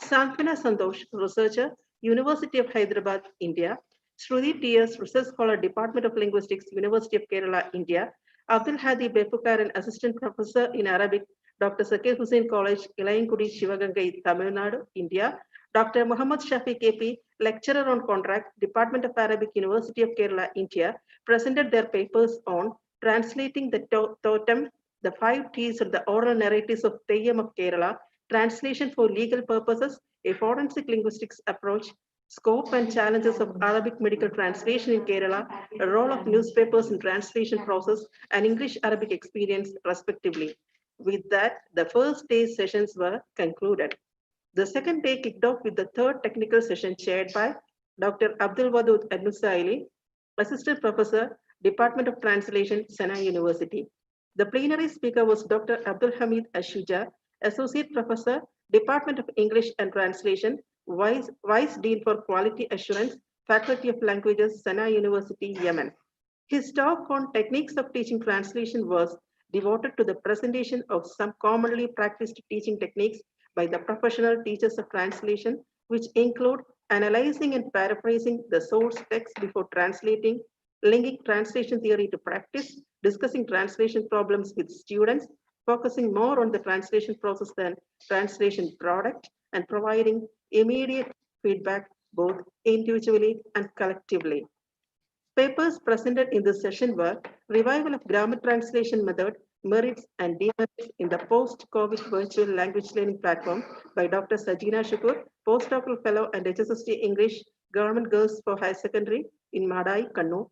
Sanfina Santosh, researcher, University of Hyderabad, India, Shruti T.S., research scholar, Department of Linguistics, University of Kerala, India, Abdul Hadi Bepukaran, assistant professor in Arabic, Dr. Zakir Hussain College, Ilayankudi, Shivagangai, Tamil Nadu, India, Dr. Muhammad Shafiq AP, lecturer on contract, Department of Arabic, University of Kerala, India, presented their papers on translating the totem The 5 T's of the oral narratives of Theyyam of Kerala, translation for legal purposes, a forensic linguistics approach, scope and challenges of Arabic medical translation in Kerala, a role of newspapers in translation process, and English-Arabic experience, respectively. With that, the first day's sessions were concluded. The second day kicked off with the third technical session chaired by Dr. Abdul Wadud Al-Nusaili, Assistant Professor, Department of Translation, Sana University. The plenary speaker was Dr. Abdul Hamid Ashuja, Associate Professor, Department of English and Translation, Vice Dean for Quality Assurance, Faculty of Languages, Sana University, Yemen. His talk on techniques of teaching translation was devoted to the presentation of some commonly practiced teaching techniques by the professional teachers of translation, which include analyzing and paraphrasing the source text before translating, linking translation theory to practice, discussing translation problems with students, focusing more on the translation process than translation product, and providing immediate feedback both individually and collectively. Papers presented in this session were Revival of Grammar Translation Method, Merits and Demerits in the Post-COVID Virtual Language Learning Platform by Dr. Sajina Shukur, Postdoctoral Fellow and HSST English, Government Girls for Higher Secondary in Madai, Kannur,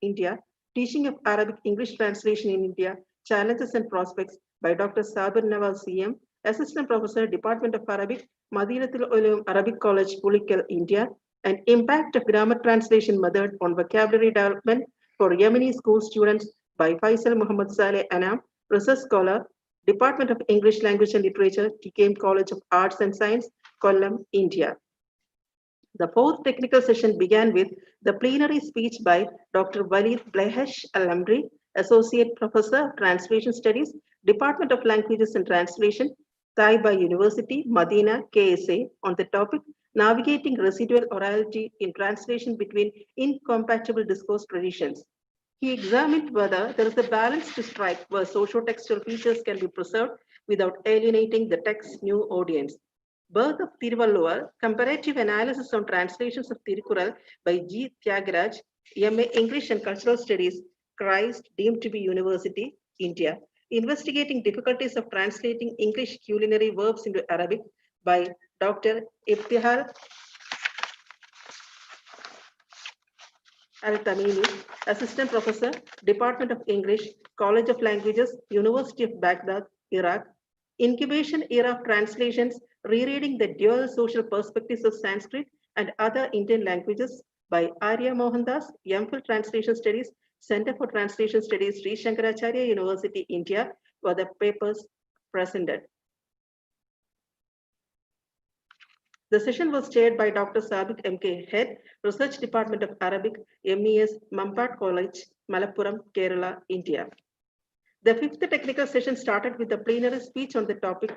India, Teaching of Arabic English Translation in India, Challenges and Prospects by Dr. Sabir Nawaz CM, Assistant Professor, Department of Arabic, Madinatul Ulum Arabic College, Pulikal, India, and Impact of Grammar Translation Method on Vocabulary Development for Yemeni School Students by Faisal Muhammad Saleh Anam, Research Scholar, Department of English Language and Literature, TKM College of Arts and Science, Kollam, India. The fourth technical session began with the plenary speech by Dr. Walid Blehesh Al-Amri, Associate Professor, Translation Studies, Department of Languages and Translation, Taiba University, Madina, KSA, on the topic Navigating Residual Orality in Translation Between Incompatible Discourse Traditions. He examined whether there is a balance to strike where socio-textual features can be preserved without alienating the text's new audience. Birth of Thiruvalluvar, Comparative Analysis on Translations of Thirukural by G. Tyagaraj, MA English and Cultural Studies, Christ, deemed to be University, India. Investigating Difficulties of Translating English Culinary Verbs into Arabic by Dr. Ibtihal Al-Tamimi, Assistant Professor, Department of English, College of Languages, University of Baghdad, Iraq. Incubation Era of Translations, Rereading the Dual Social Perspectives of Sanskrit and Other Indian Languages by Arya Mohandas, MPhil Translation Studies, Center for Translation Studies, Sri Shankaracharya University, India, were the papers presented. The session was chaired by Dr. Sabiq M.K. Head, Research Department of Arabic, MES, Mampat College, Malappuram, Kerala, India. The fifth technical session started with a plenary speech on the topic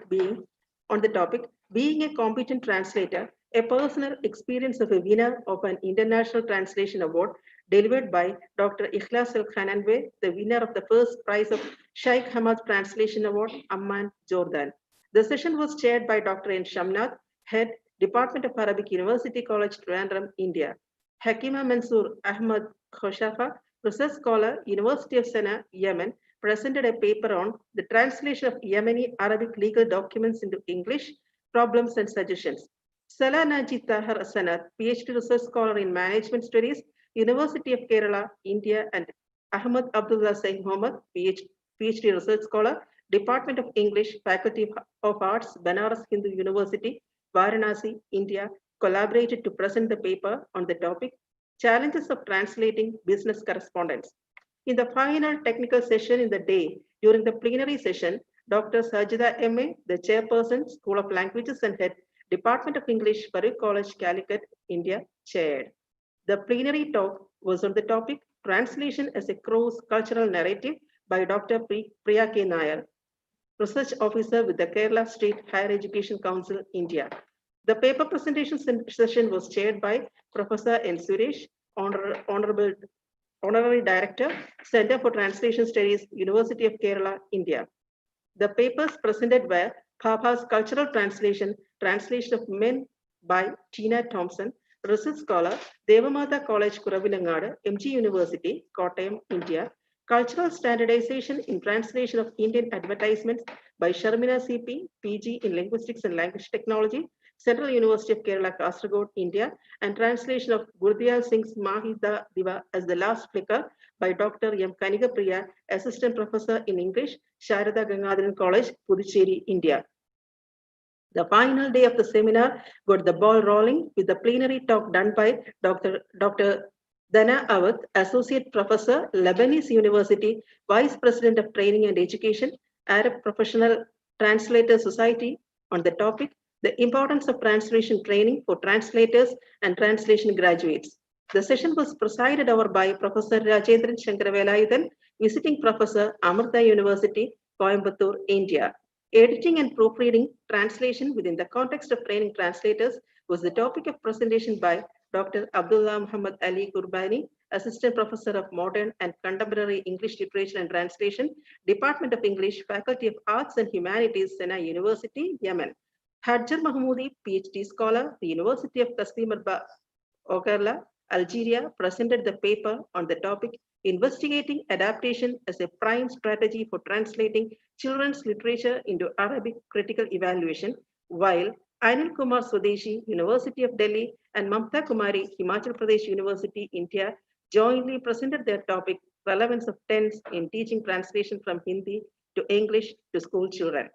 being a competent translator, a personal experience of a winner of an international translation award delivered by Dr. Ikhlas Al-Khananwe, the winner of the first prize of Sheikh Hamad Translation Award, Amman, Jordan. The session was chaired by Dr. N. Shamnath, Head, Department of Arabic, University College, Trivandrum, India. Hakima Mansoor Ahmad Khoshafa, Research Scholar, University of Sana, Yemen, presented a paper on the translation of Yemeni Arabic legal documents into English, problems and suggestions. Salah Najib Tahar Sanat, PhD Research Scholar in Management Studies, University of Kerala, India, and Ahmad Abdullah Sayyid Muhammad, PhD Research Scholar, Department of English, Faculty of Arts, Banaras Hindu University, Varanasi, India, collaborated to present the paper on the topic, Challenges of Translating Business Correspondence. In the final technical session in the day, during the plenary session, Dr. Sajida M.A., the Chairperson, School of Languages and Head, Department of English, Baruch College, Calicut, India, chaired. The plenary talk was on the topic, Translation as a Cross-Cultural Narrative by Dr. Priya K. Nair, Research Officer with the Kerala State Higher Education Council, India. The paper presentation session was chaired by Professor N. Suresh, Honorary Director, Center for Translation Studies, University of Kerala, India. The papers presented were Papa's Cultural Translation, Translation of Men by Tina Thompson, Research Scholar, Devamata College, Kuravilangadu, MG University, Kottayam, India. Cultural Standardization in Translation of Indian Advertisements by Sharmina CP, PG in Linguistics and Language Technology, Central University of Kerala, Kasaragod, India, and translation of Gurdial Singh's Mahida Diva as the Last Flicker by Dr. M. Kanigapriya, Assistant Professor in English, Sharada Gangadharan College, Puducherry, India. The final day of the seminar got the ball rolling with the plenary talk done by Dr. Dana Awad, Associate Professor, Lebanese University, Vice President of Training and Education, Arab Professional Translator Society, on the topic, the importance of translation training for translators and translation graduates. The session was presided over by Professor Rajendran Shankaravelayudan, Visiting Professor, Amartya University, Coimbatore, India. Editing and proofreading translation within the context of training translators was the topic of presentation by Dr. Abdullah Muhammad Ali Kurbani, Assistant Professor of Modern and Contemporary English Literature and Translation, Department of English, Faculty of Arts and Humanities, Sena University, Yemen. Hadjar Mahmoudi, PhD Scholar, the University of Kastimarbah, Okerla, Algeria, presented the paper on the topic, Investigating Adaptation as a Prime Strategy for Translating Children's Literature into Arabic Critical Evaluation, while Anil Kumar Swadeshi, University of Delhi, and Mamta Kumari, Himachal Pradesh University, India, jointly presented their topic, Relevance of Tense in Teaching Translation from Hindi to English to School Children.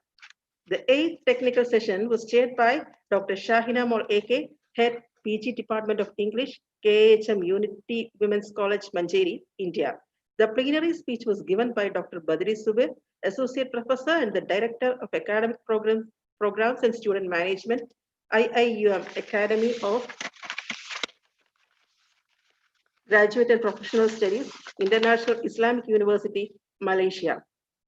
The 8th technical session was chaired by Dr. Shahina Mol AK, Head PG Department of English, KHM Unity Women's College, Manjeri, India. The plenary speech was given by Dr. Badri Subir, Associate Professor and the Director of Academic Programs and Student Management, IIUM Academy of Graduate and Professional Studies, International Islamic University, Malaysia.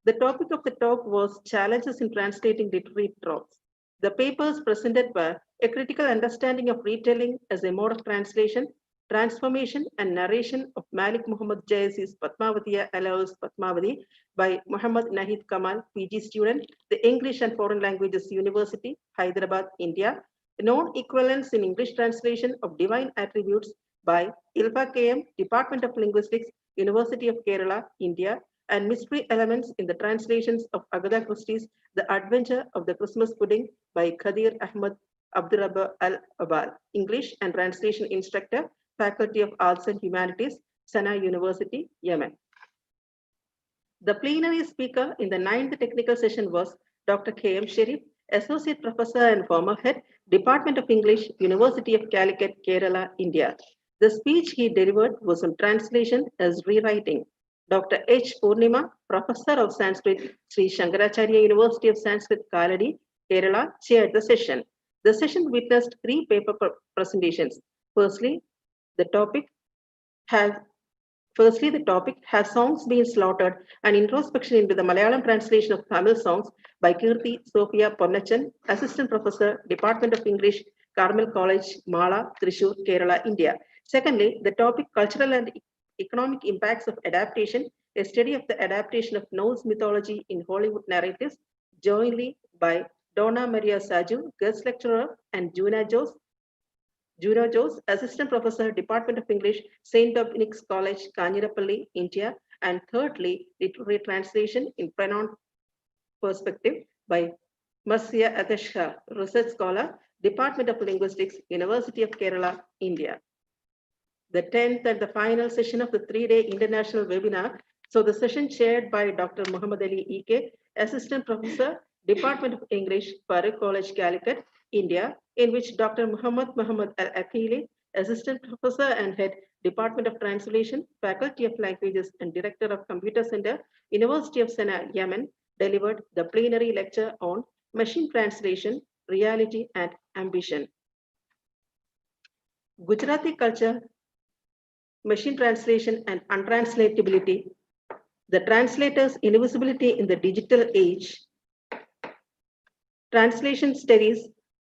The topic of the talk was Challenges in Translating Literary Tropes. The papers presented were A Critical Understanding of Retelling as a Mode of Translation, Transformation and Narration of Malik Muhammad Jayasi's Padmavatiya Allows Padmavati by Muhammad Nahid Kamal, PG student, the English and Foreign Languages University, Hyderabad, India. Non-equivalence in English translation of Divine Attributes by Ilfa KM, Department of Linguistics, University of Kerala, India, and Mystery Elements in the translations of Agatha Christie's The Adventure of the Christmas Pudding by Khadir Ahmad Abdurrabba Al-Abal, English and Translation Instructor, Faculty of Arts and Humanities, Sana University, Yemen. The plenary speaker in the 9th technical session was Dr. K.M. Sharif, Associate Professor and former Head, Department of English, University of Calicut, Kerala, India. The speech he delivered was on translation as rewriting. Dr. H. Purnima, Professor of Sanskrit, Sri Shankaracharya University of Sanskrit, Kaladi, Kerala, chaired the session. The session witnessed 3 paper presentations. Firstly, the topic has songs being slaughtered, an introspection into the Malayalam translation of Tamil songs by Kirti Sophia Ponnachan, Assistant Professor, Department of English, Carmel College, Mala, Thrissur, Kerala, India. Secondly, the topic Cultural and Economic Impacts of Adaptation, a study of the adaptation of Norse mythology in Hollywood narratives, jointly by Donna Maria Saju, Guest Lecturer, and Juno Jose, Assistant Professor, Department of English, St. Dominic's College, Kanjirapalli, India. And thirdly, literary translation in Pronoun Perspective by Masya Ateshka, Research Scholar, Department of Linguistics, University of Kerala, India. The 10th and the final session of the 3-day international webinar. So the session chaired by Dr. Muhammad Ali Ike, Assistant Professor, Department of English, Farooq College, Calicut, India, in which Dr. Muhammad Al-Akili, Assistant Professor and Head, Department of Translation, Faculty of Languages and Director of Computer Center, University of Sana'a, Yemen, delivered the plenary lecture on Machine Translation, Reality and Ambition. Gujarati Culture, Machine Translation and Untranslatability, the Translator's Invisibility in the Digital Age, Translation Studies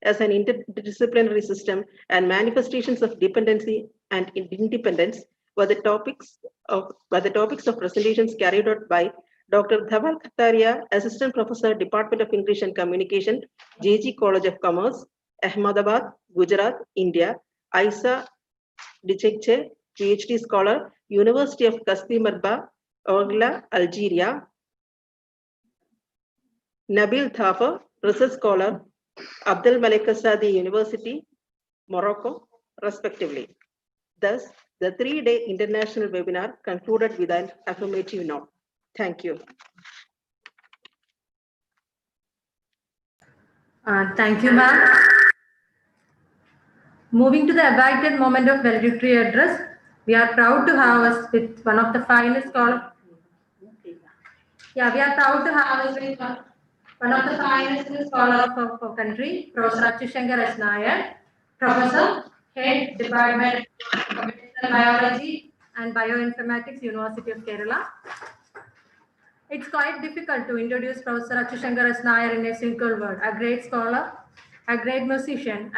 as an Interdisciplinary System and Manifestations of Dependency and Independence were the topics of presentations carried out by Dr. Dhawal Kataria, Assistant Professor, Department of English and Communication, JG College of Commerce, Ahmedabad, Gujarat, India, Isa Dichekche, PhD Scholar, University of Kastimarbah, Orgla, Algeria. Nabil Thafer, research scholar, Abdel Malek Asadi University, Morocco, respectively. Thus, the 3-day international webinar concluded with an affirmative note. Thank you. Thank you, ma'am. Moving to the awaited moment of valedictory address, we are proud to have us with one of the finest scholars. Yeah, we are proud to have us with one of the finest scholars of our country, Professor Achushankar S. Nair, Professor, Head, Department of Medical Biology and Bioinformatics, University of Kerala. It's quite difficult to introduce Professor Achushankar S. Nair in a single word: a great scholar, a great musician,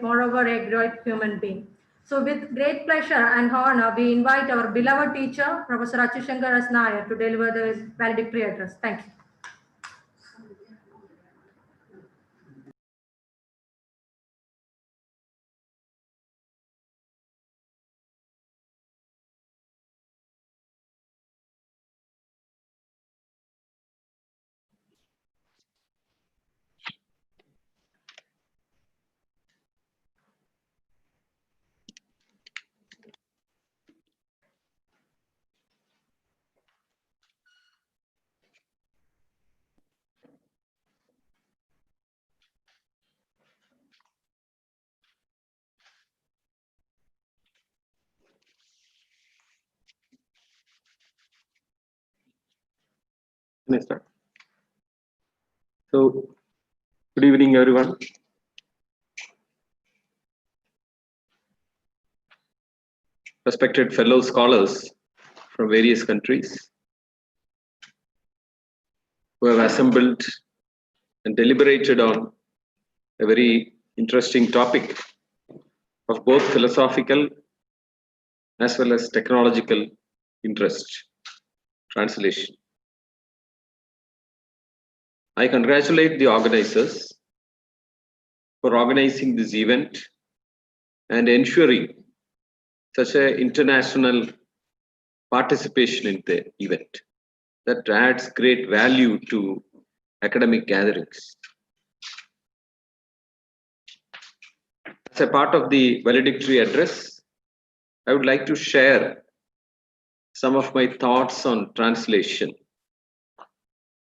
moreover, a great human being. So with great pleasure and honor, we invite our beloved teacher, Professor Achushankar S. Nair, to deliver the valedictory address. Thank you. So, good evening, everyone. Respected fellow scholars from various countries who have assembled and deliberated on a very interesting topic of both philosophical as well as technological interest, translation. I congratulate the organizers for organizing this event and ensuring such an international participation in the event that adds great value to academic gatherings. As a part of the valedictory address, I would like to share some of my thoughts on translation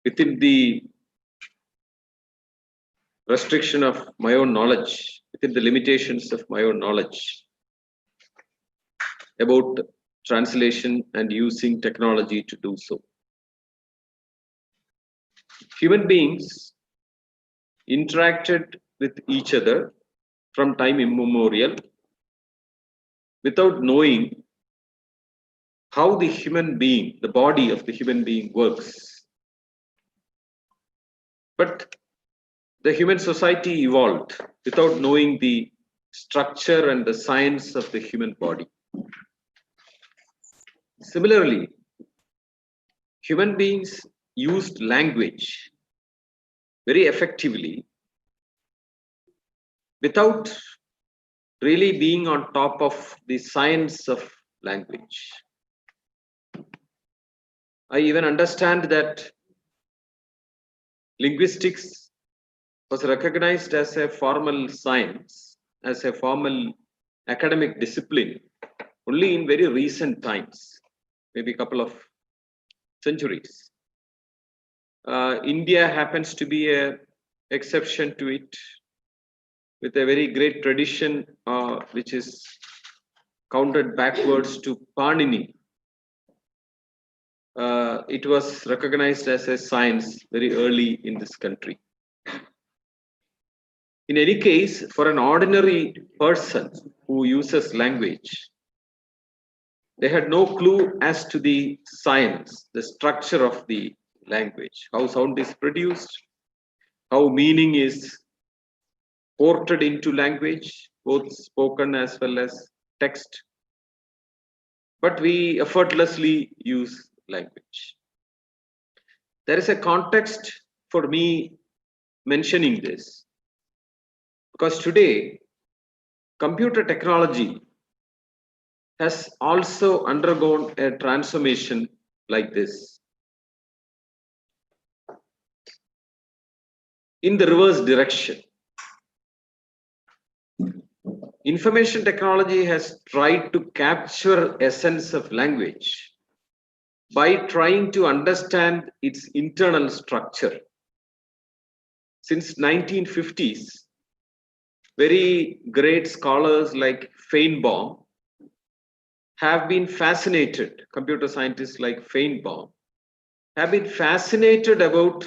within the restriction of my own knowledge, within the limitations of my own knowledge about translation and using technology to do so. Human beings interacted with each other from time immemorial without knowing how the human being, the body of the human being works. But the human society evolved without knowing the structure and the science of the human body. Similarly, human beings used language very effectively without really being on top of the science of language. I even understand that linguistics was recognized as a formal science, as a formal academic discipline only in very recent times, maybe a couple of centuries. India happens to be an exception to it, with a very great tradition which is counted backwards to Panini. It was recognized as a science very early in this country. In any case, for an ordinary person who uses language, they had no clue as to the science, the structure of the language, how sound is produced, how meaning is ported into language, both spoken as well as text. But we effortlessly use language. There is a context for me mentioning this, because today computer technology has also undergone a transformation like this. In the reverse direction. Information technology has tried to capture essence of language by trying to understand its internal structure. Since 1950s, very great scholars like Feinbaum have been fascinated, computer scientists like Feinbaum have been fascinated about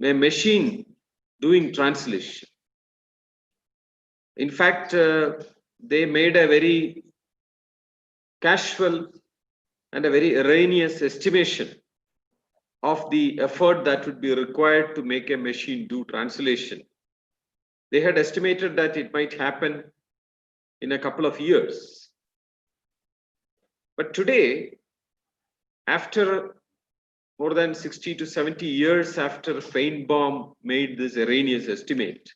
a machine doing translation. In fact, they made a very casual and a very erroneous estimation of the effort that would be required to make a machine do translation. They had estimated that it might happen in a couple of years. But today, after more than 60 to 70 years after Feinbaum made this erroneous estimate,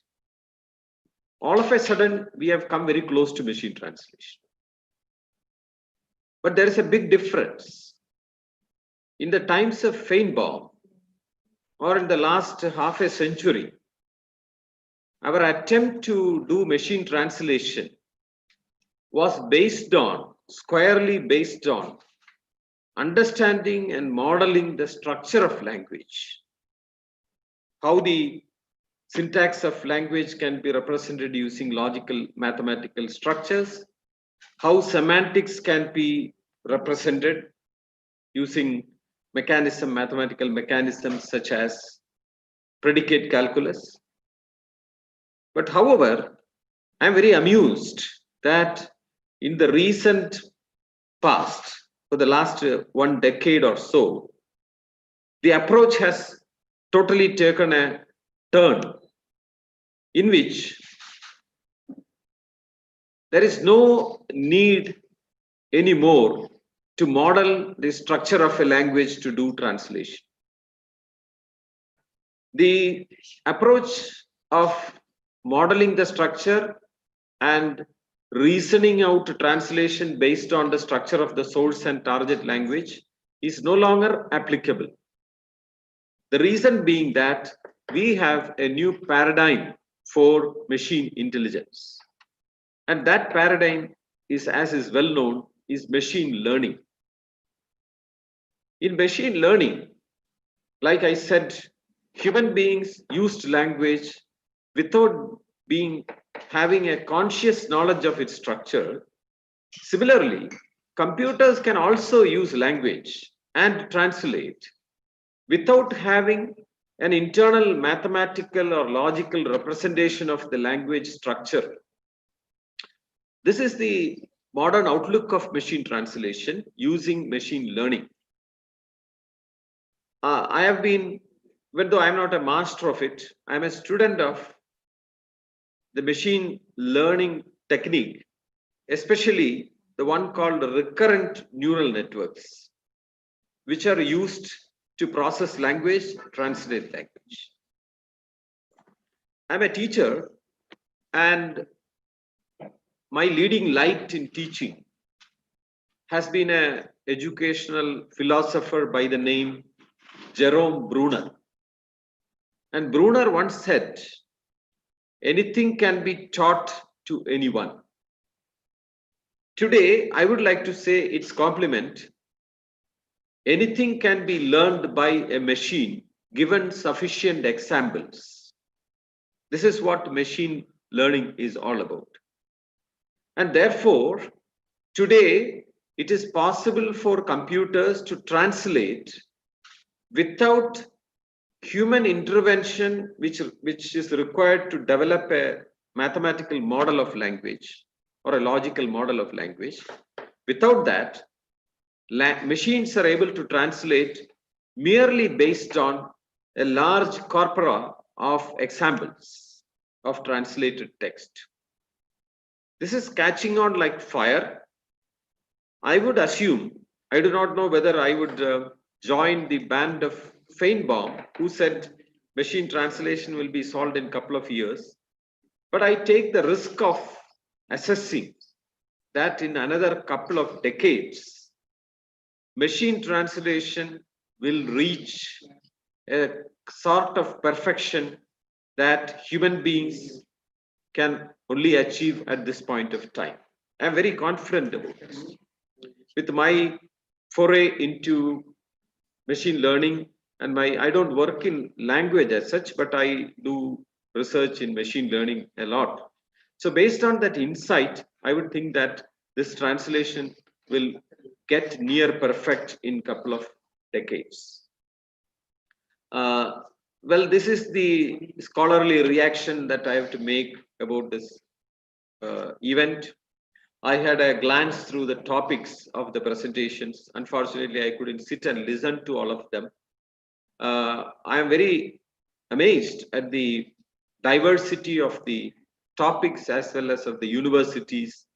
all of a sudden we have come very close to machine translation. But there is a big difference. In the times of Feinbaum, or in the last half a century, our attempt to do machine translation was squarely based on understanding and modeling the structure of language, how the syntax of language can be represented using logical mathematical structures, how semantics can be represented using mathematical mechanisms such as predicate calculus. But however, I'm very amused that in the recent past, for the last 1 decade or so, the approach has totally taken a turn in which there is no need anymore to model the structure of a language to do translation. The approach of modeling the structure and reasoning out translation based on the structure of the source and target language is no longer applicable. The reason being that we have a new paradigm for machine intelligence. And that paradigm is, as is well known, is machine learning. In machine learning, like I said, human beings used language without having a conscious knowledge of its structure. Similarly, computers can also use language and translate without having an internal mathematical or logical representation of the language structure. This is the modern outlook of machine translation using machine learning. I have been, even though I'm not a master of it, I'm a student of the machine learning technique, especially the one called recurrent neural networks, which are used to process language, translate language. I'm a teacher, and my leading light in teaching has been an educational philosopher by the name Jerome Bruner. And Bruner once said, anything can be taught to anyone. Today, I would like to say its complement. Anything can be learned by a machine given sufficient examples. This is what machine learning is all about. And therefore, today, it is possible for computers to translate without human intervention, which is required to develop a mathematical model of language or a logical model of language. Without that, machines are able to translate merely based on a large corpora of examples of translated text. This is catching on like fire. I would assume, I do not know whether I would join the band of Feinbaum, who said machine translation will be solved in a couple of years. But I take the risk of assessing that in another couple of decades, machine translation will reach a sort of perfection that human beings can only achieve at this point of time. I'm very confident about this. With my foray into machine learning and I don't work in language as such, but I do research in machine learning a lot. So based on that insight, I would think that this translation will get near perfect in a couple of decades. Well, this is the scholarly reaction that I have to make about this event. I had a glance through the topics of the presentations. Unfortunately, I couldn't sit and listen to all of them. I am very amazed at the diversity of the topics as well as of the universities,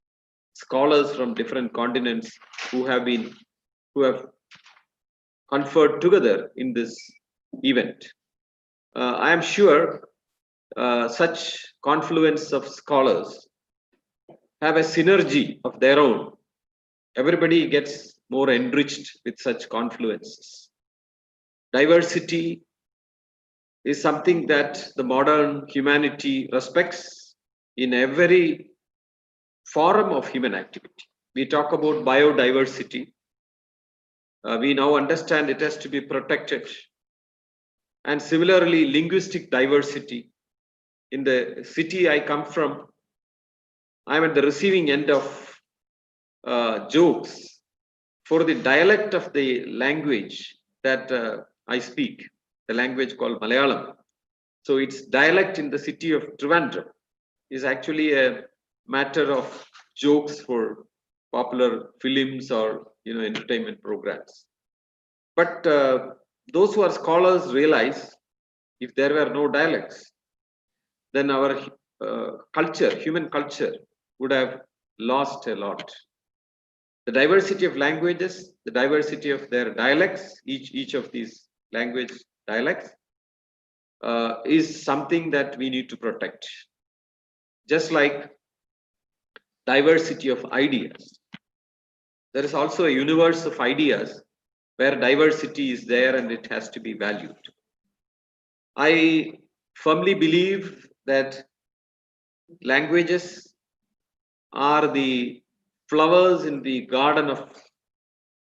scholars from different continents who have conferred together in this event. I am sure such confluence of scholars have a synergy of their own. Everybody gets more enriched with such confluences. Diversity is something that the modern humanity respects in every forum of human activity. We talk about biodiversity. We now understand it has to be protected. And similarly, linguistic diversity. In the city I come from, I'm at the receiving end of jokes for the dialect of the language that I speak, the language called Malayalam. So its dialect in the city of Trivandrum is actually a matter of jokes for popular films or entertainment programs. But those who are scholars realize if there were no dialects, then our culture, human culture, would have lost a lot. The diversity of languages, the diversity of their dialects, each of these language dialects is something that we need to protect. Just like diversity of ideas, there is also a universe of ideas where diversity is there and it has to be valued. I firmly believe that languages are the flowers in the garden of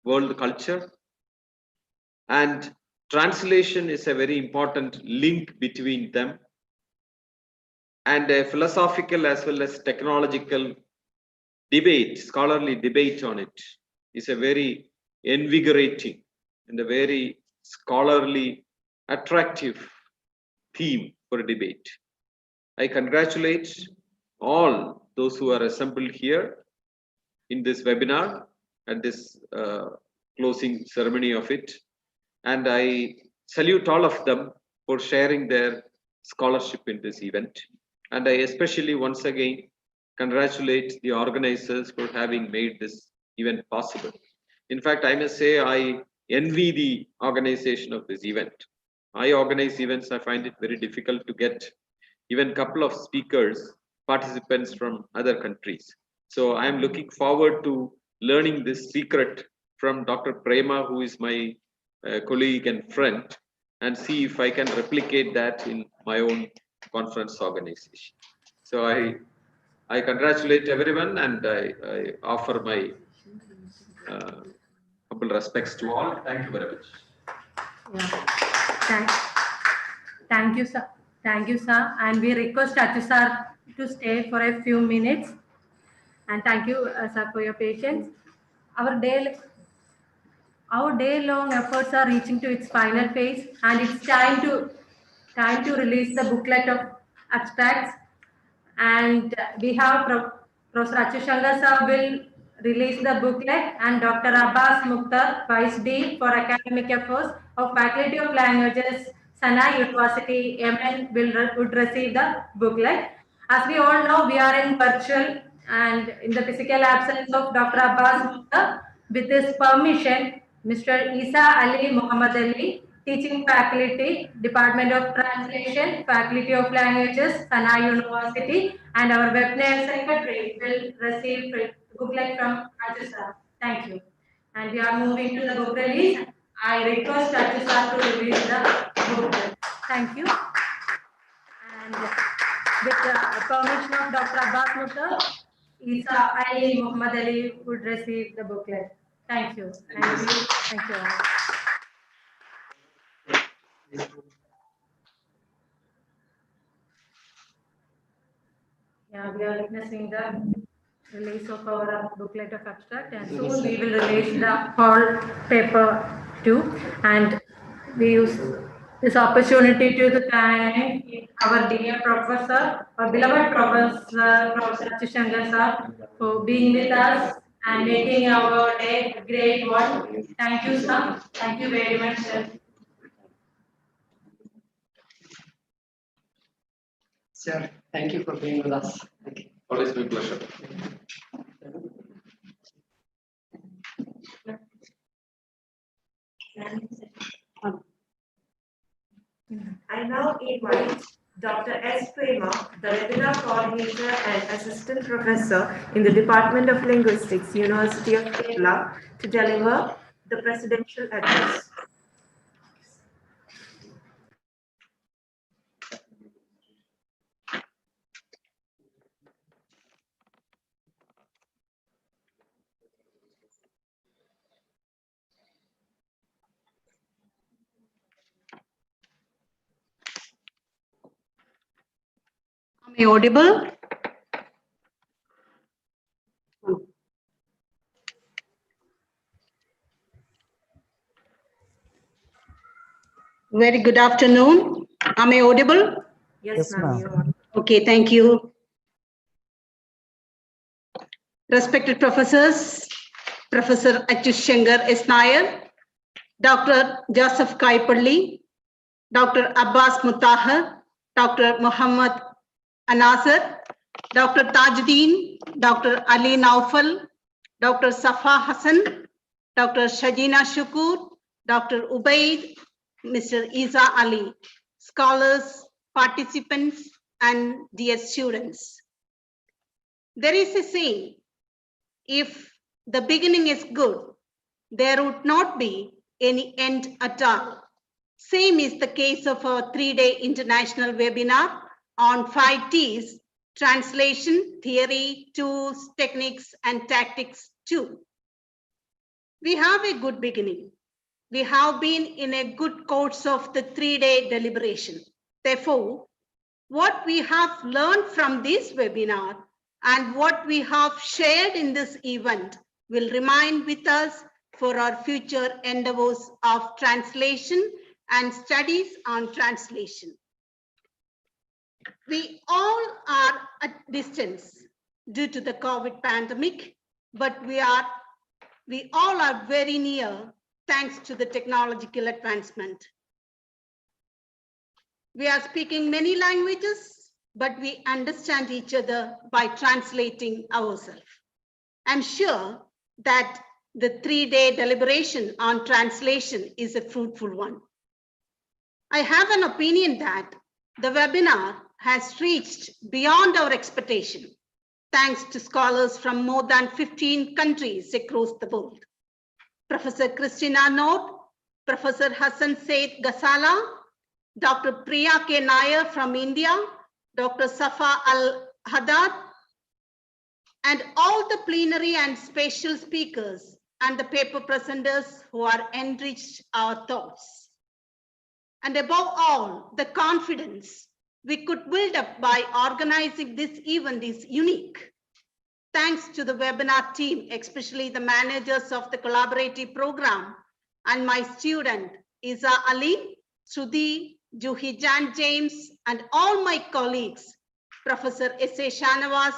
world culture, and translation is a very important link between them, and a philosophical as well as technological debate, scholarly debate on it is a very invigorating and a very scholarly attractive theme for a debate. I congratulate all those who are assembled here in this webinar at this closing ceremony of it. And I salute all of them for sharing their scholarship in this event. And I especially once again congratulate the organizers for having made this event possible. In fact, I must say I envy the organization of this event. I organize events, I find it very difficult to get even a couple of speakers, participants from other countries. So I am looking forward to learning this secret from Dr. Prema, who is my colleague and friend, and see if I can replicate that in my own conference organization. So I congratulate everyone, and I offer my humble respects to all. Thank you very much. Yeah. Thank you, sir. Thank you, sir. And we request Achu sir to stay for a few minutes. And thank you, sir, for your patience. Our day-long efforts are reaching to its final phase, and it's time to release the booklet of abstracts. And we have Professor Achu Shankar sir will release the booklet, and Dr. Abbas Mukhtar, Vice Dean for Academic Affairs of Faculty of Languages, Sana University, Yemen, would receive the booklet. As we all know, we are in virtual and in the physical absence of Dr. Abbas Mukhtar. With his permission, Mr. Isa Ali Muhammad Ali, Teaching Faculty, Department of Translation, Faculty of Languages, Sana University, and our webinar secretary will receive the booklet from Achu sir. Thank you. And we are moving to the book release. I request Chachi sir to release the book. Thank you. And with the permission of Dr. Abbas Mukhtar, Isa Ali Muhammad Ali would receive the booklet. Thank you. Thank you. Thank you all. Yeah, we are witnessing the release of our booklet of abstract, and soon we will release the whole paper too. And we use this opportunity to thank our dear professor, our beloved professor, Professor Chishankar sir, for being with us and making our day a great one. Thank you, sir. Thank you very much, sir. Sir, thank you for being with us. Always my pleasure. I now invite Dr. S. Prema, the webinar coordinator and assistant professor in the Department of Linguistics, University of Kerala, to deliver the presidential address. Am I audible? Very good afternoon. Am I audible? Yes, ma'am. ma'am. Okay, thank you. Respected professors, Professor Achus Shankar S. Nair, Dr. Joseph Kaipalli, Dr. Abbas Mutahar, Dr. Muhammad Anasar, Dr. Tajuddin, Dr. Ali Naufal, Dr. Safa Hassan, Dr. Shajina Shukur, Dr. Ubaid, Mr. Isa Ali, scholars, participants, and dear students. There is a saying, if the beginning is good, there would not be any end at all. Same is the case of our 3-day international webinar on 5 T's, translation, theory, tools, techniques, and tactics too. We have a good beginning. We have been in a good course of the 3-day deliberation. Therefore, what we have learned from this webinar and what we have shared in this event will remain with us for our future endeavors of translation and studies on translation. We all are at distance due to the COVID pandemic, but we all are very near thanks to the technological advancement. We are speaking many languages, but we understand each other by translating ourselves. I'm sure that the 3-day deliberation on translation is a fruitful one. I have an opinion that the webinar has reached beyond our expectation, thanks to scholars from more than 15 countries across the world. Professor Christina Noor, Professor Hassan Said Ghazala, Dr. Priya K. Nair from India, Dr. Safa Al-Haddad, and all the plenary and special speakers and the paper presenters who are enriched our thoughts. And above all, the confidence we could build up by organizing this event is unique. Thanks to the webinar team, especially the managers of the collaborative program and my student, Isa Ali, Sudhi, Juhi Jan James, and all my colleagues, Professor S.A. Shanavas,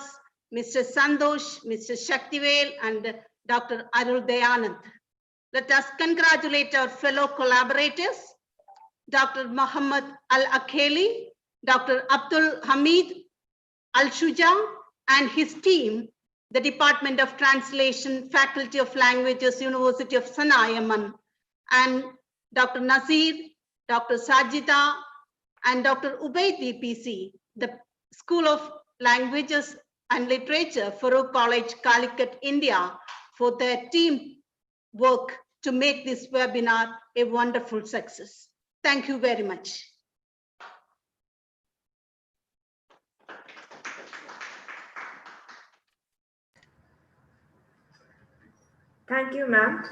Mr. Sandosh, Mr. Shaktivel, and Dr. Arul Dayanand. Let us congratulate our fellow collaborators, Dr. Muhammad Al-Akheli, Dr. Abdul Hamid Al-Shuja, and his team, the Department of Translation, Faculty of Languages, University of Sana'a, Yemen, and Dr. Nazir, Dr. Sajida, and Dr. Ubaid VPC, the School of Languages and Literature, Farooq College, Calicut, India, for their team work to make this webinar a wonderful success. Thank you very much. Thank you, ma'am.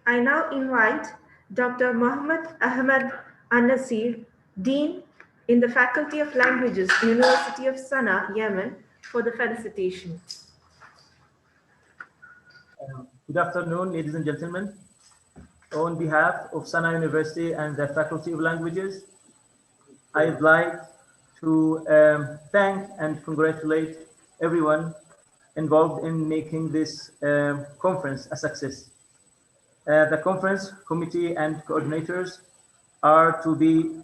I now invite Dr. Muhammad Ahmed An-Nasir, Dean in the Faculty of Languages, University of Sana'a, Yemen, for the felicitation. Good afternoon, ladies and gentlemen. On behalf of Sana'a University and the Faculty of Languages, I'd like to thank and congratulate everyone involved in making this conference a success. The conference committee and coordinators are to be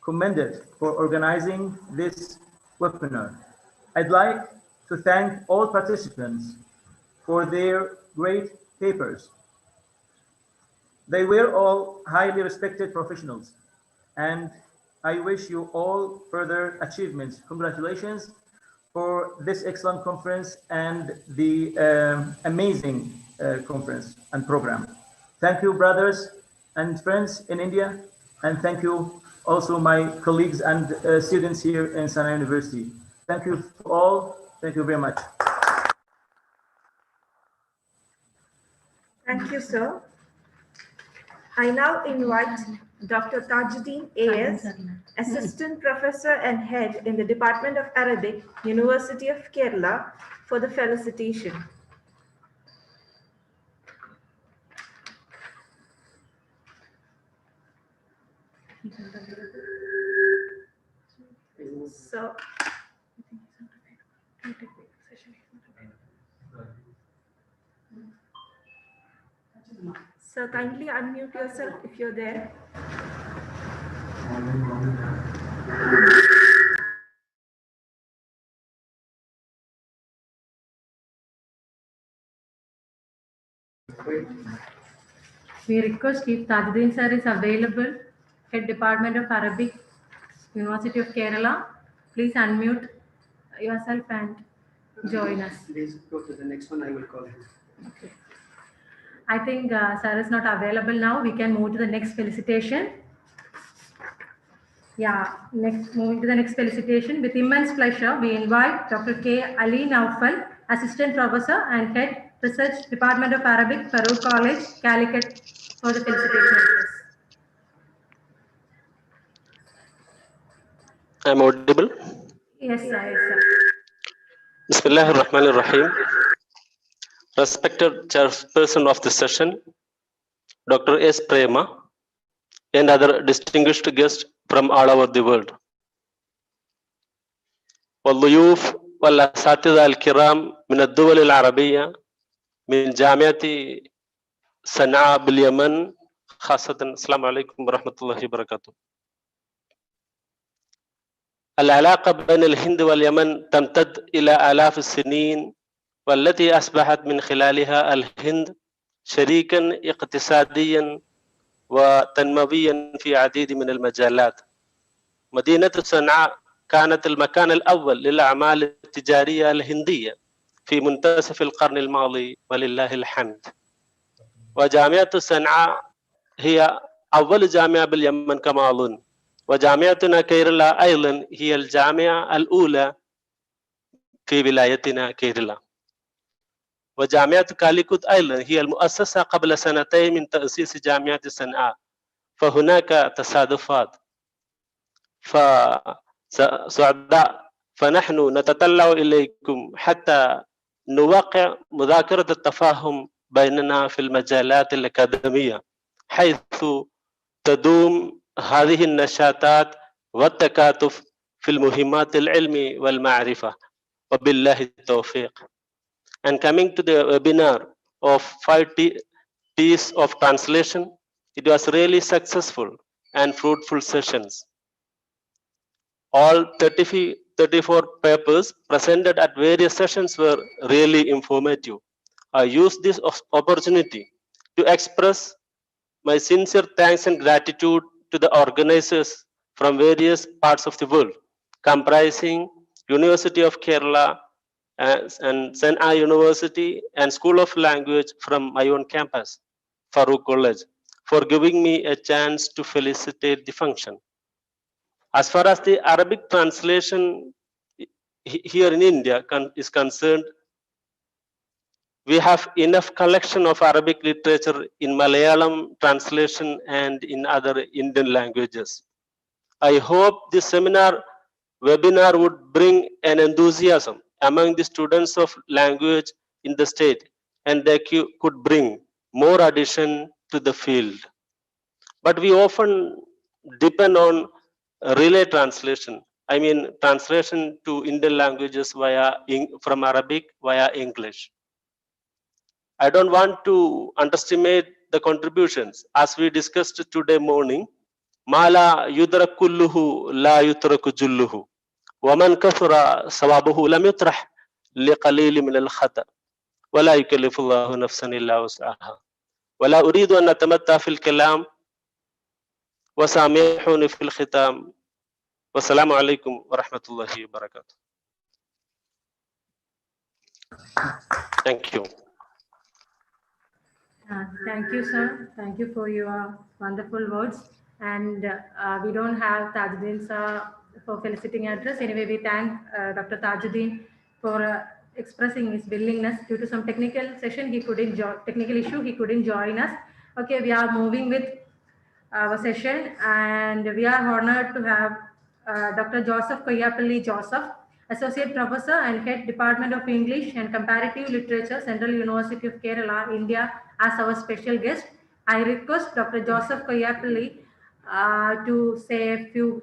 commended for organizing this webinar. I'd like to thank all participants for their great papers. They were all highly respected professionals, and I wish you all further achievements. Congratulations for this excellent conference and the amazing conference and program. Thank you, brothers and friends in India, and thank you also my colleagues and students here in Sana'a University. Thank you all. Thank you very much. Thank you, sir. I now invite Dr. Tajuddin A.S., Assistant Professor and Head in the Department of Arabic, University of Kerala, for the felicitation. So, sir, kindly unmute yourself if you're there. We request if Tajuddin sir is available, Head Department of Arabic, University of Kerala. Please unmute yourself and join us. Please go to the next one. I will call him. Okay. I think sir is not available now. We can move to the next felicitation. Yeah, moving to the next felicitation. With immense pleasure, we invite Dr. K. Ali Naufal, Assistant Professor and Head Research Department of Arabic, Farouk College, Calicut, for the felicitation address. I'm audible. Yes, sir. Yes, sir. Bismillah ar-Rahman ar-Rahim. Respected chairperson of the session, Dr. S. Prema, and other distinguished guests from all over the world. والضيوف والأساتذة الكرام من الدول العربية من جامعة صنعاء باليمن خاصة. السلام عليكم ورحمة الله وبركاته. العلاقة بين الهند واليمن تمتد إلى آلاف السنين، والتي أصبحت من خلالها الهند شريكا اقتصاديا وتنمويا في عديد من المجالات. مدينة صنعاء كانت المكان الأول للأعمال التجارية الهندية في منتصف القرن الماضي ولله الحمد. وجامعة صنعاء هي أول جامعة باليمن كما أظن، وجامعتنا كيرلا أيضا هي الجامعة الأولى في ولايتنا كيرلا. وجامعة كاليكوت أيضا هي المؤسسة قبل سنتين من تأسيس جامعة صنعاء، فهناك تصادفات فسعداء. فنحن نتطلع إليكم حتى نوقع مذاكرة التفاهم بيننا في المجالات الأكاديمية، حيث تدوم هذه النشاطات والتكاتف في المهمات العلم والمعرفة، وبالله التوفيق. And coming to the webinar of 5 T's of translation, it was really successful and fruitful sessions. All 34 papers presented at various sessions were really informative. I used this opportunity to express my sincere thanks and gratitude to the organizers from various parts of the world, comprising University of Kerala and Sena University and School of Language from my own campus, Farouk College, for giving me a chance to felicitate the function. As far as the Arabic translation here in India is concerned, we have enough collection of Arabic literature in Malayalam translation and in other Indian languages. I hope this webinar would bring an enthusiasm among the students of language in the state, and they could bring more addition to the field. But we often depend on relay translation. I mean, translation to Indian languages from Arabic via English. I don't want to underestimate the contributions. As we discussed today morning, Mala yudrak kulluhu la yutraku julluhu. Waman kathura sawabuhu lam yutrah liqalili min al-khata. Wala yukallifullahu nafsan illa wus'aha. Wala uridu an atamatta fil kalam. Wasamihuni fil khitam. Wassalamu alaikum wa rahmatullahi wa barakatuh. Thank you. Thank you, sir. Thank you for your wonderful words. And we don't have Tajuddin sir for feliciting address. Anyway, we thank Dr. Tajuddin for expressing his willingness. Due to some technical issue, he couldn't join us. Okay, we are moving with our session, and we are honored to have Dr. Joseph Koyapalli Joseph, Associate Professor and Head Department of English and Comparative Literature, Central University of Kerala, India, as our special guest. I request Dr. Joseph Koyapalli to say a few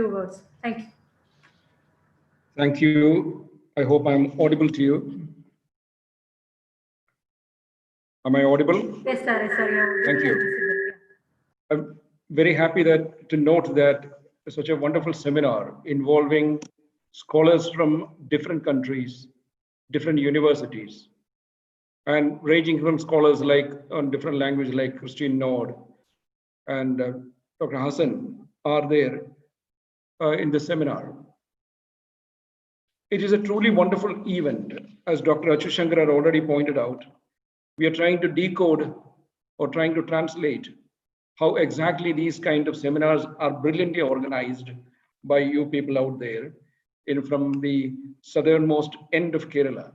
words. Thank you. Thank you. I hope I'm audible to you. Am I audible? Yes, sir. Yes, sir. Thank you. I'm very happy to note that such a wonderful seminar involving scholars from different countries, different universities, and ranging from scholars on different languages like Christine Nord and Dr. Hassan are there in the seminar. It is a truly wonderful event. As Dr. Achu Shankar had already pointed out, we are trying to decode or trying to translate how exactly these kind of seminars are brilliantly organized by you people out there from the southernmost end of Kerala.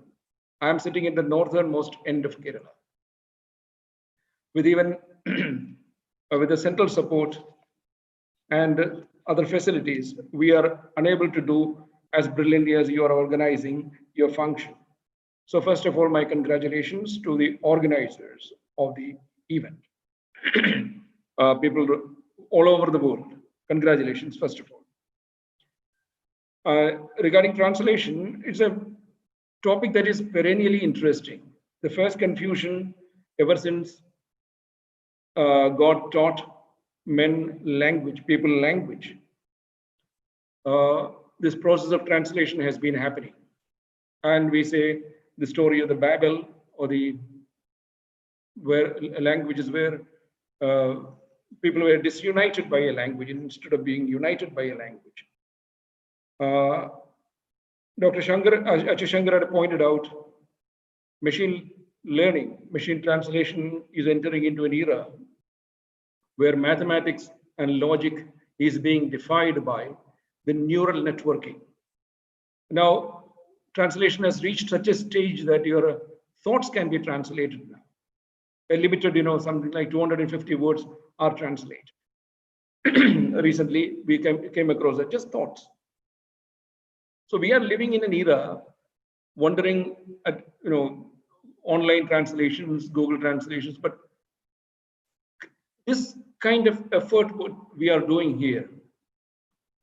I am sitting in the northernmost end of Kerala. With even with the central support and other facilities, we are unable to do as brilliantly as you are organizing your function. So first of all, my congratulations to the organizers of the event. People all over the world, congratulations, first of all. Regarding translation, it's a topic that is perennially interesting. The first confusion ever since God taught men language, people language, this process of translation has been happening. And we say the story of the Babel, or where languages where people were disunited by a language instead of being united by a language. Dr. Achu Shankar had pointed out machine learning, machine translation is entering into an era where mathematics and logic is being defied by the neural networking. Now, translation has reached such a stage that your thoughts can be translated now. A limited, something like 250 words are translated. Recently, we came across that, just thoughts. So we are living in an era wondering at, online translations, Google translations, but this kind of effort what we are doing here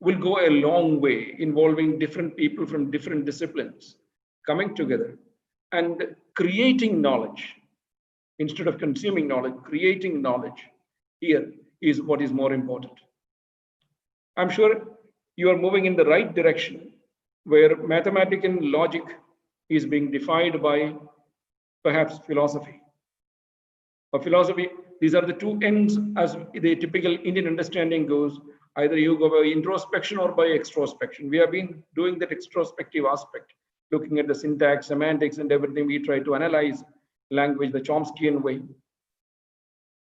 will go a long way, involving different people from different disciplines coming together and creating knowledge. Instead of consuming knowledge, creating knowledge here is what is more important. I'm sure you are moving in the right direction, where mathematics and logic is being defied by perhaps philosophy. Or philosophy, these are the two ends as the typical Indian understanding goes. Either you go by introspection or by extrospection. We have been doing that extrospective aspect looking at the syntax, semantics, and everything. We try to analyze language the Chomskyan way.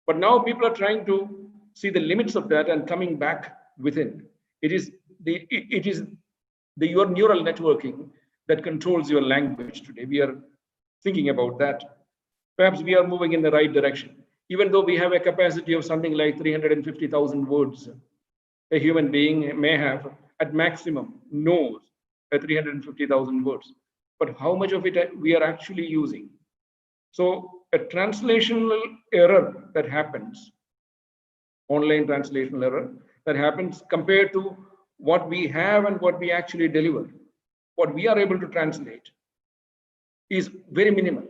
But now people are trying to see the limits of that and coming back within. It is your neural networking that controls your language today. We are thinking about that. Perhaps we are moving in the right direction. Even though we have a capacity of something like 350,000 words, a human being may have at maximum knows at 350,000 words. But how much of it we are actually using? So a translational error that happens, online translational error that happens compared to what we have and what we actually deliver, what we are able to translate is very minimal.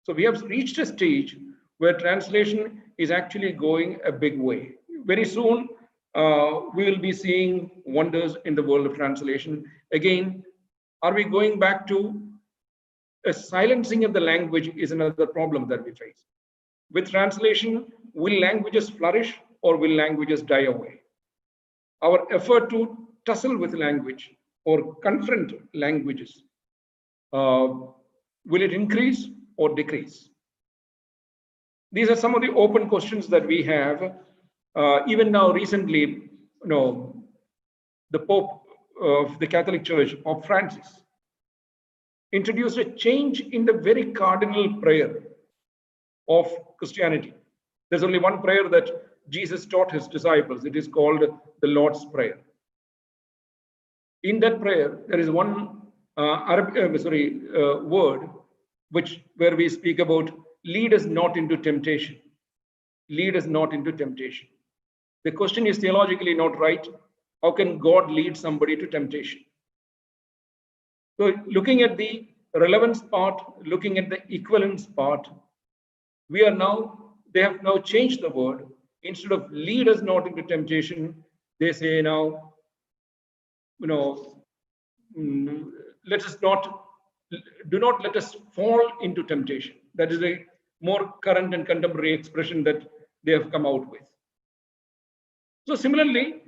So we have reached a stage where translation is actually going a big way. Very soon, we will be seeing wonders in the world of translation. Again, are we going back to a silencing of the language is another problem that we face. With translation, will languages flourish or will languages die away? Our effort to tussle with language or confront languages, will it increase or decrease? These are some of the open questions that we have. Even now, recently, the Pope of the Catholic Church, Pope Francis, introduced a change in the very cardinal prayer of Christianity. There's only one prayer that Jesus taught his disciples. It is called the Lord's Prayer. In that prayer, there is one word where we speak about lead us not into temptation. Lead us not into temptation. The question is theologically not right. How can God lead somebody to temptation? So looking at the relevance part, looking at the equivalence part, they have now changed the word. Instead of lead us not into temptation, they say now, do not let us fall into temptation. That is a more current and contemporary expression that they have come out with. So similarly,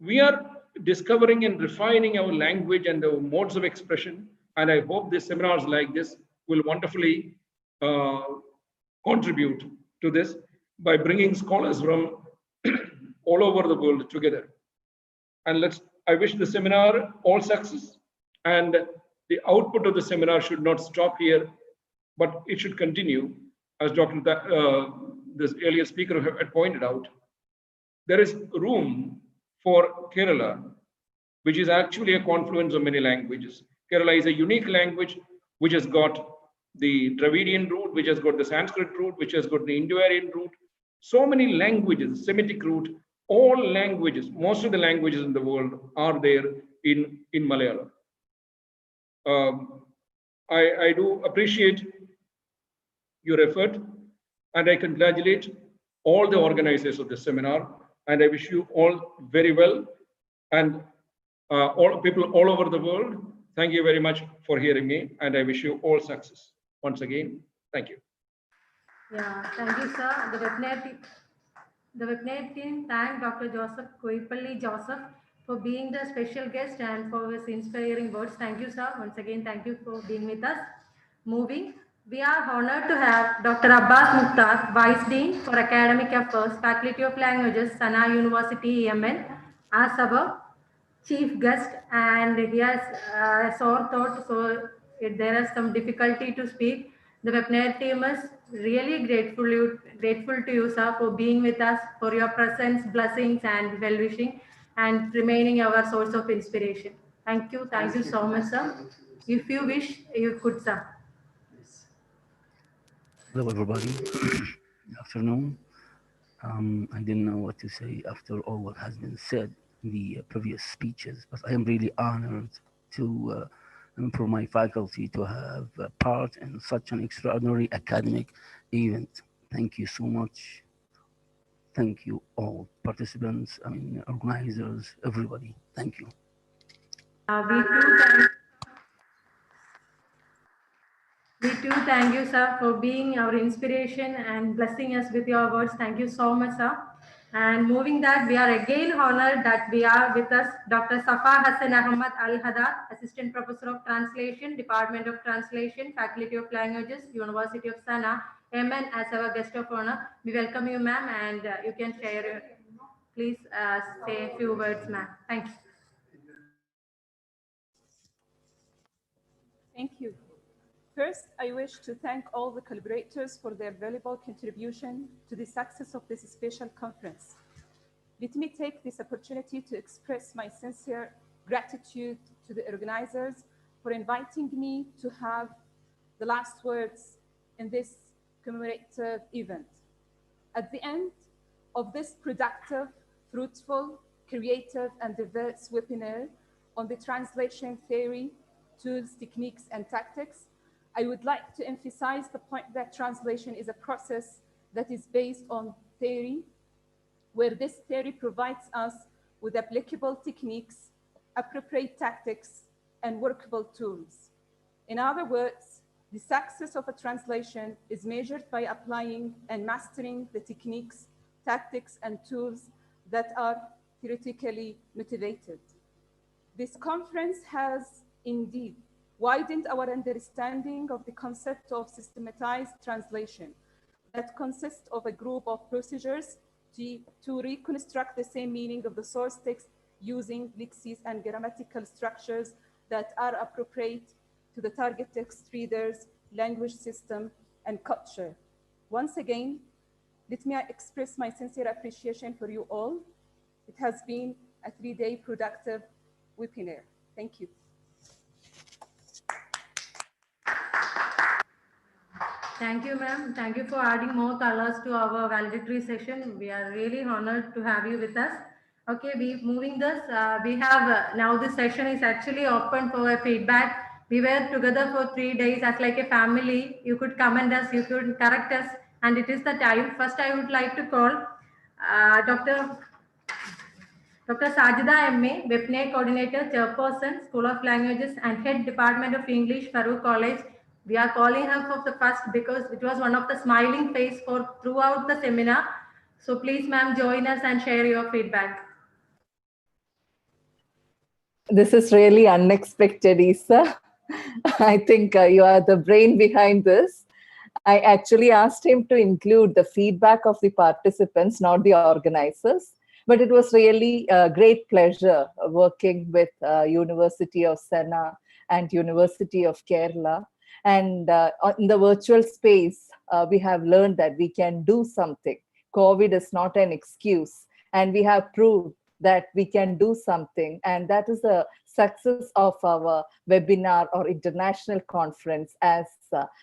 we are discovering and refining our language and our modes of expression. And I hope these seminars like this will wonderfully contribute to this by bringing scholars from all over the world together. And I wish the seminar all success, and the output of the seminar should not stop here, but it should continue. As this earlier speaker had pointed out, there is room for Kerala, which is actually a confluence of many languages. Kerala is a unique language which has got the Dravidian root, which has got the Sanskrit root, which has got the Indo-Aryan root. So many languages, Semitic root, all languages, most of the languages in the world are there in Malayalam. I do appreciate your effort, and I congratulate all the organizers of this seminar, and I wish you all very well, and all people all over the world. Thank you very much for hearing me, and I wish you all success. Once again, thank you. Yeah, thank you, sir. The webinar team thank Dr. Joseph Koipalli Joseph for being the special guest and for his inspiring words. Thank you, sir. Once again, thank you for being with us. Moving, we are honored to have Dr. Abbas Mukhtar, Vice Dean for Academic Affairs, Faculty of Languages, Sana University, Yemen, as our chief guest, and he has a sore throat, so if there is some difficulty to speak. The webinar team is really grateful to you, sir, for being with us, for your presence, blessings, and well-wishing, and remaining our source of inspiration. Thank you so much, sir. If you wish, you could, sir. Hello, everybody. Good afternoon. I didn't know what to say after all what has been said in the previous speeches, but I am really honored to for my faculty to have a part in such an extraordinary academic event. Thank you so much. Thank you all participants, organizers, everybody. Thank you. We too thank you, sir, for being our inspiration and blessing us with your words. Thank you so much, sir. And moving that, we are again honored that we are with us Dr. Safa Hassan Ahmad Al-Haddad, Assistant Professor of Translation, Department of Translation, Faculty of Languages, University of Sana, Yemen, as our guest of honor. We welcome you, ma'am, and you can share, please say a few words, ma'am. Thank you. Thank you. First, I wish to thank all the collaborators for their valuable contribution to the success of this special conference. Let me take this opportunity to express my sincere gratitude to the organizers for inviting me to have the last words in this commemorative event. At the end of this productive, fruitful, creative, and diverse webinar on the translation theory, tools, techniques, and tactics, I would like to emphasize the point that translation is a process that is based on theory, where this theory provides us with applicable techniques, appropriate tactics, and workable tools. In other words, the success of a translation is measured by applying and mastering the techniques, tactics, and tools that are theoretically motivated. This conference has indeed widened our understanding of the concept of systematized translation that consists of a group of procedures to reconstruct the same meaning of the source text using lexemes and grammatical structures that are appropriate to the target text reader's language system and culture. Once again, let me express my sincere appreciation for you all. It has been a 3-day productive webinar. Thank you. Thank you, ma'am. Thank you for adding more colors to our valedictory session. We are really honored to have you with us. Okay, moving this. We have now this session is actually open for feedback. We were together for 3 days as like a family. You could comment us, you could correct us, and it is the time. First, I would like to call Dr. Sajida M.A., Webinar Coordinator, Chairperson, School of Languages, and Head Department of English, Farouk College. We are calling her for the first because it was one of the smiling face for throughout the seminar. So please, ma'am, join us and share your feedback. This is really unexpected, Isa. I think you are the brain behind this. I actually asked him to include the feedback of the participants, not the organizers. But it was really a great pleasure working with University of Sana and University of Kerala. And in the virtual space, we have learned that we can do something. COVID is not an excuse. And we have proved that we can do something. And that is the success of our webinar or international conference, as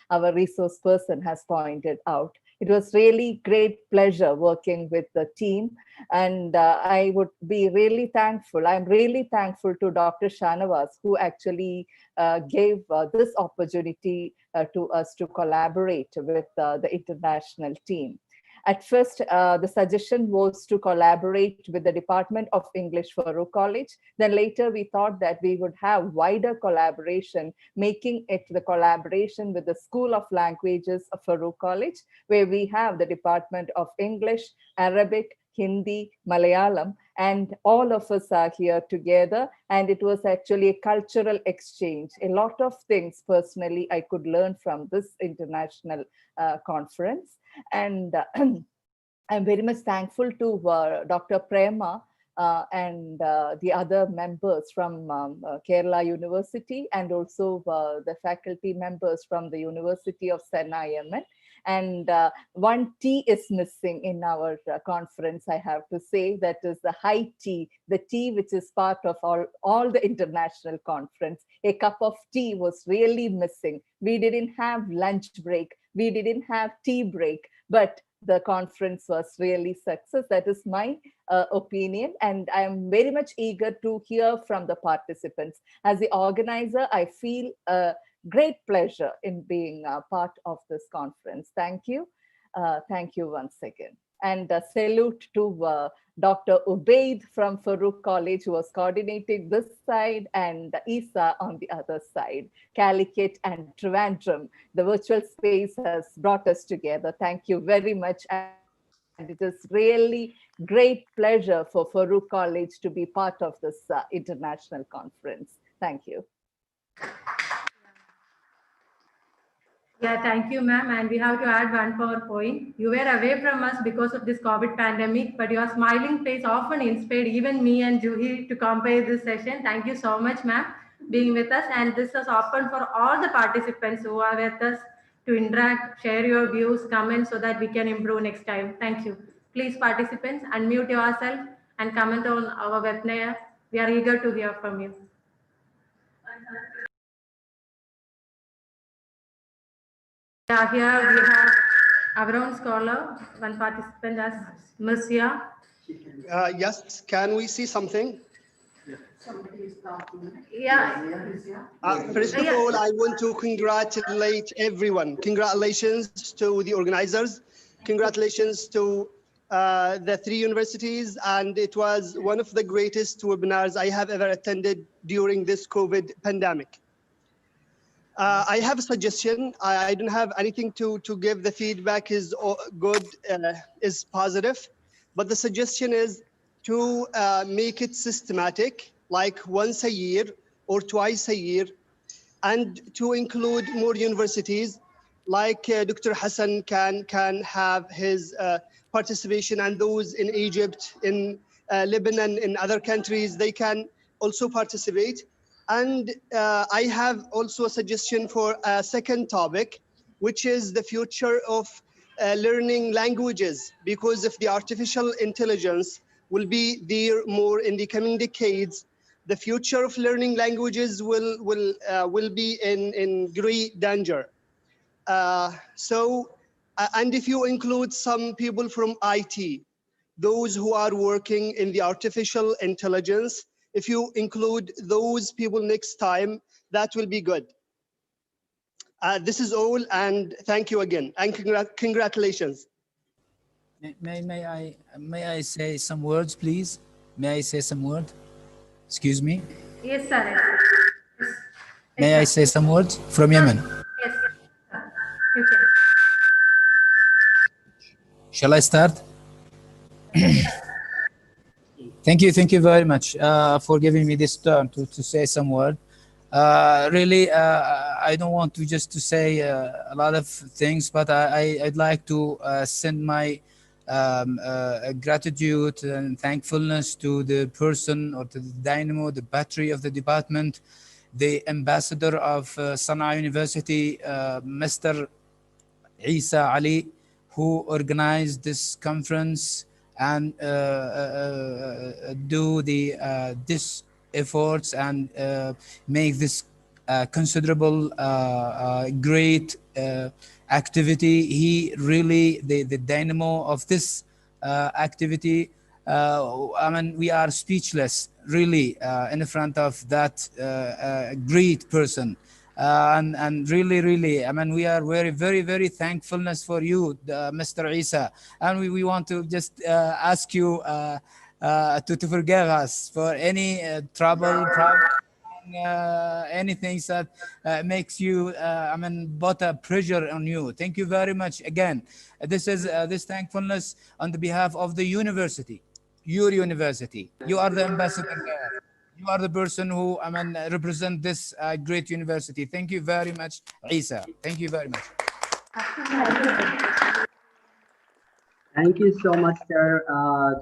our resource person has pointed out. It was really great pleasure working with the team. And I would be really thankful. I'm really thankful to Dr. Shanawaz, who actually gave this opportunity to us to collaborate with the international team. At first, the suggestion was to collaborate with the Department of English, Farouk College. Then later, we thought that we would have wider collaboration, making it the collaboration with the School of Languages of Farouk College, where we have the Department of English, Arabic, Hindi, Malayalam, and all of us are here together. And it was actually a cultural exchange. A lot of things personally I could learn from this international conference. And I'm very much thankful to Dr. Prema and the other members from Kerala University, and also the faculty members from the University of Sana, Yemen. And one T is missing in our conference, I have to say. That is the high tea, the tea which is part of all the international conference. A cup of tea was really missing. We didn't have lunch break. We didn't have tea break, but the conference was really success. That is my opinion. And I'm very much eager to hear from the participants. As the organizer, I feel great pleasure in being a part of this conference. Thank you. Thank you once again. And salute to Dr. Ubaid from Farouk College, who was coordinating this side, and Isa on the other side. Calicut and Trivandrum, the virtual space has brought us together. Thank you very much. And it is really great pleasure for Farouk College to be part of this international conference. Thank you. Yeah, thank you, ma'am. And we have to add one more point. You were away from us because of this COVID pandemic, but your smiling face often inspired even me and Juhi to compare this session. Thank you so much, ma'am, being with us. And this is open for all the participants who are with us to interact, share your views, comments so that we can improve next time. Thank you. Please, participants, unmute yourself and comment on our webinar. We are eager to hear from you. Yeah, here we have our own scholar, one participant as Mercia. Yes, can we see something? Yeah. First of all, I want to congratulate everyone. Congratulations to the organizers. Congratulations to the 3 universities. And it was one of the greatest webinars I have ever attended during this COVID pandemic. I have a suggestion. I don't have anything to give. The feedback is good, is positive. But the suggestion is to make it systematic, like once a year or twice a year, and to include more universities, like Dr. Hassan can have his participation, and those in Egypt, in Lebanon, in other countries, they can also participate. And I have also a suggestion for a second topic, which is the future of learning languages, because if the artificial intelligence will be there more in the coming decades, the future of learning languages will be in great danger. And if you include some people from IT, those who are working in the artificial intelligence, if you include those people next time, that will be good. This is all, and thank you again, and congratulations. May I say some words, please? May I say some words? Excuse me. Yes, sir. Yes. May I say some words from Yemen? Yes, you can. Shall I start? Thank you very much for giving me this turn to say some word. Really, I don't want to just to say a lot of things, but I'd like to send my gratitude and thankfulness to the person, or to the dynamo, the battery of the department, the ambassador of Sana'a University, Mr. Isa Ali, who organized this conference and do this efforts and make this considerable great activity. He really the dynamo of this activity. I mean, we are speechless really in front of that great person. And really, I mean, we are very thankfulness for you, Mr. Isa, and we want to just ask you to forgive us for any trouble, anything that makes you, I mean, put a pressure on you. Thank you very much again. This is this thankfulness on the behalf of the university, your university. You are the ambassador there. You are the person who, I mean, represent this great university. Thank you very much, Isa. Thank you very much. Thank you so much, sir,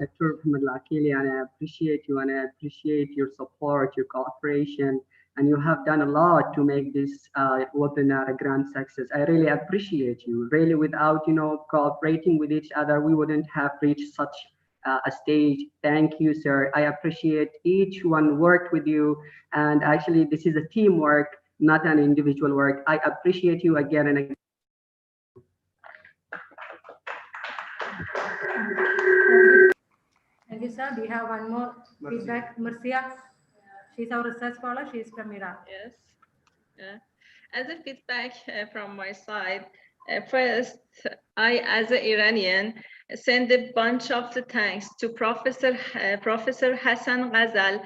Dr. Muhammad Al-Aqili, and I appreciate you, and I appreciate your support, your cooperation, and you have done a lot to make this webinar a grand success. I really appreciate you. Really, without cooperating with each other, we wouldn't have reached such a stage. Thank you, sir. I appreciate each one worked with you, and actually, this is a teamwork, not an individual work. I appreciate you again and again. Thank you, sir. We have one more feedback. Mercia, she's our research scholar. She's from Iran. Yes. As a feedback from my side, first, I, as an Iranian, send a bunch of the thanks to Professor Hassan Ghazal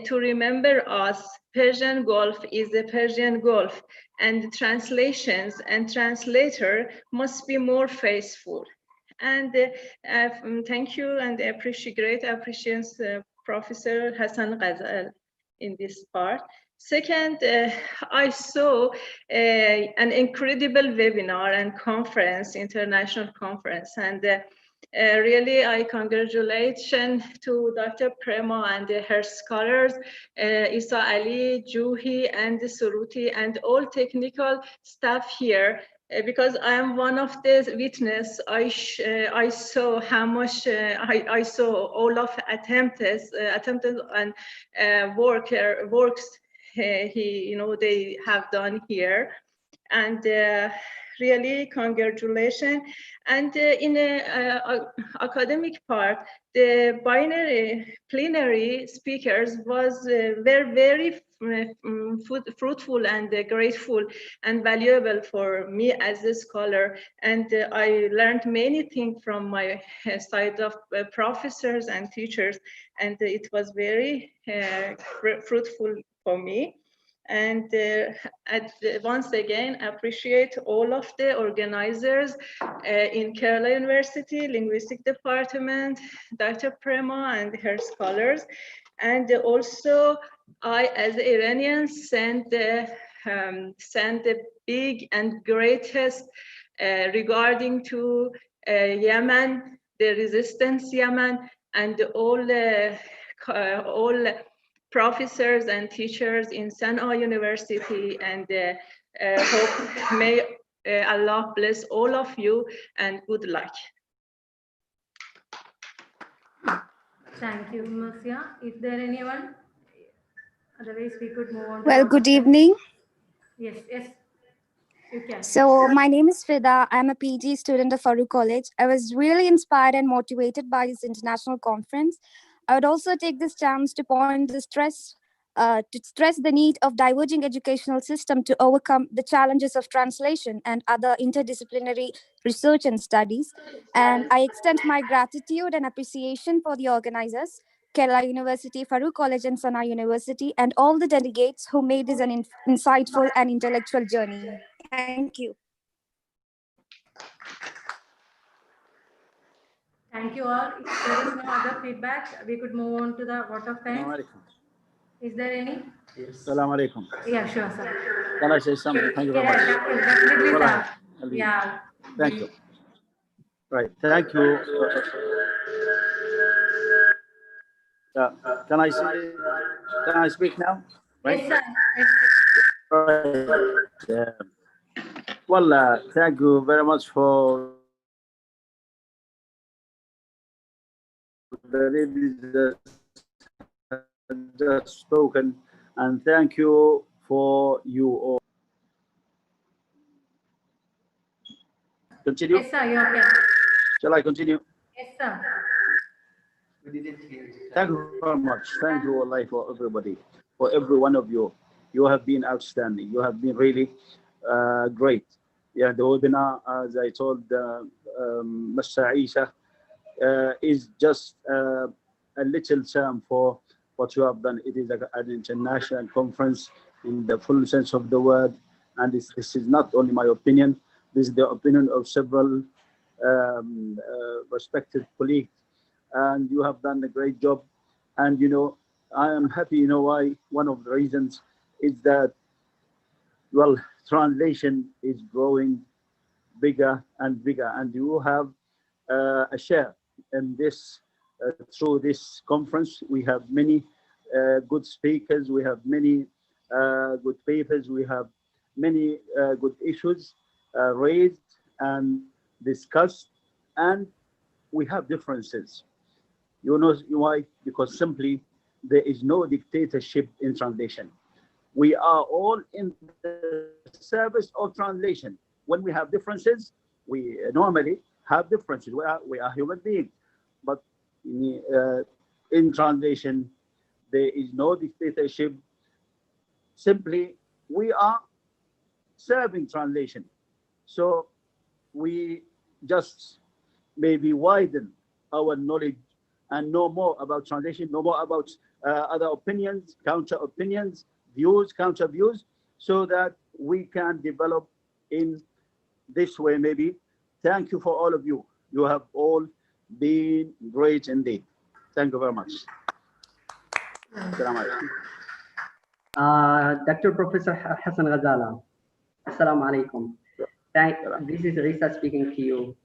to remember us. Persian Gulf is the Persian Gulf, and translations and translator must be more faithful. And thank you and great appreciations Professor Hassan Ghazal in this part. Second, I saw an incredible webinar and conference, international conference, and really I congratulate to Dr. Prema and her scholars, Isa Ali, Juhi, and Suruti, and all technical staff here. Because I am one of the witness, I saw how much I saw all of attempted and works they have done here, and really congratulations. And in a academic part, the plenary speakers were very fruitful and grateful and valuable for me as a scholar. And I learned many things from my side of professors and teachers, and it was very fruitful for me. And once again, appreciate all of the organizers in Kerala University Linguistic Department, Dr. Prema and her scholars. And also, I, as an Iranian, send the big and greatest regarding to Yemen, the resistance Yemen, and all professors and teachers in Sana'a University, and hope may Allah bless all of you and good luck. Thank you, Marcia. Is there anyone? Otherwise, we could move on. Well, good evening. Yes, you can. So my name is Frida. I'm a PG student of Farooq College. I was really inspired and motivated by this international conference. I would also take this chance to point to stress the need of diverging educational system to overcome the challenges of translation and other interdisciplinary research and studies. And I extend my gratitude and appreciation for the organizers, Kerala University, Farooq College, and Sana'a University, and all the delegates who made this an insightful and intellectual journey. Thank you. Thank you all. If there is no other feedback, we could move on to the vote of thanks. Is there any? Assalamu alaikum. Yeah, sure, sir. Can I say something? Thank you very much. Definitely, Well, sir. Yeah. Thank you. Right. Thank you. Can I speak now? Right? Yes, sir. Right. Well, thank you very much for the ladies that just spoken, and thank you for you all. Continue. Yes, sir. You're okay. Shall I continue? Yes, sir. Thank you very much. Thank you, Allah, for everybody, for every one of you. You have been outstanding. You have been really great. Yeah, the webinar, as I told Mr. Isa, is just a little term for what you have done. It is an international conference in the full sense of the word. And this is not only my opinion, this is the opinion of several respected colleagues. And you have done a great job. And, you know, I am happy, you know why? One of the reasons is that, well, translation is growing bigger and bigger. And you have a share in this. Through this conference, we have many good speakers, we have many good papers, we have many good issues raised and discussed, and we have differences. You know why? Because simply there is no dictatorship in translation. We are all in the service of translation. When we have differences, we normally have differences. We are human beings. But in translation, there is no dictatorship. Simply, we are serving translation. So we just maybe widen our knowledge and know more about translation, know more about other opinions, counter opinions, views, counter views, so that we can develop in this way maybe. Thank you for all of you. You have all been great indeed. Thank you very much. Assalamu alaikum. Dr. Professor Hassan Ghazala. Assalamu alaikum. This is Risa speaking to you.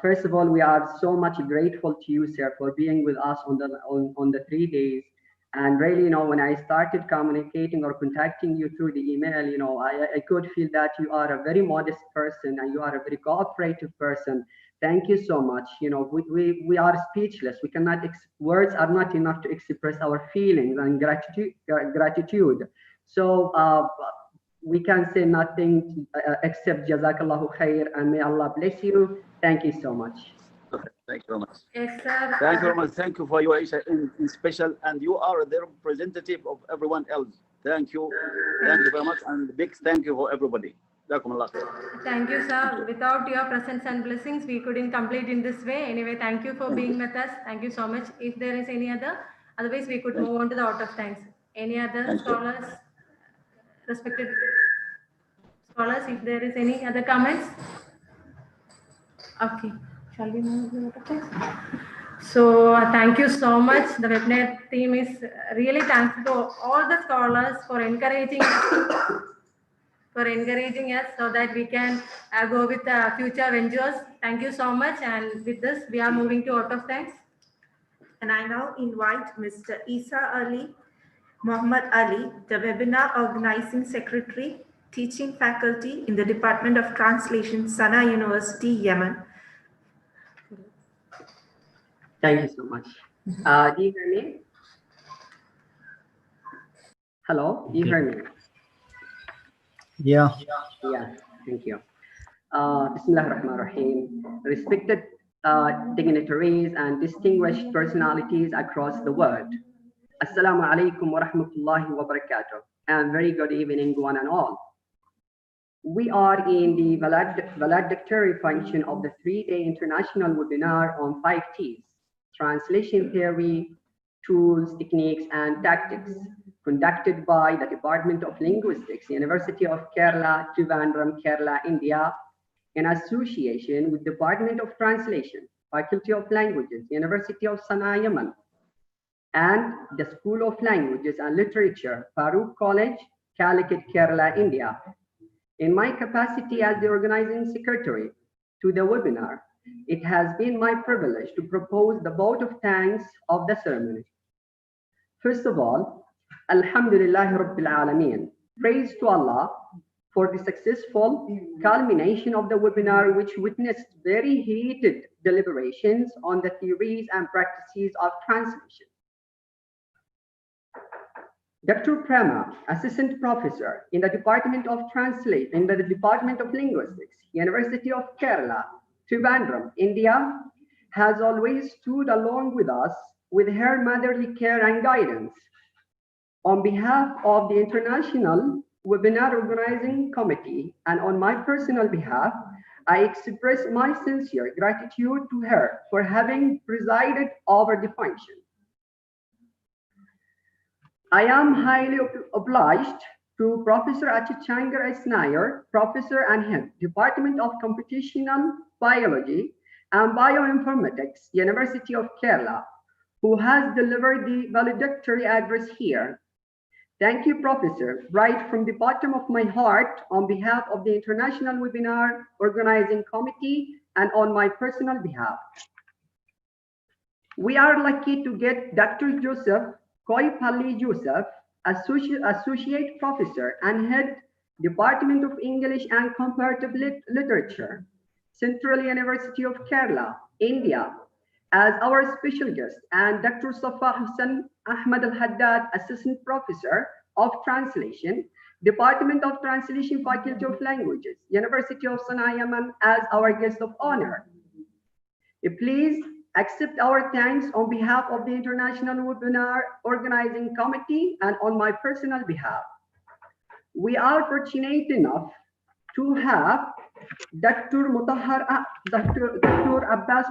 First of all, we are so much grateful to you, sir, for being with us on the 3 days. And really, you know, when I started communicating or contacting you through the email, you know, I could feel that you are a very modest person and you are a very cooperative person. Thank you so much. You know, we are speechless. We cannot, words are not enough to express our feelings and gratitude. So we can say nothing except Jazakallahu khair, and may Allah bless you. Thank you so much. Thank you very much. Yes, sir. Thank you very much. Thank you for your Aisha in special, and you are the representative of everyone else. Thank you. Thank you very much, and big thank you for everybody. Thank you, sir. Without your presence and blessings, we couldn't complete in this way. Anyway, thank you for being with us. Thank you so much. If there is any other, otherwise we could move on to the out of thanks. Any other scholars, respected scholars, if there is any other comments? Okay, shall we move to the out of thanks? So thank you so much. The webinar team is really thankful to all the scholars for encouraging us so that we can go with future ventures. Thank you so much. And with this, we are moving to out of thanks. And I now invite Mr. Isa Ali, Muhammad Ali, the webinar organizing secretary, teaching faculty in the Department of Translation, Sana University, Yemen. Thank you so much. Do you hear me? Hello, do you hear me? Yeah. Yeah, thank you. Bismillah ar-Rahman ar-Rahim. Respected dignitaries and distinguished personalities across the world. Assalamu alaikum wa rahmatullahi wa barakatuh. And very good evening, one and all. We are in the valedictory function of the 3-day international webinar on 5 T's: translation theory, tools, techniques, and tactics, conducted by the Department of Linguistics, University of Kerala, Trivandrum, Kerala, India, in association with Department of Translation, Faculty of Languages, University of Sana'a, Yemen, and the School of Languages and Literature, Farooq College, Calicut, Kerala, India. In my capacity as the organizing secretary to the webinar, it has been my privilege to propose the vote of thanks of the ceremony. First of all, Alhamdulillah Rabbil Alameen. Praise to Allah for the successful culmination of the webinar, which witnessed very heated deliberations on the theories and practices of translation. Dr. Prema, Assistant Professor in the Department of Department of Linguistics, University of Kerala, Trivandrum, India, has always stood along with us with her motherly care and guidance. On behalf of the International Webinar Organizing Committee and on my personal behalf, I express my sincere gratitude to her for having presided over the function. I am highly obliged to Professor Achichangar S. Nair, Professor and Head, Department of Computational Biology and Bioinformatics, University of Kerala, who has delivered the valedictory address here. Thank you, Professor, right from the bottom of my heart on behalf of the International Webinar Organizing Committee and on my personal behalf. We are lucky to get Dr. Joseph Koipalli Joseph, Associate Professor and Head, Department of English and Comparative Literature, Central University of Kerala, India, as our special guest, and Dr. Safa Hassan Ahmad Al-Haddad, Assistant Professor of Translation, Department of Translation, Faculty of Languages, University of Sana'a, Yemen, as our guest of honor. Please accept our thanks on behalf of the International Webinar Organizing Committee and on my personal behalf. We are fortunate enough to have Dr. Abbas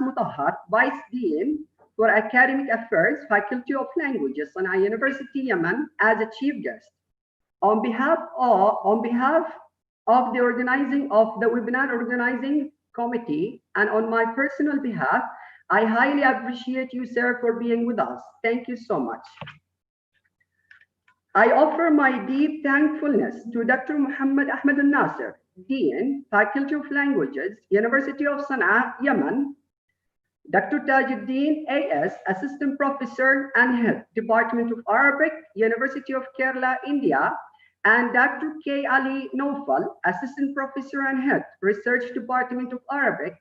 Mutahar, Vice Dean for Academic Affairs, Faculty of Languages, Sana'a University, Yemen, as a chief guest. On behalf of the webinar organizing Committee, and on my personal behalf, I highly appreciate you, sir, for being with us. Thank you so much. I offer my deep thankfulness to Dr. Muhammad Ahmed al-Nasser, Dean, Faculty of Languages, University of Sana'a, Yemen, Dr. Tajuddin A.S., Assistant Professor and Head, Department of Arabic, University of Kerala, India, and Dr. K. Ali Naufal, Assistant Professor and Head, Research Department of Arabic,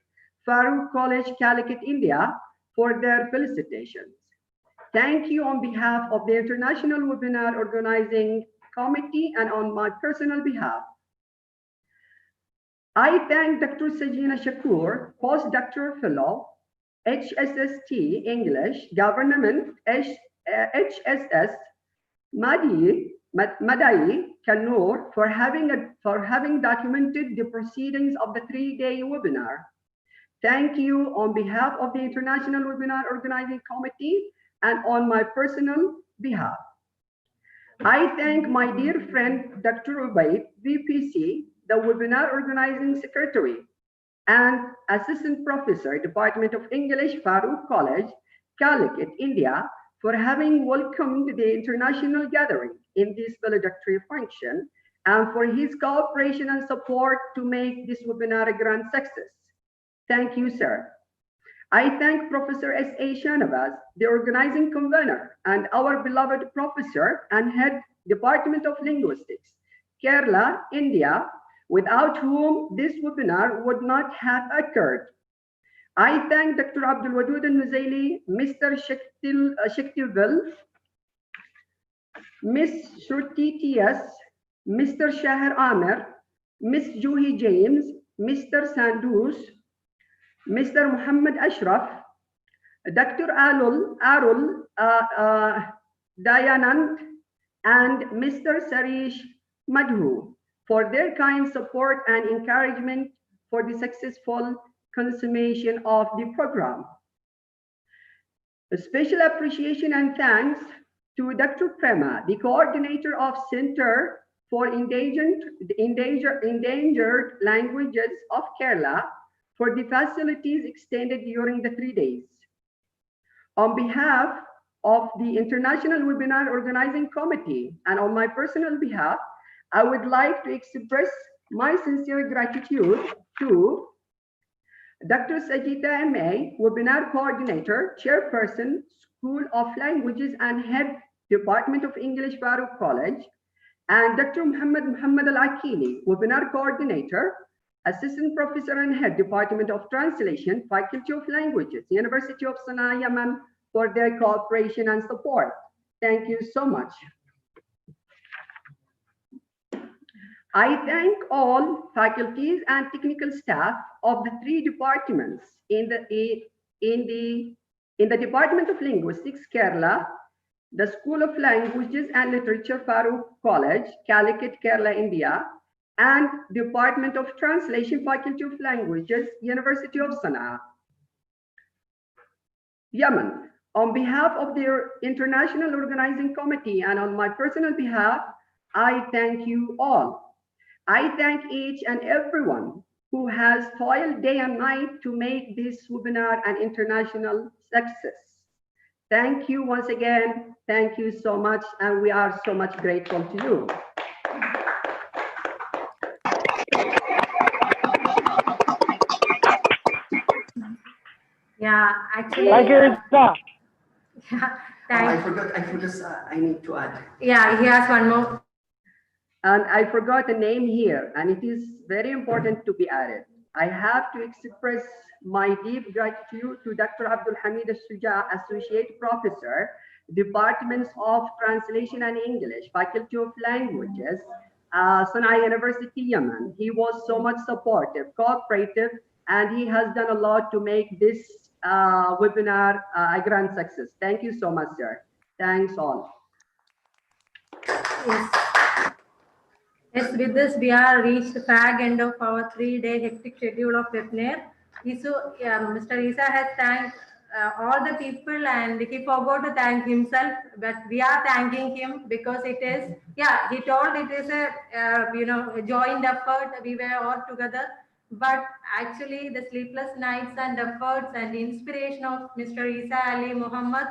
Farooq College, Calicut, India, for their felicitations. Thank you on behalf of the International Webinar Organizing Committee and on my personal behalf. I thank Dr. Sajina Shakur, Postdoctoral Fellow, HSST English, Government, HSS, Madai, Kannur, for having documented the proceedings of the 3-day webinar. Thank you on behalf of the International Webinar Organizing Committee and on my personal behalf. I thank my dear friend, Dr. Ubaid, VPC, the Webinar Organizing Secretary, and Assistant Professor, Department of English, Farooq College, Calicut, India, for having welcomed the international gathering in this valedictory function and for his cooperation and support to make this webinar a grand success. Thank you, sir. I thank Professor S.A. Shanabaz, the organizing convener, and our beloved professor and head Department of Linguistics, Kerala, India, without whom this webinar would not have occurred. I thank Dr. Abdul Wadud al-Nuzaili, Mr. Shektivil, Ms. Shruti T.S., Mr. Shahar Amir, Ms. Juhi James, Mr. Sandus, Mr. Muhammad Ashraf, Dr. Arul Dayanand, and Mr. Sarish Madhu for their kind support and encouragement for the successful consummation of the program. A special appreciation and thanks to Dr. Prema, the coordinator of Center for Endangered Languages of Kerala, for the facilities extended during the 3 days. On behalf of the International Webinar Organizing Committee and on my personal behalf, I would like to express my sincere gratitude to Dr. Sajita M.A., Webinar Coordinator, Chairperson, School of Languages and Head, Department of English, Farooq College, and Dr. Muhammad Al-Akili, Webinar Coordinator, Assistant Professor and Head, Department of Translation, Faculty of Languages, University of Sana'a, Yemen, for their cooperation and support. Thank you so much. I thank all faculties and technical staff of the 3 departments in the Department of Linguistics, Kerala, the School of Languages and Literature, Farooq College, Calicut, Kerala, India, and Department of Translation, Faculty of Languages, University of Sana'a, Yemen. On behalf of the International Organizing Committee and on my personal behalf, I thank you all. I thank each and everyone who has toiled day and night to make this webinar an international success. Thank you once again. Thank you so much, and we are so much grateful to you. Yeah, actually. Thank you, Rita. Yeah, I forgot, I need to add. Yeah, he has one more. And I forgot a name here, and it is very important to be added. I have to express my deep gratitude to Dr. Abdul Hamid Al-Shuja, Associate Professor, Departments of Translation and English, Faculty of Languages, Sana'a University, Yemen. He was so much supportive, cooperative, and he has done a lot to make this webinar a grand success. Thank you so much, sir. Thanks all. Yes. Yes, with this, we are reached the fag end of our 3-day hectic schedule of webinar. Mr. Isa has thanked all the people, and he forgot to thank himself, but we are thanking him because it is, yeah, he told it is a, a joint effort. We were all together But actually, the sleepless nights and efforts and inspiration of Mr. Isa Ali Muhammad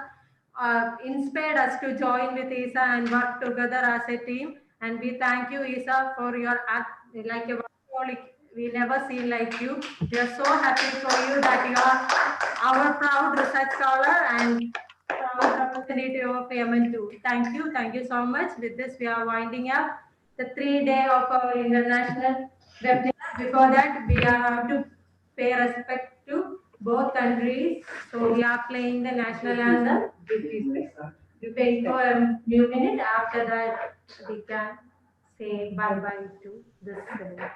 inspired us to join with Isa and work together as a team. And we thank you, Isa, for your act, like a workaholic. We never seen like you. We are so happy for you that you are our proud research scholar and proud representative of Yemen-2. Thank you so much. With this, we are winding up the 3-day of our international webinar. Before that, we have to pay respect to both countries. So we are playing the national anthem. We pay for a few minutes. After that, we can say bye-bye to this webinar.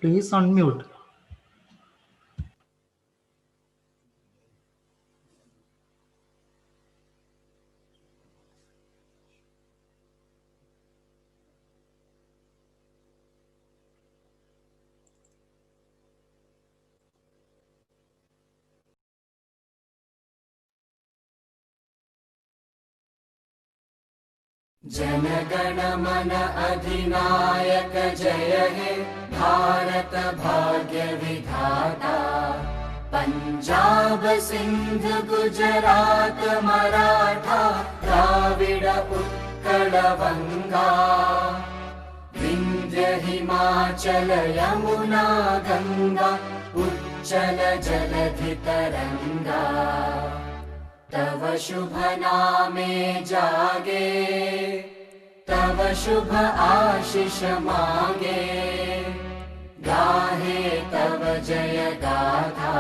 Please unmute. जनगण मन अधिनायक जय हे भारत भाग्य विधाता पंजाब सिंध गुजरात मराठा द्राविड उत्कल बंगा विंध्य हिमाचल यमुना गंगा उच्चल जलधि तरंगा तव शुभ नामे जागे तव शुभ आशीष मांगे गाहे तव जय गाथा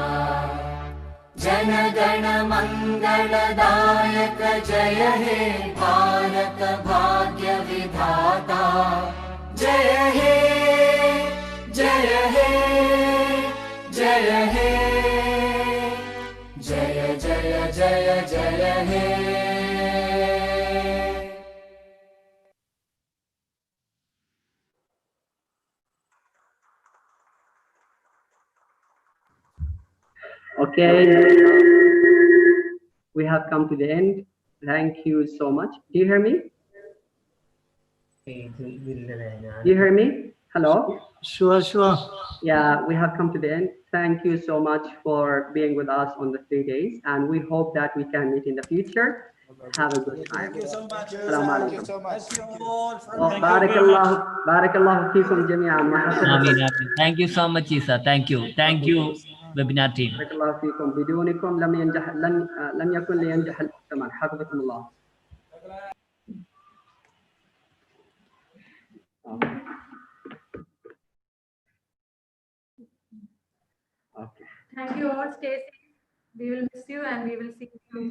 जन गण मंगलदायक जय हे भारत भाग्य विधाता जय हे जय हे जय हे जय जय जय जय हे Okay, we have come to the end. Thank you so much. Do you hear me? Do you hear me? Hello? Sure. Yeah, we have come to the end. Thank you so much for being with us on the 3 days, and we hope that we can meet in the future. Have a good time. Thank you so much. Assalamu Thank you alaikum. so much. Thank you. بارك الله فيكم جميعا. آمين آمين. Thank you so much, Isa. Thank you, webinar team. بارك الله فيكم. بدونكم لم يكن لينجح المؤتمر. حفظكم الله. Okay. Thank you all. Stay safe. We will miss you and we will see you soon.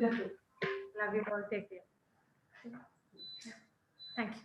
Love you all. Take care. Thank you.